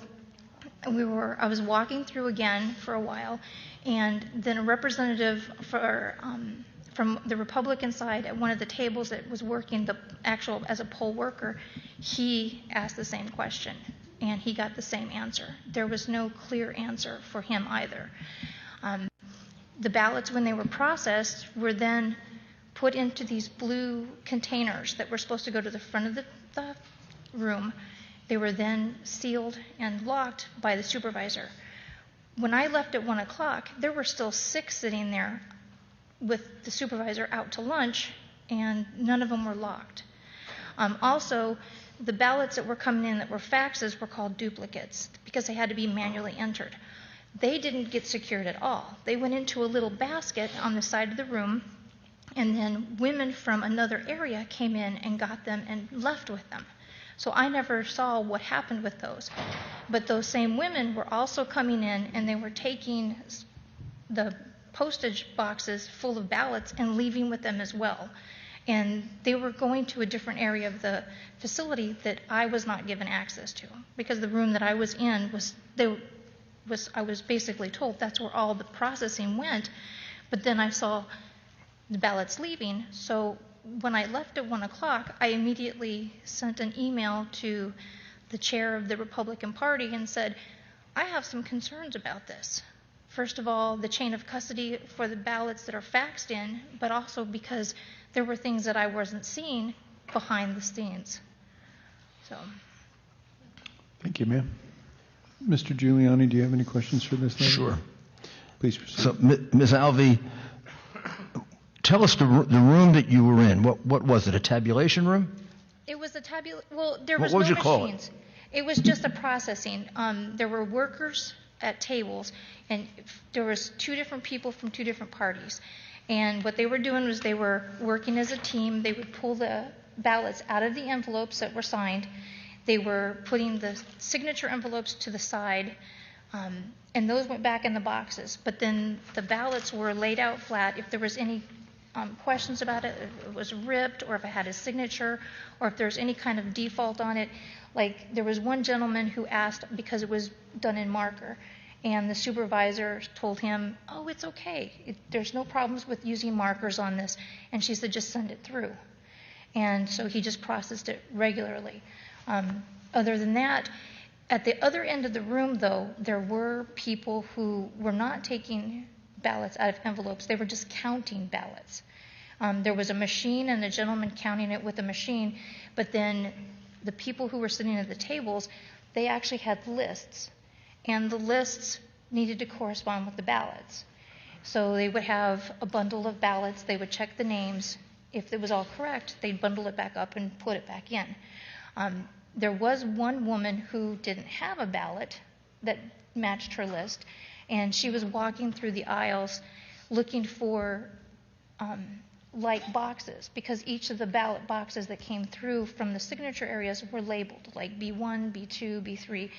S20: I was walking through again for a while, and then a representative from the Republican side at one of the tables that was working as a poll worker, he asked the same question, and he got the same answer. There was no clear answer for him either. The ballots, when they were processed, were then put into these blue containers that were supposed to go to the front of the room. They were then sealed and locked by the supervisor. When I left at 1 o'clock, there were still 6 sitting there with the supervisor out to lunch, and none of them were locked. Also, the ballots that were coming in that were faxes were called duplicates because they had to be manually entered. They didn't get secured at all. They went into a little basket on the side of the room, and then women from another area came in and got them and left with them. So I never saw what happened with those. But those same women were also coming in, and they were taking the postage boxes full of ballots and leaving with them as well. And they were going to a different area of the facility that I was not given access to, because the room that I was in I was basically told that's where all the processing went. But then I saw the ballots leaving. So when I left at 1 o'clock, I immediately sent an email to the chair of the Republican Party and said, I have some concerns about this. First of all, the chain of custody for the ballots that are faxed in, but also because there were things that I wasn't seeing behind the scenes. So.
S12: Thank you, ma'am. Mr. Giuliani, do you have any questions for this lady?
S5: Sure.
S12: Please proceed.
S5: So, Ms. Alvey, tell us the room that you were in. What was it, a tabulation room?
S20: It was a there was
S5: what would
S20: no
S5: you call
S20: machines. It was just a processing. There were workers at tables, and there was 2 different people from 2 different parties. And what they were doing was they were working as a team. They would pull the ballots out of the envelopes that were signed. They were putting the signature envelopes to the side, and those went back in the boxes. But then the ballots were laid out flat. If there was any questions about it, if it was ripped, or if it had a signature, or if there's any kind of default on it. Like, there was one gentleman who asked because it was done in marker, and the supervisor told him, oh, it's okay. There's no problems with using markers on this. And she said, just send it through. And so he just processed it regularly. Other than that, at the other end of the room, though, there were people who were not taking ballots out of envelopes. They were just counting ballots. There was a machine and a gentleman counting it with a machine, but then the people who were sitting at the tables, they actually had lists, and the lists needed to correspond with the ballots. So they would have a bundle of ballots. They would check the names. If it was all correct, they'd bundle it back up and put it back in. There was one woman who didn't have a ballot that matched her list, and she was walking through the aisles looking for like boxes, because each of the ballot boxes that came through from the signature areas were labeled like B1, B2, B3.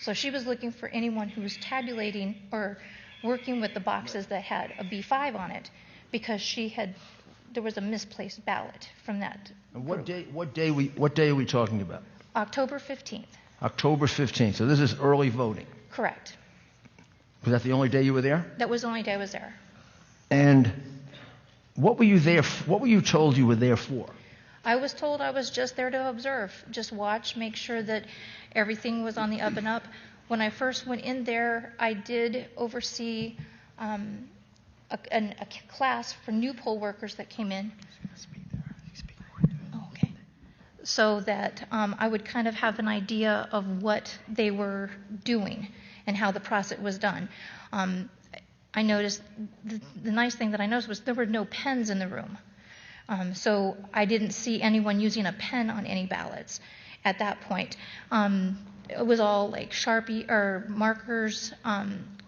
S20: So she was looking for anyone who was tabulating or working with the boxes that had a B5 on it, because there was a misplaced ballot from that.
S5: And what day are we talking about?
S20: October 15th.
S5: October 15th. So this is early voting.
S20: Correct.
S5: Was that the only day you were there?
S20: That was the only day I was there.
S5: And what were you there? What were you told you were there for?
S20: I was told I was just there to observe, just watch, make sure that everything was on the up and up. When I first went in there, I did oversee a class for new poll workers that came in. Oh, okay. So that I would kind of have an idea of what they were doing and how the process was done. I noticed, the nice thing that I noticed was there were no pens in the room. So I didn't see anyone using a pen on any ballots at that point. It was all like Sharpie or markers,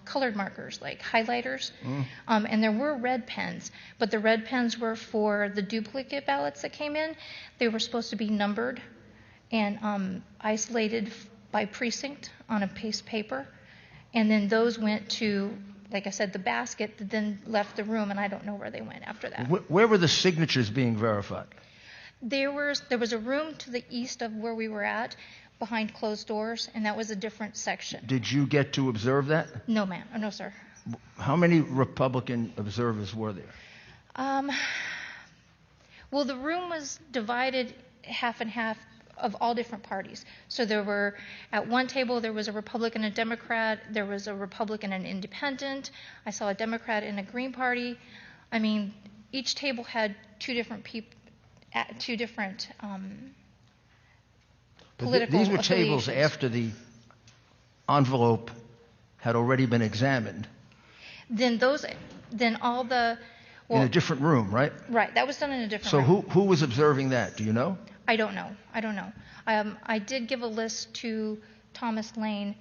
S20: colored markers, like highlighters. And there were red pens, but the red pens were for the duplicate ballots that came in. They were supposed to be numbered and isolated by precinct on a piece of paper. And then those went to, like I said, the basket that then left the room, and I don't know where they went after that.
S5: Where were the signatures being verified?
S20: There was a room to the east of where we were at, behind closed doors, and that was a different section.
S5: Did you get to observe that?
S20: No, ma'am. No, sir.
S5: How many Republican observers were there?
S20: Well, the room was divided half and half of all different parties. So there were, at one table, there was a Republican and a Democrat. There was a Republican and an independent. I saw a Democrat and a Green Party. I mean, each table had two different people, two different political
S5: These were tables
S20: affiliations.
S5: after the envelope had already been examined.
S20: Then all the,
S5: in a different room, right?
S20: Right, that was done in a different
S5: So
S20: room.
S5: who was observing that? Do you know?
S20: I don't know. I did give a list to Thomas Lane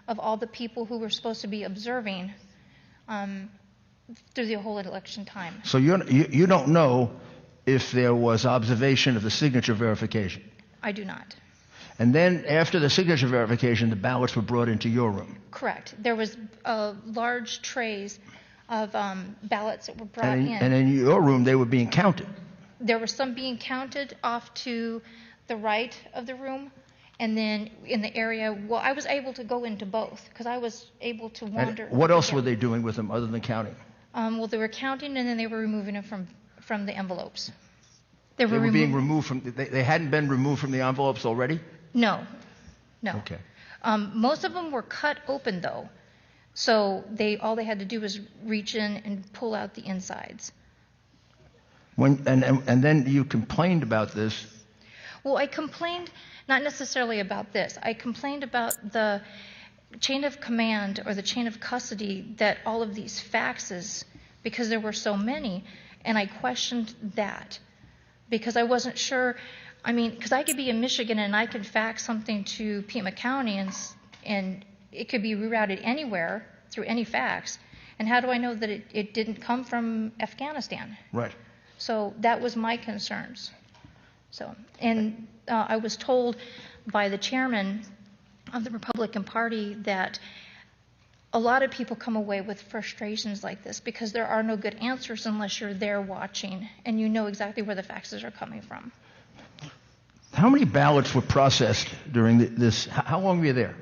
S20: of all the people who were supposed to be observing through the whole election time.
S5: So you don't know if there was observation of the signature verification?
S20: I do not.
S5: And then after the signature verification, the ballots were brought into your room?
S20: Correct. There was large trays of ballots that were brought in.
S5: And in your room, they were being counted?
S20: There were some being counted off to the right of the room, and then in the area, well, I was able to go into both because I was able to wander.
S5: And what else were they doing with them other than counting?
S20: Well, they were counting, and then they were removing it from the envelopes.
S5: They were being removed from, they hadn't been removed from the envelopes already?
S20: No.
S5: Okay.
S20: Most of them were cut open, though. So all they had to do was reach in and pull out the insides.
S5: And then you complained about this.
S20: Well, I complained not necessarily about this. I complained about the chain of command or the chain of custody that all of these faxes, because there were so many, and I questioned that because I wasn't sure. I mean, because I could be in Michigan and I could fax something to Pima County and it could be rerouted anywhere through any fax. And how do I know that it didn't come from Afghanistan?
S5: Right.
S20: So that was my concerns. So, and I was told by the chairman of the Republican Party that a lot of people come away with frustrations like this because there are no good answers unless you're there watching and you know exactly where the faxes are coming from.
S5: How many ballots were processed during this? How long were you there?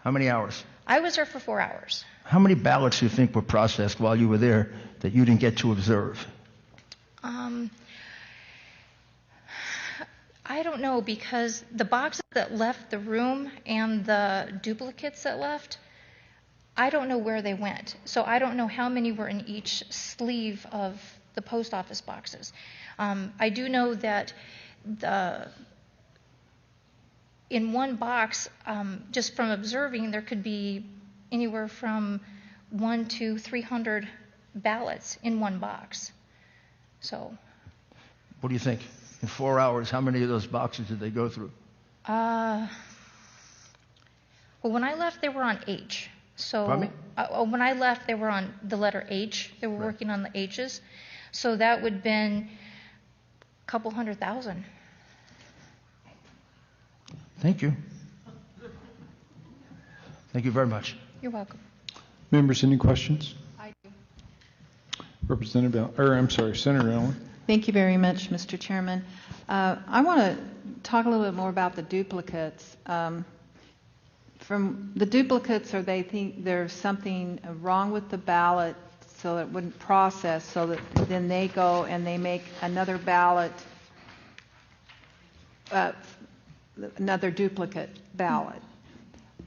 S5: How many hours?
S20: I was there for 4 hours.
S5: How many ballots do you think were processed while you were there that you didn't get to observe?
S20: I don't know, because the boxes that left the room and the duplicates that left, I don't know where they went. So I don't know how many were in each sleeve of the post office boxes. I do know that in one box, just from observing, there could be anywhere from 100 to 300 ballots in one box. So.
S5: What do you think? In 4 hours, how many of those boxes did they go through?
S20: Well, when I left, they were on H. So.
S5: Pardon me?
S20: When I left, they were on the letter H. They were working on the H's. So that would have been a couple 100,000.
S5: Thank you. Thank you very much.
S20: You're welcome.
S12: Members, any questions?
S15: I do.
S12: Senator Allen.
S15: Thank you very much, Mr. Chairman. I want to talk a little bit more about the duplicates. From the duplicates, or they think there's something wrong with the ballot so that it wouldn't process, so that then they go and they make another ballot, another duplicate ballot.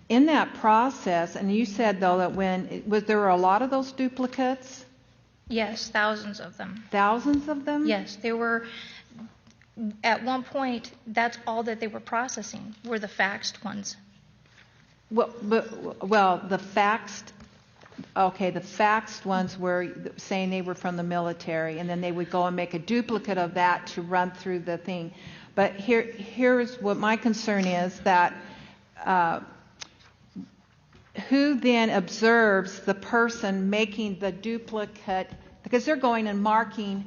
S15: In that process, and you said, though, that there were a lot of those duplicates?
S20: Yes, thousands of them.
S15: Thousands of them?
S20: Yes, there were. At one point, that's all that they were processing were the faxed ones.
S15: The faxed ones were saying they were from the military, and then they would go and make a duplicate of that to run through the thing. But here's what my concern is, that who then observes the person making the duplicate, because they're going and marking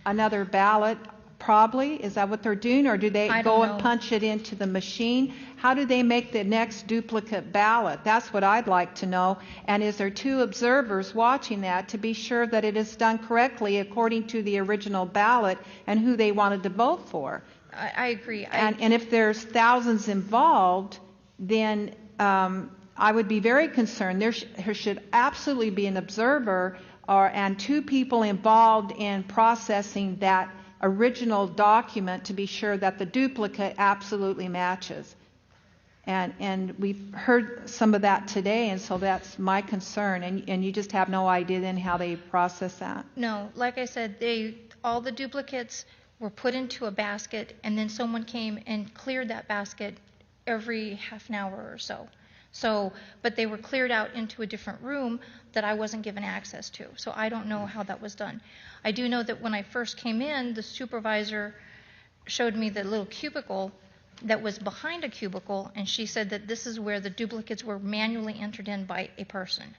S15: another ballot, probably. Is that what they're doing? Or do they go and punch it into the machine? How do they make the next duplicate ballot? That's what I'd like to know. And is there two observers watching that to be sure that it is done correctly according to the original ballot and who they wanted to vote for?
S20: I agree.
S15: And if there's thousands involved, then I would be very concerned. There should absolutely be an observer and two people involved in processing that original document to be sure that the duplicate absolutely matches. And we've heard some of that today, and so that's my concern. And you just have no idea then how they process that?
S20: No, like I said, all the duplicates were put into a basket, and then someone came and cleared that basket every half an hour or so. But they were cleared out into a different room that I wasn't given access to. So I don't know how that was done. I do know that when I first came in, the supervisor showed me the little cubicle that was behind a cubicle, and she said that this is where the duplicates were manually entered in by a person.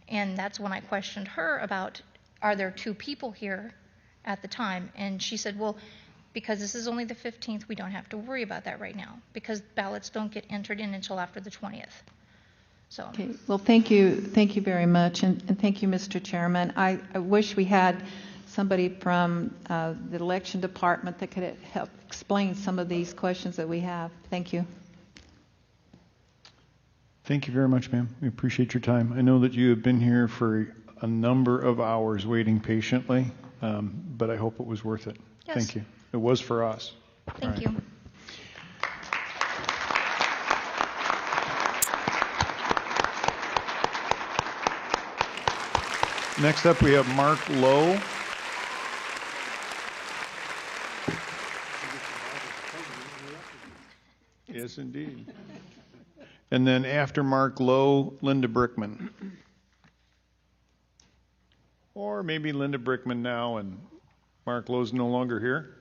S20: And that's when I questioned her about, are there two people here at the time? And she said, well, because this is only the 15th, we don't have to worry about that right now, because ballots don't get entered in until after the 20th. So.
S15: Okay. Well, thank you very much, and thank you, Mr. Chairman. I wish we had somebody from the election department that could help explain some of these questions that we have. Thank you.
S12: Thank you very much, ma'am. We appreciate your time. I know that you have been here for a number of hours waiting patiently, but I hope it was worth it.
S20: Yes.
S12: Thank you. It was for us.
S20: Thank you.
S12: Next up, we have Mark Lowe. Yes, indeed. And then after Mark Lowe, Linda Brickman. Or maybe Linda Brickman now and Mark Lowe's no longer here.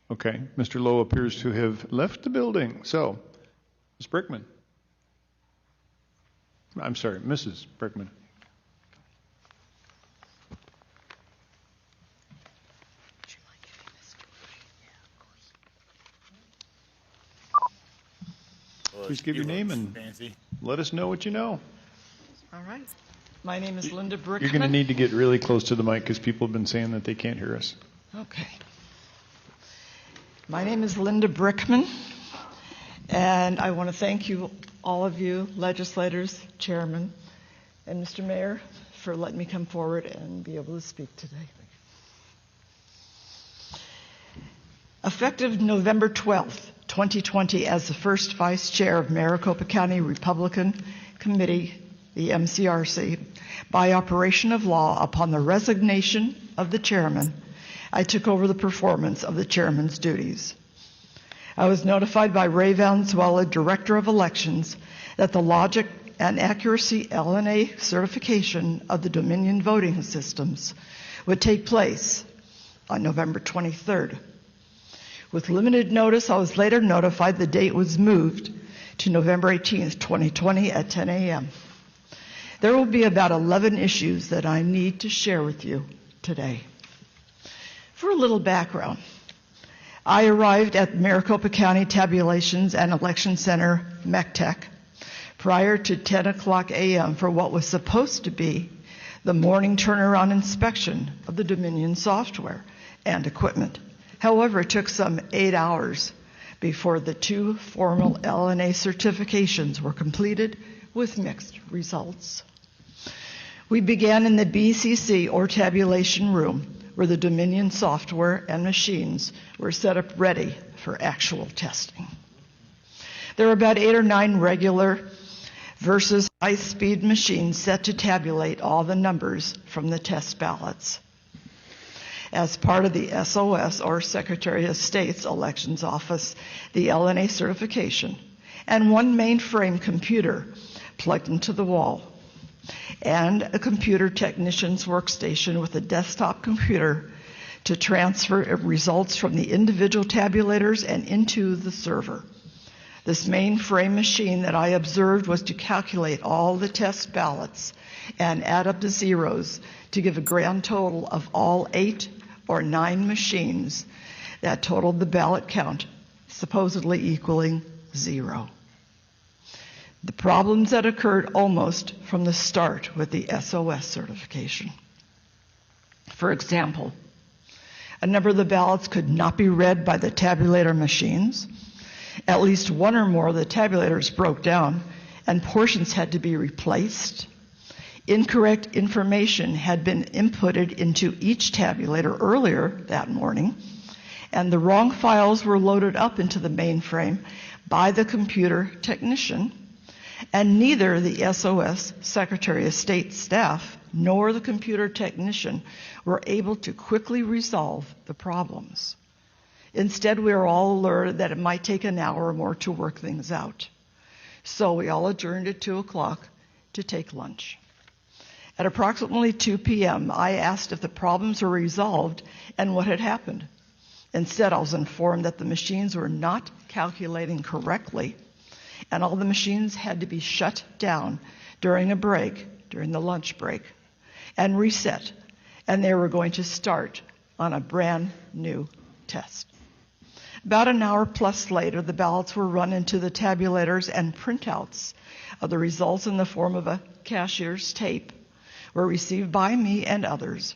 S12: Okay, Mr. Lowe appears to have left the building. So, Ms. Brickman. I'm sorry, Mrs. Brickman. Please give your name and let us know what you know.
S4: All right. My name is Linda Brickman.
S12: You're going to need to get really close to the mic because people have been saying that they can't hear us.
S4: Okay. My name is Linda Brickman, and I want to thank you, all of you, legislators, chairman, and Mr. Mayor, for letting me come forward and be able to speak today. Effective November 12th, 2020, as the first vice chair of Maricopa County Republican Committee, the MCRC, by operation of law, upon the resignation of the chairman, I took over the performance of the chairman's duties. I was notified by Ray Valenzuela, Director of Elections, that the logic and accuracy LNA certification of the Dominion voting systems would take place on November 23rd. With limited notice, I was later notified the date was moved to November 18th, 2020 at 10 a.m. There will be about 11 issues that I need to share with you today. For a little background, I arrived at Maricopa County Tabulations and Election Center, MECTEC, prior to 10 o'clock a.m. for what was supposed to be the morning turnaround inspection of the Dominion software and equipment. However, it took some 8 hours before the 2 formal LNA certifications were completed with mixed results. We began in the BCC or tabulation room where the Dominion software and machines were set up ready for actual testing. There were about 8 or 9 regular versus high-speed machines set to tabulate all the numbers from the test ballots. As part of the SOS, or Secretary of State's Elections Office, the LNA certification, and 1 mainframe computer plugged into the wall, and a computer technician's workstation with a desktop computer to transfer results from the individual tabulators and into the server. This mainframe machine that I observed was to calculate all the test ballots and add up the zeros to give a grand total of all 8 or 9 machines that totaled the ballot count, supposedly equaling 0. The problems that occurred almost from the start with the SOS certification. For example, a number of the ballots could not be read by the tabulator machines. At least 1 or more of the tabulators broke down and portions had to be replaced. Incorrect information had been inputted into each tabulator earlier that morning, and the wrong files were loaded up into the mainframe by the computer technician, and neither the SOS Secretary of State staff nor the computer technician were able to quickly resolve the problems. Instead, we were all alerted that it might take an hour or more to work things out. So we all adjourned at 2 o'clock to take lunch. At approximately 2 p.m., I asked if the problems were resolved and what had happened. Instead, I was informed that the machines were not calculating correctly, and all the machines had to be shut down during a break, during the lunch break, and reset, and they were going to start on a brand new test. About an hour plus later, the ballots were run into the tabulators, and printouts of the results in the form of a cashier's tape were received by me and others.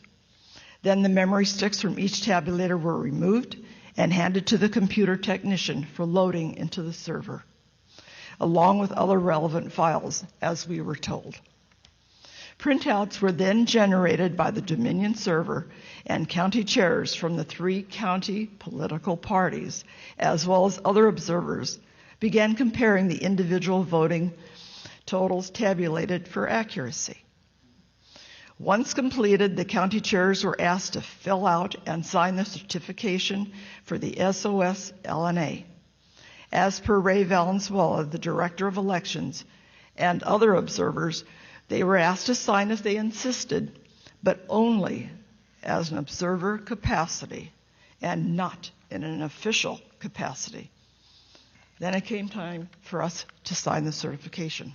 S4: Then the memory sticks from each tabulator were removed and handed to the computer technician for loading into the server, along with other relevant files, as we were told. Printouts were then generated by the Dominion server, and county chairs from the 3 county political parties, as well as other observers, began comparing the individual voting totals tabulated for accuracy. Once completed, the county chairs were asked to fill out and sign the certification for the SOS LNA. As per Ray Valenzuela, the Director of Elections, and other observers, they were asked to sign if they insisted, but only as an observer capacity and not in an official capacity. Then it came time for us to sign the certification.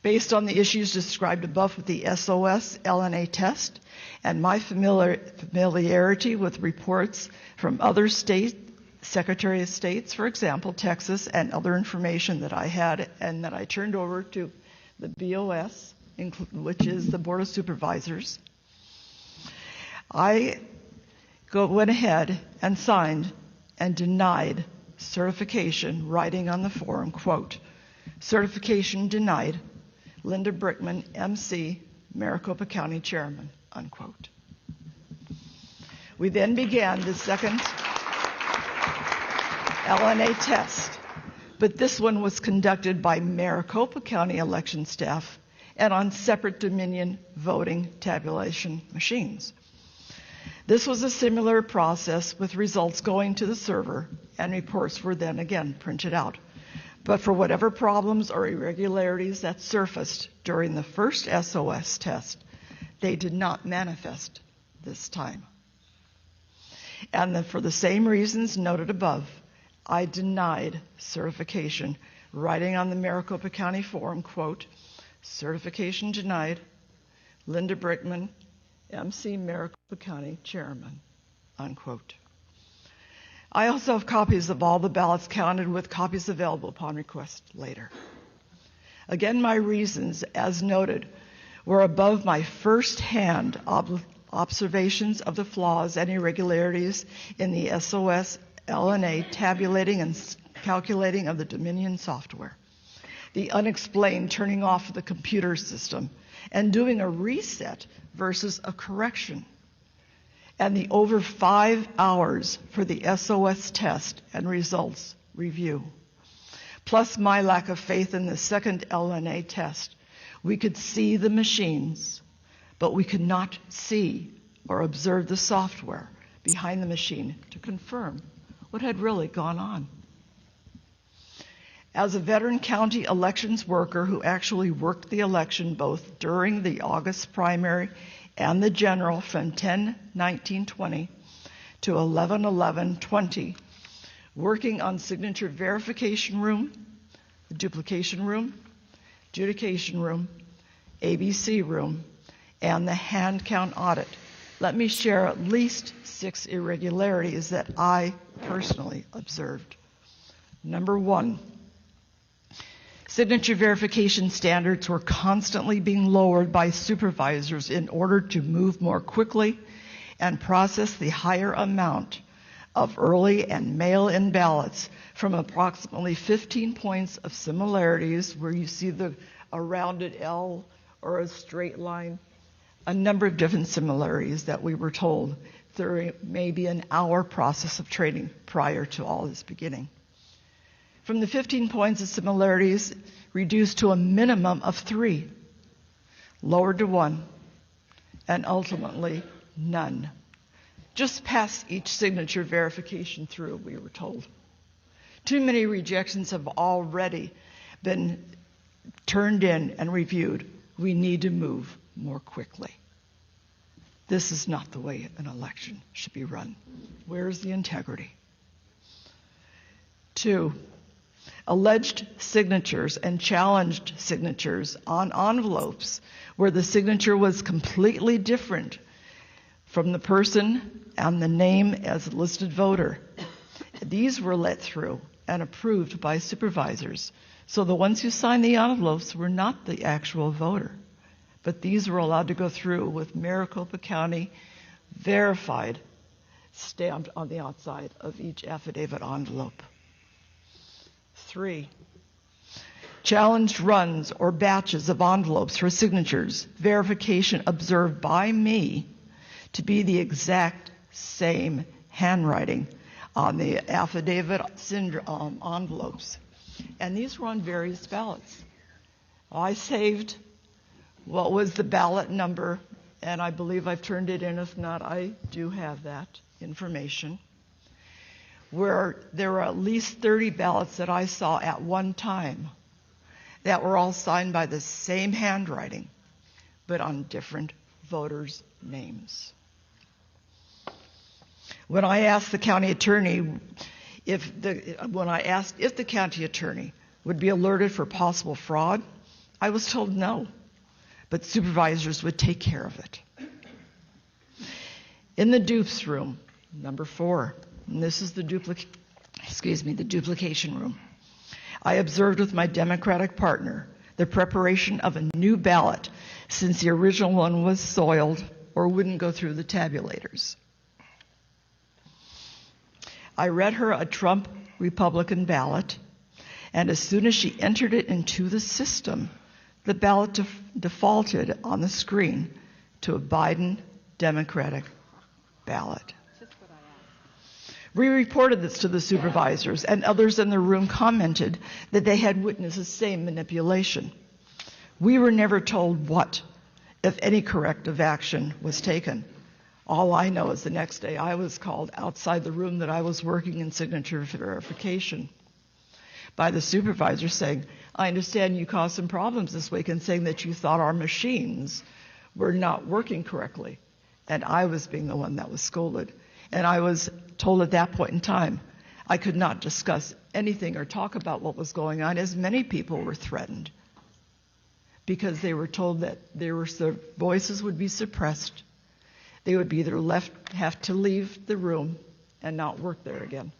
S4: Based on the issues described above with the SOS LNA test and my familiarity with reports from other state Secretary of States, for example, Texas, and other information that I had and that I turned over to the BOS, which is the Board of Supervisors, I went ahead and signed and denied certification, writing on the form, quote, certification denied, Linda Brickman, MC, Maricopa County Chairman, unquote. We then began the second LNA test, but this one was conducted by Maricopa County election staff and on separate Dominion voting tabulation machines. This was a similar process with results going to the server, and reports were then again printed out. But for whatever problems or irregularities that surfaced during the first SOS test, they did not manifest this time. And then for the same reasons noted above, I denied certification, writing on the Maricopa County form, quote, certification denied, Linda Brickman, MC, Maricopa County Chairman, unquote. I also have copies of all the ballots counted with copies available upon request later. Again, my reasons, as noted, were above my first-hand observations of the flaws and irregularities in the SOS LNA tabulating and calculating of the Dominion software, the unexplained turning off of the computer system and doing a reset versus a correction, and the over 5 hours for the SOS test and results review, plus my lack of faith in the second LNA test. We could see the machines, but we could not see or observe the software behind the machine to confirm what had really gone on. As a veteran county elections worker who actually worked the election both during the August primary and the general from 10/19/20 to 11/11/20, working on signature verification room, the duplication room, adjudication room, ABC room, and the hand count audit, let me share at least 6 irregularities that I personally observed. Number 1, signature verification standards were constantly being lowered by supervisors in order to move more quickly and process the higher amount of early and mail-in ballots from approximately 15 points of similarities, where you see a rounded L or a straight line, a number of different similarities that we were told through maybe an hour process of training prior to all this beginning. From the 15 points of similarities, reduced to a minimum of 3, lowered to 1, and ultimately none. Just past each signature verification through, we were told. Too many rejections have already been turned in and reviewed. We need to move more quickly. This is not the way an election should be run. Where's the integrity? 2, alleged signatures and challenged signatures on envelopes where the signature was completely different from the person and the name as a listed voter. These were let through and approved by supervisors. So the ones who signed the envelopes were not the actual voter, but these were allowed to go through with Maricopa County verified, stamped on the outside of each affidavit envelope. 3, challenged runs or batches of envelopes for signatures, verification observed by me to be the exact same handwriting on the affidavit envelopes. And these were on various ballots. I saved what was the ballot number, and I believe I've turned it in. If not, I do have that information, where there were at least 30 ballots that I saw at one time that were all signed by the same handwriting, but on different voters' names. When I asked the county attorney if the county attorney would be alerted for possible fraud, I was told no, but supervisors would take care of it. In the dupes room, number 4, and this is the duplication room, I observed with my Democratic partner the preparation of a new ballot since the original one was soiled or wouldn't go through the tabulators. I read her a Trump Republican ballot, and as soon as she entered it into the system, the ballot defaulted on the screen to a Biden Democratic ballot. We reported this to the supervisors, and others in the room commented that they had witnessed the same manipulation. We were never told what, if any, corrective action was taken. All I know is the next day I was called outside the room that I was working in signature verification by the supervisor saying, I understand you caused some problems this week, and saying that you thought our machines were not working correctly. And I was being the one that was scolded. And I was told at that point in time I could not discuss anything or talk about what was going on, as many people were threatened because they were told that their voices would be suppressed. They would be either have to leave the room and not work there again.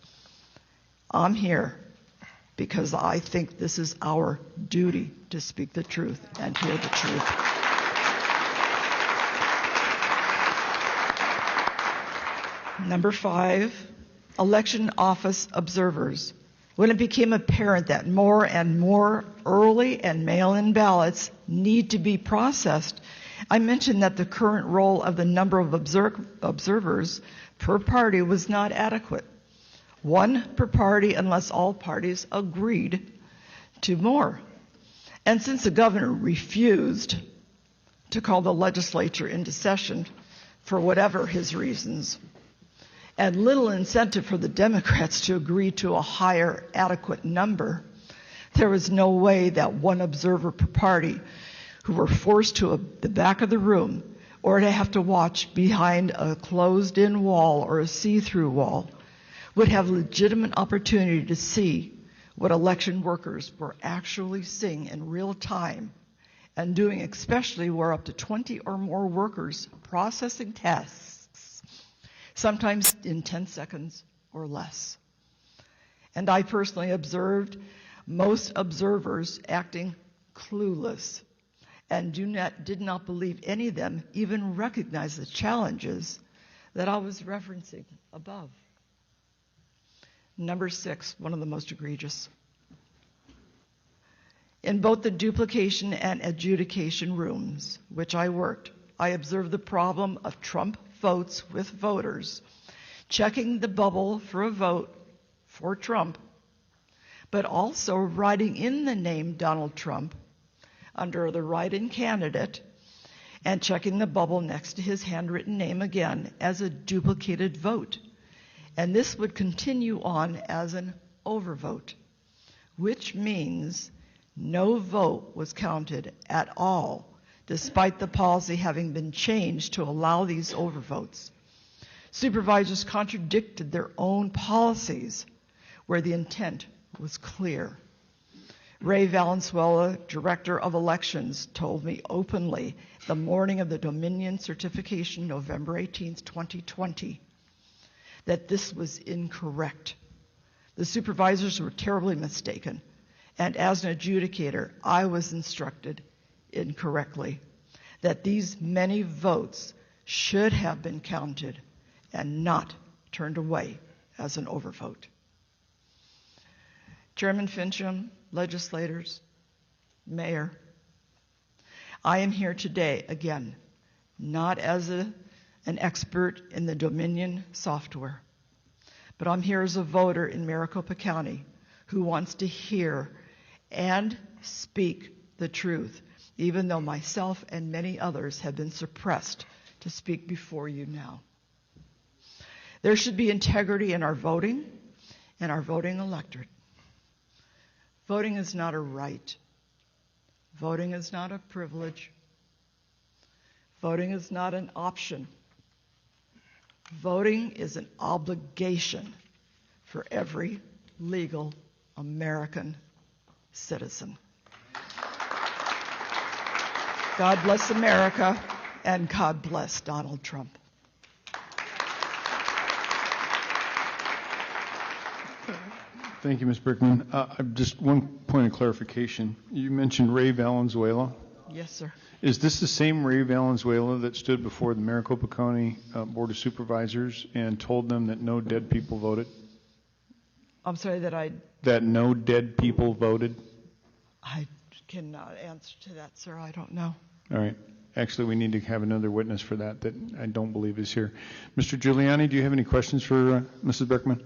S4: I'm here because I think this is our duty to speak the truth and hear the truth. Number 5, election office observers. When it became apparent that more and more early and mail-in ballots need to be processed, I mentioned that the current role of the number of observers per party was not adequate. 1 per party unless all parties agreed to more. And since the governor refused to call the legislature into session for whatever his reasons, and little incentive for the Democrats to agree to a higher adequate number, there was no way that 1 observer per party who were forced to the back of the room or to have to watch behind a closed-in wall or a see-through wall would have legitimate opportunity to see what election workers were actually seeing in real time and doing, especially where up to 20 or more workers processing tasks, sometimes in 10 seconds or less. And I personally observed most observers acting clueless and did not believe any of them even recognize the challenges that I was referencing above. Number 6, one of the most egregious. In both the duplication and adjudication rooms, which I worked, I observed the problem of Trump votes with voters checking the bubble for a vote for Trump, but also writing in the name Donald Trump under the write-in candidate and checking the bubble next to his handwritten name again as a duplicated vote. And this would continue on as an overvote, which means no vote was counted at all, despite the policy having been changed to allow these overvotes. Supervisors contradicted their own policies where the intent was clear. Ray Valenzuela, Director of Elections, told me openly the morning of the Dominion certification, November 18th, 2020, that this was incorrect. The supervisors were terribly mistaken, and as an adjudicator, I was instructed incorrectly that these many votes should have been counted and not turned away as an overvote. Chairman Fincham, legislators, Mayor, I am here today, again, not as an expert in the Dominion software, but I'm here as a voter in Maricopa County who wants to hear and speak the truth, even though myself and many others have been suppressed to speak before you now. There should be integrity in our voting and our voting electorate. Voting is not a right. Voting is not a privilege. Voting is not an option. Voting is an obligation for every legal American citizen. God bless America, and God bless Donald Trump.
S12: Thank you, Ms. Brickman. Just one point of clarification. You mentioned Ray Valenzuela.
S4: Yes, sir.
S12: Is this the same Ray Valenzuela that stood before the Maricopa County Board of Supervisors and told them that no dead people voted?
S4: I'm sorry
S12: That no dead people voted?
S4: I cannot answer to that, sir. I don't know.
S12: All right. Actually, we need to have another witness for that I don't believe is here. Mr. Giuliani, do you have any questions for Mrs. Brickman?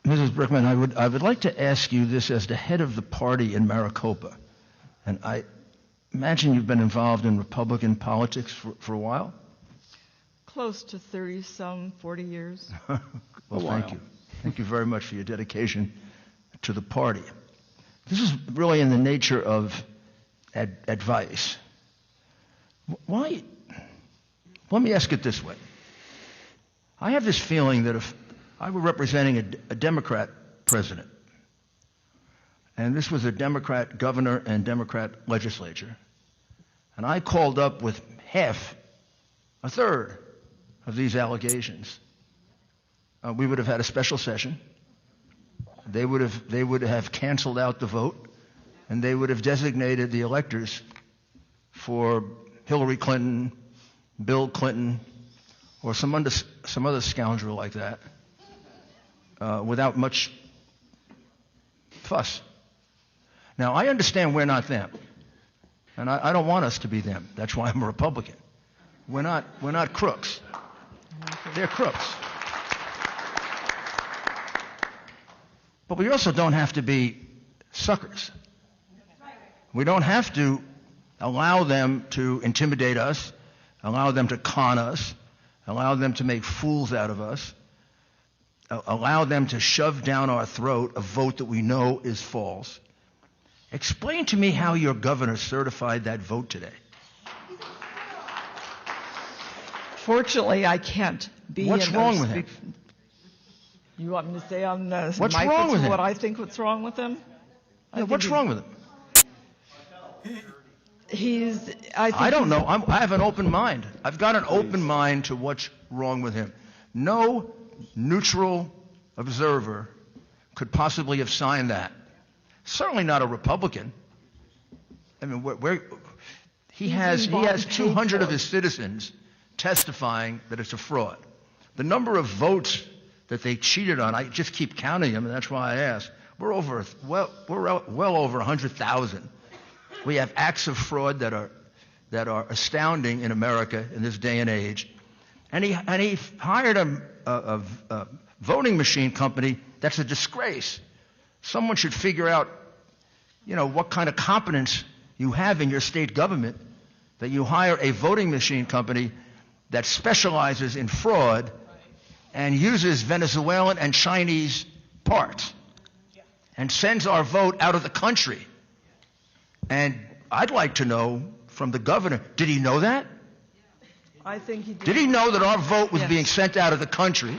S5: Mrs. Brickman, I would like to ask you this as the head of the party in Maricopa. And I imagine you've been involved in Republican politics for a while?
S4: Close to 30-some, 40 years.
S5: Well, thank you. Thank you very much for your dedication to the party. This is really in the nature of advice. Why? Let me ask it this way. I have this feeling that if I were representing a Democrat president, and this was a Democrat governor and Democrat legislature, and I called up with a third of these allegations, we would have had a special session, they would have canceled out the vote, and they would have designated the electors for Hillary Clinton, Bill Clinton, or some other scoundrel like that, without much fuss. Now, I understand we're not them, and I don't want us to be them. That's why I'm a Republican. We're not crooks. They're crooks. But we also don't have to be suckers. We don't have to allow them to intimidate us, allow them to con us, allow them to make fools out of us, allow them to shove down our throat a vote that we know is false. Explain to me how your governor certified that vote today.
S4: Fortunately, I can't be
S5: What's
S4: in
S5: wrong
S4: those
S5: with him?
S4: You want me to say on the
S5: What's
S4: mic
S5: wrong with him?
S4: what I think what's wrong with him?
S5: Yeah, what's wrong with him?
S4: I
S5: don't know. I have an open mind. I've got an open mind to what's wrong with him. No neutral observer could possibly have signed that. Certainly not a Republican. I mean, he has 200 of his citizens testifying that it's a fraud. The number of votes that they cheated on, I just keep counting them, and that's why I asked. We're well over 100,000. We have acts of fraud that are astounding in America in this day and age. And he hired a voting machine company that's a disgrace. Someone should figure out, what kind of competence you have in your state government that you hire a voting machine company that specializes in fraud and uses Venezuelan and Chinese parts and sends our vote out of the country. And I'd like to know from the governor, did he know that?
S4: I think he did.
S5: Did he know that our vote was being sent out of the country?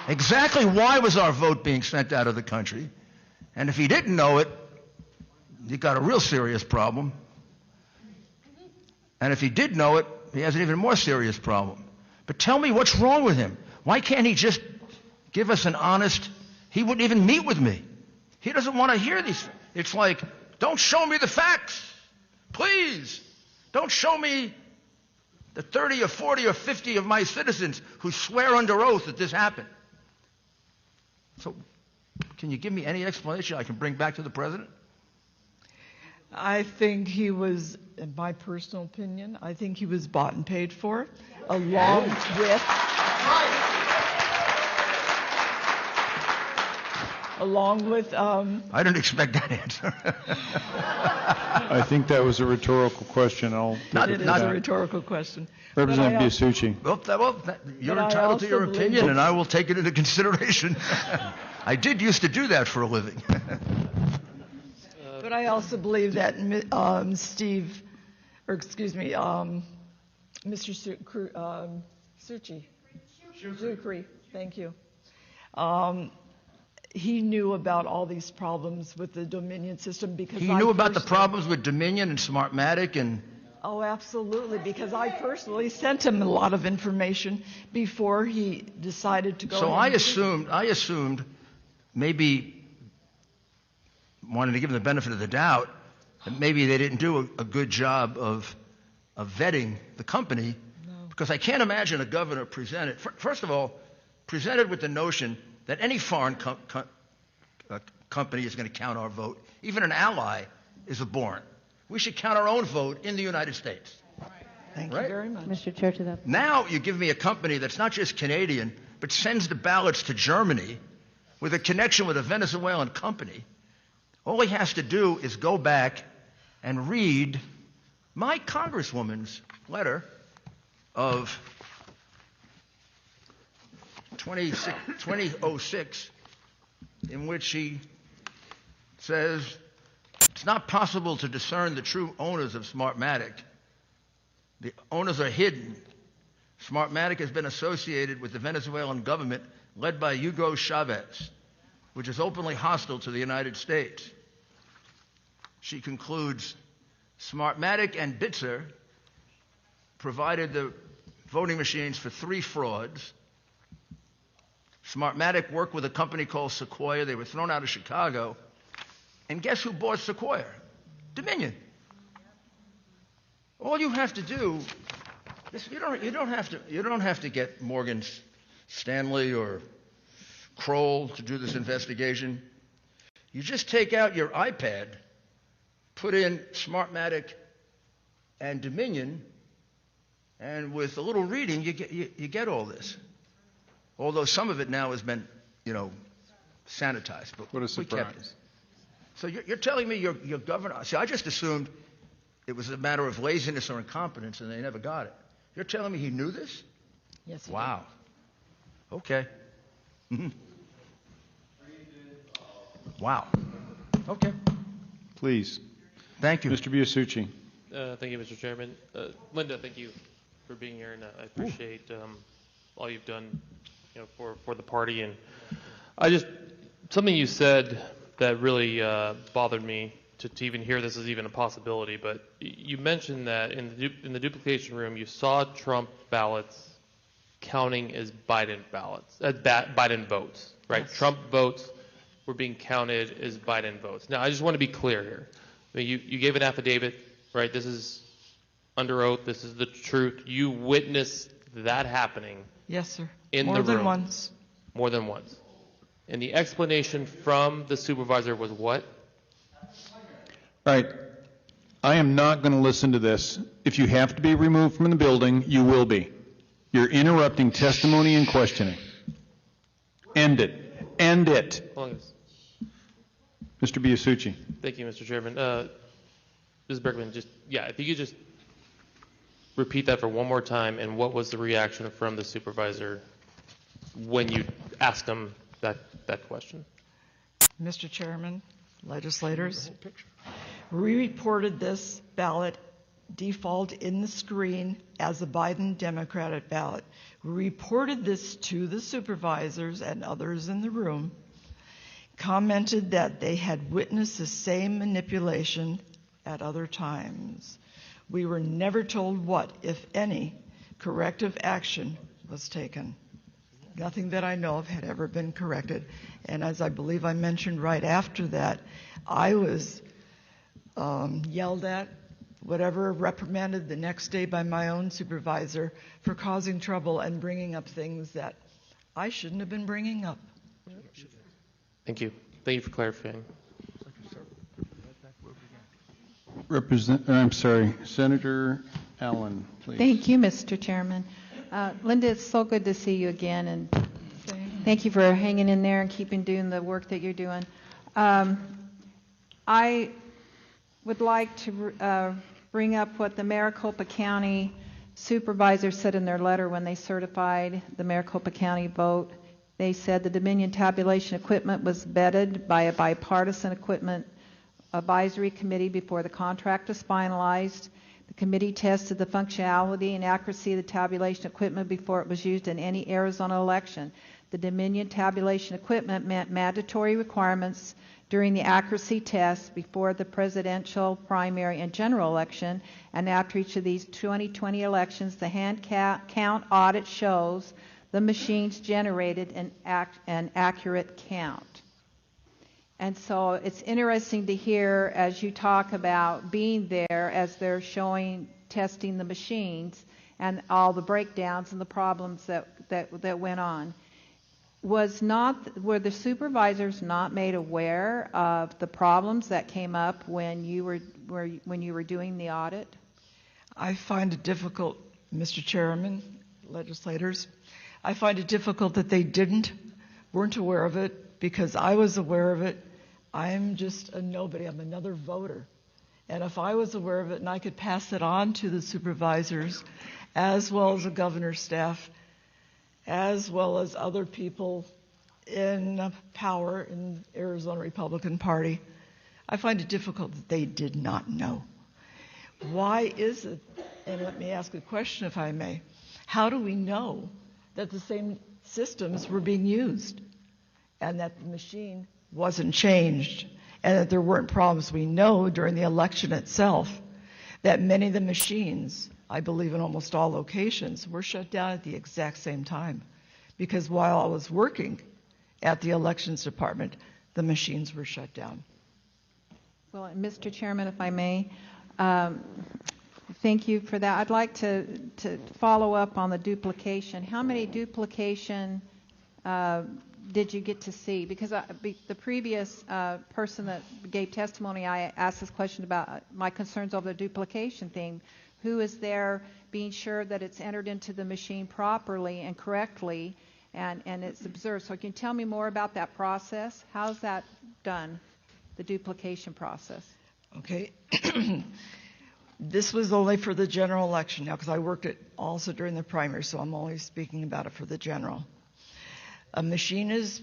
S5: Exactly why was our vote being sent out of the country? And if he didn't know it, he got a real serious problem. And if he did know it, he has an even more serious problem. But tell me what's wrong with him. Why can't he just give us an honest, he wouldn't even meet with me. He doesn't want to hear these. It's like, don't show me the facts. Please. Don't show me the 30 or 40 or 50 of my citizens who swear under oath that this happened. So, can you give me any explanation I can bring back to the president?
S4: I think he was, in my personal opinion, I think he was bought and paid for, along with
S5: I didn't expect that answer.
S12: I think that was a rhetorical question.
S4: It is a rhetorical question.
S12: Representative Biasucci.
S5: You're entitled to your opinion, and I will take it into consideration. I did used to do that for a living.
S4: But I also believe that Mr. Sucre, thank you. He knew about all these problems with the Dominion system because
S5: he knew about the problems with Dominion and Smartmatic and.
S4: Oh, absolutely, because I personally sent him a lot of information before he decided to go.
S5: So I assumed, maybe wanting to give him the benefit of the doubt, that maybe they didn't do a good job of vetting the company, because I can't imagine a governor presented with the notion that any foreign company is going to count our vote. Even an ally is abhorrent. We should count our own vote in the United States.
S4: Thank you very much.
S15: Mr. Chair, to that.
S5: Now you give me a company that's not just Canadian, but sends the ballots to Germany with a connection with a Venezuelan company. All he has to do is go back and read my congresswoman's letter of 2006, in which she says it's not possible to discern the true owners of Smartmatic. The owners are hidden. Smartmatic has been associated with the Venezuelan government led by Hugo Chavez, which is openly hostile to the United States. She concludes, Smartmatic and Bitzer provided the voting machines for 3 frauds, Smartmatic worked with a company called Sequoia. They were thrown out of Chicago. And guess who bought Sequoia? Dominion. All you have to do, you don't have to get Morgan Stanley or Kroll to do this investigation. You just take out your iPad, put in Smartmatic and Dominion, and with a little reading, you get all this. Although some of it now has been, sanitized. But
S12: what a
S5: we kept it.
S12: surprise.
S5: So you're telling me your governor... See, I just assumed it was a matter of laziness or incompetence, and they never got it. You're telling me he knew this?
S4: Yes, he
S5: wow. Okay. Wow. Okay.
S12: Please.
S5: Thank you.
S12: Mr. Biasucci.
S1: Thank you, Mr. Chairman. Linda, thank you for being here, and I appreciate all you've done, for the party. And something you said that really bothered me to even hear this is even a possibility. But you mentioned that in the duplication room, you saw Trump ballots counting as Biden ballots, as Biden votes, right? Yes. Trump votes were being counted as Biden votes. Now, I just want to be clear here. I mean, you gave an affidavit, right? This is under oath. This is the truth. You witnessed that happening.
S4: Yes, sir.
S1: In
S4: More
S1: the
S4: than
S1: room.
S4: once.
S1: More than once. And the explanation from the supervisor was what?
S12: All right. I am not going to listen to this. If you have to be removed from the building, you will be. You're interrupting testimony and questioning. End it. End it. Mr. Biasucci.
S1: Thank you, Mr. Chairman. Ms. Bergman, if you could just repeat that for one more time, and what was the reaction from the supervisor when you asked him that question?
S4: Mr. Chairman, legislators, we reported this ballot default in the screen as a Biden Democratic ballot. We reported this to the supervisors and others in the room, commented that they had witnessed the same manipulation at other times. We were never told what, if any, corrective action was taken. Nothing that I know of had ever been corrected. And as I believe I mentioned right after that, I was yelled at, reprimanded the next day by my own supervisor for causing trouble and bringing up things that I shouldn't have been bringing up.
S1: Thank you. Thank you for clarifying.
S12: Senator Allen, please.
S15: Thank you, Mr. Chairman. Linda, it's so good to see you again, and thank you for hanging in there and doing the work that you're doing. I would like to bring up what the Maricopa County supervisor said in their letter when they certified the Maricopa County vote. They said the Dominion tabulation equipment was vetted by a bipartisan equipment advisory committee before the contract was finalized. The committee tested the functionality and accuracy of the tabulation equipment before it was used in any Arizona election. The Dominion tabulation equipment met mandatory requirements during the accuracy test before the presidential primary and general election, and after each of these 2020 elections, the hand count audit shows the machines generated an accurate count. And so it's interesting to hear as you talk about being there as they're testing the machines and all the breakdowns and the problems that went on. Were the supervisors not made aware of the problems that came up when you were doing the audit?
S4: I find it difficult, Mr. Chairman, legislators. I find it difficult that they weren't aware of it, because I was aware of it. I'm just a nobody. I'm another voter. And if I was aware of it and I could pass it on to the supervisors, as well as the governor's staff, as well as other people in power in the Arizona Republican Party, I find it difficult that they did not know. Why is it, and let me ask a question if I may, how do we know that the same systems were being used and that the machine wasn't changed and that there weren't problems? We know during the election itself that many of the machines, I believe in almost all locations, were shut down at the exact same time because while I was working at the elections department, the machines were shut down.
S15: Well, Mr. Chairman, if I may, thank you for that. I'd like to follow up on the duplication. How many duplication did you get to see? Because the previous person that gave testimony, I asked this question about my concerns over the duplication thing. Who is there being sure that it's entered into the machine properly and correctly and it's observed? So can you tell me more about that process? How's that done, the duplication process?
S4: Okay. This was only for the general election now, because I worked it also during the primary, so I'm only speaking about it for the general. A machine is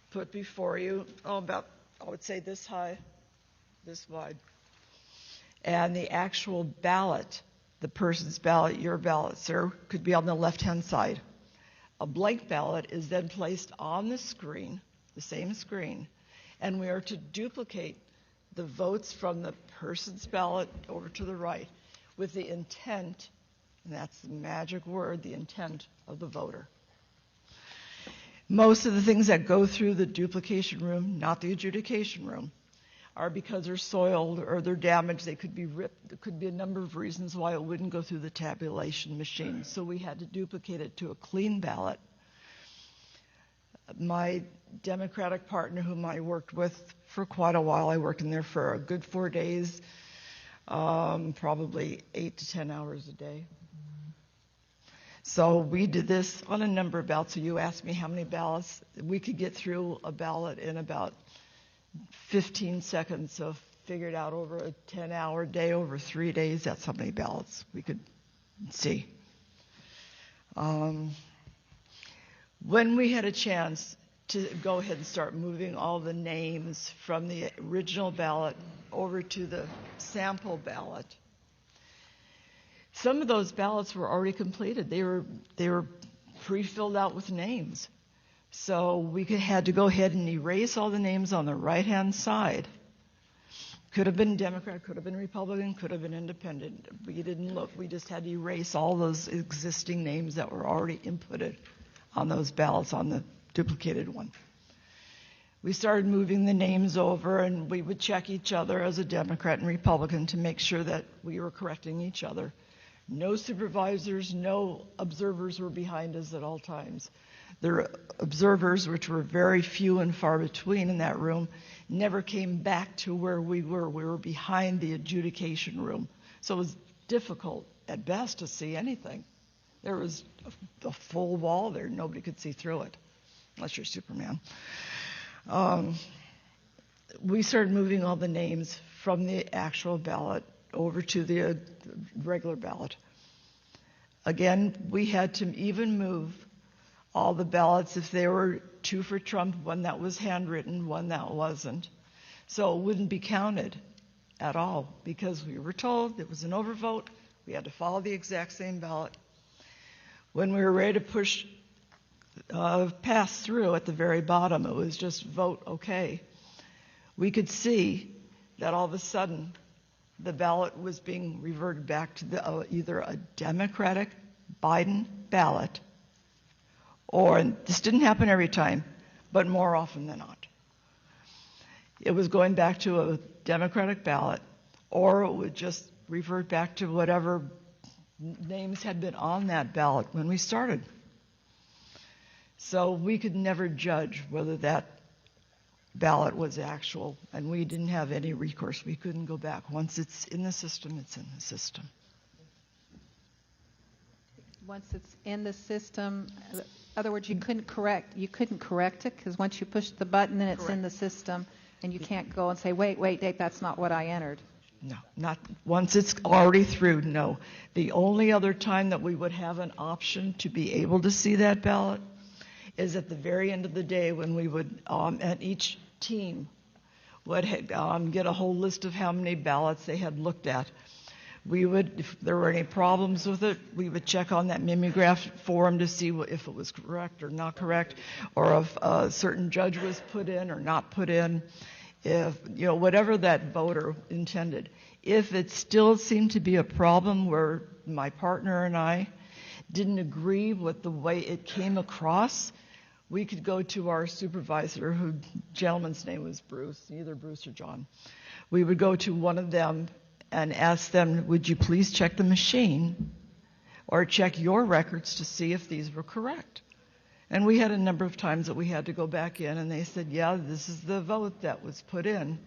S4: put before you, about, I would say this high, this wide. And the actual ballot, the person's ballot, your ballot, sir, could be on the left-hand side. A blank ballot is then placed on the screen, the same screen, and we are to duplicate the votes from the person's ballot over to the right with the intent, and that's the magic word, the intent of the voter. Most of the things that go through the duplication room, not the adjudication room, are because they're soiled or they're damaged. They could be ripped. There could be a number of reasons why it wouldn't go through the tabulation machine. So we had to duplicate it to a clean ballot. My Democratic partner, whom I worked with for quite a while, I worked in there for a good 4 days, probably 8 to 10 hours a day. So we did this on a number of ballots. So you asked me how many ballots. We could get through a ballot in about 15 seconds. So figured out over a 10-hour day, over 3 days, that's how many ballots we could see. When we had a chance to go ahead and start moving all the names from the original ballot over to the sample ballot, some of those ballots were already completed. They were pre-filled out with names. So we had to go ahead and erase all the names on the right-hand side. Could have been Democrat, could have been Republican, could have been Independent. We didn't look. We just had to erase all those existing names that were already inputted on those ballots on the duplicated one. We started moving the names over, and we would check each other as a Democrat and Republican to make sure that we were correcting each other. No supervisors, no observers were behind us at all times. The observers, which were very few and far between in that room, never came back to where we were. We were behind the adjudication room. So it was difficult at best to see anything. There was a full wall there. Nobody could see through it, unless you're Superman. We started moving all the names from the actual ballot over to the regular ballot. Again, we had to even move all the ballots if they were 2 for Trump, one that was handwritten, one that wasn't. So it wouldn't be counted at all because we were told it was an overvote. We had to follow the exact same ballot. When we were ready to push pass through at the very bottom, it was just vote okay. We could see that all of a sudden the ballot was being reverted back to either a Democratic Biden ballot, or, and this didn't happen every time, but more often than not. It was going back to a Democratic ballot, or it would just revert back to whatever names had been on that ballot when we started. So we could never judge whether that ballot was actual, and we didn't have any recourse. We couldn't go back. Once it's in the system, it's in the system.
S15: Once it's in the system, in other words, you couldn't correct it because once you push the button, then it's in the system, and you can't go and say, wait, Dave, that's not what I entered.
S4: No, not once it's already through, no. The only other time that we would have an option to be able to see that ballot is at the very end of the day when we would, at each team, would get a whole list of how many ballots they had looked at. We would, if there were any problems with it, we would check on that mimeograph form to see if it was correct or not correct, or if a certain judge was put in or not put in, if, whatever that voter intended. If it still seemed to be a problem where my partner and I didn't agree with the way it came across, we could go to our supervisor, who gentleman's name was Bruce, either Bruce or John. We would go to one of them and ask them, would you please check the machine or check your records to see if these were correct? And we had a number of times that we had to go back in, and they said, yeah, this is the vote that was put in.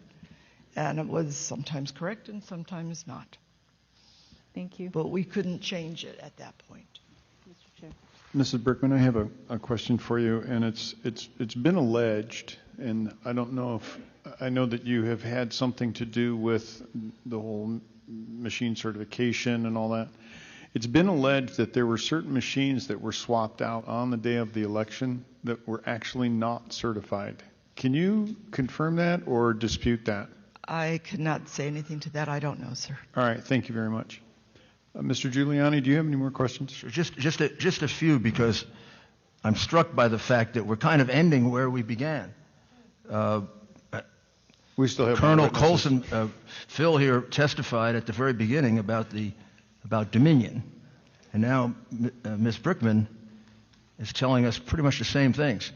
S4: And it was sometimes correct and sometimes not.
S15: Thank you.
S4: But we couldn't change it at that point.
S15: Mr. Chair.
S12: Mrs. Berkman, I have a question for you, and it's been alleged, and I don't know if I know that you have had something to do with the whole machine certification and all that. It's been alleged that there were certain machines that were swapped out on the day of the election that were actually not certified. Can you confirm that or dispute that?
S4: I could not say anything to that. I don't know, sir.
S12: All right. Thank you very much. Mr. Giuliani, do you have any more questions?
S5: Sure. Just a few, because I'm struck by the fact that we're kind of ending where we began.
S12: We still have
S5: Colonel Colson, Phil here testified at the very beginning about Dominion, and now Ms. Brickman is telling us pretty much the same things.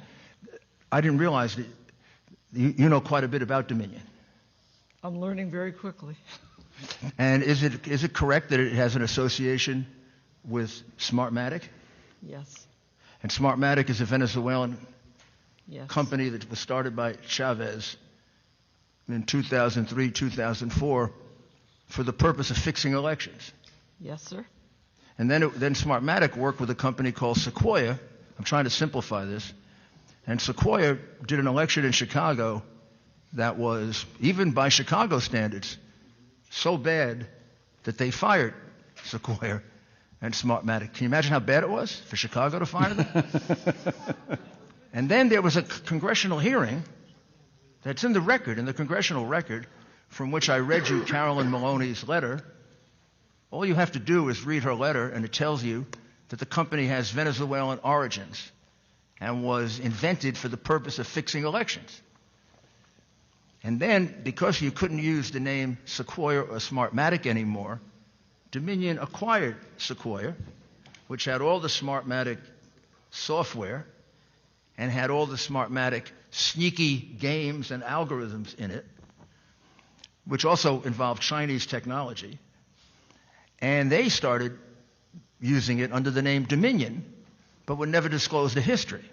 S5: I didn't realize that you know quite a bit about Dominion.
S4: I'm learning very quickly.
S5: And is it correct that it has an association with Smartmatic?
S4: Yes.
S5: And Smartmatic is a Venezuelan
S4: Yes.
S5: company that was started by Chavez in 2003, 2004 for the purpose of fixing elections.
S4: Yes, sir.
S5: And then Smartmatic worked with a company called Sequoia. I'm trying to simplify this. And Sequoia did an election in Chicago that was, even by Chicago standards, so bad that they fired Sequoia and Smartmatic. Can you imagine how bad it was for Chicago to fire them? And then there was a congressional hearing that's in the record, in the congressional record, from which I read you Carolyn Maloney's letter. All you have to do is read her letter, and it tells you that the company has Venezuelan origins and was invented for the purpose of fixing elections. And then, because you couldn't use the name Sequoia or Smartmatic anymore, Dominion acquired Sequoia, which had all the Smartmatic software and had all the Smartmatic sneaky games and algorithms in it, which also involved Chinese technology. And they started using it under the name Dominion, but would never disclose the history.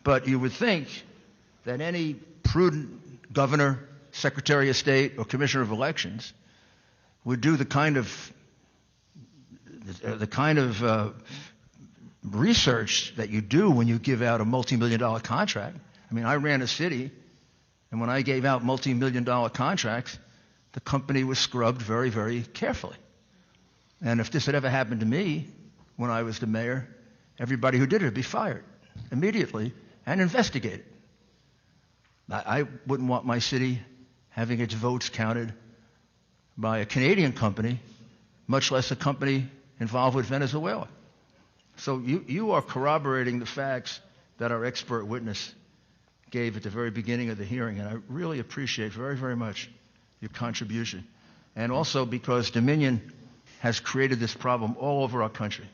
S5: But you would think that any prudent governor, secretary of state, or commissioner of elections would do the kind of research that you do when you give out a multi-million-dollar contract. I mean, I ran a city, and when I gave out multi-million-dollar contracts, the company was scrubbed very, very carefully. And if this had ever happened to me when I was the mayor, everybody who did it would be fired immediately and investigated. I wouldn't want my city having its votes counted by a Canadian company, much less a company involved with Venezuela. So you are corroborating the facts that our expert witness gave at the very beginning of the hearing, and I really appreciate very, very much your contribution. And also because Dominion has created this problem all over our country.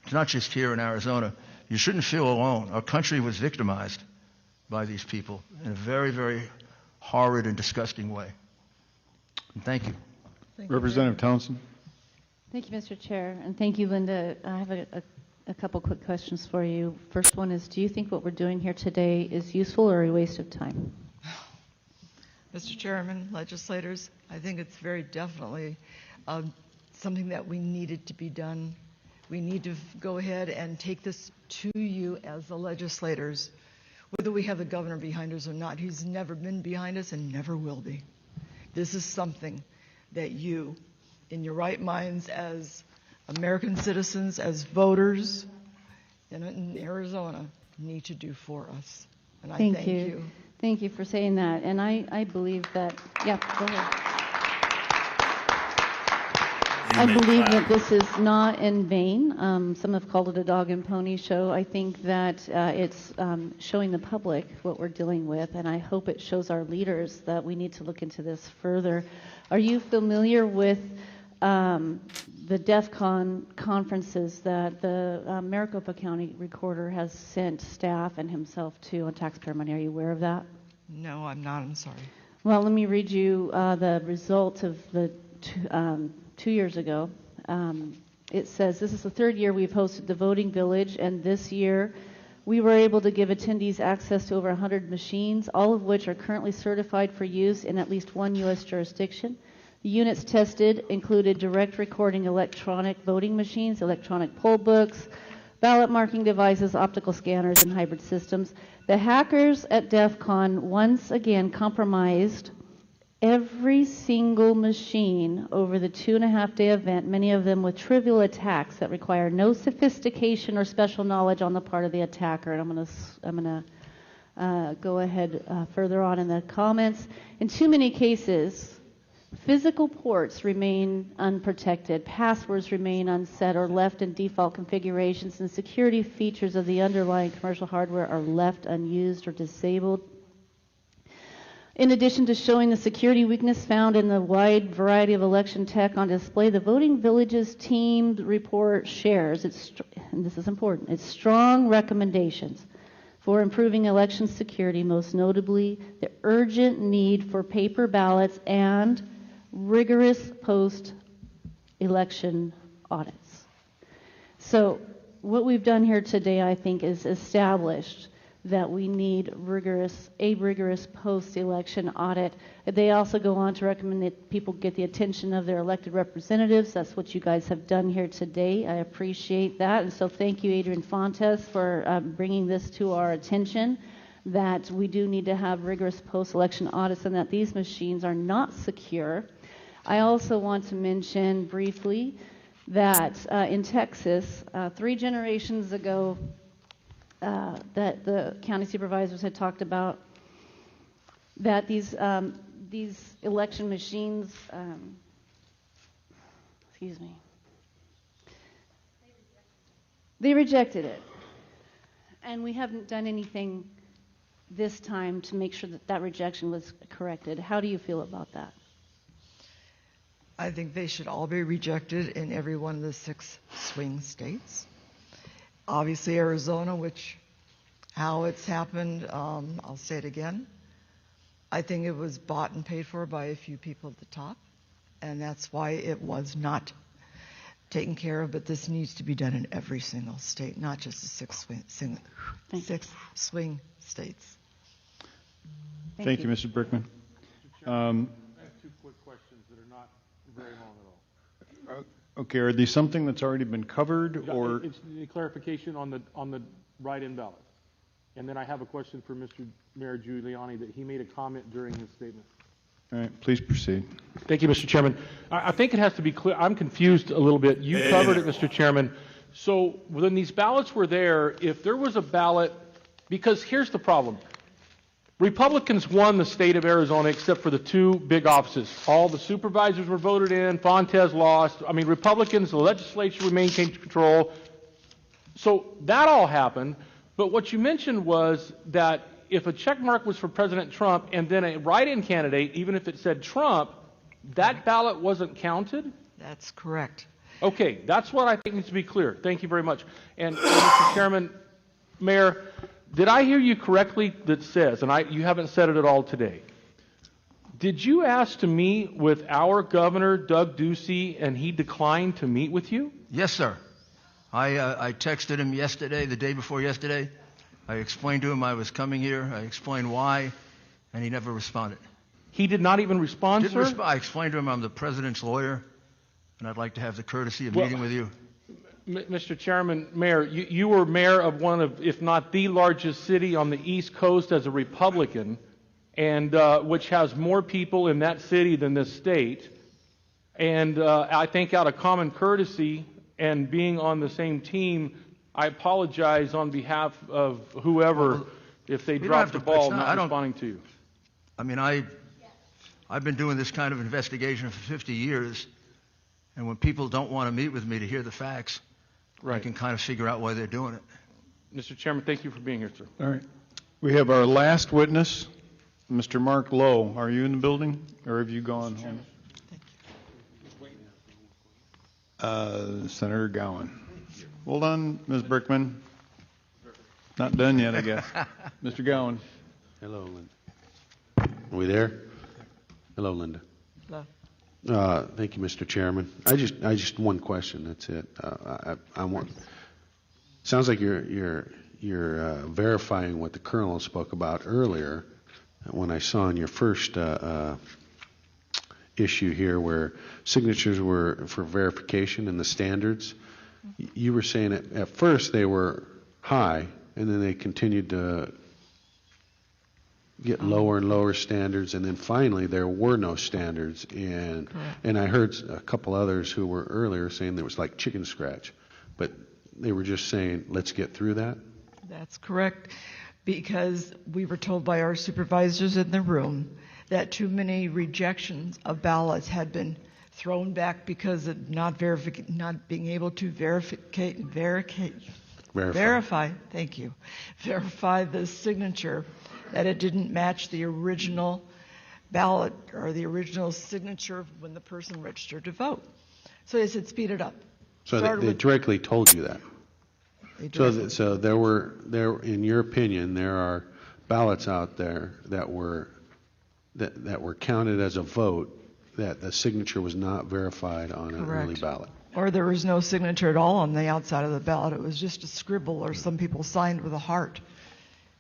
S5: It's not just here in Arizona. You shouldn't feel alone. Our country was victimized by these people in a very, very horrid and disgusting way. And thank you.
S12: Representative Townsend.
S15: Thank you, Mr. Chair, and thank you, Linda. I have a couple quick questions for you. First one is, do you think what we're doing here today is useful or a waste of time?
S4: Mr. Chairman, legislators, I think it's very definitely something that we needed to be done. We need to go ahead and take this to you as the legislators, whether we have the governor behind us or not. He's never been behind us and never will be. This is something that you, in your right minds as American citizens, as voters in Arizona, need to do for us. And I thank you.
S15: Thank you for saying that. And I believe that, yeah, go ahead. I believe that this is not in vain. Some have called it a dog and pony show. I think that it's showing the public what we're dealing with, and I hope it shows our leaders that we need to look into this further. Are you familiar with
S7: the DEF CON conferences that the Maricopa County Recorder has sent staff and himself to on taxpayer money. Are you aware of that?
S4: No, I'm not. I'm sorry.
S7: Well, let me read you the results of the 2 years ago. It says, this is the third year we've hosted the Voting Village, and this year we were able to give attendees access to over 100 machines, all of which are currently certified for use in at least one U.S. jurisdiction. The units tested included direct recording electronic voting machines, electronic poll books, ballot marking devices, optical scanners, and hybrid systems. The hackers at DEF CON once again compromised every single machine over the 2.5-day event, many of them with trivial attacks that require no sophistication or special knowledge on the part of the attacker. And I'm going to go ahead further on in the comments. In too many cases, physical ports remain unprotected, passwords remain unset or left in default configurations, and security features of the underlying commercial hardware are left unused or disabled. In addition to showing the security weakness found in the wide variety of election tech on display, the Voting Village's team report shares, and this is important, its strong recommendations for improving election security, most notably the urgent need for paper ballots and rigorous post-election audits. So what we've done here today, I think, is established that we need a rigorous post-election audit. They also go on to recommend that people get the attention of their elected representatives. That's what you guys have done here today. I appreciate that. And so thank you, Adrian Fontes, for bringing this to our attention, that we do need to have rigorous post-election audits and that these machines are not secure. I also want to mention briefly that in Texas, 3 generations ago, that the county supervisors had talked about, that these election machines, they rejected it. And we haven't done anything this time to make sure that that rejection was corrected. How do you feel about that?
S4: I think they should all be rejected in every one of the 6 swing states. Obviously, Arizona, how it's happened, I'll say it again. I think it was bought and paid for by a few people at the top, and that's why it was not taken care of. But this needs to be done in every single state, not just the 6 swing states.
S12: Thank you, Mrs. Brickman.
S3: I have 2 quick questions that are not very long at all.
S12: Okay, are these something that's already been covered, or?
S3: It's the clarification on the write-in ballot. And then I have a question for Mr. Mayor Giuliani that he made a comment during his statement.
S12: All right, please proceed.
S3: Thank you, Mr. Chairman. I think it has to be clear. I'm confused a little bit. You covered it, Mr. Chairman. So when these ballots were there, if there was a ballot, because here's the problem. Republicans won the state of Arizona except for the 2 big offices. All the supervisors were voted in. Fontes lost. I mean, Republicans, the legislature maintained control. So that all happened. But what you mentioned was that if a check mark was for President Trump and then a write-in candidate, even if it said Trump, that ballot wasn't counted?
S4: That's correct.
S3: Okay, that's what I think needs to be clear. Thank you very much. And Mr. Chairman, Mayor, did I hear you correctly that says, and you haven't said it at all today, did you ask to meet with our governor, Doug Ducey, and he declined to meet with you?
S5: Yes, sir. I texted him yesterday, the day before yesterday. I explained to him I was coming here. I explained why, and he never responded.
S3: He did not even respond, sir?
S5: I explained to him I'm the president's lawyer, and I'd like to have the courtesy of meeting with you.
S3: Mr. Chairman, Mayor, you were mayor of one of, if not the largest city on the East Coast as a Republican, and which has more people in that city than this state. And I think out of common courtesy and being on the same team, I apologize on behalf of whoever if they dropped the ball not responding to you.
S5: I mean, I've been doing this kind of investigation for 50 years, and when people don't want to meet with me to hear the facts, I can kind of figure out why they're doing it.
S3: Mr. Chairman, thank you for being here, sir.
S12: All right. We have our last witness, Mr. Mark Lowe. Are you in the building, or have you gone home? Senator Gowan. Hold on, Ms. Brickman. Not done yet, I guess. Mr. Gowan.
S10: Hello, Linda. Are we there? Hello, Linda.
S2: Hello.
S10: Thank you, Mr. Chairman. I just one question. That's it. I want. Sounds like you're verifying what the Colonel spoke about earlier. When I saw in your first issue here, where signatures were for verification and the standards, you were saying at first they were high, and then they continued to get lower and lower standards, and then finally there were no standards. And I heard a couple others who were earlier saying there was like chicken scratch, but they were just saying, let's get through that.
S4: That's correct, because we were told by our supervisors in the room that too many rejections of ballots had been thrown back because of not being able to verify the signature, that it didn't match the original ballot or the original signature when the person registered to vote. So they said, speed it up.
S10: So they directly told you that. So there in your opinion, there are ballots out there that were counted as a vote that the signature was not verified on an early ballot.
S4: Or there was no signature at all on the outside of the ballot. It was just a scribble, or some people signed with a heart.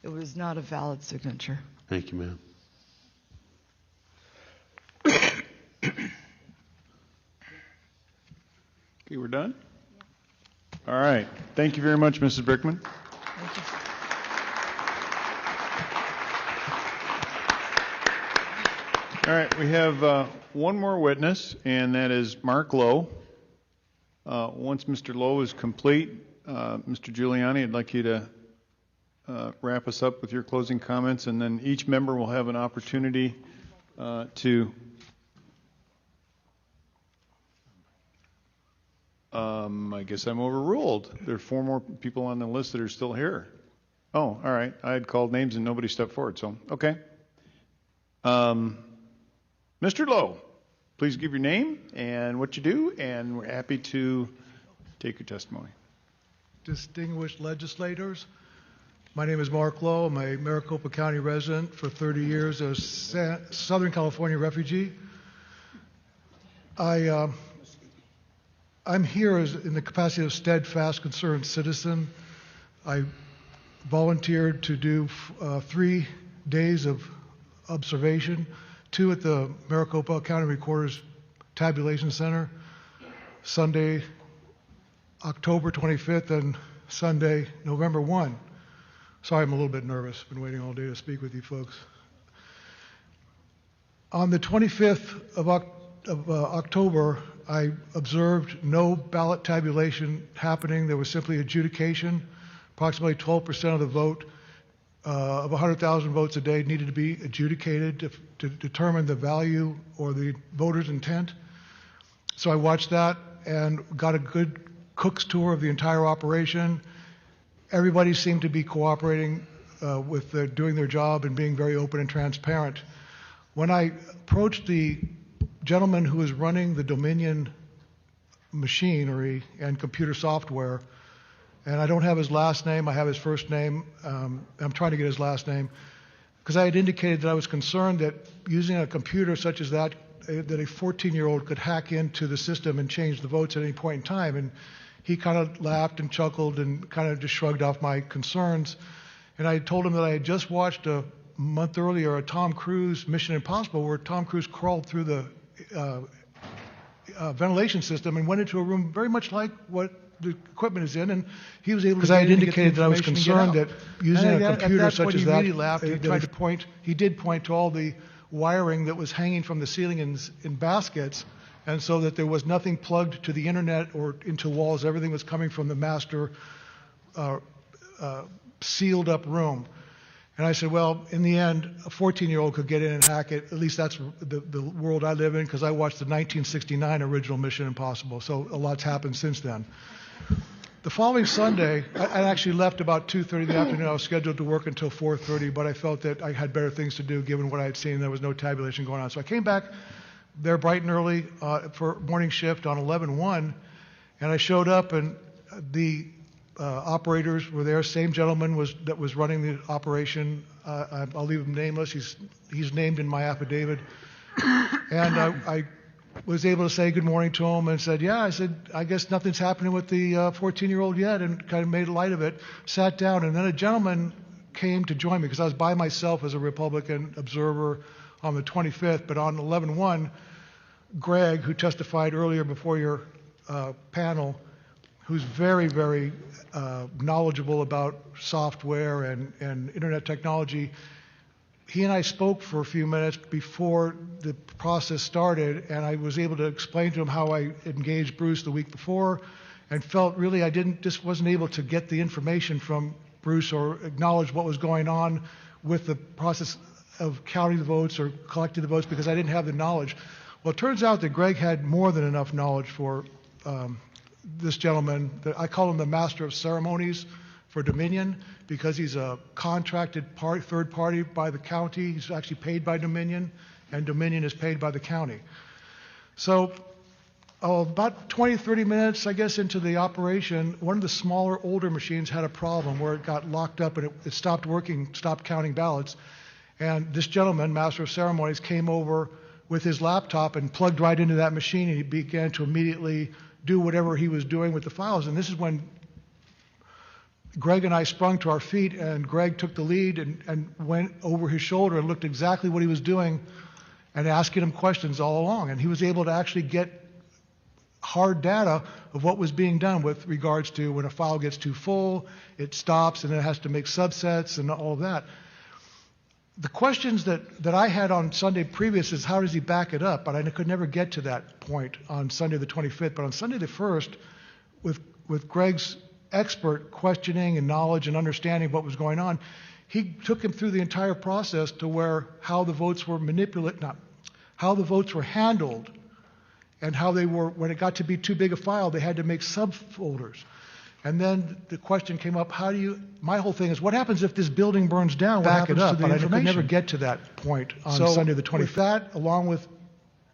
S4: It was not a valid signature.
S10: Thank you, ma'am.
S12: Okay, we're done? All right. Thank you very much, Mrs. Brickman.
S4: Thank you.
S12: All right, we have one more witness, and that is Mark Lowe. Once Mr. Lowe is complete, Mr. Giuliani, I'd like you to wrap us up with your closing comments, and then each member will have an opportunity to I guess I'm overruled. There are 4 more people on the list that are still here. Oh, all right. I had called names and nobody stepped forward, so okay. Mr. Lowe, please give your name and what you do, and we're happy to take your testimony.
S13: Distinguished legislators, my name is Mark Lowe. I'm a Maricopa County resident for 30 years, a Southern California refugee. I'm here in the capacity of steadfast, concerned citizen. I volunteered to do 3 days of observation, 2 at the Maricopa County Recorder's Tabulation Center, Sunday, October 25th, and Sunday, November 1. Sorry, I'm a little bit nervous. Been waiting all day to speak with you folks. On the 25th of October, I observed no ballot tabulation happening. There was simply adjudication. Approximately 12% of the vote of 100,000 votes a day needed to be adjudicated to determine the value or the voter's intent. So I watched that and got a good cook's tour of the entire operation. Everybody seemed to be cooperating with doing their job and being very open and transparent. When I approached the gentleman who was running the Dominion machinery and computer software, and I don't have his last name, I have his first name. I'm trying to get his last name, because I had indicated that I was concerned that using a computer such as that a 14-year-old could hack into the system and change the votes at any point in time. And he kind of laughed and chuckled and kind of just shrugged off my concerns. And I told him that I had just watched a month earlier a Tom Cruise Mission Impossible, where Tom Cruise crawled through the ventilation system and went into a room very much like what the equipment is in, and he was able to. Because I had indicated that I was concerned that using a computer such as that, he did point to all the wiring that was hanging from the ceiling in baskets, and so that there was nothing plugged to the internet or into walls. Everything was coming from the master sealed up room. And I said, well, in the end, a 14-year-old could get in and hack it. At least that's the world I live in, because I watched the 1969 original Mission Impossible. So a lot's happened since then. The following Sunday, I actually left about 2:30 in the afternoon. I was scheduled to work until 4:30, but I felt that I had better things to do given what I had seen. There was no tabulation going on. So I came back there bright and early for morning shift on 11/1, And I showed up, and the operators were there. Same gentleman that was running the operation. I'll leave him nameless. He's named in my affidavit. And I was able to say good morning to him and said, yeah, I said, I guess nothing's happening with the 14-year-old yet, and kind of made light of it, sat down, and then a gentleman came to join me because I was by myself as a Republican observer on the 25th, but on 11/1, Greg, who testified earlier before your panel, who's very, very knowledgeable about software and internet technology, he and I spoke for a few minutes before the process started, and I was able to explain to him how I engaged Bruce the week before and felt really just wasn't able to get the information from Bruce or acknowledge what was going on with the process of counting the votes or collecting the votes because I didn't have the knowledge. Well, it turns out that Greg had more than enough knowledge for this gentleman. I call him the master of ceremonies for Dominion because he's a contracted third party by the county. He's actually paid by Dominion, and Dominion is paid by the county. So about 20, 30 minutes, I guess, into the operation, one of the smaller, older machines had a problem where it got locked up and it stopped working, stopped counting ballots. And this gentleman, master of ceremonies, came over with his laptop and plugged right into that machine, and he began to immediately do whatever he was doing with the files. And this is when Greg and I sprung to our feet, and Greg took the lead and went over his shoulder and looked exactly what he was doing and asking him questions all along. And he was able to actually get hard data of what was being done with regards to when a file gets too full, it stops, and it has to make subsets and all of that. The questions that I had on Sunday previous is how does he back it up? But I could never get to that point on Sunday the 25th. But on Sunday the 1st, with Greg's expert questioning and knowledge and understanding of what was going on, he took him through the entire process to where how the votes were how the votes were handled, and how they were, when it got to be too big a file, they had to make subfolders. And then the question came up, my whole thing is, what happens if this building burns down? What happens to the information? But I could never get to that point on Sunday the 25th. With that, along with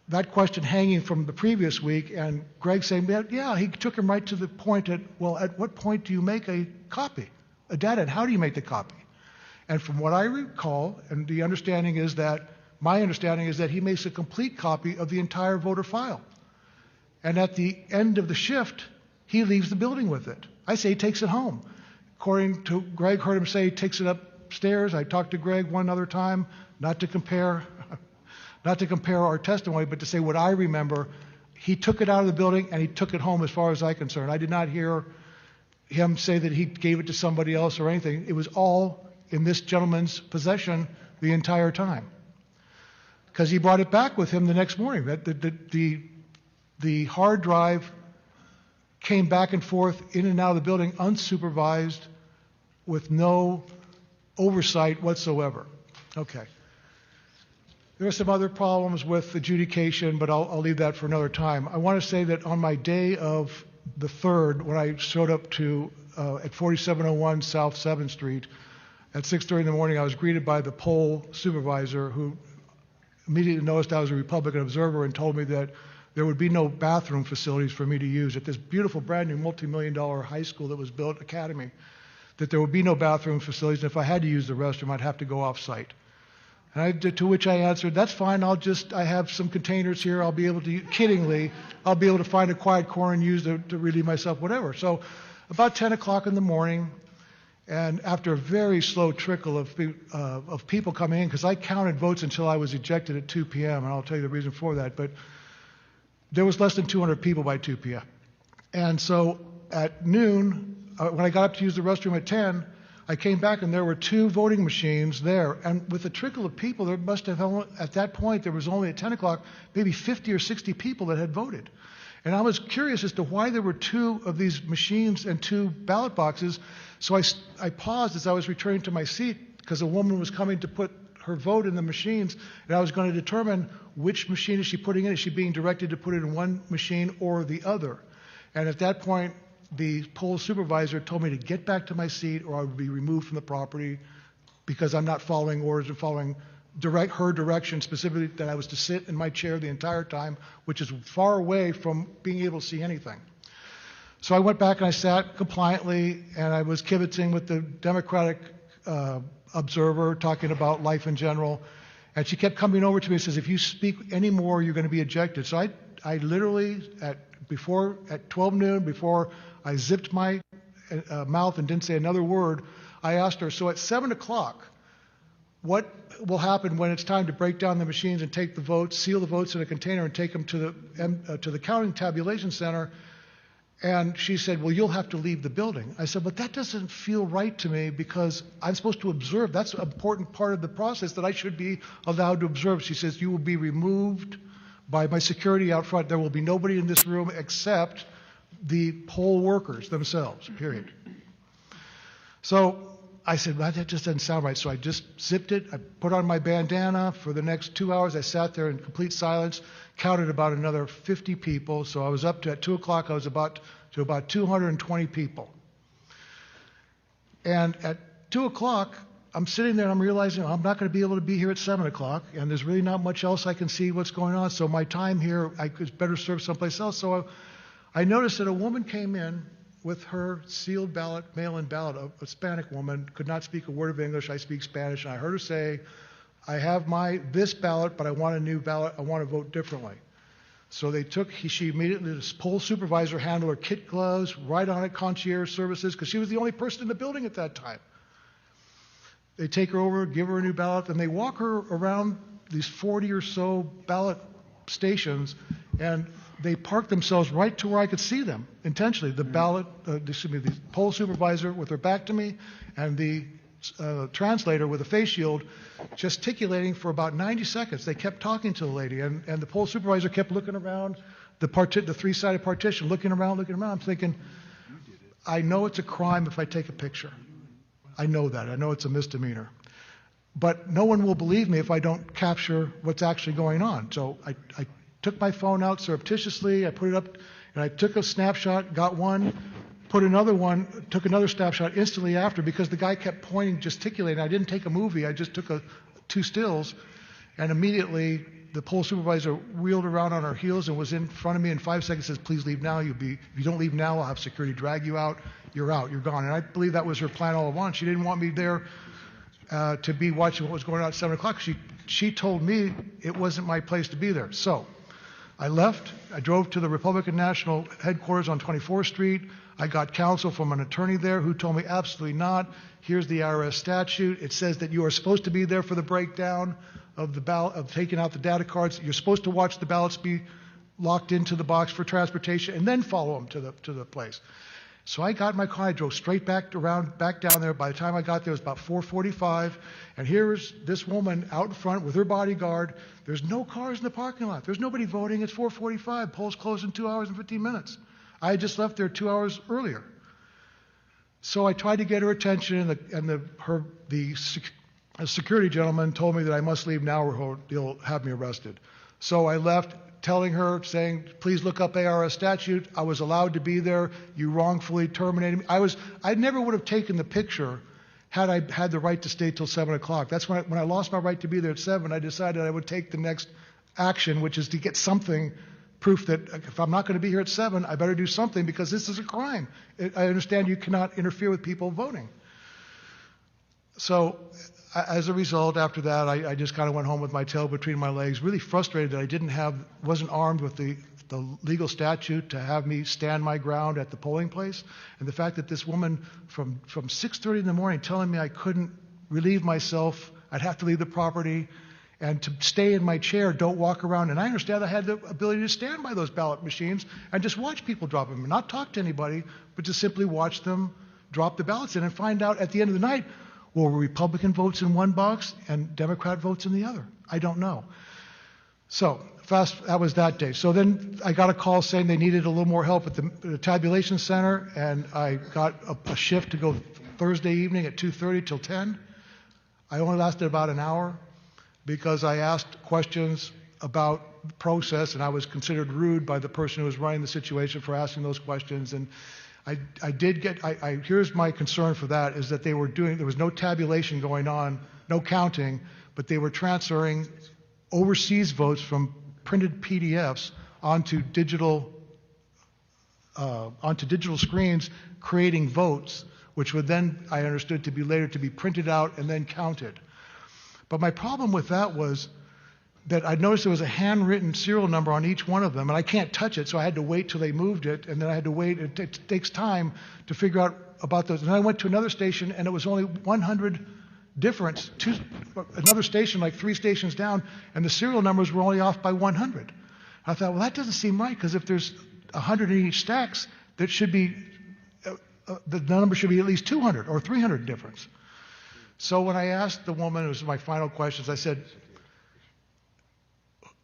S13: that question hanging from the previous week, and Greg saying, yeah, he took him right to the point at what point do you make a copy, a data, and how do you make the copy? And from what I recall, and my understanding is that he makes a complete copy of the entire voter file. And at the end of the shift, he leaves the building with it. I say he takes it home. According to Greg, heard him say he takes it upstairs. I talked to Greg one other time, not to compare our testimony, but to say what I remember. He took it out of the building and he took it home as far as I'm concerned. I did not hear him say that he gave it to somebody else or anything. It was all in this gentleman's possession the entire time. Because he brought it back with him the next morning. The hard drive came back and forth in and out of the building unsupervised with no oversight whatsoever. Okay. There are some other problems with adjudication, but I'll leave that for another time. I want to say that on my day of the 3rd, when I showed up at 4701 South 7th Street at 6:30 in the morning, I was greeted by the poll supervisor who immediately noticed I was a Republican observer and told me that there would be no bathroom facilities for me to use at this beautiful brand new multi-million-dollar high school that was built, academy, that there would be no bathroom facilities, and if I had to use the restroom, I'd have to go off-site. And to which I answered, that's fine, I have some containers here, I'll be able to, kiddingly, I'll be able to find a quiet corner and use to relieve myself, whatever. So about 10 o'clock in the morning, and after a very slow trickle of people coming in, because I counted votes until I was ejected at 2 p.m., and I'll tell you the reason for that, but there was less than 200 people by 2 p.m. And so at noon, when I got up to use the restroom at 10, I came back and there were 2 voting machines there. And with a trickle of people, there must have, at that point, there was only at 10 o'clock, maybe 50 or 60 people that had voted. And I was curious as to why there were 2 of these machines and 2 ballot boxes. So I paused as I was returning to my seat because a woman was coming to put her vote in the machines, and I was going to determine which machine is she putting in. Is she being directed to put it in one machine or the other? And at that point, the poll supervisor told me to get back to my seat or I would be removed from the property because I'm not following orders and following her direction, specifically that I was to sit in my chair the entire time, which is far away from being able to see anything. So I went back and I sat compliantly, and I was kibitzing with the Democratic observer, talking about life in general. And she kept coming over to me and says, if you speak any more, you're going to be ejected. So I literally, at 12 noon, before I zipped my mouth and didn't say another word, I asked her, so at 7 o'clock, what will happen when it's time to break down the machines and take the votes, seal the votes in a container and take them to the counting tabulation center? And she said, well, you'll have to leave the building. I said, but that doesn't feel right to me because I'm supposed to observe. That's an important part of the process that I should be allowed to observe. She says, you will be removed by my security out front. There will be nobody in this room except the poll workers themselves, period. So I said, well, that just doesn't sound right. So I just zipped it. I put on my bandana. For the next 2 hours, I sat there in complete silence, counted about another 50 people. So I was up to, at 2 o'clock, I was about 220 people. And at 2 o'clock, I'm sitting there and I'm realizing I'm not going to be able to be here at 7 o'clock, and there's really not much else I can see what's going on. So my time here, I could better serve someplace else. So I noticed that a woman came in with her sealed ballot, mail-in ballot, a Hispanic woman, could not speak a word of English. I speak Spanish, and I heard her say, I have this ballot, but I want a new ballot. I want to vote differently. So she immediately, this poll supervisor handled her kit gloves, right on it, concierge services, because she was the only person in the building at that time. They take her over, give her a new ballot, and they walk her around these 40 or so ballot stations, and they park themselves right to where I could see them intentionally. The the poll supervisor with her back to me, and the translator with a face shield, gesticulating for about 90 seconds. They kept talking to the lady, and the poll supervisor kept looking around the three-sided partition, looking around. I'm thinking, I know it's a crime if I take a picture. I know that. I know it's a misdemeanor. But no one will believe me if I don't capture what's actually going on. So I took my phone out surreptitiously, I put it up, and I took a snapshot, got one, took another snapshot instantly after, because the guy kept pointing, gesticulating. I didn't take a movie, I just took two stills, and immediately the poll supervisor wheeled around on her heels and was in front of me in 5 seconds, says, please leave now. If you don't leave now, I'll have security drag you out. You're out, you're gone. And I believe that was her plan all along. She didn't want me there to be watching what was going on at 7 o'clock. She told me it wasn't my place to be there. So I left. I drove to the Republican National headquarters on 24th Street. I got counsel from an attorney there who told me absolutely not. Here's the IRS statute. It says that you are supposed to be there for the breakdown of the ballot, of taking out the data cards. You're supposed to watch the ballots be locked into the box for transportation and then follow them to the place. So I got in my car, I drove straight back down there. By the time I got there, it was about 4:45, and here's this woman out in front with her bodyguard. There's no cars in the parking lot. There's nobody voting. It's 4:45. Polls close in 2 hours and 15 minutes. I had just left there 2 hours earlier. So I tried to get her attention, and the security gentleman told me that I must leave now or he'll have me arrested. So I left, telling her, saying, please look up ARS statute. I was allowed to be there. You wrongfully terminated me. I never would have taken the picture had I had the right to stay till 7 o'clock. That's when I lost my right to be there at 7, I decided I would take the next action, which is to get something, proof that if I'm not going to be here at 7, I better do something, because this is a crime. I understand you cannot interfere with people voting. So as a result, after that, I just kind of went home with my tail between my legs, really frustrated that I wasn't armed with the legal statute to have me stand my ground at the polling place. And the fact that this woman from 6:30 in the morning telling me I couldn't relieve myself, I'd have to leave the property, and to stay in my chair, don't walk around. And I understand I had the ability to stand by those ballot machines and just watch people drop them, not talk to anybody, but just simply watch them drop the ballots in and find out at the end of the night, well, were Republican votes in one box and Democrat votes in the other? I don't know. So that was that day. So then I got a call saying they needed a little more help at the tabulation center, and I got a shift to go Thursday evening at 2:30 till 10. I only lasted about an hour because I asked questions about the process, and I was considered rude by the person who was running the situation for asking those questions. And here's my concern for that, is that there was no tabulation going on, no counting, but they were transferring overseas votes from printed PDFs onto digital onto digital screens, creating votes, which would then, I understood, to be later to be printed out and then counted. But my problem with that was that I noticed there was a handwritten serial number on each one of them, and I can't touch it, so I had to wait till they moved it, and then I had to wait. It takes time to figure out about those. And I went to another station, and it was only 100 difference. Another station, like 3 stations down, and the serial numbers were only off by 100. I thought, well, that doesn't seem right, because if there's 100 in each stacks, that should be the number should be at least 200 or 300 difference. So when I asked the woman, it was my final questions, I said,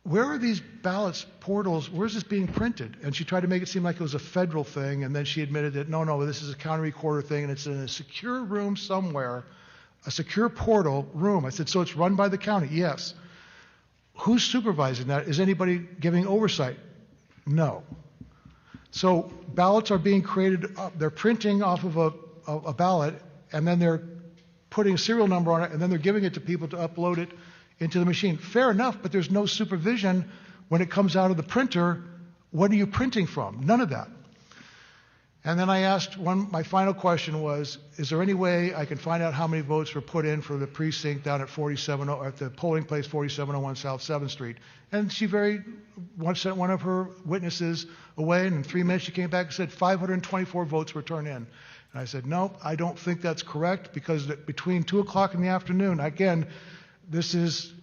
S13: where are these ballots portals, where's this being printed? And she tried to make it seem like it was a federal thing, and then she admitted that, no, this is a county recorder thing, and it's in a secure room somewhere, a secure portal room. I said, so it's run by the county? Yes. Who's supervising that? Is anybody giving oversight? No. So ballots are being created, they're printing off of a ballot, and then they're putting a serial number on it, and then they're giving it to people to upload it into the machine. Fair enough, but there's no supervision when it comes out of the printer. What are you printing from? None of that. And then I asked my final question was, is there any way I can find out how many votes were put in for the precinct down at at the polling place 4701 South 7th Street? And she sent one of her witnesses away, and in 3 minutes she came back and said 524 votes were turned in. And I said, no, I don't think that's correct, because between 2 o'clock in the afternoon, again, this is,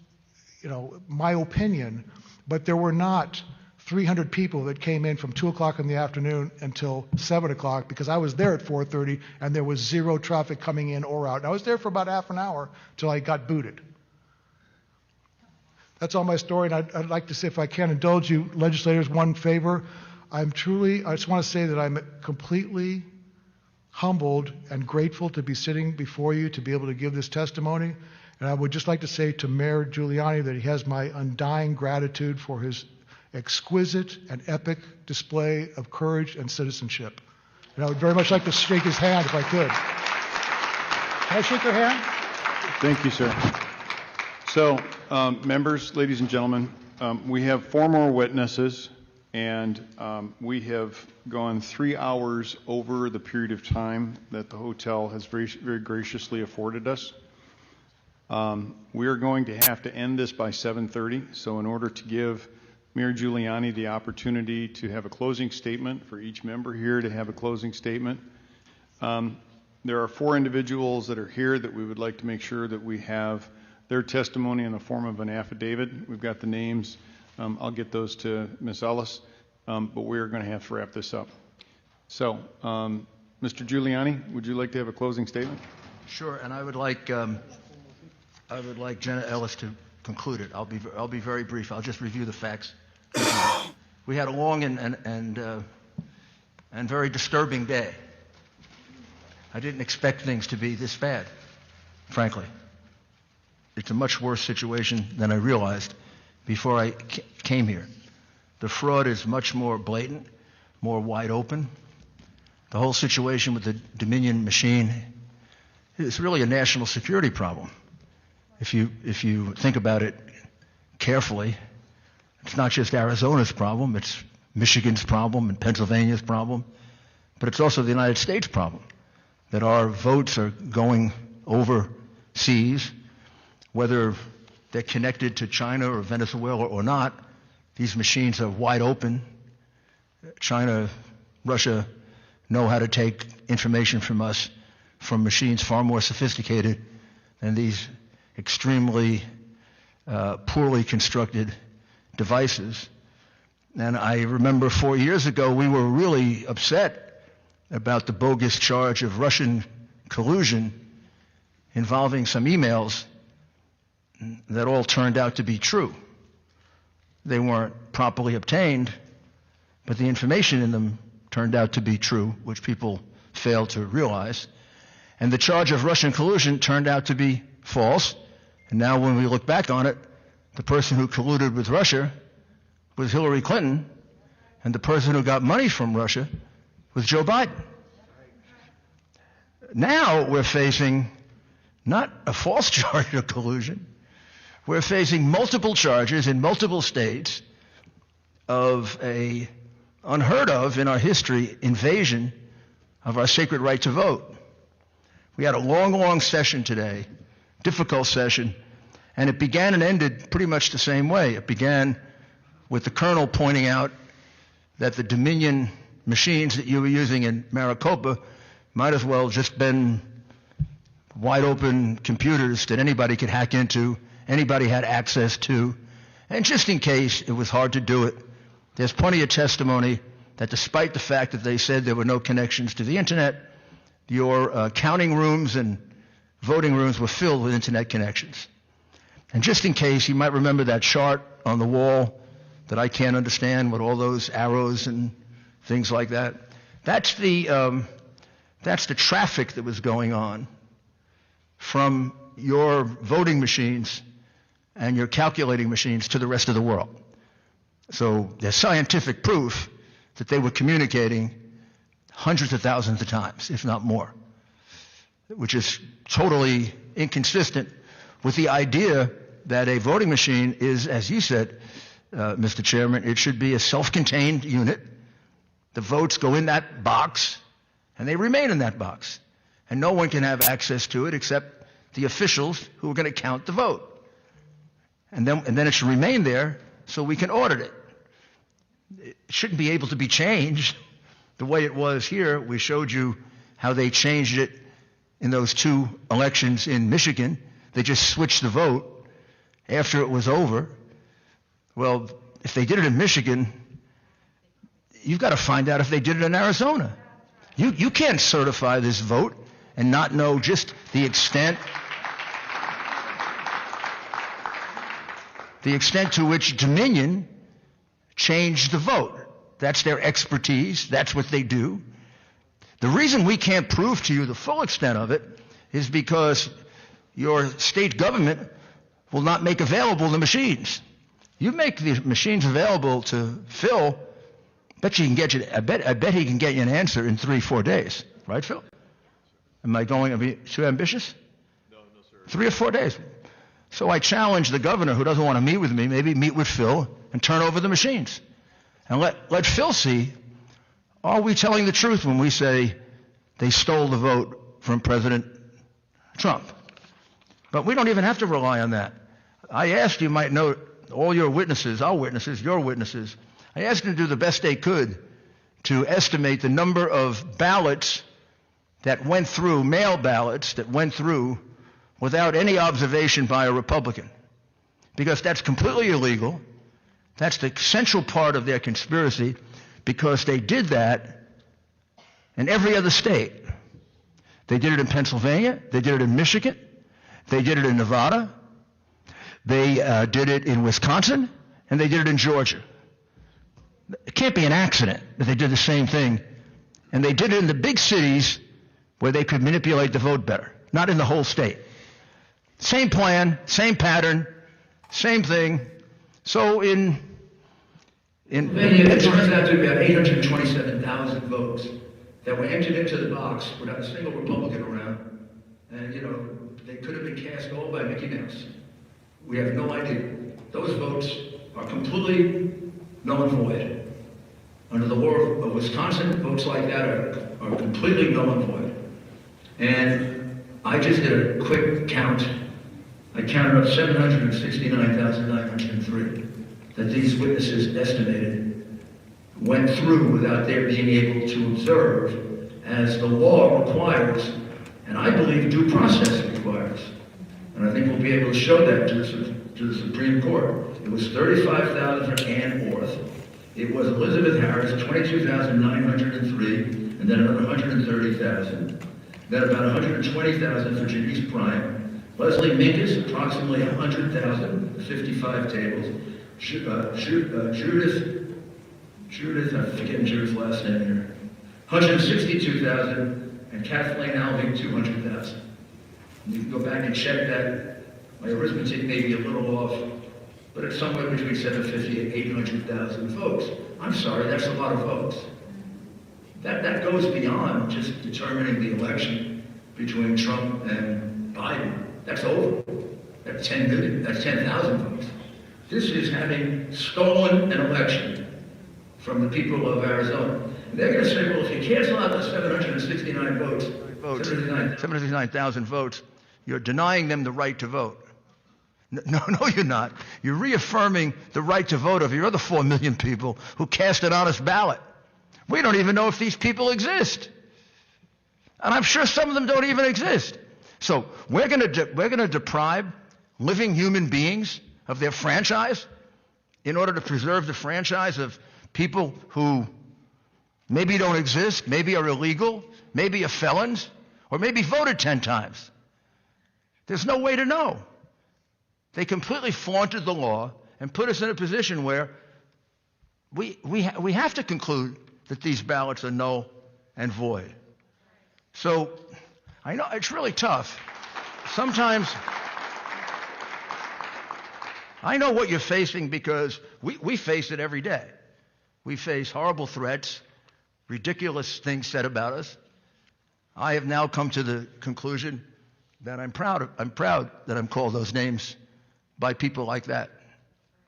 S13: my opinion, but there were not 300 people that came in from 2 o'clock in the afternoon until 7 o'clock, because I was there at 4:30 and there was zero traffic coming in or out. And I was there for about half an hour till I got booted. That's all my story, and I'd like to say, if I can indulge you, legislators, one favor. I just want to say that I'm completely humbled and grateful to be sitting before you to be able to give this testimony. And I would just like to say to Mayor Giuliani that he has my undying gratitude for his exquisite and epic display of courage and citizenship. And I would very much like to shake his hand if I could. Can I shake your hand?
S12: Thank you, sir. So, members, ladies and gentlemen, we have 4 more witnesses, and we have gone 3 hours over the period of time that the hotel has very, very graciously afforded us. We are going to have to end this by 7:30, so in order to give Mayor Giuliani the opportunity to have a closing statement, for each member here to have a closing statement, there are 4 individuals that are here that we would like to make sure that we have their testimony in the form of an affidavit. We've got the names. I'll get those to Ms. Ellis, but we're going to have to wrap this up. So, Mr. Giuliani, would you like to have a closing statement?
S5: Sure, and I would like Jenna Ellis to conclude it. I'll be very brief. I'll just review the facts. We had a long and very disturbing day. I didn't expect things to be this bad, frankly. It's a much worse situation than I realized before I came here. The fraud is much more blatant, more wide open. The whole situation with the Dominion machine is really a national security problem. If you think about it carefully, it's not just Arizona's problem, it's Michigan's problem and Pennsylvania's problem, but it's also the United States problem, that our votes are going overseas, whether they're connected to China or Venezuela or not. These machines are wide open. China, Russia know how to take information from us from machines far more sophisticated than these extremely poorly constructed devices. And I remember 4 years ago we were really upset about the bogus charge of Russian collusion involving some emails that all turned out to be true. They weren't properly obtained, but the information in them turned out to be true, which people failed to realize. And the charge of Russian collusion turned out to be false. And now when we look back on it, the person who colluded with Russia was Hillary Clinton, and the person who got money from Russia was Joe Biden. Now we're facing not a false charge of collusion. We're facing multiple charges in multiple states of a unheard of in our history invasion of our sacred right to vote. We had a long, long session today, difficult session, and it began and ended pretty much the same way. It began with the colonel pointing out that the Dominion machines that you were using in Maricopa might as well just been wide open computers that anybody could hack into, anybody had access to. And just in case it was hard to do it, there's plenty of testimony that despite the fact that they said there were no connections to the internet, your counting rooms and voting rooms were filled with internet connections. And just in case, you might remember that chart on the wall that I can't understand with all those arrows and things like that. That's the traffic that was going on from your voting machines and your calculating machines to the rest of the world. So there's scientific proof that they were communicating hundreds of thousands of times, if not more, which is totally inconsistent with the idea that a voting machine is, as you said, Mr. Chairman, it should be a self-contained unit. The votes go in that box, and they remain in that box. And no one can have access to it except the officials who are going to count the vote. And then it should remain there so we can audit it. It shouldn't be able to be changed the way it was here. We showed you how they changed it in those 2 elections in Michigan. They just switched the vote after it was over. Well, if they did it in Michigan, you've got to find out if they did it in Arizona. You can't certify this vote and not know just the extent to which Dominion changed the vote. That's their expertise. That's what they do. The reason we can't prove to you the full extent of it is because your state government will not make available the machines. You make the machines available to Phil, I bet he can get you an answer in 3-4 days. Right, Phil? Am I going to be too ambitious? No, sir. 3 or 4 days. So I challenge the governor who doesn't want to meet with me, maybe meet with Phil and turn over the machines. And let Phil see, are we telling the truth when we say they stole the vote from President Trump? But we don't even have to rely on that. I asked, you might know, all your witnesses, our witnesses, your witnesses, I asked them to do the best they could to estimate the number of ballots that went through, mail ballots that went through without any observation by a Republican. Because that's completely illegal. That's the central part of their conspiracy, because they did that in every other state. They did it in Pennsylvania. They did it in Michigan. They did it in Nevada. They did it in Wisconsin. And they did it in Georgia. It can't be an accident that they did the same thing. And they did it in the big cities where they could manipulate the vote better, not in the whole state. Same plan, same pattern, same thing. So it turns out to be about 827,000 votes that were entered into the box without a single Republican around. And, they could have been cast all by Mickey Mouse. We have no idea. Those votes are completely null and void. Under the law of Wisconsin, votes like that are completely null and void. And I just did a quick count. I counted up 769,903 that these witnesses estimated went through without their being able to observe, as the law requires, and I believe due process requires. And I think we'll be able to show that to the Supreme Court. It was 35,000 for Ann Orth. It was Elizabeth Harris, 22,903, and then another 130,000. Then about 120,000 for Janice Bryant. Leslie Minkus, approximately 100,000, 55 tables. Judith, I'm forgetting Judith's last name here, 162,000, and Kathleen Alving, 200,000. You can go back and check that. My arithmetic may be a little off, but it's somewhere between 750 and 800,000 votes. I'm sorry, that's a lot of votes. That goes beyond just determining the election between Trump and Biden. That's over. That's 10 million. That's 10,000 votes. This is having stolen an election from the people of Arizona. And they're going to say, well, if you cancel out the 769,000 votes, you're denying them the right to vote. No, you're not. You're reaffirming the right to vote of your other 4 million people who cast an honest ballot. We don't even know if these people exist. And I'm sure some of them don't even exist. So we're going to deprive living human beings of their franchise in order to preserve the franchise of people who maybe don't exist, maybe are illegal, maybe are felons, or maybe voted 10 times. There's no way to know. They completely flaunted the law and put us in a position where we have to conclude that these ballots are null and void. So I know it's really tough. Sometimes I know what you're facing because we face it every day. We face horrible threats, ridiculous things said about us. I have now come to the conclusion that I'm proud that I'm called those names by people like that.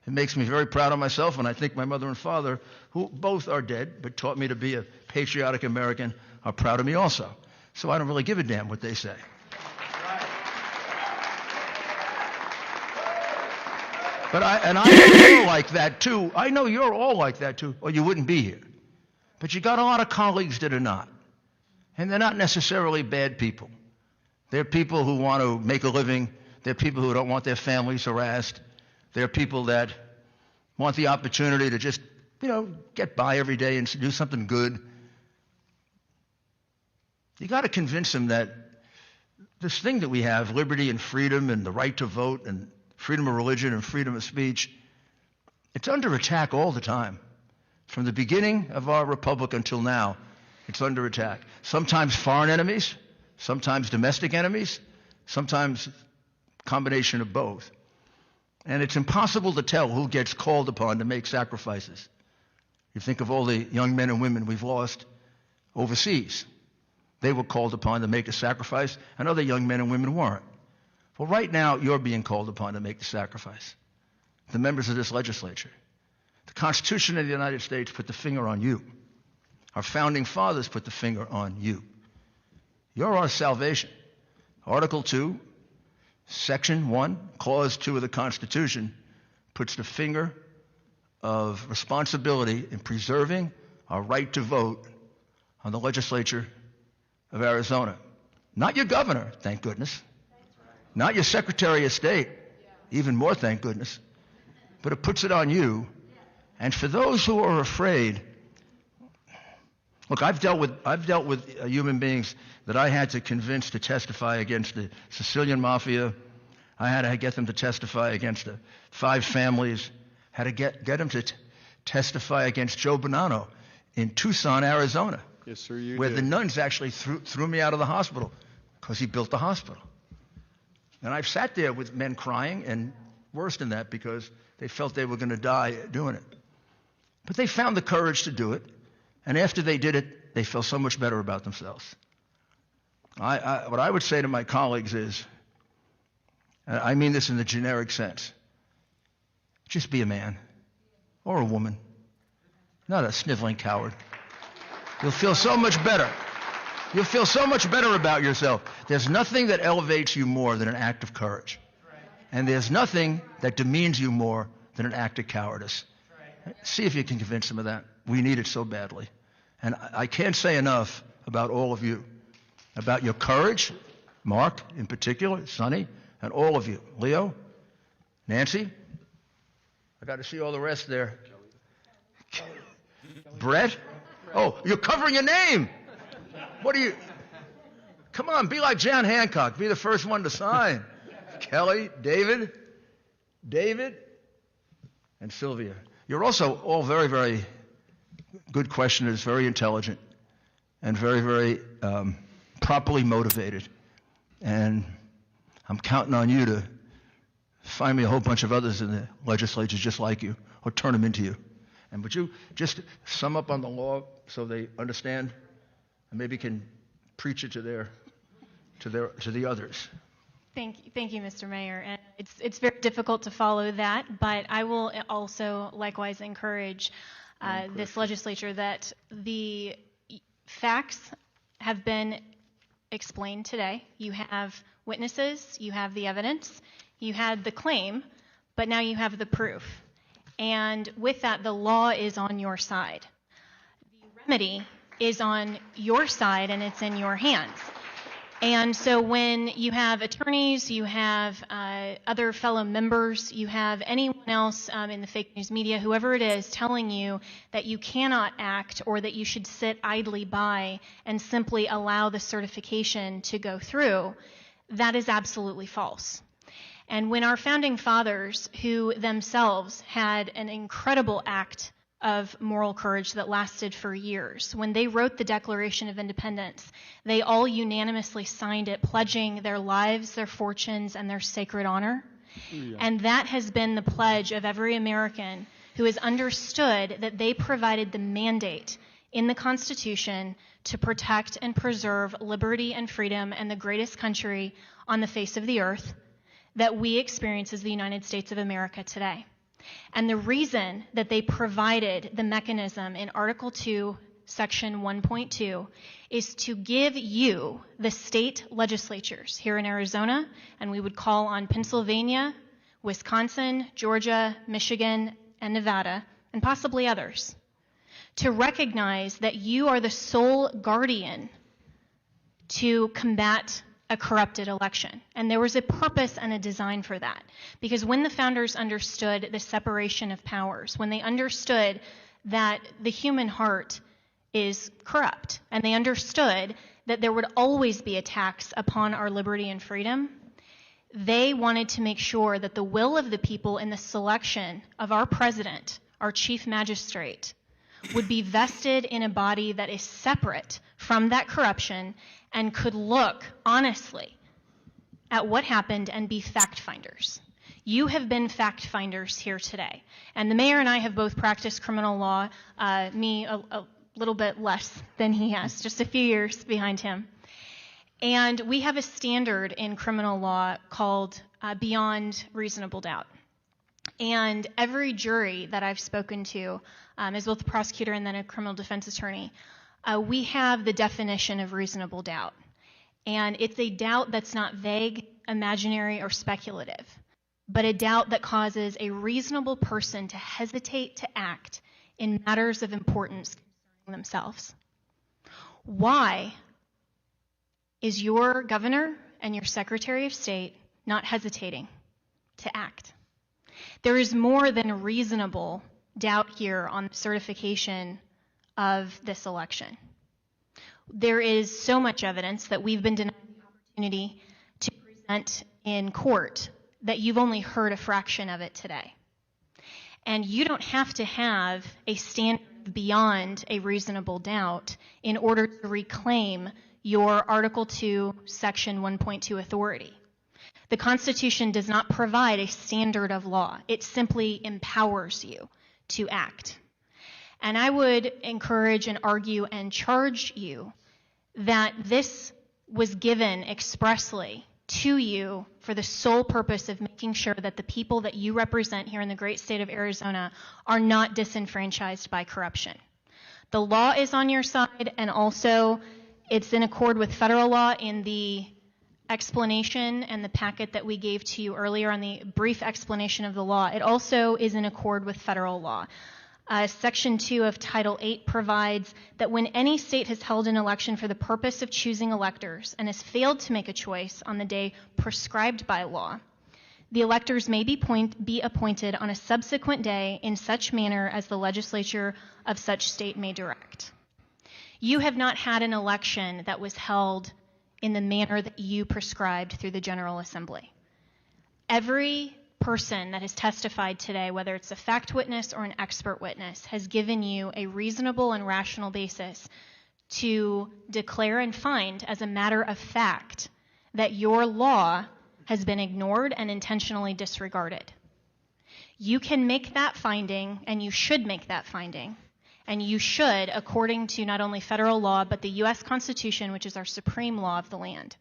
S5: It makes me very proud of myself, and I think my mother and father, who both are dead but taught me to be a patriotic American, are proud of me also. So I don't really give a damn what they say. But I know you're like that too. I know you're all like that too, or you wouldn't be here. But you got a lot of colleagues that are not. And they're not necessarily bad people. They're people who want to make a living. They're people who don't want their families harassed. They're people that want the opportunity to just, get by every day and do something good. You got to convince them that this thing that we have, liberty and freedom and the right to vote and freedom of religion and freedom of speech, it's under attack all the time. From the beginning of our republic until now, it's under attack. Sometimes foreign enemies, sometimes domestic enemies, sometimes combination of both. And it's impossible to tell who gets called upon to make sacrifices. You think of all the young men and women we've lost overseas. They were called upon to make a sacrifice, and other young men and women weren't. Well, right now, you're being called upon to make the sacrifice. The members of this legislature. The Constitution of the United States put the finger on you. Our founding fathers put the finger on you. You're our salvation. Article 2, Section 1, Clause 2 of the Constitution puts the finger of responsibility in preserving our right to vote on the legislature of Arizona. Not your governor, thank goodness. Not your Secretary of State, even more thank goodness. But it puts it on you. And for those who are afraid, look, I've dealt with human beings that I had to convince to testify against the Sicilian Mafia. I had to get them to testify against the 5 families. Had to get them to testify against Joe Bonanno in Tucson, Arizona.
S12: Yes, sir, you
S5: where
S12: did.
S5: the nuns actually threw me out of the hospital because he built the hospital. And I've sat there with men crying, and worse than that, because they felt they were going to die doing it. But they found the courage to do it, and after they did it, they felt so much better about themselves. What I would say to my colleagues is, and I mean this in the generic sense, just be a man or a woman, not a sniveling coward. You'll feel so much better. You'll feel so much better about yourself. There's nothing that elevates you more than an act of courage. And there's nothing that demeans you more than an act of cowardice. See if you can convince them of that. We need it so badly. And I can't say enough about all of you, about your courage, Mark in particular, Sonny, and all of you. Leo, Nancy, I got to see all the rest there. Brett, oh, you're covering your name. What are you? Come on, be like John Hancock. Be the first one to sign. Kelly, David, and Sylvia. You're also all very, very good questioners, very intelligent, and very, very properly motivated. And I'm counting on you to find me a whole bunch of others in the legislature just like you, or turn them into you. And would you just sum up on the law so they understand, and maybe can preach it to the others?
S6: Thank you, Mr. Mayor. And it's very difficult to follow that, but I will also likewise encourage this legislature that the facts have been explained today. You have witnesses, you have the evidence, you had the claim, but now you have the proof. And with that, the law is on your side. The remedy is on your side, and it's in your hands. And so when you have attorneys, you have other fellow members, you have anyone else in the fake news media, whoever it is, telling you that you cannot act or that you should sit idly by and simply allow the certification to go through, that is absolutely false. And when our founding fathers, who themselves had an incredible act of moral courage that lasted for years, when they wrote the Declaration of Independence, they all unanimously signed it, pledging their lives, their fortunes, and their sacred honor. Yeah. And that has been the pledge of every American who has understood that they provided the mandate in the Constitution to protect and preserve liberty and freedom and the greatest country on the face of the earth that we experience as the United States of America today. And the reason that they provided the mechanism in Article 2, Section 1.2, is to give you, the state legislatures here in Arizona, and we would call on Pennsylvania, Wisconsin, Georgia, Michigan, and Nevada, and possibly others, to recognize that you are the sole guardian to combat a corrupted election. And there was a purpose and a design for that. Because when the founders understood the separation of powers, when they understood that the human heart is corrupt, and they understood that there would always be attacks upon our liberty and freedom, they wanted to make sure that the will of the people in the selection of our president, our chief magistrate, would be vested in a body that is separate from that corruption and could look honestly at what happened and be fact finders. You have been fact finders here today. And the mayor and I have both practiced criminal law, me a little bit less than he has, just a few years behind him. And we have a standard in criminal law called beyond reasonable doubt. And every jury that I've spoken to, as both a prosecutor and then a criminal defense attorney, we have the definition of reasonable doubt. And it's a doubt that's not vague, imaginary, or speculative, but a doubt that causes a reasonable person to hesitate to act in matters of importance concerning themselves. Why is your governor and your secretary of state not hesitating to act? There is more than a reasonable doubt here on the certification of this election. There is so much evidence that we've been denied the opportunity to present in court that you've only heard a fraction of it today. And you don't have to have a standard beyond a reasonable doubt in order to reclaim your Article 2, Section 1.2 authority. The Constitution does not provide a standard of law. It simply empowers you to act. And I would encourage and argue and charge you that this was given expressly to you for the sole purpose of making sure that the people that you represent here in the great state of Arizona are not disenfranchised by corruption. The law is on your side, and also it's in accord with federal law. In the explanation and the packet that we gave to you earlier on the brief explanation of the law, it also is in accord with federal law. Section 2 of Title 8 provides that when any state has held an election for the purpose of choosing electors and has failed to make a choice on the day prescribed by law, the electors may be appointed on a subsequent day in such manner as the legislature of such state may direct. You have not had an election that was held in the manner that you prescribed through the General Assembly. Every person that has testified today, whether it's a fact witness or an expert witness, has given you a reasonable and rational basis to declare and find as a matter of fact that your law has been ignored and intentionally disregarded. You can make that finding, and you should make that finding, and you should, according to not only federal law, but the U.S. Constitution, which is our supreme law of the land,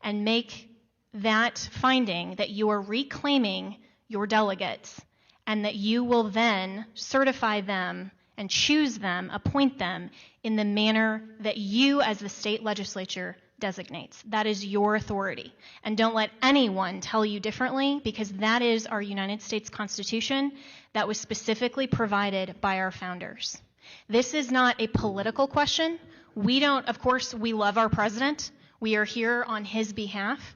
S6: and make that finding that you are reclaiming your delegates and that you will then certify them and choose them, appoint them in the manner that you as the state legislature designates. That is your authority. And don't let anyone tell you differently, because that is our United States Constitution that was specifically provided by our founders. This is not a political question. Of course, we love our president. We are here on his behalf,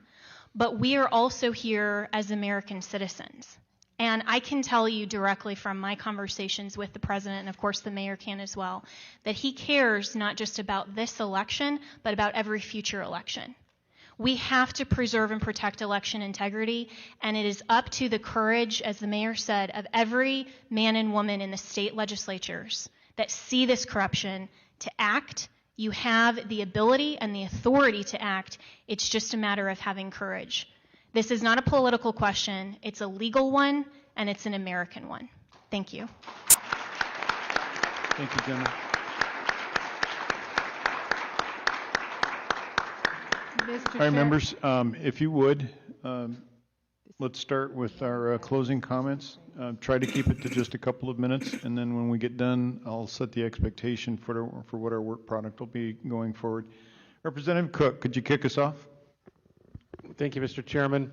S6: but we are also here as American citizens. And I can tell you directly from my conversations with the president, and of course the mayor can as well, that he cares not just about this election, but about every future election. We have to preserve and protect election integrity, and it is up to the courage, as the mayor said, of every man and woman in the state legislatures that see this corruption to act. You have the ability and the authority to act. It's just a matter of having courage. This is not a political question. It's a legal one, and it's an American one. Thank you.
S12: Thank you, Jenna. All right, members, if you would, let's start with our closing comments. Try to keep it to just a couple of minutes, and then when we get done, I'll set the expectation for what our work product will be going forward. Representative Cook, could you kick us off?
S3: Thank you, Mr. Chairman.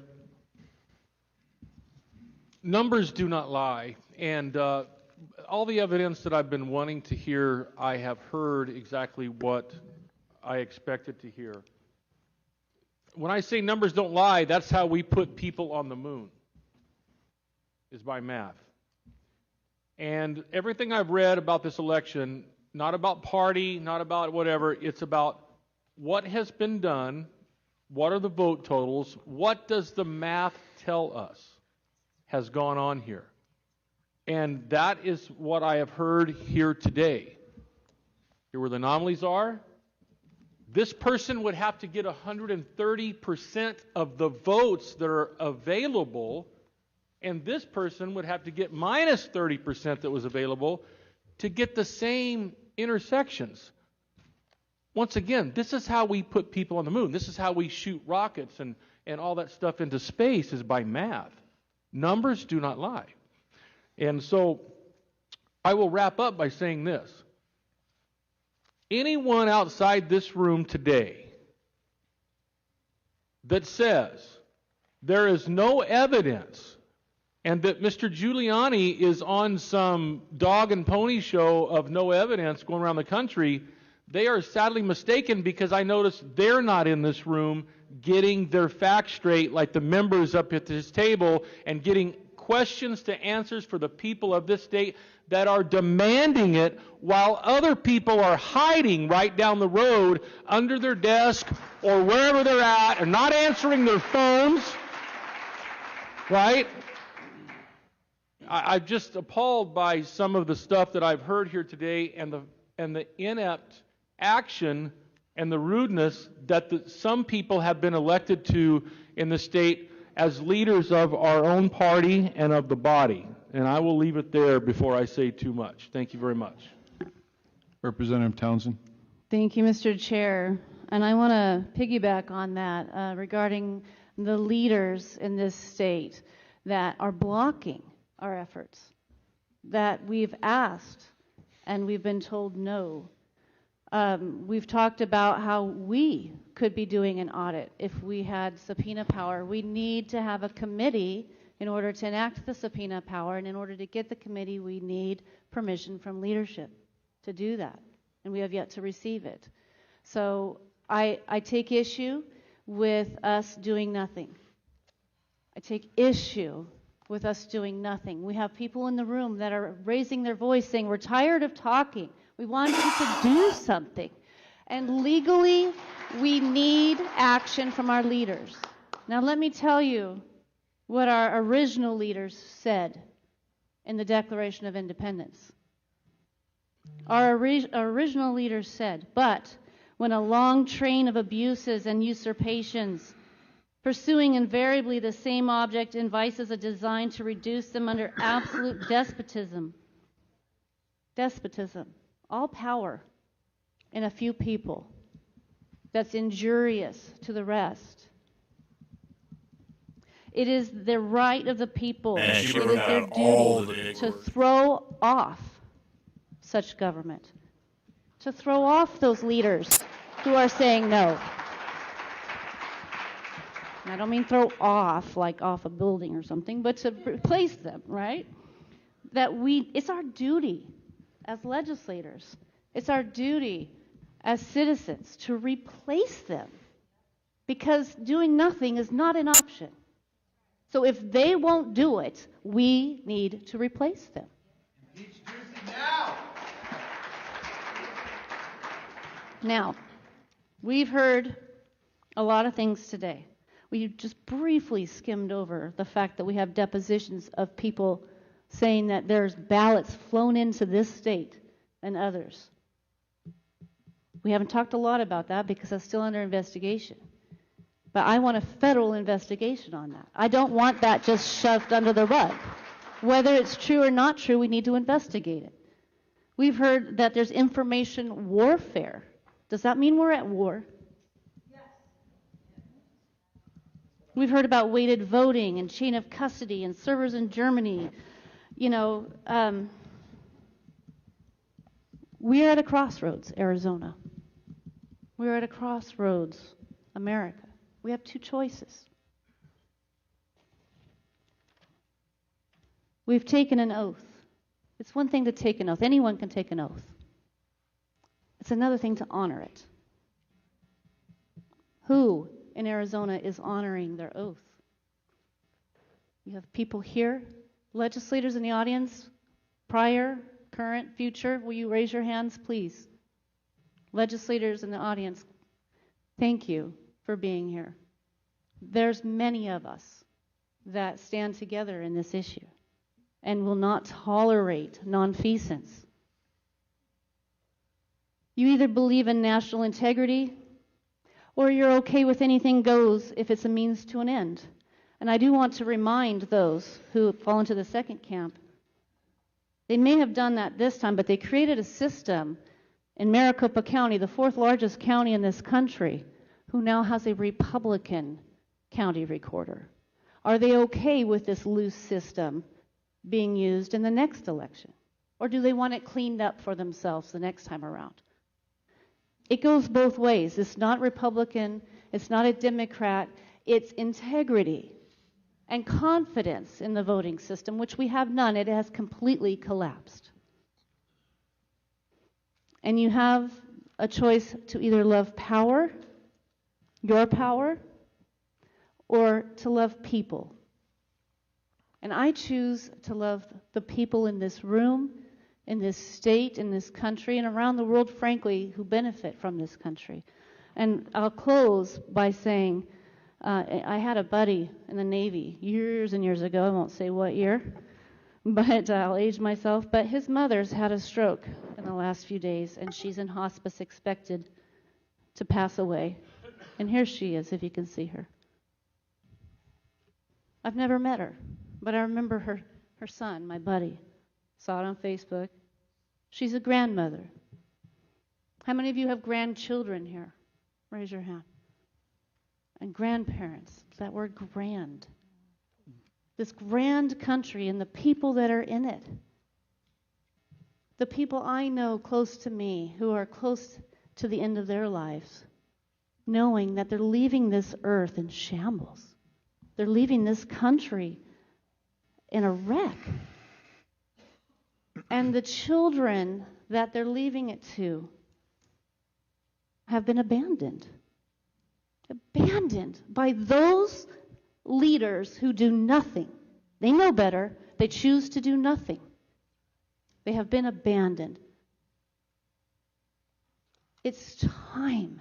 S3: Numbers do not lie, and all the evidence that I've been wanting to hear, I have heard exactly what I expected to hear. When I say numbers don't lie, that's how we put people on the moon, is by math. And everything I've read about this election, not about party, not about whatever, it's about what has been done, what are the vote totals, what does the math tell us has gone on here. And that is what I have heard here today. Here where the anomalies are. This person would have to get 130% of the votes that are available, and this person would have to get minus 30% that was available to get the same intersections. Once again, this is how we put people on the moon. This is how we shoot rockets and all that stuff into space, is by math. Numbers do not lie. And so I will wrap up by saying this. Anyone outside this room today that says there is no evidence and that Mr. Giuliani is on some dog and pony show of no evidence going around the country, they are sadly mistaken, because I notice they're not in this room getting their facts straight like the members up at this table and getting questions to answers for the people of this state that are demanding it, while other people are hiding right down the road under their desk or wherever they're at and not answering their phones, right? I'm just appalled by some of the stuff that I've heard here today, and the inept action and the rudeness that some people have been elected to in the state as leaders of our own party and of the body. And I will leave it there before I say too much. Thank you very much.
S12: Representative Townsend.
S7: Thank you, Mr. Chair. And I want to piggyback on that regarding the leaders in this state that are blocking our efforts, that we've asked and we've been told no. We've talked about how we could be doing an audit if we had subpoena power. We need to have a committee in order to enact the subpoena power, and in order to get the committee, we need permission from leadership to do that, and we have yet to receive it. So I take issue with us doing nothing. I take issue with us doing nothing. We have people in the room that are raising their voice saying, we're tired of talking. We want you to do something. And legally, we need action from our leaders. Now let me tell you what our original leaders said in the Declaration of Independence. Our original leaders said, but when a long train of abuses and usurpations, pursuing invariably the same object and vices are designed to reduce them under absolute despotism, all power in a few people that's injurious to the rest. It is the right of the people, it is their duty to throw off such government, to throw off those leaders who are saying no. And I don't mean throw off, like off a building or something, but to replace them, right? It's our duty as legislators, it's our duty as citizens to replace them, because doing nothing is not an option. So if they won't do it, we need to replace them. Now, we've heard a lot of things today. We just briefly skimmed over the fact that we have depositions of people saying that there's ballots flown into this state and others. We haven't talked a lot about that because that's still under investigation. But I want a federal investigation on that. I don't want that just shoved under the rug. Whether it's true or not true, we need to investigate it. We've heard that there's information warfare. Does that mean we're at war? Yes. We've heard about weighted voting and chain of custody and servers in Germany. You know, we are at a crossroads, Arizona. We're at a crossroads, America. We have two choices. We've taken an oath. It's one thing to take an oath. Anyone can take an oath. It's another thing to honor it. Who in Arizona is honoring their oath? You have people here, legislators in the audience, prior, current, future. Will you raise your hands, please? Legislators in the audience, thank you for being here. There's many of us that stand together in this issue and will not tolerate nonfeasance. You either believe in national integrity or you're okay with anything goes if it's a means to an end. And I do want to remind those who fall into the second camp, they may have done that this time, but they created a system in Maricopa County, the fourth largest county in this country, who now has a Republican county recorder. Are they okay with this loose system being used in the next election? Or do they want it cleaned up for themselves the next time around? It goes both ways. It's not Republican, it's not a Democrat, it's integrity and confidence in the voting system, which we have none. It has completely collapsed. And you have a choice to either love power, your power, or to love people. And I choose to love the people in this room, in this state, in this country, and around the world, frankly, who benefit from this country. And I'll close by saying, I had a buddy in the Navy years and years ago, I won't say what year, but I'll age myself, but his mother's had a stroke in the last few days, and she's in hospice expected to pass away. And here she is, if you can see her. I've never met her, but I remember her son, my buddy. Saw it on Facebook. She's a grandmother. How many of you have grandchildren here? Raise your hand. And grandparents, that word grand. This grand country and the people that are in it. The people I know close to me who are close to the end of their lives, knowing that they're leaving this earth in shambles. They're leaving this country in a wreck. And the children that they're leaving it to have been abandoned. Abandoned by those leaders who do nothing. They know better. They choose to do nothing. They have been abandoned. It's time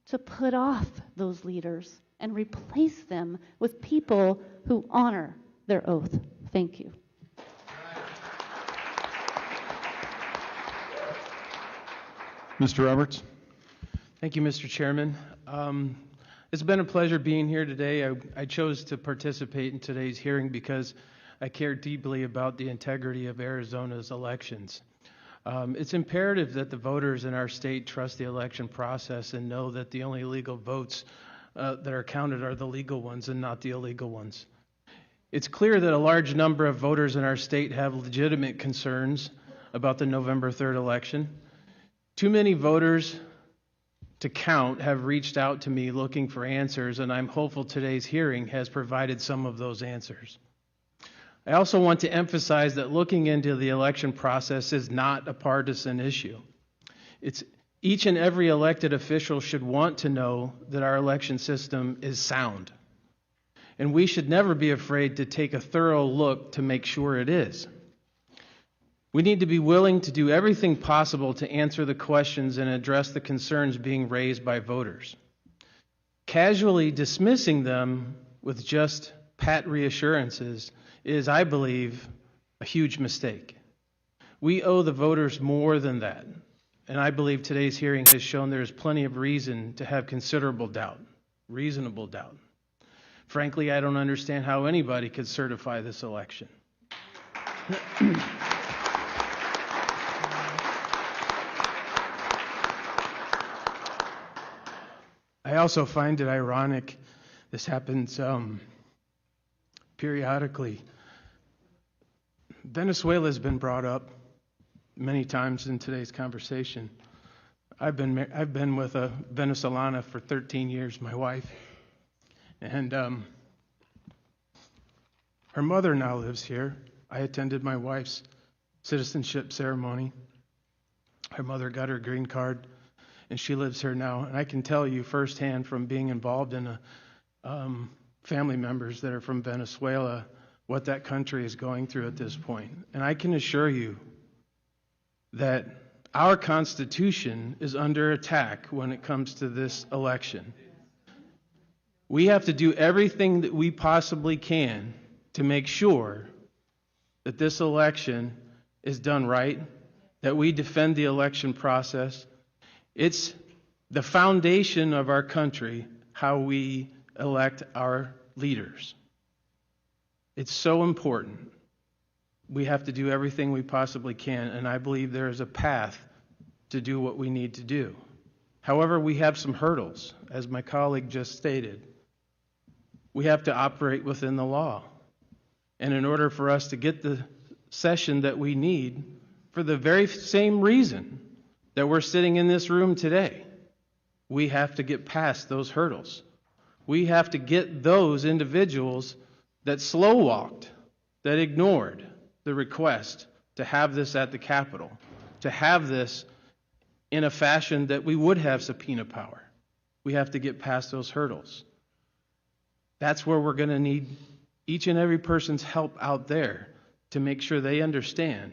S7: to put off those leaders and replace them with people who honor their oath. Thank you.
S12: Mr. Roberts.
S16: Thank you, Mr. Chairman. It's been a pleasure being here today. I chose to participate in today's hearing because I care deeply about the integrity of Arizona's elections. It's imperative that the voters in our state trust the election process and know that the only legal votes that are counted are the legal ones and not the illegal ones. It's clear that a large number of voters in our state have legitimate concerns about the November 3rd election. Too many voters to count have reached out to me looking for answers, and I'm hopeful today's hearing has provided some of those answers. I also want to emphasize that looking into the election process is not a partisan issue. Each and every elected official should want to know that our election system is sound. And we should never be afraid to take a thorough look to make sure it is. We need to be willing to do everything possible to answer the questions and address the concerns being raised by voters. Casually dismissing them with just pat reassurances is, I believe, a huge mistake. We owe the voters more than that, and I believe today's hearing has shown there is plenty of reason to have considerable doubt, reasonable doubt. Frankly, I don't understand how anybody could certify this election. I also find it ironic, this happens periodically. Venezuela has been brought up many times in today's conversation. I've been with a Venezolana for 13 years, my wife, and her mother now lives here. I attended my wife's citizenship ceremony. Her mother got her green card, and she lives here now. And I can tell you firsthand from being involved in family members that are from Venezuela what that country is going through at this point. And I can assure you that our Constitution is under attack when it comes to this election. We have to do everything that we possibly can to make sure that this election is done right, that we defend the election process. It's the foundation of our country, how we elect our leaders. It's so important. We have to do everything we possibly can, and I believe there is a path to do what we need to do. However, we have some hurdles, as my colleague just stated. We have to operate within the law. And in order for us to get the session that we need, for the very same reason that we're sitting in this room today, we have to get past those hurdles. We have to get those individuals that slow-walked, that ignored the request to have this at the Capitol, to have this in a fashion that we would have subpoena power. We have to get past those hurdles. That's where we're going to need each and every person's help out there to make sure they understand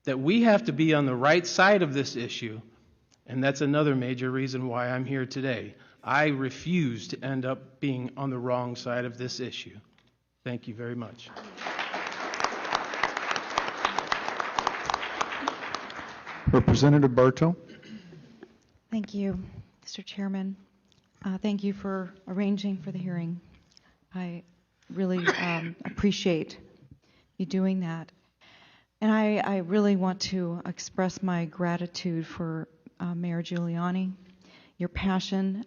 S16: that we have to be on the right side of this issue, and that's another major reason why I'm here today. I refuse to end up being on the wrong side of this issue. Thank you very much.
S12: Representative Bartow.
S2: Thank you, Mr. Chairman. Thank you for arranging for the hearing. I really appreciate you doing that. And I really want to express my gratitude for Mayor Giuliani. Your passion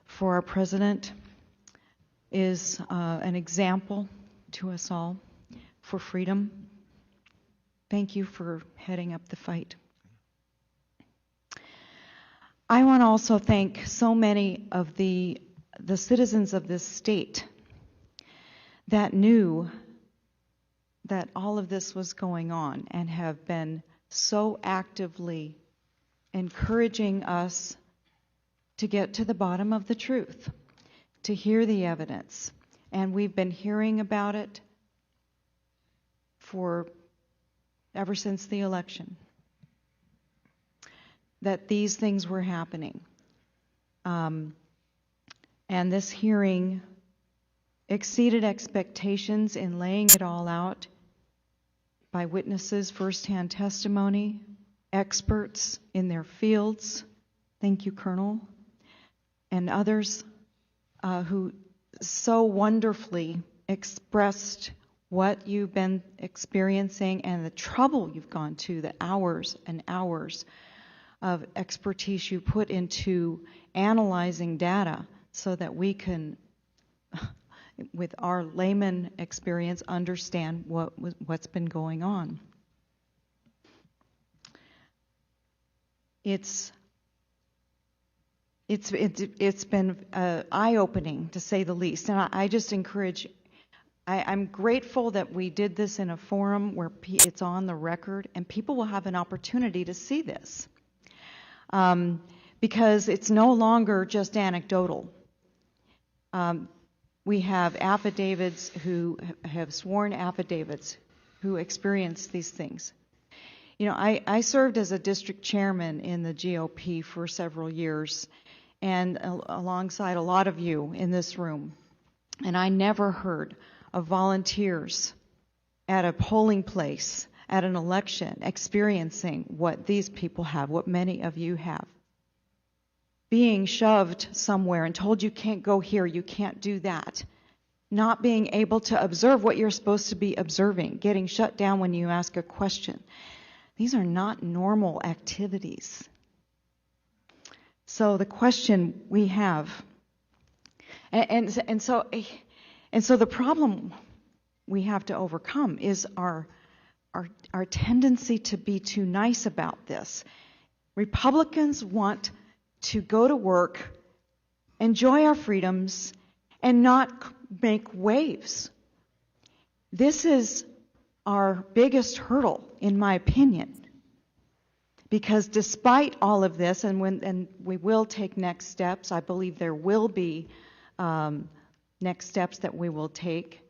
S2: for our president is an example to us all for freedom. Thank you for heading up the fight. I want to also thank so many of the citizens of this state that knew that all of this was going on and have been so actively encouraging us to get to the bottom of the truth, to hear the evidence. And we've been hearing about it ever since the election, that these things were happening. And this hearing exceeded expectations in laying it all out by witnesses, firsthand testimony, experts in their fields. Thank you, Colonel, and others who so wonderfully expressed what you've been experiencing and the trouble you've gone to, the hours and hours of expertise you put into analyzing data so that we can, with our layman experience, understand what's been going on. it's been eye-opening, to say the least. And I just encourage, I'm grateful that we did this in a forum where it's on the record and people will have an opportunity to see this. Because it's no longer just anecdotal. We have affidavits who have sworn affidavits who experience these things. You know, I served as a district chairman in the GOP for several years, and alongside a lot of you in this room. And I never heard of volunteers at a polling place, at an election, experiencing what these people have, what many of you have. Being shoved somewhere and told you can't go here, you can't do that. Not being able to observe what you're supposed to be observing, getting shut down when you ask a question. These are not normal activities. So the question we have, and so the problem we have to overcome is our tendency to be too nice about this. Republicans want to go to work, enjoy our freedoms, and not make waves. This is our biggest hurdle, in my opinion. Because despite all of this, and we will take next steps, I believe there will be next steps that we will take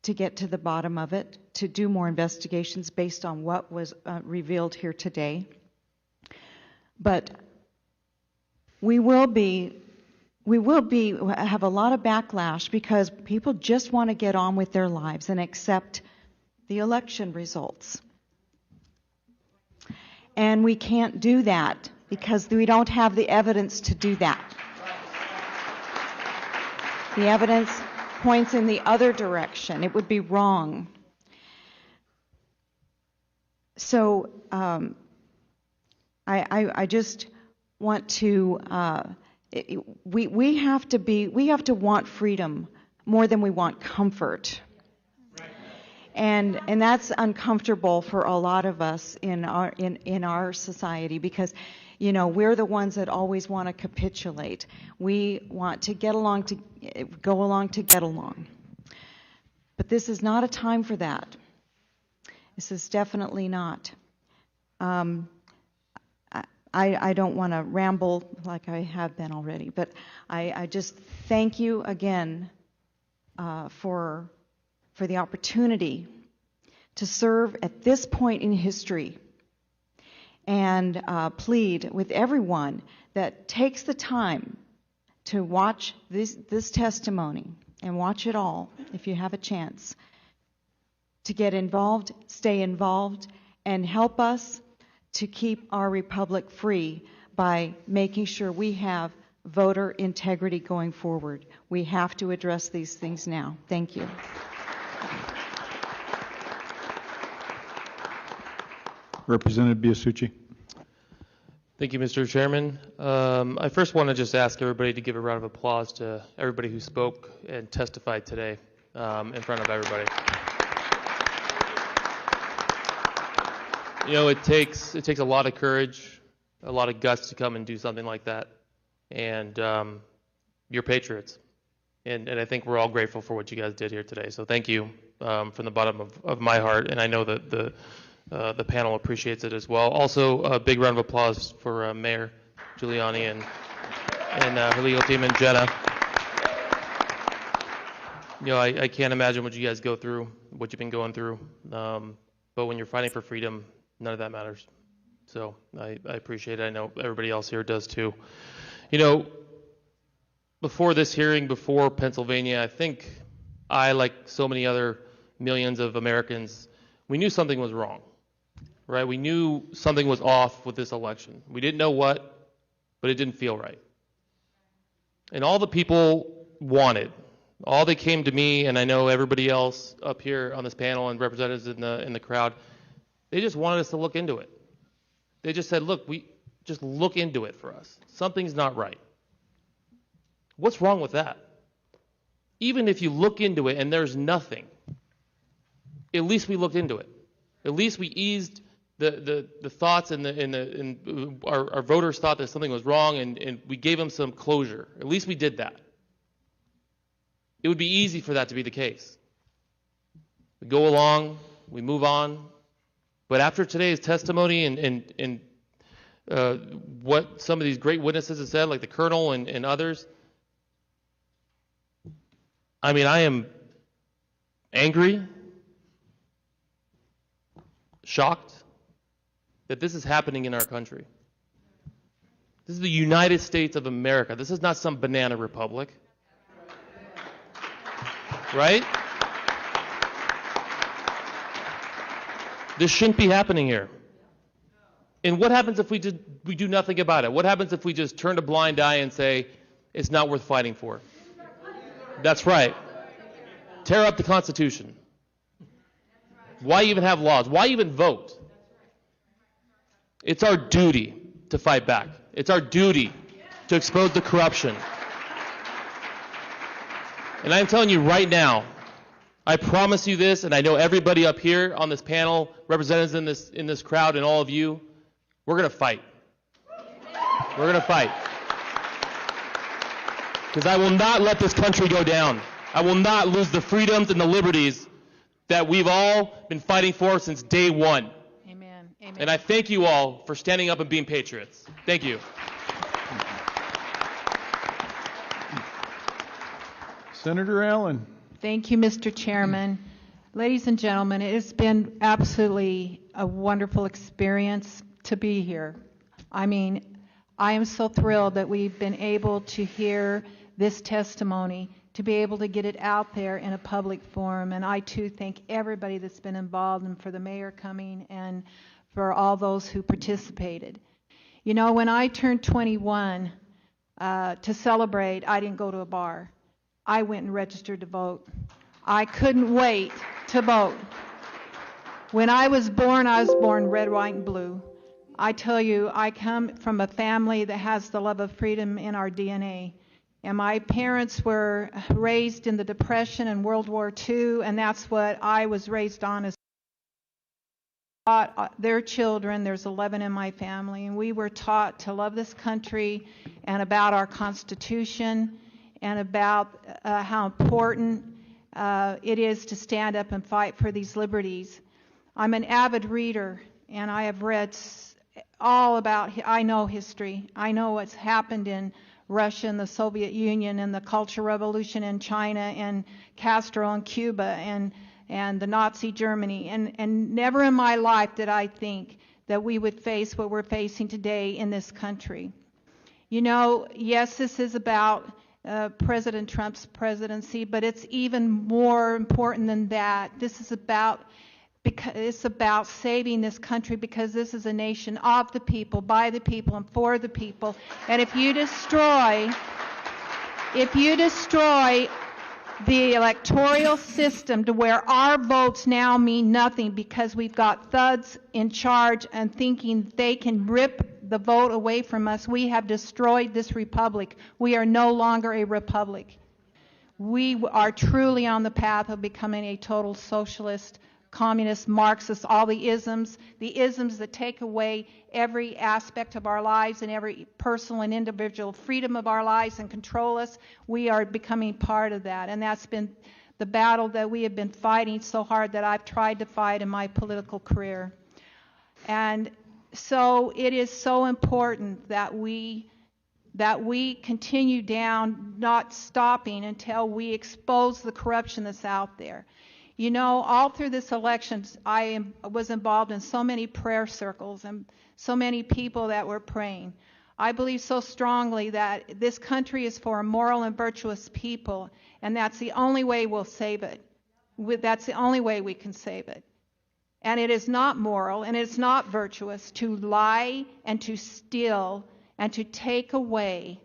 S2: to get to the bottom of it, to do more investigations based on what was revealed here today. But we will have a lot of backlash because people just want to get on with their lives and accept the election results. And we can't do that because we don't have the evidence to do that. The evidence points in the other direction. It would be wrong. So I just want to, we have to want freedom more than we want comfort. And that's uncomfortable for a lot of us in our society because, you know, we're the ones that always want to capitulate. We want to go along to get along. But this is not a time for that. This is definitely not. I don't want to ramble like I have been already, but I just thank you again for the opportunity to serve at this point in history and plead with everyone that takes the time to watch this testimony and watch it all if you have a chance to get involved, stay involved, and help us to keep our republic free by making sure we have voter integrity going forward. We have to address these things now. Thank you.
S12: Representative Biasucci.
S1: Thank you, Mr. Chairman. I first want to just ask everybody to give a round of applause to everybody who spoke and testified today in front of everybody. You know, it takes a lot of courage, a lot of guts to come and do something like that, and you're patriots. And I think we're all grateful for what you guys did here today. So thank you from the bottom of my heart, and I know that the panel appreciates it as well. Also, a big round of applause for Mayor Giuliani and her legal team and Jenna. You know, I can't imagine what you guys go through, what you've been going through. But when you're fighting for freedom, none of that matters. So I appreciate it. I know everybody else here does too. You know, before this hearing, before Pennsylvania, I think I, like so many other millions of Americans, we knew something was wrong, right? We knew something was off with this election. We didn't know what, but it didn't feel right. And all the people wanted, all they came to me, and I know everybody else up here on this panel and representatives in the crowd, they just wanted us to look into it. They just said, look, just look into it for us. Something's not right. What's wrong with that? Even if you look into it and there's nothing, at least we looked into it. At least we eased the thoughts and our voters thought that something was wrong, and we gave them some closure. At least we did that. It would be easy for that to be the case. We go along, we move on, but after today's testimony and what some of these great witnesses have said, like the colonel and others, I mean, I am angry, shocked that this is happening in our country. This is the United States of America. This is not some banana republic. Right? This shouldn't be happening here. And what happens if we do nothing about it? What happens if we just turn a blind eye and say, it's not worth fighting for? That's right. Tear up the Constitution. Why even have laws? Why even vote? It's our duty to fight back. It's our duty to expose the corruption. And I'm telling you right now, I promise you this, and I know everybody up here on this panel, representatives in this crowd, and all of you, we're going to fight. We're going to fight. Because I will not let this country go down. I will not lose the freedoms and the liberties that we've all been fighting for since day one.
S15: Amen. Amen.
S1: And I thank you all for standing up and being patriots. Thank you.
S12: Senator Allen.
S15: Thank you, Mr. Chairman. Ladies and gentlemen, it has been absolutely a wonderful experience to be here. I mean, I am so thrilled that we've been able to hear this testimony, to be able to get it out there in a public forum. And I, too, thank everybody that's been involved, and for the mayor coming, and for all those who participated. You know, when I turned 21 to celebrate, I didn't go to a bar. I went and registered to vote. I couldn't wait to vote. When I was born red, white, and blue. I tell you, I come from a family that has the love of freedom in our DNA. And my parents were raised in the Depression and World War II, and that's what I was raised on as their children. There's 11 in my family, and we were taught to love this country and about our Constitution and about how important it is to stand up and fight for these liberties. I'm an avid reader, and I have read all about, I know history. I know what's happened in Russia and the Soviet Union and the Cultural Revolution in China and Castro in Cuba and the Nazi Germany. And never in my life did I think that we would face what we're facing today in this country. You know, yes, this is about President Trump's presidency, but it's even more important than that. This is about, because it's about saving this country, because this is a nation of the people, by the people, and for the people. And if you destroy the electoral system to where our votes now mean nothing because we've got thugs in charge and thinking they can rip the vote away from us, we have destroyed this republic. We are no longer a republic. We are truly on the path of becoming a total socialist, communist, Marxist, all the isms that take away every aspect of our lives and every personal and individual freedom of our lives and control us. We are becoming part of that, and that's been the battle that we have been fighting so hard that I've tried to fight in my political career. And so it is so important that we continue down, not stopping until we expose the corruption that's out there. You know, all through this election, I was involved in so many prayer circles and so many people that were praying. I believe so strongly that this country is for moral and virtuous people, and that's the only way we'll save it. That's the only way we can save it. And it is not moral and it's not virtuous to lie and to steal and to take away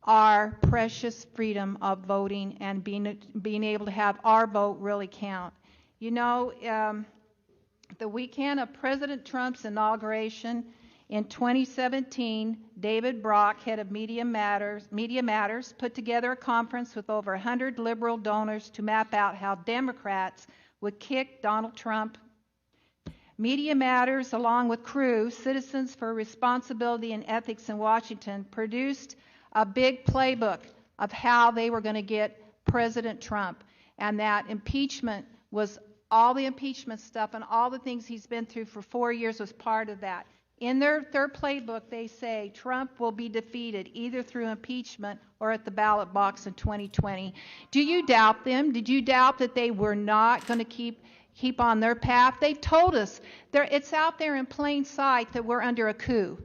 S15: our precious freedom of voting and being able to have our vote really count. You know, the weekend of President Trump's inauguration in 2017, David Brock, head of Media Matters, put together a conference with over 100 liberal donors to map out how Democrats would kick Donald Trump Media Matters, along with Crew, Citizens for Responsibility and Ethics in Washington, produced a big playbook of how they were going to get President Trump, and that impeachment was all the impeachment stuff and all the things he's been through for 4 years was part of that. In their playbook, they say Trump will be defeated either through impeachment or at the ballot box in 2020. Do you doubt them? Did you doubt that they were not going to keep on their path? They told us. It's out there in plain sight that we're under a coup.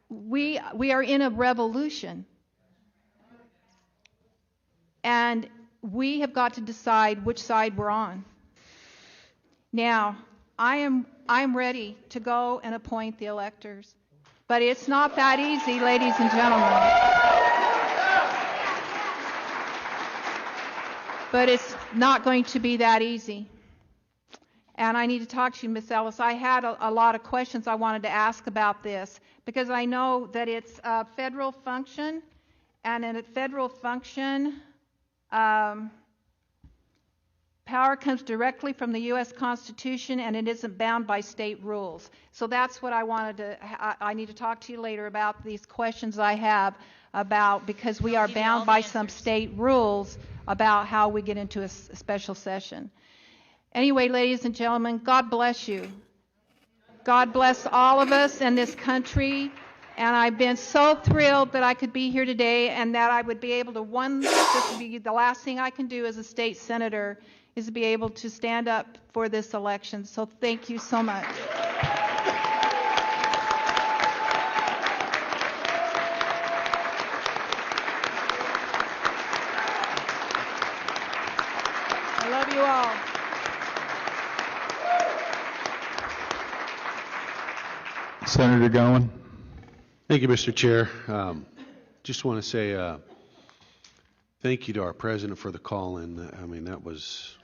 S15: We are in a revolution. And we have got to decide which side we're on. Now, I'm ready to go and appoint the electors. But it's not that easy, ladies and gentlemen. But it's not going to be that easy. And I need to talk to you, Ms. Ellis. I had a lot of questions I wanted to ask about this because I know that it's a federal function, and in a federal function, power comes directly from the U.S. Constitution, and it isn't bound by state rules. So that's what I need to talk to you later about these questions I have about, because we are bound by some state rules about how we get into a special session. Anyway, ladies and gentlemen, God bless you. God bless all of us in this country. And I've been so thrilled that I could be here today and that I would be able to, this would be the last thing I can do as a state senator, is to be able to stand up for this election. So thank you so much. I love you all.
S12: Senator Gowan.
S10: Thank you, Mr. Chair. Just want to say thank you to our president for the call-in. I mean, that was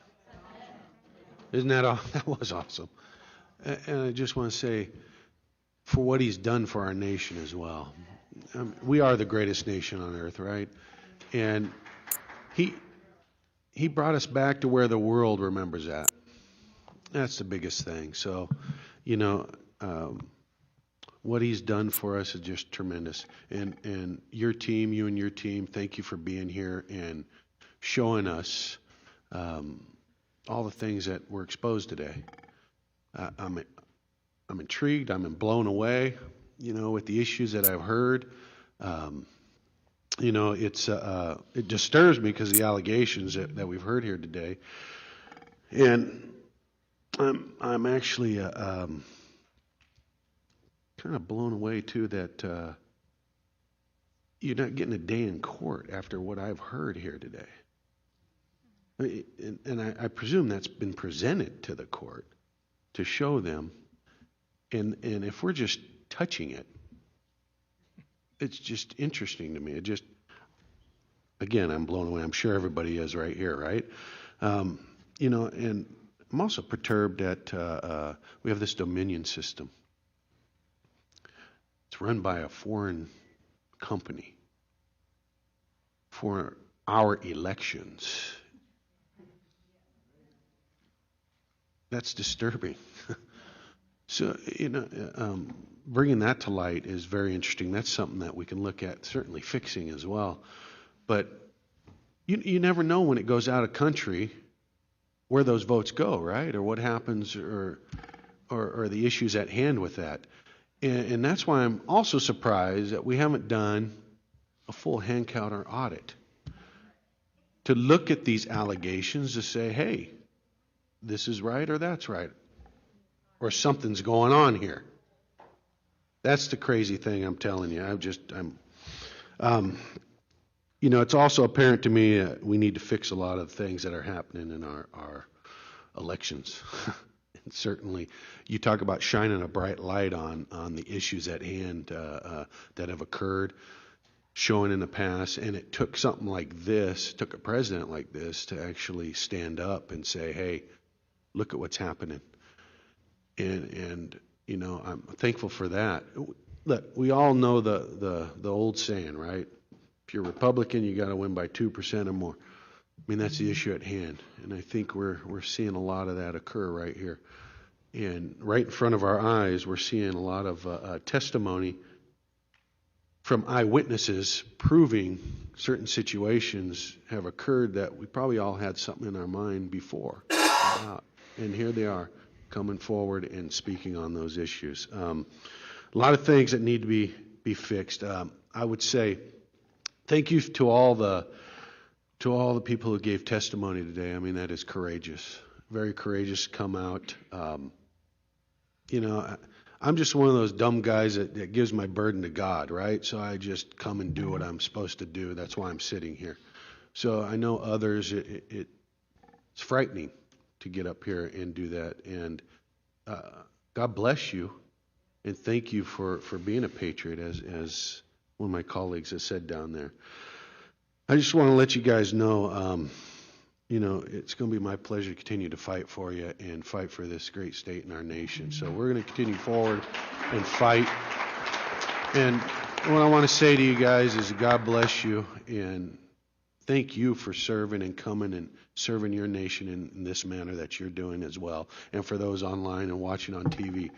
S10: awesome. And I just want to say for what he's done for our nation as well. We are the greatest nation on earth, right? And he brought us back to where the world remembers that. That's the biggest thing. So, what he's done for us is just tremendous. And you and your team, thank you for being here and showing us all the things that were exposed today. I'm intrigued. I'm blown away, with the issues that I've heard. It disturbs me because of the allegations that we've heard here today. And I'm actually kind of blown away too that you're not getting a day in court after what I've heard here today. And I presume that's been presented to the court to show them. And if we're just touching it, it's just interesting to me. Again, I'm blown away. I'm sure everybody is right here, right? And I'm also perturbed that we have this dominion system. It's run by a foreign company for our elections. That's disturbing. So, bringing that to light is very interesting. That's something that we can look at, certainly fixing as well. But you never know when it goes out of country where those votes go, right? Or what happens, or the issues at hand with that. And that's why I'm also surprised that we haven't done a full hand count or audit to look at these allegations to say, hey, this is right or that's right, or something's going on here. That's the crazy thing, I'm telling you. It's also apparent to me that we need to fix a lot of things that are happening in our elections. And certainly, you talk about shining a bright light on the issues at hand that have occurred, showing in the past, and it took something like this, took a president like this to actually stand up and say, hey, look at what's happening. And I'm thankful for that. Look, we all know the old saying, right? If you're Republican, you got to win by 2% or more. I mean, that's the issue at hand, and I think we're seeing a lot of that occur right here. And right in front of our eyes, we're seeing a lot of testimony from eyewitnesses proving certain situations have occurred that we probably all had something in our mind before. And here they are coming forward and speaking on those issues. A lot of things that need to be fixed. I would say thank you to all the people who gave testimony today. I mean, that is courageous, very courageous to come out. You know, I'm just one of those dumb guys that gives my burden to God, right? So I just come and do what I'm supposed to do. That's why I'm sitting here. So I know others, it's frightening to get up here and do that. And God bless you, and thank you for being a patriot, as one of my colleagues has said down there. I just want to let you guys know, you know, it's going to be my pleasure to continue to fight for you and fight for this great state and our nation. So we're going to continue forward and fight. And what I want to say to you guys is God bless you, and thank you for serving and coming and serving your nation in this manner that you're doing as well. And for those online and watching on TV,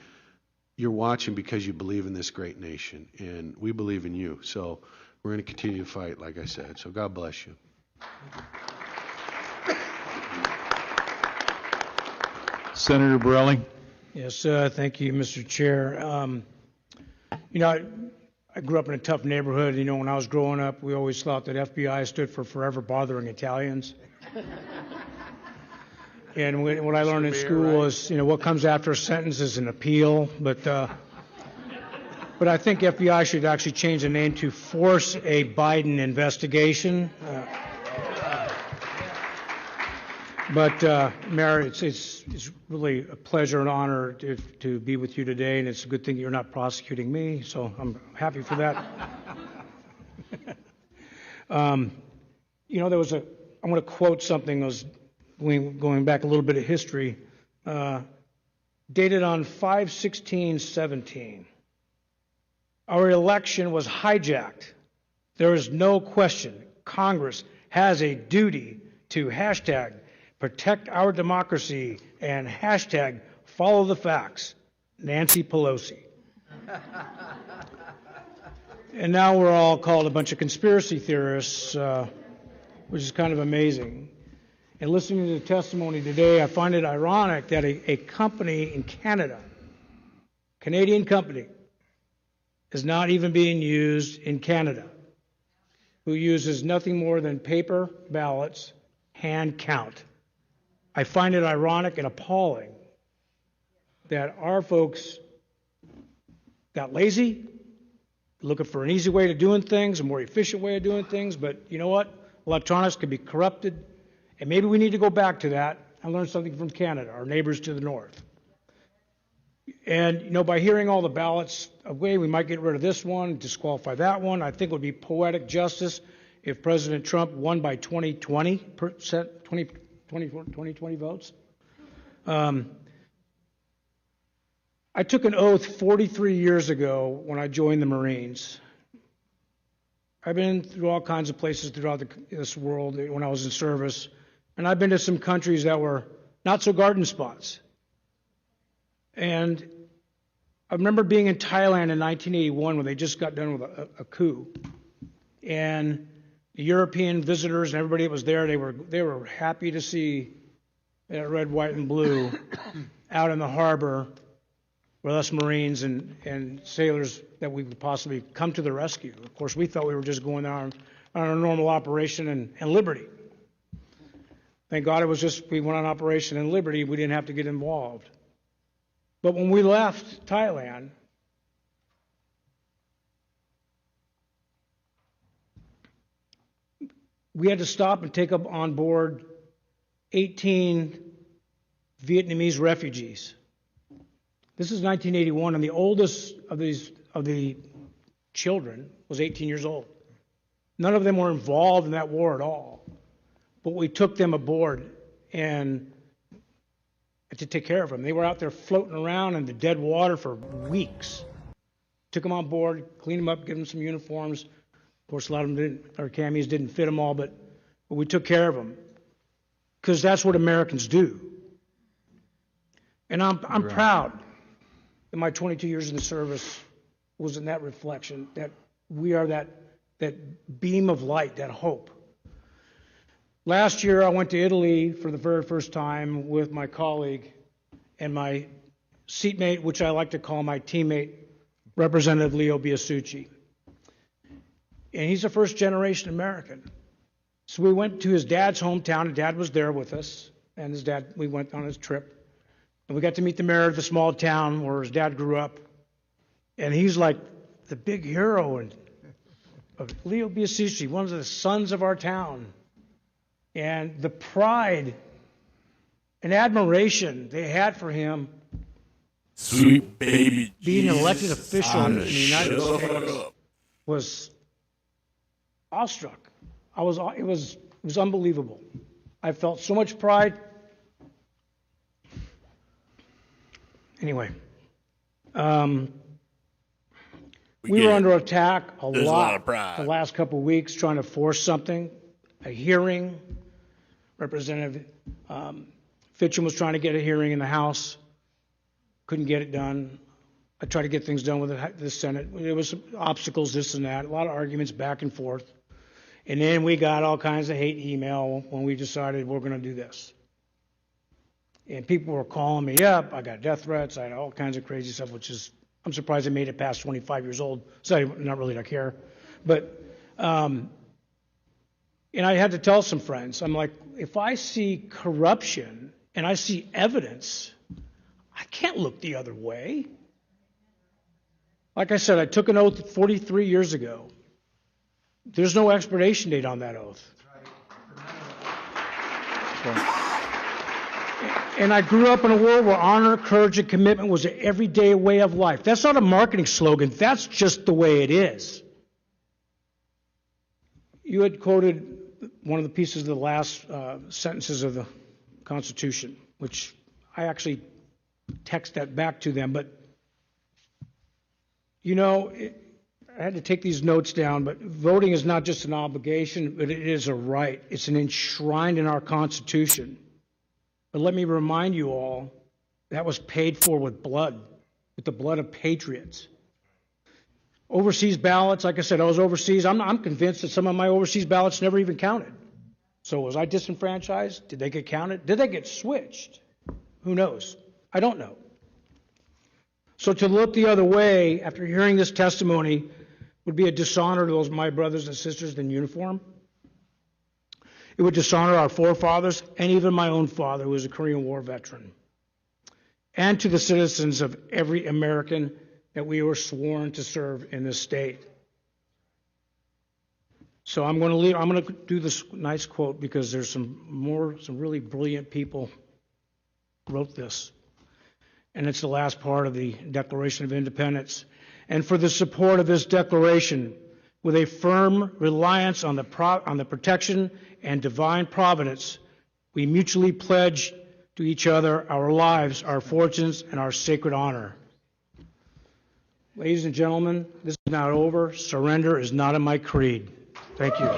S10: you're watching because you believe in this great nation, and we believe in you. So we're going to continue to fight, like I said. So God bless you.
S12: Senator Borelli.
S8: Yes, thank you, Mr. Chair. You know, I grew up in a tough neighborhood. You know, when I was growing up, we always thought that FBI stood for Forever Bothering Italians. And what I learned in school was, you know, what comes after a sentence is an appeal. But I think FBI should actually change the name to Force a Biden Investigation. But Mayor, it's really a pleasure and honor to be with you today, and it's a good thing you're not prosecuting me, so I'm happy for that. You know, I'm going to quote something that was going back a little bit of history, dated on 5/16/17. Our election was hijacked. There is no question Congress has a duty to hashtag protect our democracy and hashtag follow the facts. Nancy Pelosi. And now we're all called a bunch of conspiracy theorists, which is kind of amazing. And listening to the testimony today, I find it ironic that a company in Canada, Canadian company, is not even being used in Canada, who uses nothing more than paper ballots, hand count. I find it ironic and appalling that our folks got lazy, looking for an easy way of doing things, a more efficient way of doing things, but you know what? Electronics can be corrupted, and maybe we need to go back to that and learn something from Canada, our neighbors to the north. And, you know, by hearing all the ballots away, we might get rid of this one, disqualify that one. I think it would be poetic justice if President Trump won by 20 votes. I took an oath 43 years ago when I joined the Marines. I've been through all kinds of places throughout this world when I was in service, and I've been to some countries that were not so garden spots. And I remember being in Thailand in 1981 when they just got done with a coup, and the European visitors and everybody that was there, they were happy to see that red, white, and blue out in the harbor with us Marines and sailors that we could possibly come to the rescue. Of course, we thought we were just going there on a normal operation in Liberty. Thank God it was just we went on Operation in Liberty. We didn't have to get involved. But when we left Thailand, we had to stop and take up on board 18 Vietnamese refugees. This is 1981, and the oldest of the children was 18 years old. None of them were involved in that war at all. But we took them aboard and to take care of them. They were out there floating around in the dead water for weeks. Took them on board, cleaned them up, gave them some uniforms. Of course, a lot of them our camis didn't fit them all, but we took care of them because that's what Americans do. And I'm proud that my 22 years in the service was in that reflection, that we are that beam of light, that hope. Last year, I went to Italy for the very first time with my colleague and my seatmate, which I like to call my teammate, Representative Leo Biasucci. And he's a first-generation American. So we went to his dad's hometown, and Dad was there with us, and his dad, we went on his trip. And we got to meet the mayor of the small town where his dad grew up. And he's like the big hero of Leo Biasucci, one of the sons of our town. And the pride and admiration they had for him,
S9: Sweet baby
S8: being an
S9: Jesus,
S8: elected official in the United
S9: shut
S8: States,
S9: up.
S8: was awestruck. It was unbelievable. I felt so much pride. Anyway, we were under attack
S9: There's a lot of pride.
S8: the last couple of weeks, trying to force something, a hearing. Representative Fitchum was trying to get a hearing in the House, couldn't get it done. I tried to get things done with the Senate. There was some obstacles, this and that, a lot of arguments back and forth. And then we got all kinds of hate email when we decided we're going to do this. And people were calling me up. I got death threats. I had all kinds of crazy stuff, which is, I'm surprised I made it past 25 years old. So I'm not really, I care. But, and I had to tell some friends, I'm like, if I see corruption and I see evidence, I can't look the other way. Like I said, I took an oath 43 years ago. There's no expiration date on that oath. And I grew up in a world where honor, courage, and commitment was an everyday way of life. That's not a marketing slogan. That's just the way it is. You had quoted one of the pieces of the last sentences of the Constitution, which I actually text that back to them. But, you know, I had to take these notes down, but voting is not just an obligation, but it is a right. It's an enshrined in our Constitution. But let me remind you all, that was paid for with blood, with the blood of patriots. Overseas ballots, like I said, I was overseas. I'm convinced that some of my overseas ballots never even counted. So was I disenfranchised? Did they get counted? Did they get switched? Who knows? I don't know. So to look the other way after hearing this testimony would be a dishonor to those my brothers and sisters in uniform. It would dishonor our forefathers and even my own father, who was a Korean War veteran, and to the citizens of every American that we were sworn to serve in this state. So I'm going to do this nice quote because there's some really brilliant people wrote this. And it's the last part of the Declaration of Independence. And for the support of this declaration, with a firm reliance on the protection and divine providence, we mutually pledge to each other our lives, our fortunes, and our sacred honor. Ladies and gentlemen, this is not over. Surrender is not in my creed. Thank you.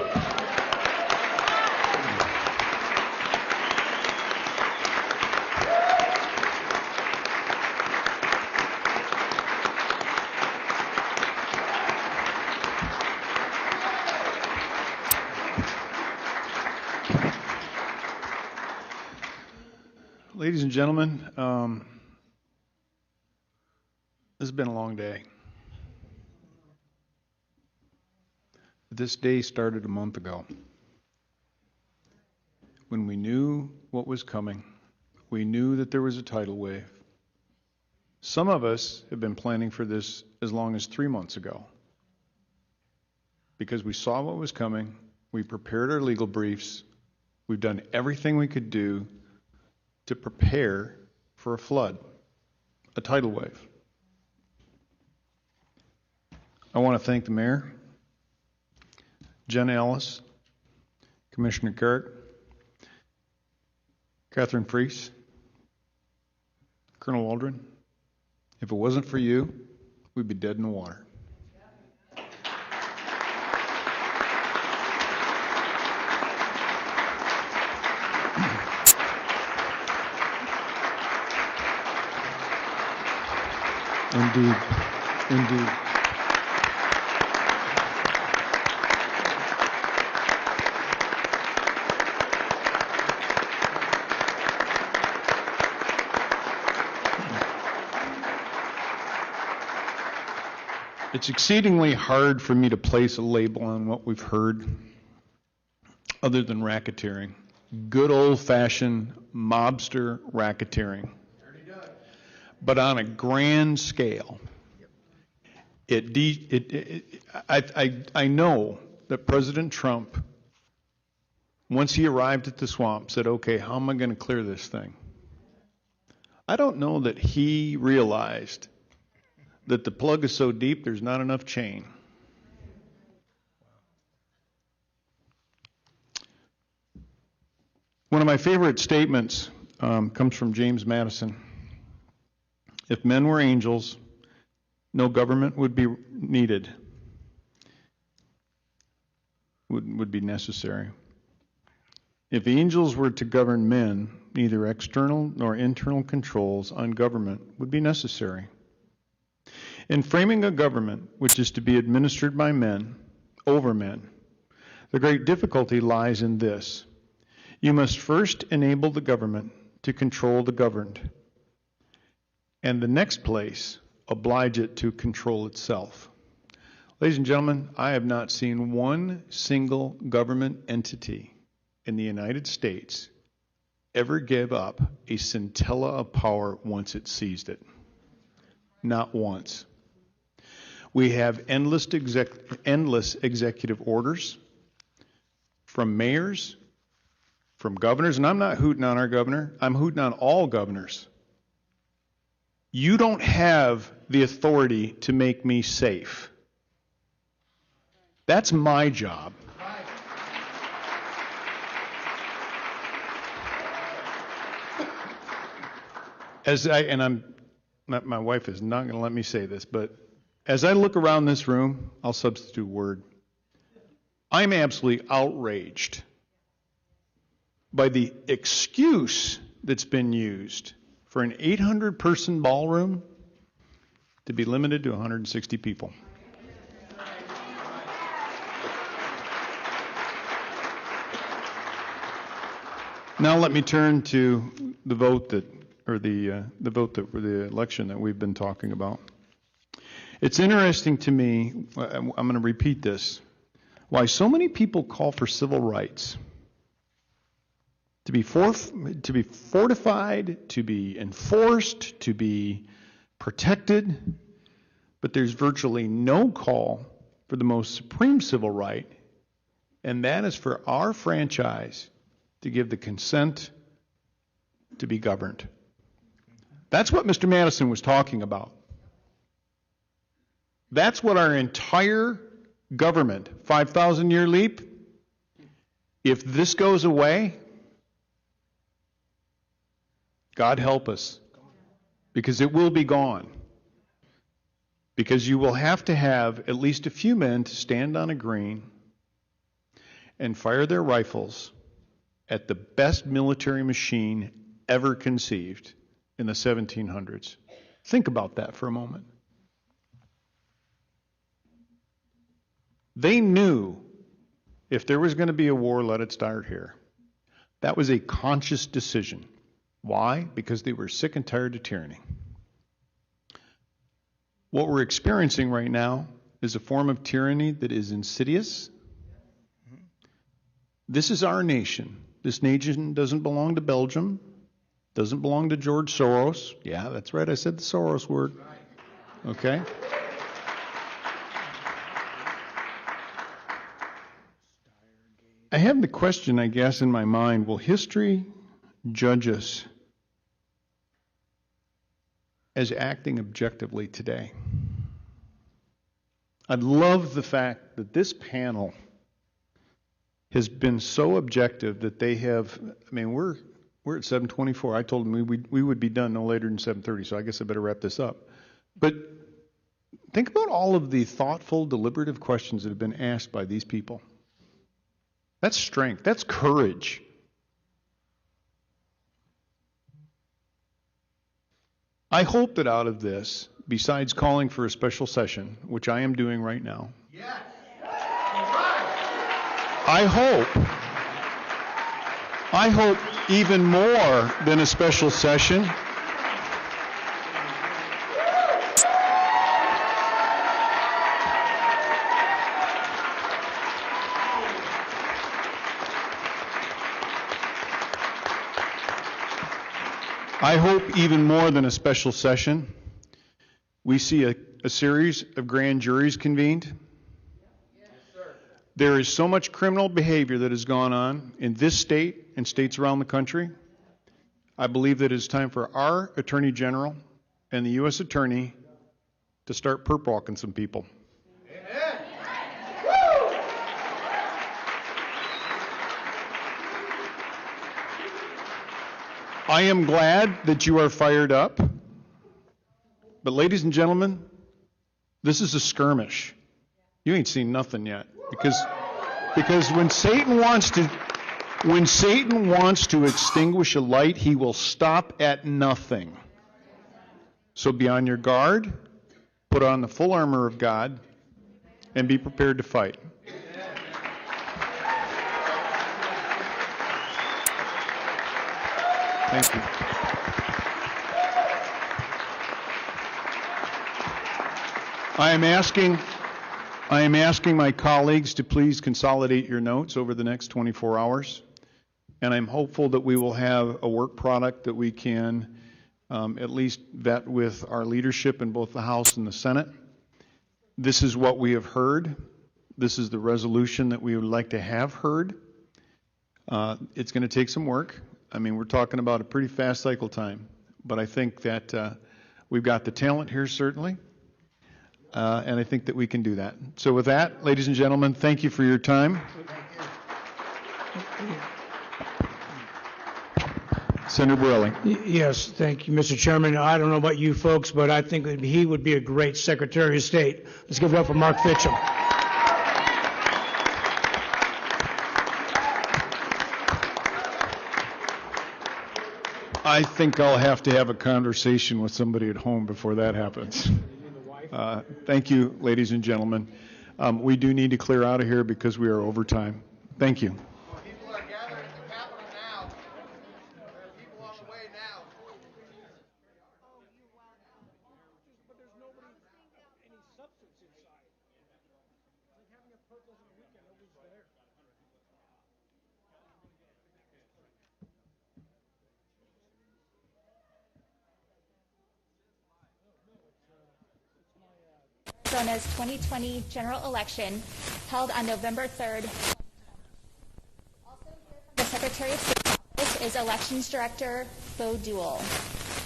S12: Ladies and gentlemen, this has been a long day. This day started a month ago. When we knew what was coming, we knew that there was a tidal wave. Some of us have been planning for this as long as 3 months ago. Because we saw what was coming, we prepared our legal briefs, we've done everything we could do to prepare for a flood, a tidal wave. I want to thank the mayor, Jen Ellis, Commissioner Carrick, Catherine Freese, Colonel Waldron. If it wasn't for you, we'd be dead in the water. Indeed. Indeed. It's exceedingly hard for me to place a label on what we've heard other than racketeering. Good old-fashioned mobster racketeering. But on a grand scale, I know that President Trump, once he arrived at the swamp, said, okay, how am I going to clear this thing? I don't know that he realized that the plug is so deep there's not enough chain. One of my favorite statements comes from James Madison. If men were angels, no government would be needed, would be necessary. If angels were to govern men, neither external nor internal controls on government would be necessary. In framing a government which is to be administered by men, over men, the great difficulty lies in this. You must first enable the government to control the governed, and the next place, oblige it to control itself. Ladies and gentlemen, I have not seen one single government entity in the United States ever give up a scintilla of power once it seized it. Not once. We have endless executive orders from mayors, from governors, and I'm not hooting on our governor, I'm hooting on all governors. You don't have the authority to make me safe. That's my job. My wife is not going to let me say this, but as I look around this room, I'll substitute a word. I'm absolutely outraged by the excuse that's been used for an 800-person ballroom to be limited to 160 people. Now let me turn to the vote the election that we've been talking about. It's interesting to me, I'm going to repeat this, why so many people call for civil rights. To be fortified, to be enforced, to be protected, but there's virtually no call for the most supreme civil right, and that is for our franchise to give the consent to be governed. That's what Mr. Madison was talking about. That's what our entire government, 5,000-year leap, if this goes away, God help us, because it will be gone. Because you will have to have at least a few men to stand on a green and fire their rifles at the best military machine ever conceived in the 1700s. Think about that for a moment. They knew if there was going to be a war, let it start here. That was a conscious decision. Why? Because they were sick and tired of tyranny. What we're experiencing right now is a form of tyranny that is insidious. This is our nation. This nation doesn't belong to Belgium, doesn't belong to George Soros. Yeah, that's right, I said the Soros word. Okay? I have the question, I guess, in my mind, will history judge us as acting objectively today? I love the fact that this panel has been so objective that they have, I mean, we're at 7:24. I told them we would be done no later than 7:30, so I guess I better wrap this up. But think about all of the thoughtful, deliberative questions that have been asked by these people. That's strength. That's courage. I hope that out of this, besides calling for a special session, which I am doing right now, I hope even more than a special session, we see a series of grand juries convened. There is so much criminal behavior that has gone on in this state and states around the country. I believe that it's time for our Attorney General and the U.S. Attorney to start perp walking some people. I am glad that you are fired up. But ladies and gentlemen, this is a skirmish. You ain't seen nothing yet. Because when Satan wants to extinguish a light, he will stop at nothing. So be on your guard, put on the full armor of God, and be prepared to fight. Thank you. I am asking my colleagues to please consolidate your notes over the next 24 hours. And I'm hopeful that we will have a work product that we can at least vet with our leadership in both the House and the Senate. This is what we have heard. This is the resolution that we would like to have heard. It's going to take some work. I mean, we're talking about a pretty fast cycle time. But I think that we've got the talent here, certainly. And I think that we can do that. So with that, ladies and gentlemen, thank you for your time. Senator Borelli.
S8: Yes, thank you, Mr. Chairman. I don't know about you folks, but I think that he would be a great Secretary of State. Let's give it up for Mark Fitcham.
S12: I think I'll have to have a conversation with somebody at home before that happens. Thank you, ladies and gentlemen. We do need to clear out of here because we are over time. Thank you.
S11: People are gathering at the Capitol now. There are people on the way now.
S8: But there's nobody, any substance inside. It's like having a purple on a weekend, nobody's there.
S14: Arizona's 2020 general election held on November 3rd. Also here from the Secretary of State's office is Elections Director Bo Duell.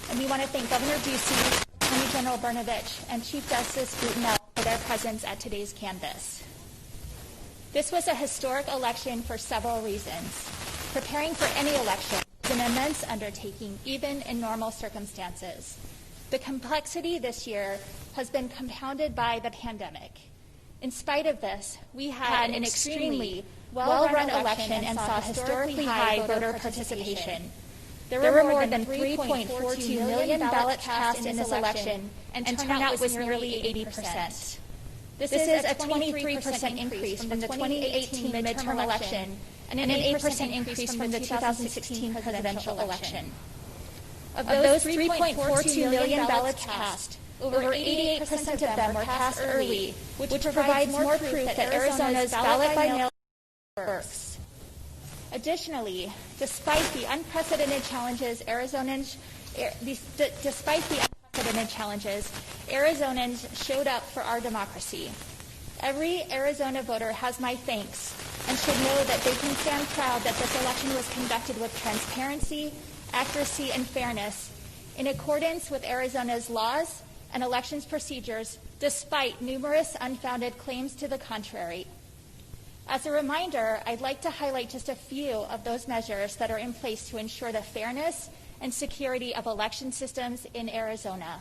S14: And we want to thank Governor Ducey, Attorney General Brnovich, and Chief Justice Boutinel for their presence at today's canvass. This was a historic election for several reasons. Preparing for any election is an immense undertaking, even in normal circumstances. The complexity this year has been compounded by the pandemic. In spite of this, we had an extremely well-run election and saw historically high voter participation. There were more than 3.42 million ballots cast in this election, and turnout was nearly 80%. This is a 23% increase from the 2018 midterm election and an 8% increase from the 2016 presidential election. Of those 3.42 million ballots cast, over 88% of them were cast early, which provides more proof that Arizona's ballot by mail works. Additionally, despite the unprecedented challenges, Arizonans showed up for our democracy. Every Arizona voter has my thanks and should know that they can stand proud that this election was conducted with transparency, accuracy, and fairness in accordance with Arizona's laws and elections procedures, despite numerous unfounded claims to the contrary. As a reminder, I'd like to highlight just a few of those measures that are in place to ensure the fairness and security of election systems in Arizona.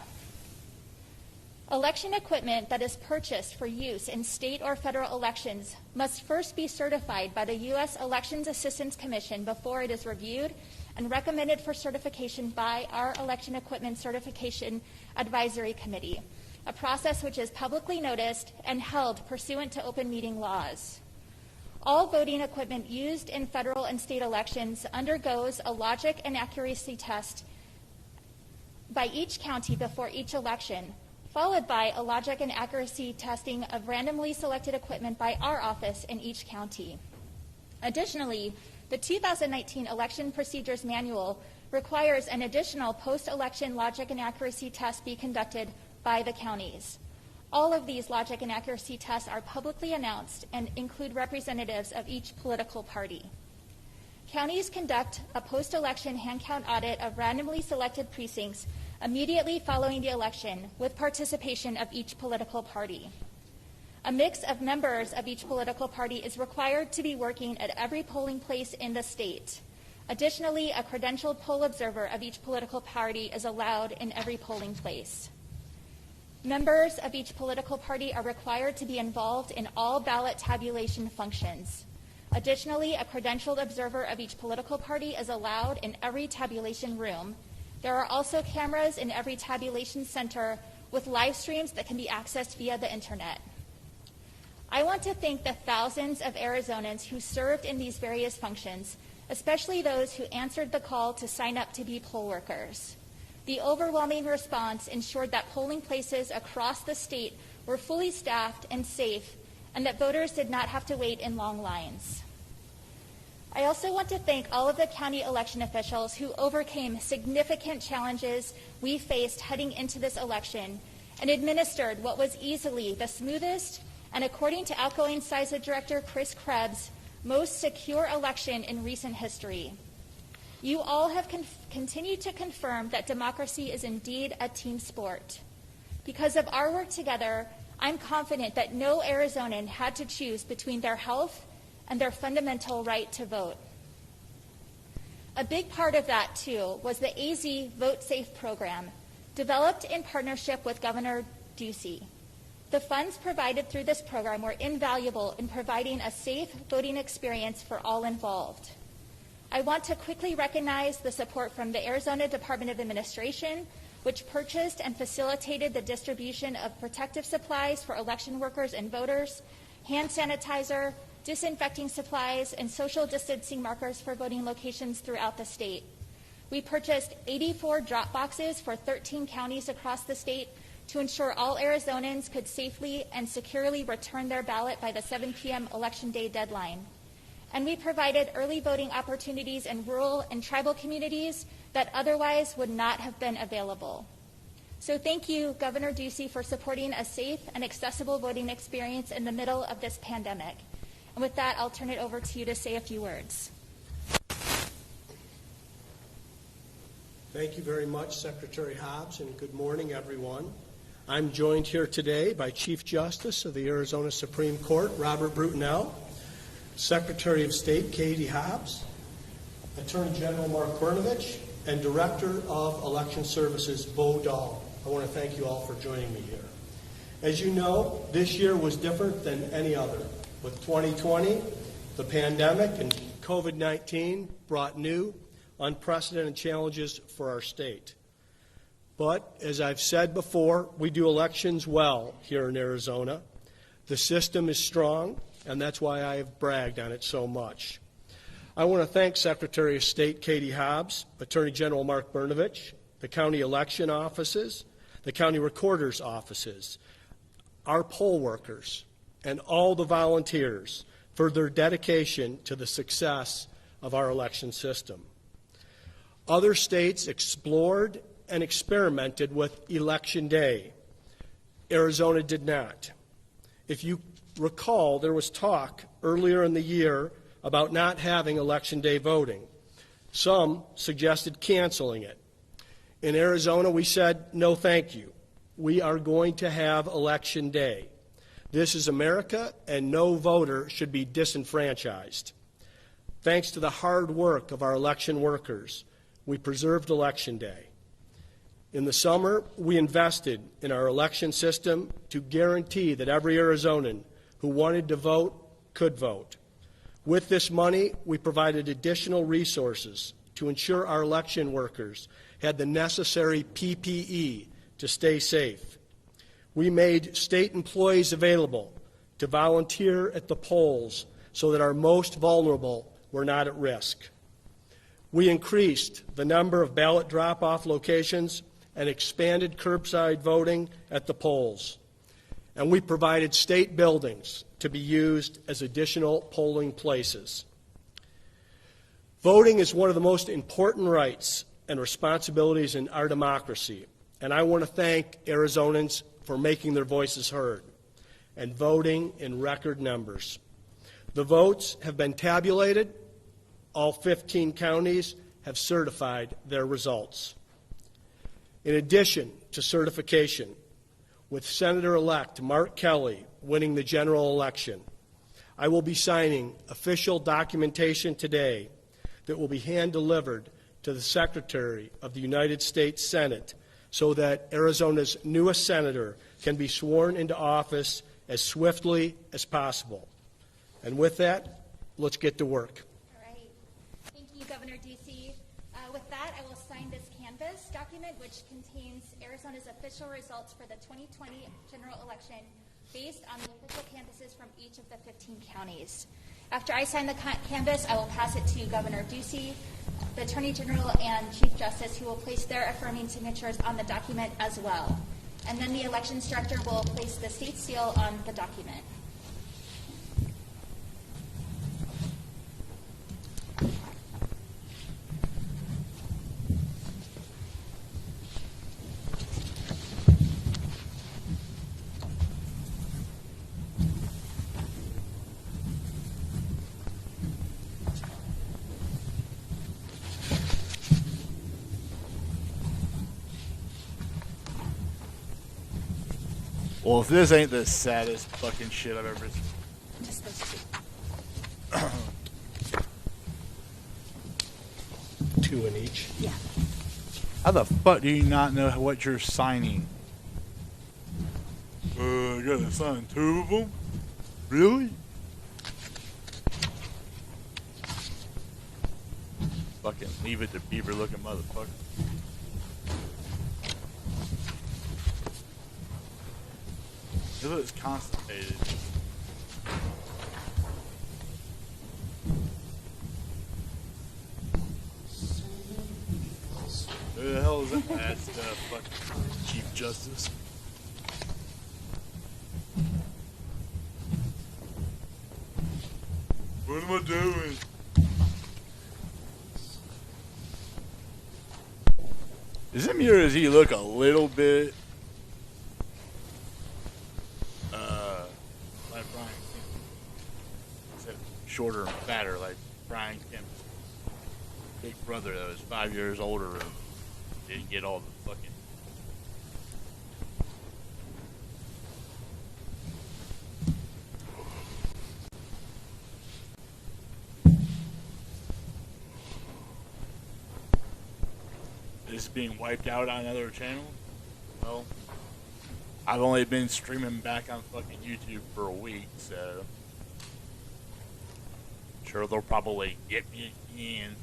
S14: Election equipment that is purchased for use in state or federal elections must first be certified by the U.S. Elections Assistance Commission before it is reviewed and recommended for certification by our Election Equipment Certification Advisory Committee, a process which is publicly noticed and held pursuant to open meeting laws. All voting equipment used in federal and state elections undergoes a logic and accuracy test by each county before each election, followed by a logic and accuracy testing of randomly selected equipment by our office in each county. Additionally, the 2019 Election Procedures Manual requires an additional post-election logic and accuracy test be conducted by the counties. All of these logic and accuracy tests are publicly announced and include representatives of each political party. Counties conduct a post-election hand count audit of randomly selected precincts immediately following the election with participation of each political party. A mix of members of each political party is required to be working at every polling place in the state. Additionally, a credentialed poll observer of each political party is allowed in every polling place. Members of each political party are required to be involved in all ballot tabulation functions. Additionally, a credentialed observer of each political party is allowed in every tabulation room. There are also cameras in every tabulation center with live streams that can be accessed via the internet. I want to thank the thousands of Arizonans who served in these various functions, especially those who answered the call to sign up to be poll workers. The overwhelming response ensured that polling places across the state were fully staffed and safe, and that voters did not have to wait in long lines. I also want to thank all of the county election officials who overcame significant challenges we faced heading into this election and administered what was easily the smoothest and, according to outgoing CISA Director Chris Krebs, most secure election in recent history. You all have continued to confirm that democracy is indeed a team sport. Because of our work together, I'm confident that no Arizonan had to choose between their health and their fundamental right to vote. A big part of that, too, was the AZ Vote Safe program, developed in partnership with Governor Ducey. The funds provided through this program were invaluable in providing a safe voting experience for all involved. I want to quickly recognize the support from the Arizona Department of Administration, which purchased and facilitated the distribution of protective supplies for election workers and voters, hand sanitizer, disinfecting supplies, and social distancing markers for voting locations throughout the state. We purchased 84 drop boxes for 13 counties across the state to ensure all Arizonans could safely and securely return their ballot by the 7 p.m. Election Day deadline. And we provided early voting opportunities in rural and tribal communities that otherwise would not have been available. So thank you, Governor Ducey, for supporting a safe and accessible voting experience in the middle of this pandemic. And with that, I'll turn it over to you to say a few words.
S17: Thank you very much, Secretary Hobbs, and good morning, everyone. I'm joined here today by Chief Justice of the Arizona Supreme Court, Robert Brutinel, Secretary of State, Katie Hobbs, Attorney General Mark Brnovich, and Director of Election Services, Bo Dahl. I want to thank you all for joining me here. As you know, this year was different than any other. With 2020, the pandemic and COVID-19 brought new, unprecedented challenges for our state. But, as I've said before, we do elections well here in Arizona. The system is strong, and that's why I have bragged on it so much. I want to thank Secretary of State Katie Hobbs, Attorney General Mark Brnovich, the county election offices, the county recorder's offices, our poll workers, and all the volunteers for their dedication to the success of our election system. Other states explored and experimented with Election Day. Arizona did not. If you recall, there was talk earlier in the year about not having Election Day voting. Some suggested canceling it. In Arizona, we said, no, thank you. We are going to have Election Day. This is America, and no voter should be disenfranchised. Thanks to the hard work of our election workers, we preserved Election Day. In the summer, we invested in our election system to guarantee that every Arizonan who wanted to vote could vote. With this money, we provided additional resources to to ensure our election workers had the necessary PPE to stay safe. We made state employees available to volunteer at the polls so that our most vulnerable were not at risk. We increased the number of ballot drop-off locations and expanded curbside voting at the polls. And we provided state buildings to be used as additional polling places. Voting is one of the most important rights and responsibilities in our democracy, and I want to thank Arizonans for making their voices heard and voting in record numbers. The votes have been tabulated. All 15 counties have certified their results. In addition to certification, with Senator-elect Mark Kelly winning the general election, I will be signing official documentation today that will be hand-delivered to the Secretary of the United States Senate so that Arizona's newest senator can be sworn into office as swiftly as possible. And with that, let's get to work.
S14: All right. Thank you, Governor Ducey. With that, I will sign this canvas document, which contains Arizona's official results for the 2020 general election based on the official canvases from each of the 15 counties. After I sign the canvas, I will pass it to Governor Ducey, the Attorney General, and Chief Justice, who will place their affirming signatures on the document as well. And then the Elections Director will place the state seal on the document.
S18: Well, if this ain't the saddest fucking shit I've ever seen.
S14: Just those two.
S17: Two in each.
S14: Yeah.
S18: How the fuck do you not know what you're signing? I gotta sign two of them? Really? Fucking leave it to Beaver looking motherfucker. He looks constipated. Who the hell is that? That's the fucking Chief Justice. What am I doing? Is him here? Does he look a little bit like Brian Kemp? Except shorter and fatter, like Brian Kemp's big brother that was 5 years older and didn't get all the fucking. This being wiped out on another channel? Well, I've only been streaming back on fucking YouTube for a week, so sure they'll probably get me again.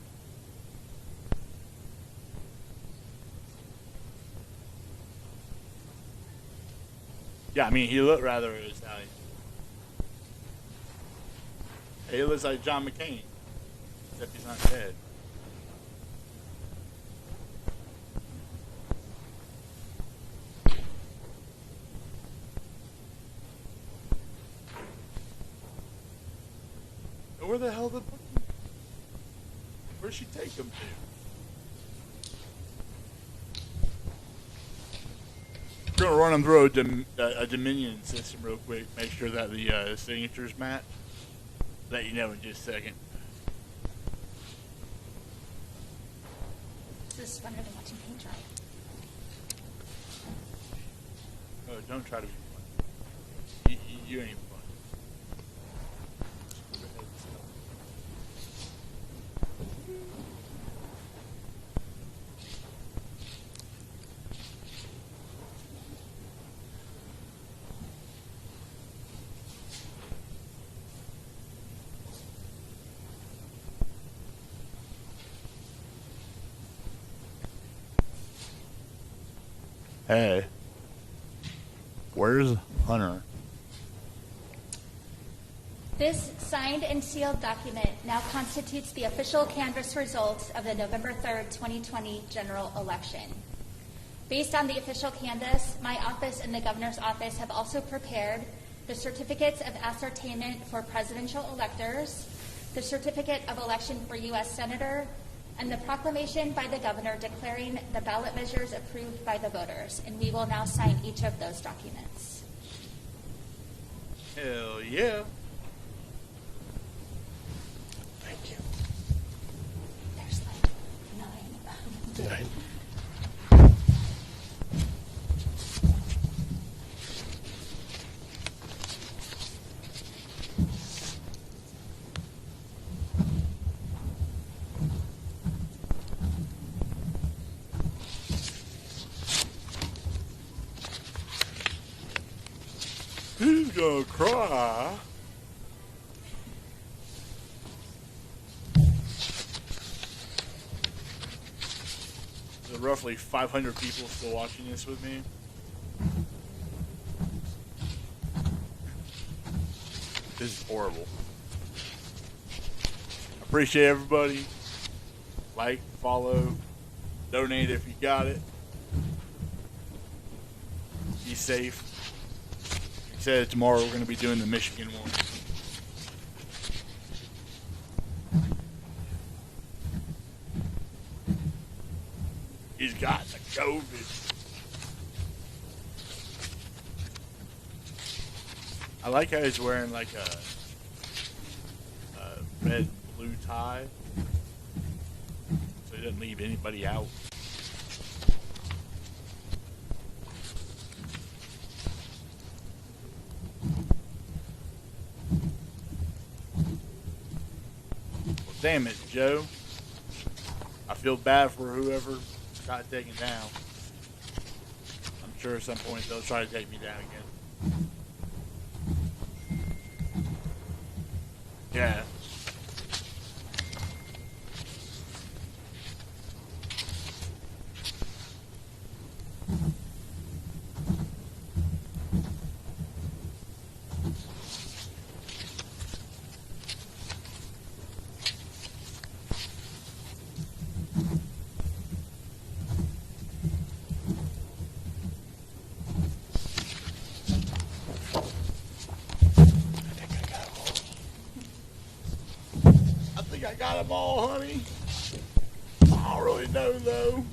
S18: Yeah, I mean, he looked rather Italian. He looks like John McCain, except he's not dead. Where the hell the fucking... Where'd she take him to? We're gonna run him through a Dominion system real quick. Make sure that the signatures match. Let you know in just a second.
S14: This is funner than watching paint dry.
S18: Oh, don't try to be funny. You ain't funny. Hey, where's Hunter?
S14: This signed and sealed document now constitutes the official canvass results of the November 3rd, 2020 general election. Based on the official canvass, my office and the governor's office have also prepared the certificates of ascertainment for presidential electors, the certificate of election for U.S. Senator, and the proclamation by the governor declaring the ballot measures approved by the voters. And we will now sign each of those documents.
S18: Hell yeah.
S14: Thank you. There's like 9.
S18: 9. Who's gonna cry? There are roughly 500 people still watching this with me. This is horrible. Appreciate everybody. Like, follow, donate if you got it. Be safe. Like I said, tomorrow we're going to be doing the Michigan one. He's got the COVID. I like how he's wearing like a red blue tie, so he doesn't leave anybody out. Well, damn it, Joe. I feel bad for whoever got taken down. I'm sure at some point they'll try to take me down again. Yeah. I got them all, honey. I don't really know, though.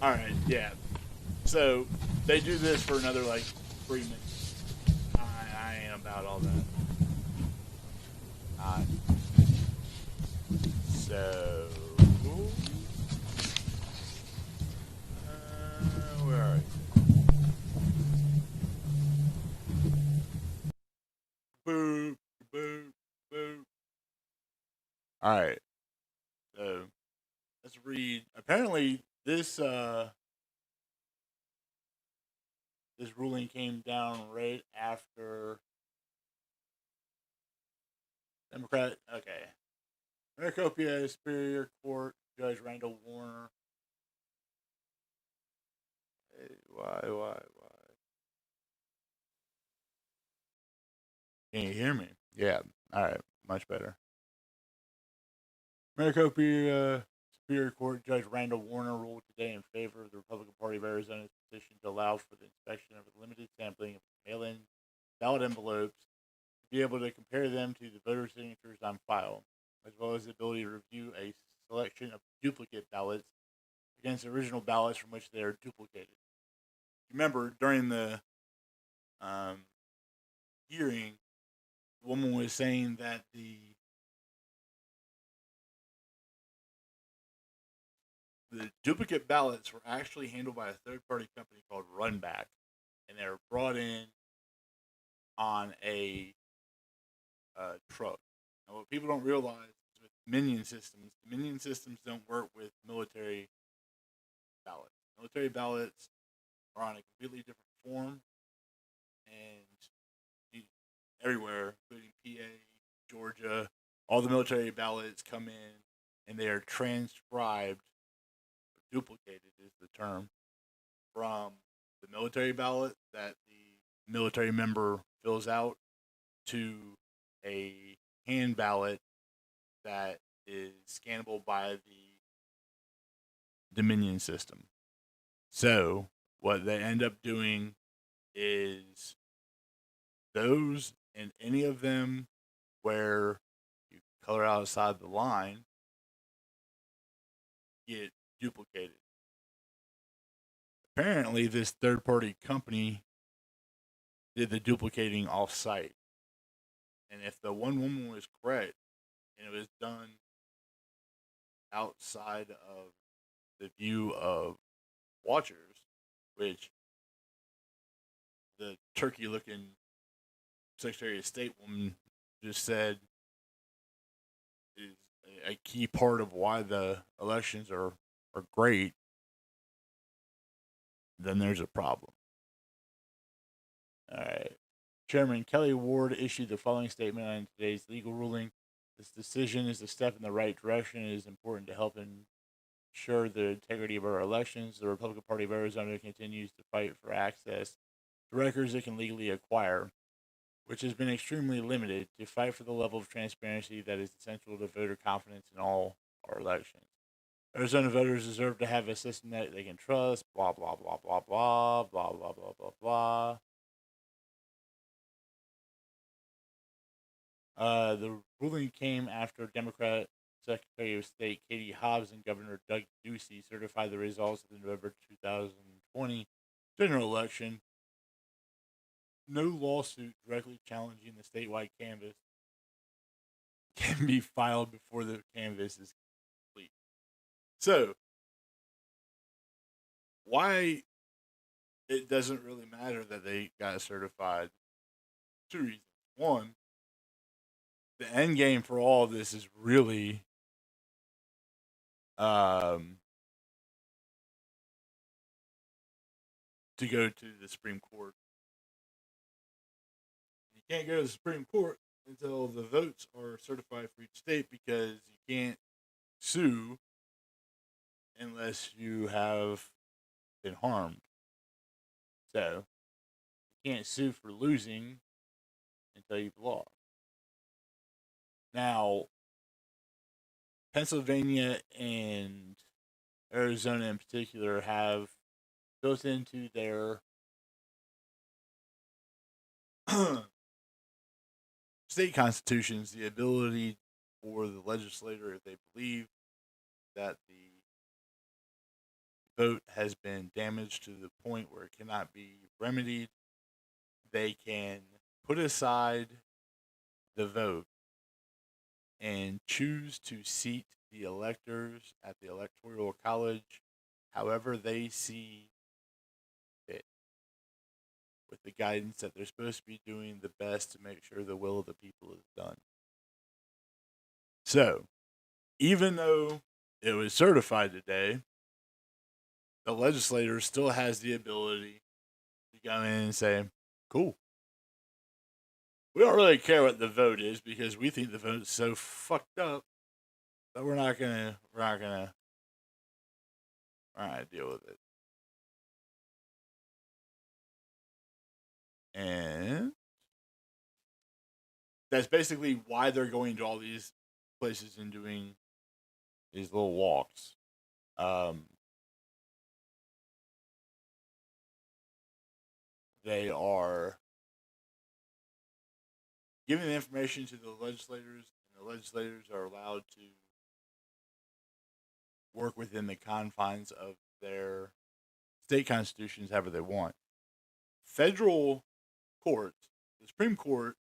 S18: Alright, yeah. So, they do this for another, like, 3 minutes. I ain't about all that. So... where are you? Boo, boo, boo. Alright. So, let's read. Apparently, this ruling came down right after Democrat. Okay, Maricopa Superior Court Judge Randall Warner. Hey, why? Can you hear me? Yeah. All right. Much better. Maricopa Superior Court Judge Randall Warner ruled today in favor of the Republican Party of Arizona's petition to allow for the inspection of a limited sampling of mail-in ballot envelopes to be able to compare them to the voter signatures on file, as well as the ability to review a selection of duplicate ballots against original ballots from which they are duplicated. Remember, during the hearing, the woman was saying that the duplicate ballots were actually handled by a third-party company called Runback, and they were brought in on a truck. Now, what people don't realize is with Dominion systems don't work with military ballots. Military ballots are on a completely different form, and everywhere, including PA, Georgia, all the military ballots come in, and they are transcribed, duplicated is the term, from the military ballot that the military member fills out to a hand ballot that is scannable by the Dominion system. So what they end up doing is those and any of them where you color outside the line get duplicated. Apparently, this third-party company did the duplicating off-site. And if the one woman was correct, and it was done outside of the view of watchers, which the turkey-looking Secretary of State woman just said is a key part of why the elections are great, then there's a problem. All right. Chairman Kelly Ward issued the following statement on today's legal ruling. This decision is a step in the right direction. It is important to help ensure the integrity of our elections. The Republican Party of Arizona continues to fight for access to records it can legally acquire, which has been extremely limited, to fight for the level of transparency that is essential to voter confidence in all our elections. Arizona voters deserve to have a system that they can trust, blah, blah, blah, blah, blah, blah, blah, blah, blah, blah. The ruling came after Democrat Secretary of State Katie Hobbs and Governor Doug Ducey certified the results of the November 2020 general election. No lawsuit directly challenging the statewide canvass can be filed before the canvass is complete. So, why it doesn't really matter that they got certified? Two reasons. One, the end game for all of this is really to go to the Supreme Court. You can't go to the Supreme Court until the votes are certified for each state, because you can't sue unless you have been harmed. So, you can't sue for losing until you've lost. Now, Pennsylvania and Arizona in particular have built into their state constitutions the ability for the legislator, if they believe that the vote has been damaged to the point where it cannot be remedied, they can put aside the vote and choose to seat the electors at the Electoral College however they see fit, with the guidance that they're supposed to be doing the best to make sure the will of the people is done. So, even though it was certified today, the legislator still has the ability to go in and say, cool, we don't really care what the vote is because we think the vote is so fucked up that we're not gonna deal with it. And that's basically why they're going to all these places and doing these little walks. They are giving the information to the legislators, and the legislators are allowed to work within the confines of their state constitutions however they want. Federal courts, the Supreme Court,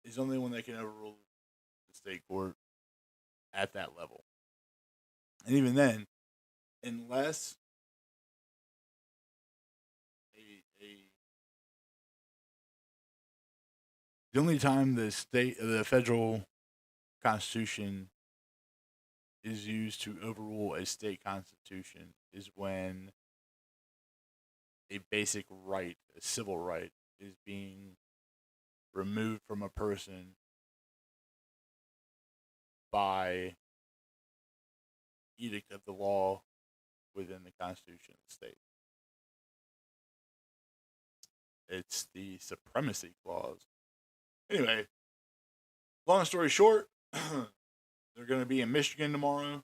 S18: is the only one that can overrule the state court at that level. And even then, unless the only time the federal constitution is used to overrule a state constitution is when a basic right, a civil right, is being removed from a person by edict of the law within the Constitution of the state. It's the supremacy clause. Anyway, long story short, they're going to be in Michigan tomorrow.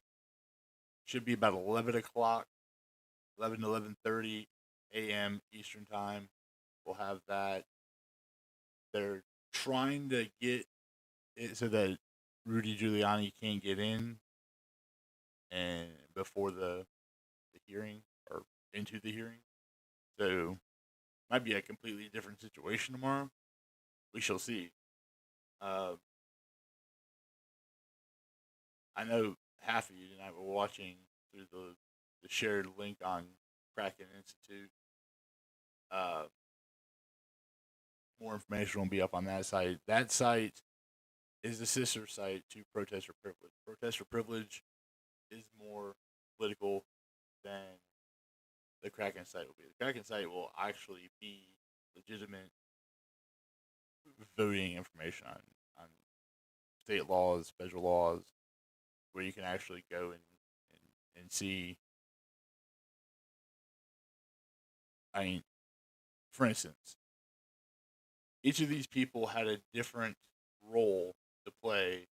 S18: Should be about 11 o'clock, 11 to 11:30 a.m. Eastern time. We'll have that. They're trying to get it so that Rudy Giuliani can't get in and before the hearing or into the hearing. So might be a completely different situation tomorrow. We shall see. I know half of you tonight were watching through the shared link on Kraken Institute. More information will be up on that site. That site is the sister site to Protest for Privilege. Protest for Privilege is more political than the Kraken site will be. The Kraken site will actually be legitimate voting information on state laws, federal laws, where you can actually go and see. I mean, for instance, each of these people had a different role to play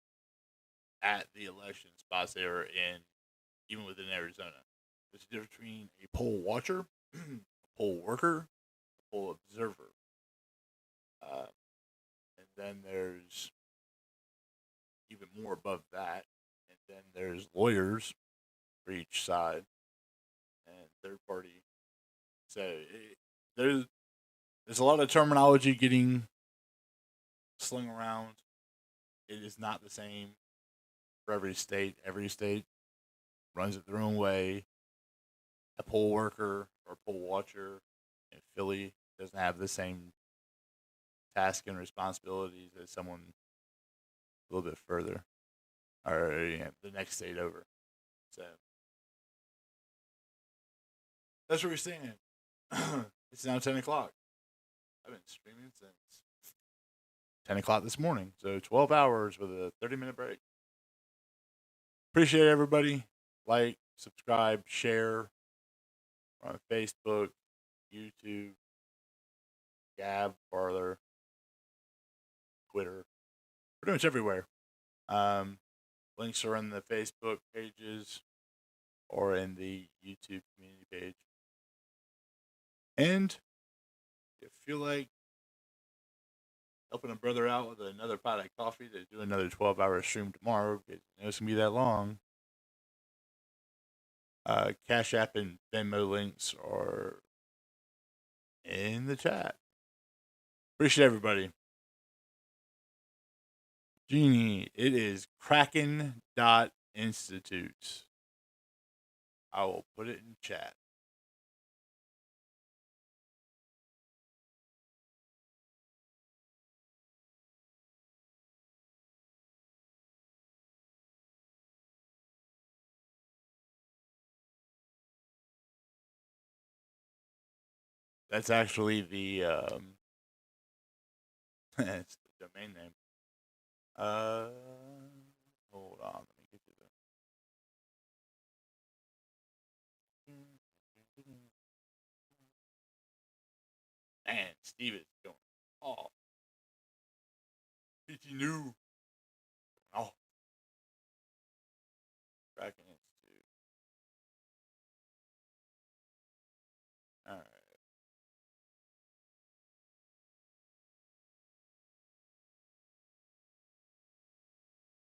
S18: at the election spots they were in, even within Arizona. There's a difference between a poll watcher, a poll worker, a poll observer. And then there's even more above that. And then there's lawyers for each side and third party. So there's a lot of terminology getting slung around. It is not the same for every state. Every state runs it their own way. A poll worker or poll watcher in Philly doesn't have the same task and responsibilities as someone a little bit further, or the next state over. So that's where we're standing. It's now 10 o'clock. I've been streaming since 10 o'clock this morning, so 12 hours with a 30-minute break. Appreciate everybody. Like, subscribe, share. We're on Facebook, YouTube, Gab, Parler, Twitter, pretty much everywhere. Links are in the Facebook pages or in the YouTube community page. And if you feel like helping a brother out with another pot of coffee to do another 12-hour stream tomorrow, because it's going to be that long, Cash App and Venmo links are in the chat. Appreciate everybody. Jeannie, it is Kraken.Institute. I will put it in chat. That's actually the it's the domain name. Hold on, let me get to the. Man, Steve is going off. PT new. Oh, Kraken Institute. All right.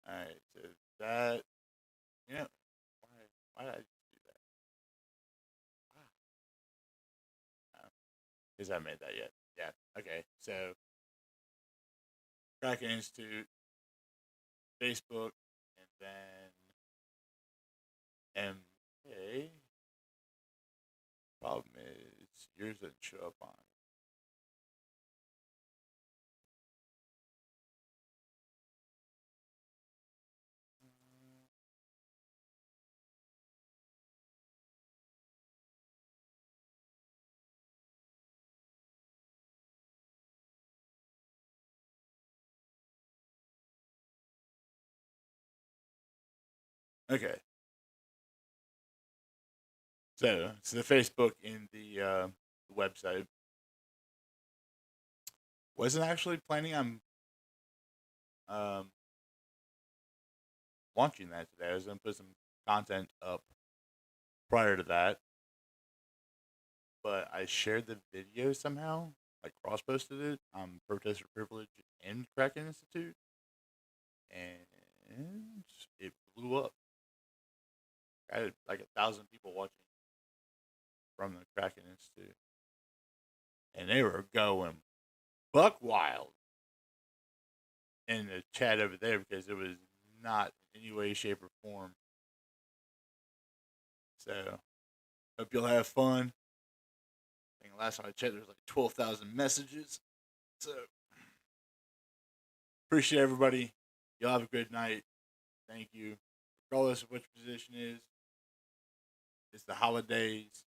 S18: All right, so that You know, why did I do that? Because I haven't made that yet. Yeah. Okay. So, Kraken Institute, Facebook, and then MK. Problem is, yours doesn't show up on. Okay. So it's the Facebook in the website. Wasn't actually planning on launching that today. I was going to put some content up prior to that, but I shared the video somehow, like cross-posted it on Protester Privilege and Kraken Institute, and it blew up. I had like 1,000 people watching from the Kraken Institute, and they were going buck wild in the chat over there because it was not in any way, shape, or form. So, hope you'll have fun. I think last time I checked, there was like 12,000 messages. So, appreciate everybody. Y'all have a good night. Thank you. Regardless of which position is, it's the holidays.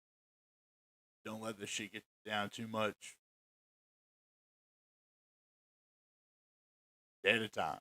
S18: Don't let this shit get you down too much. Day at a time.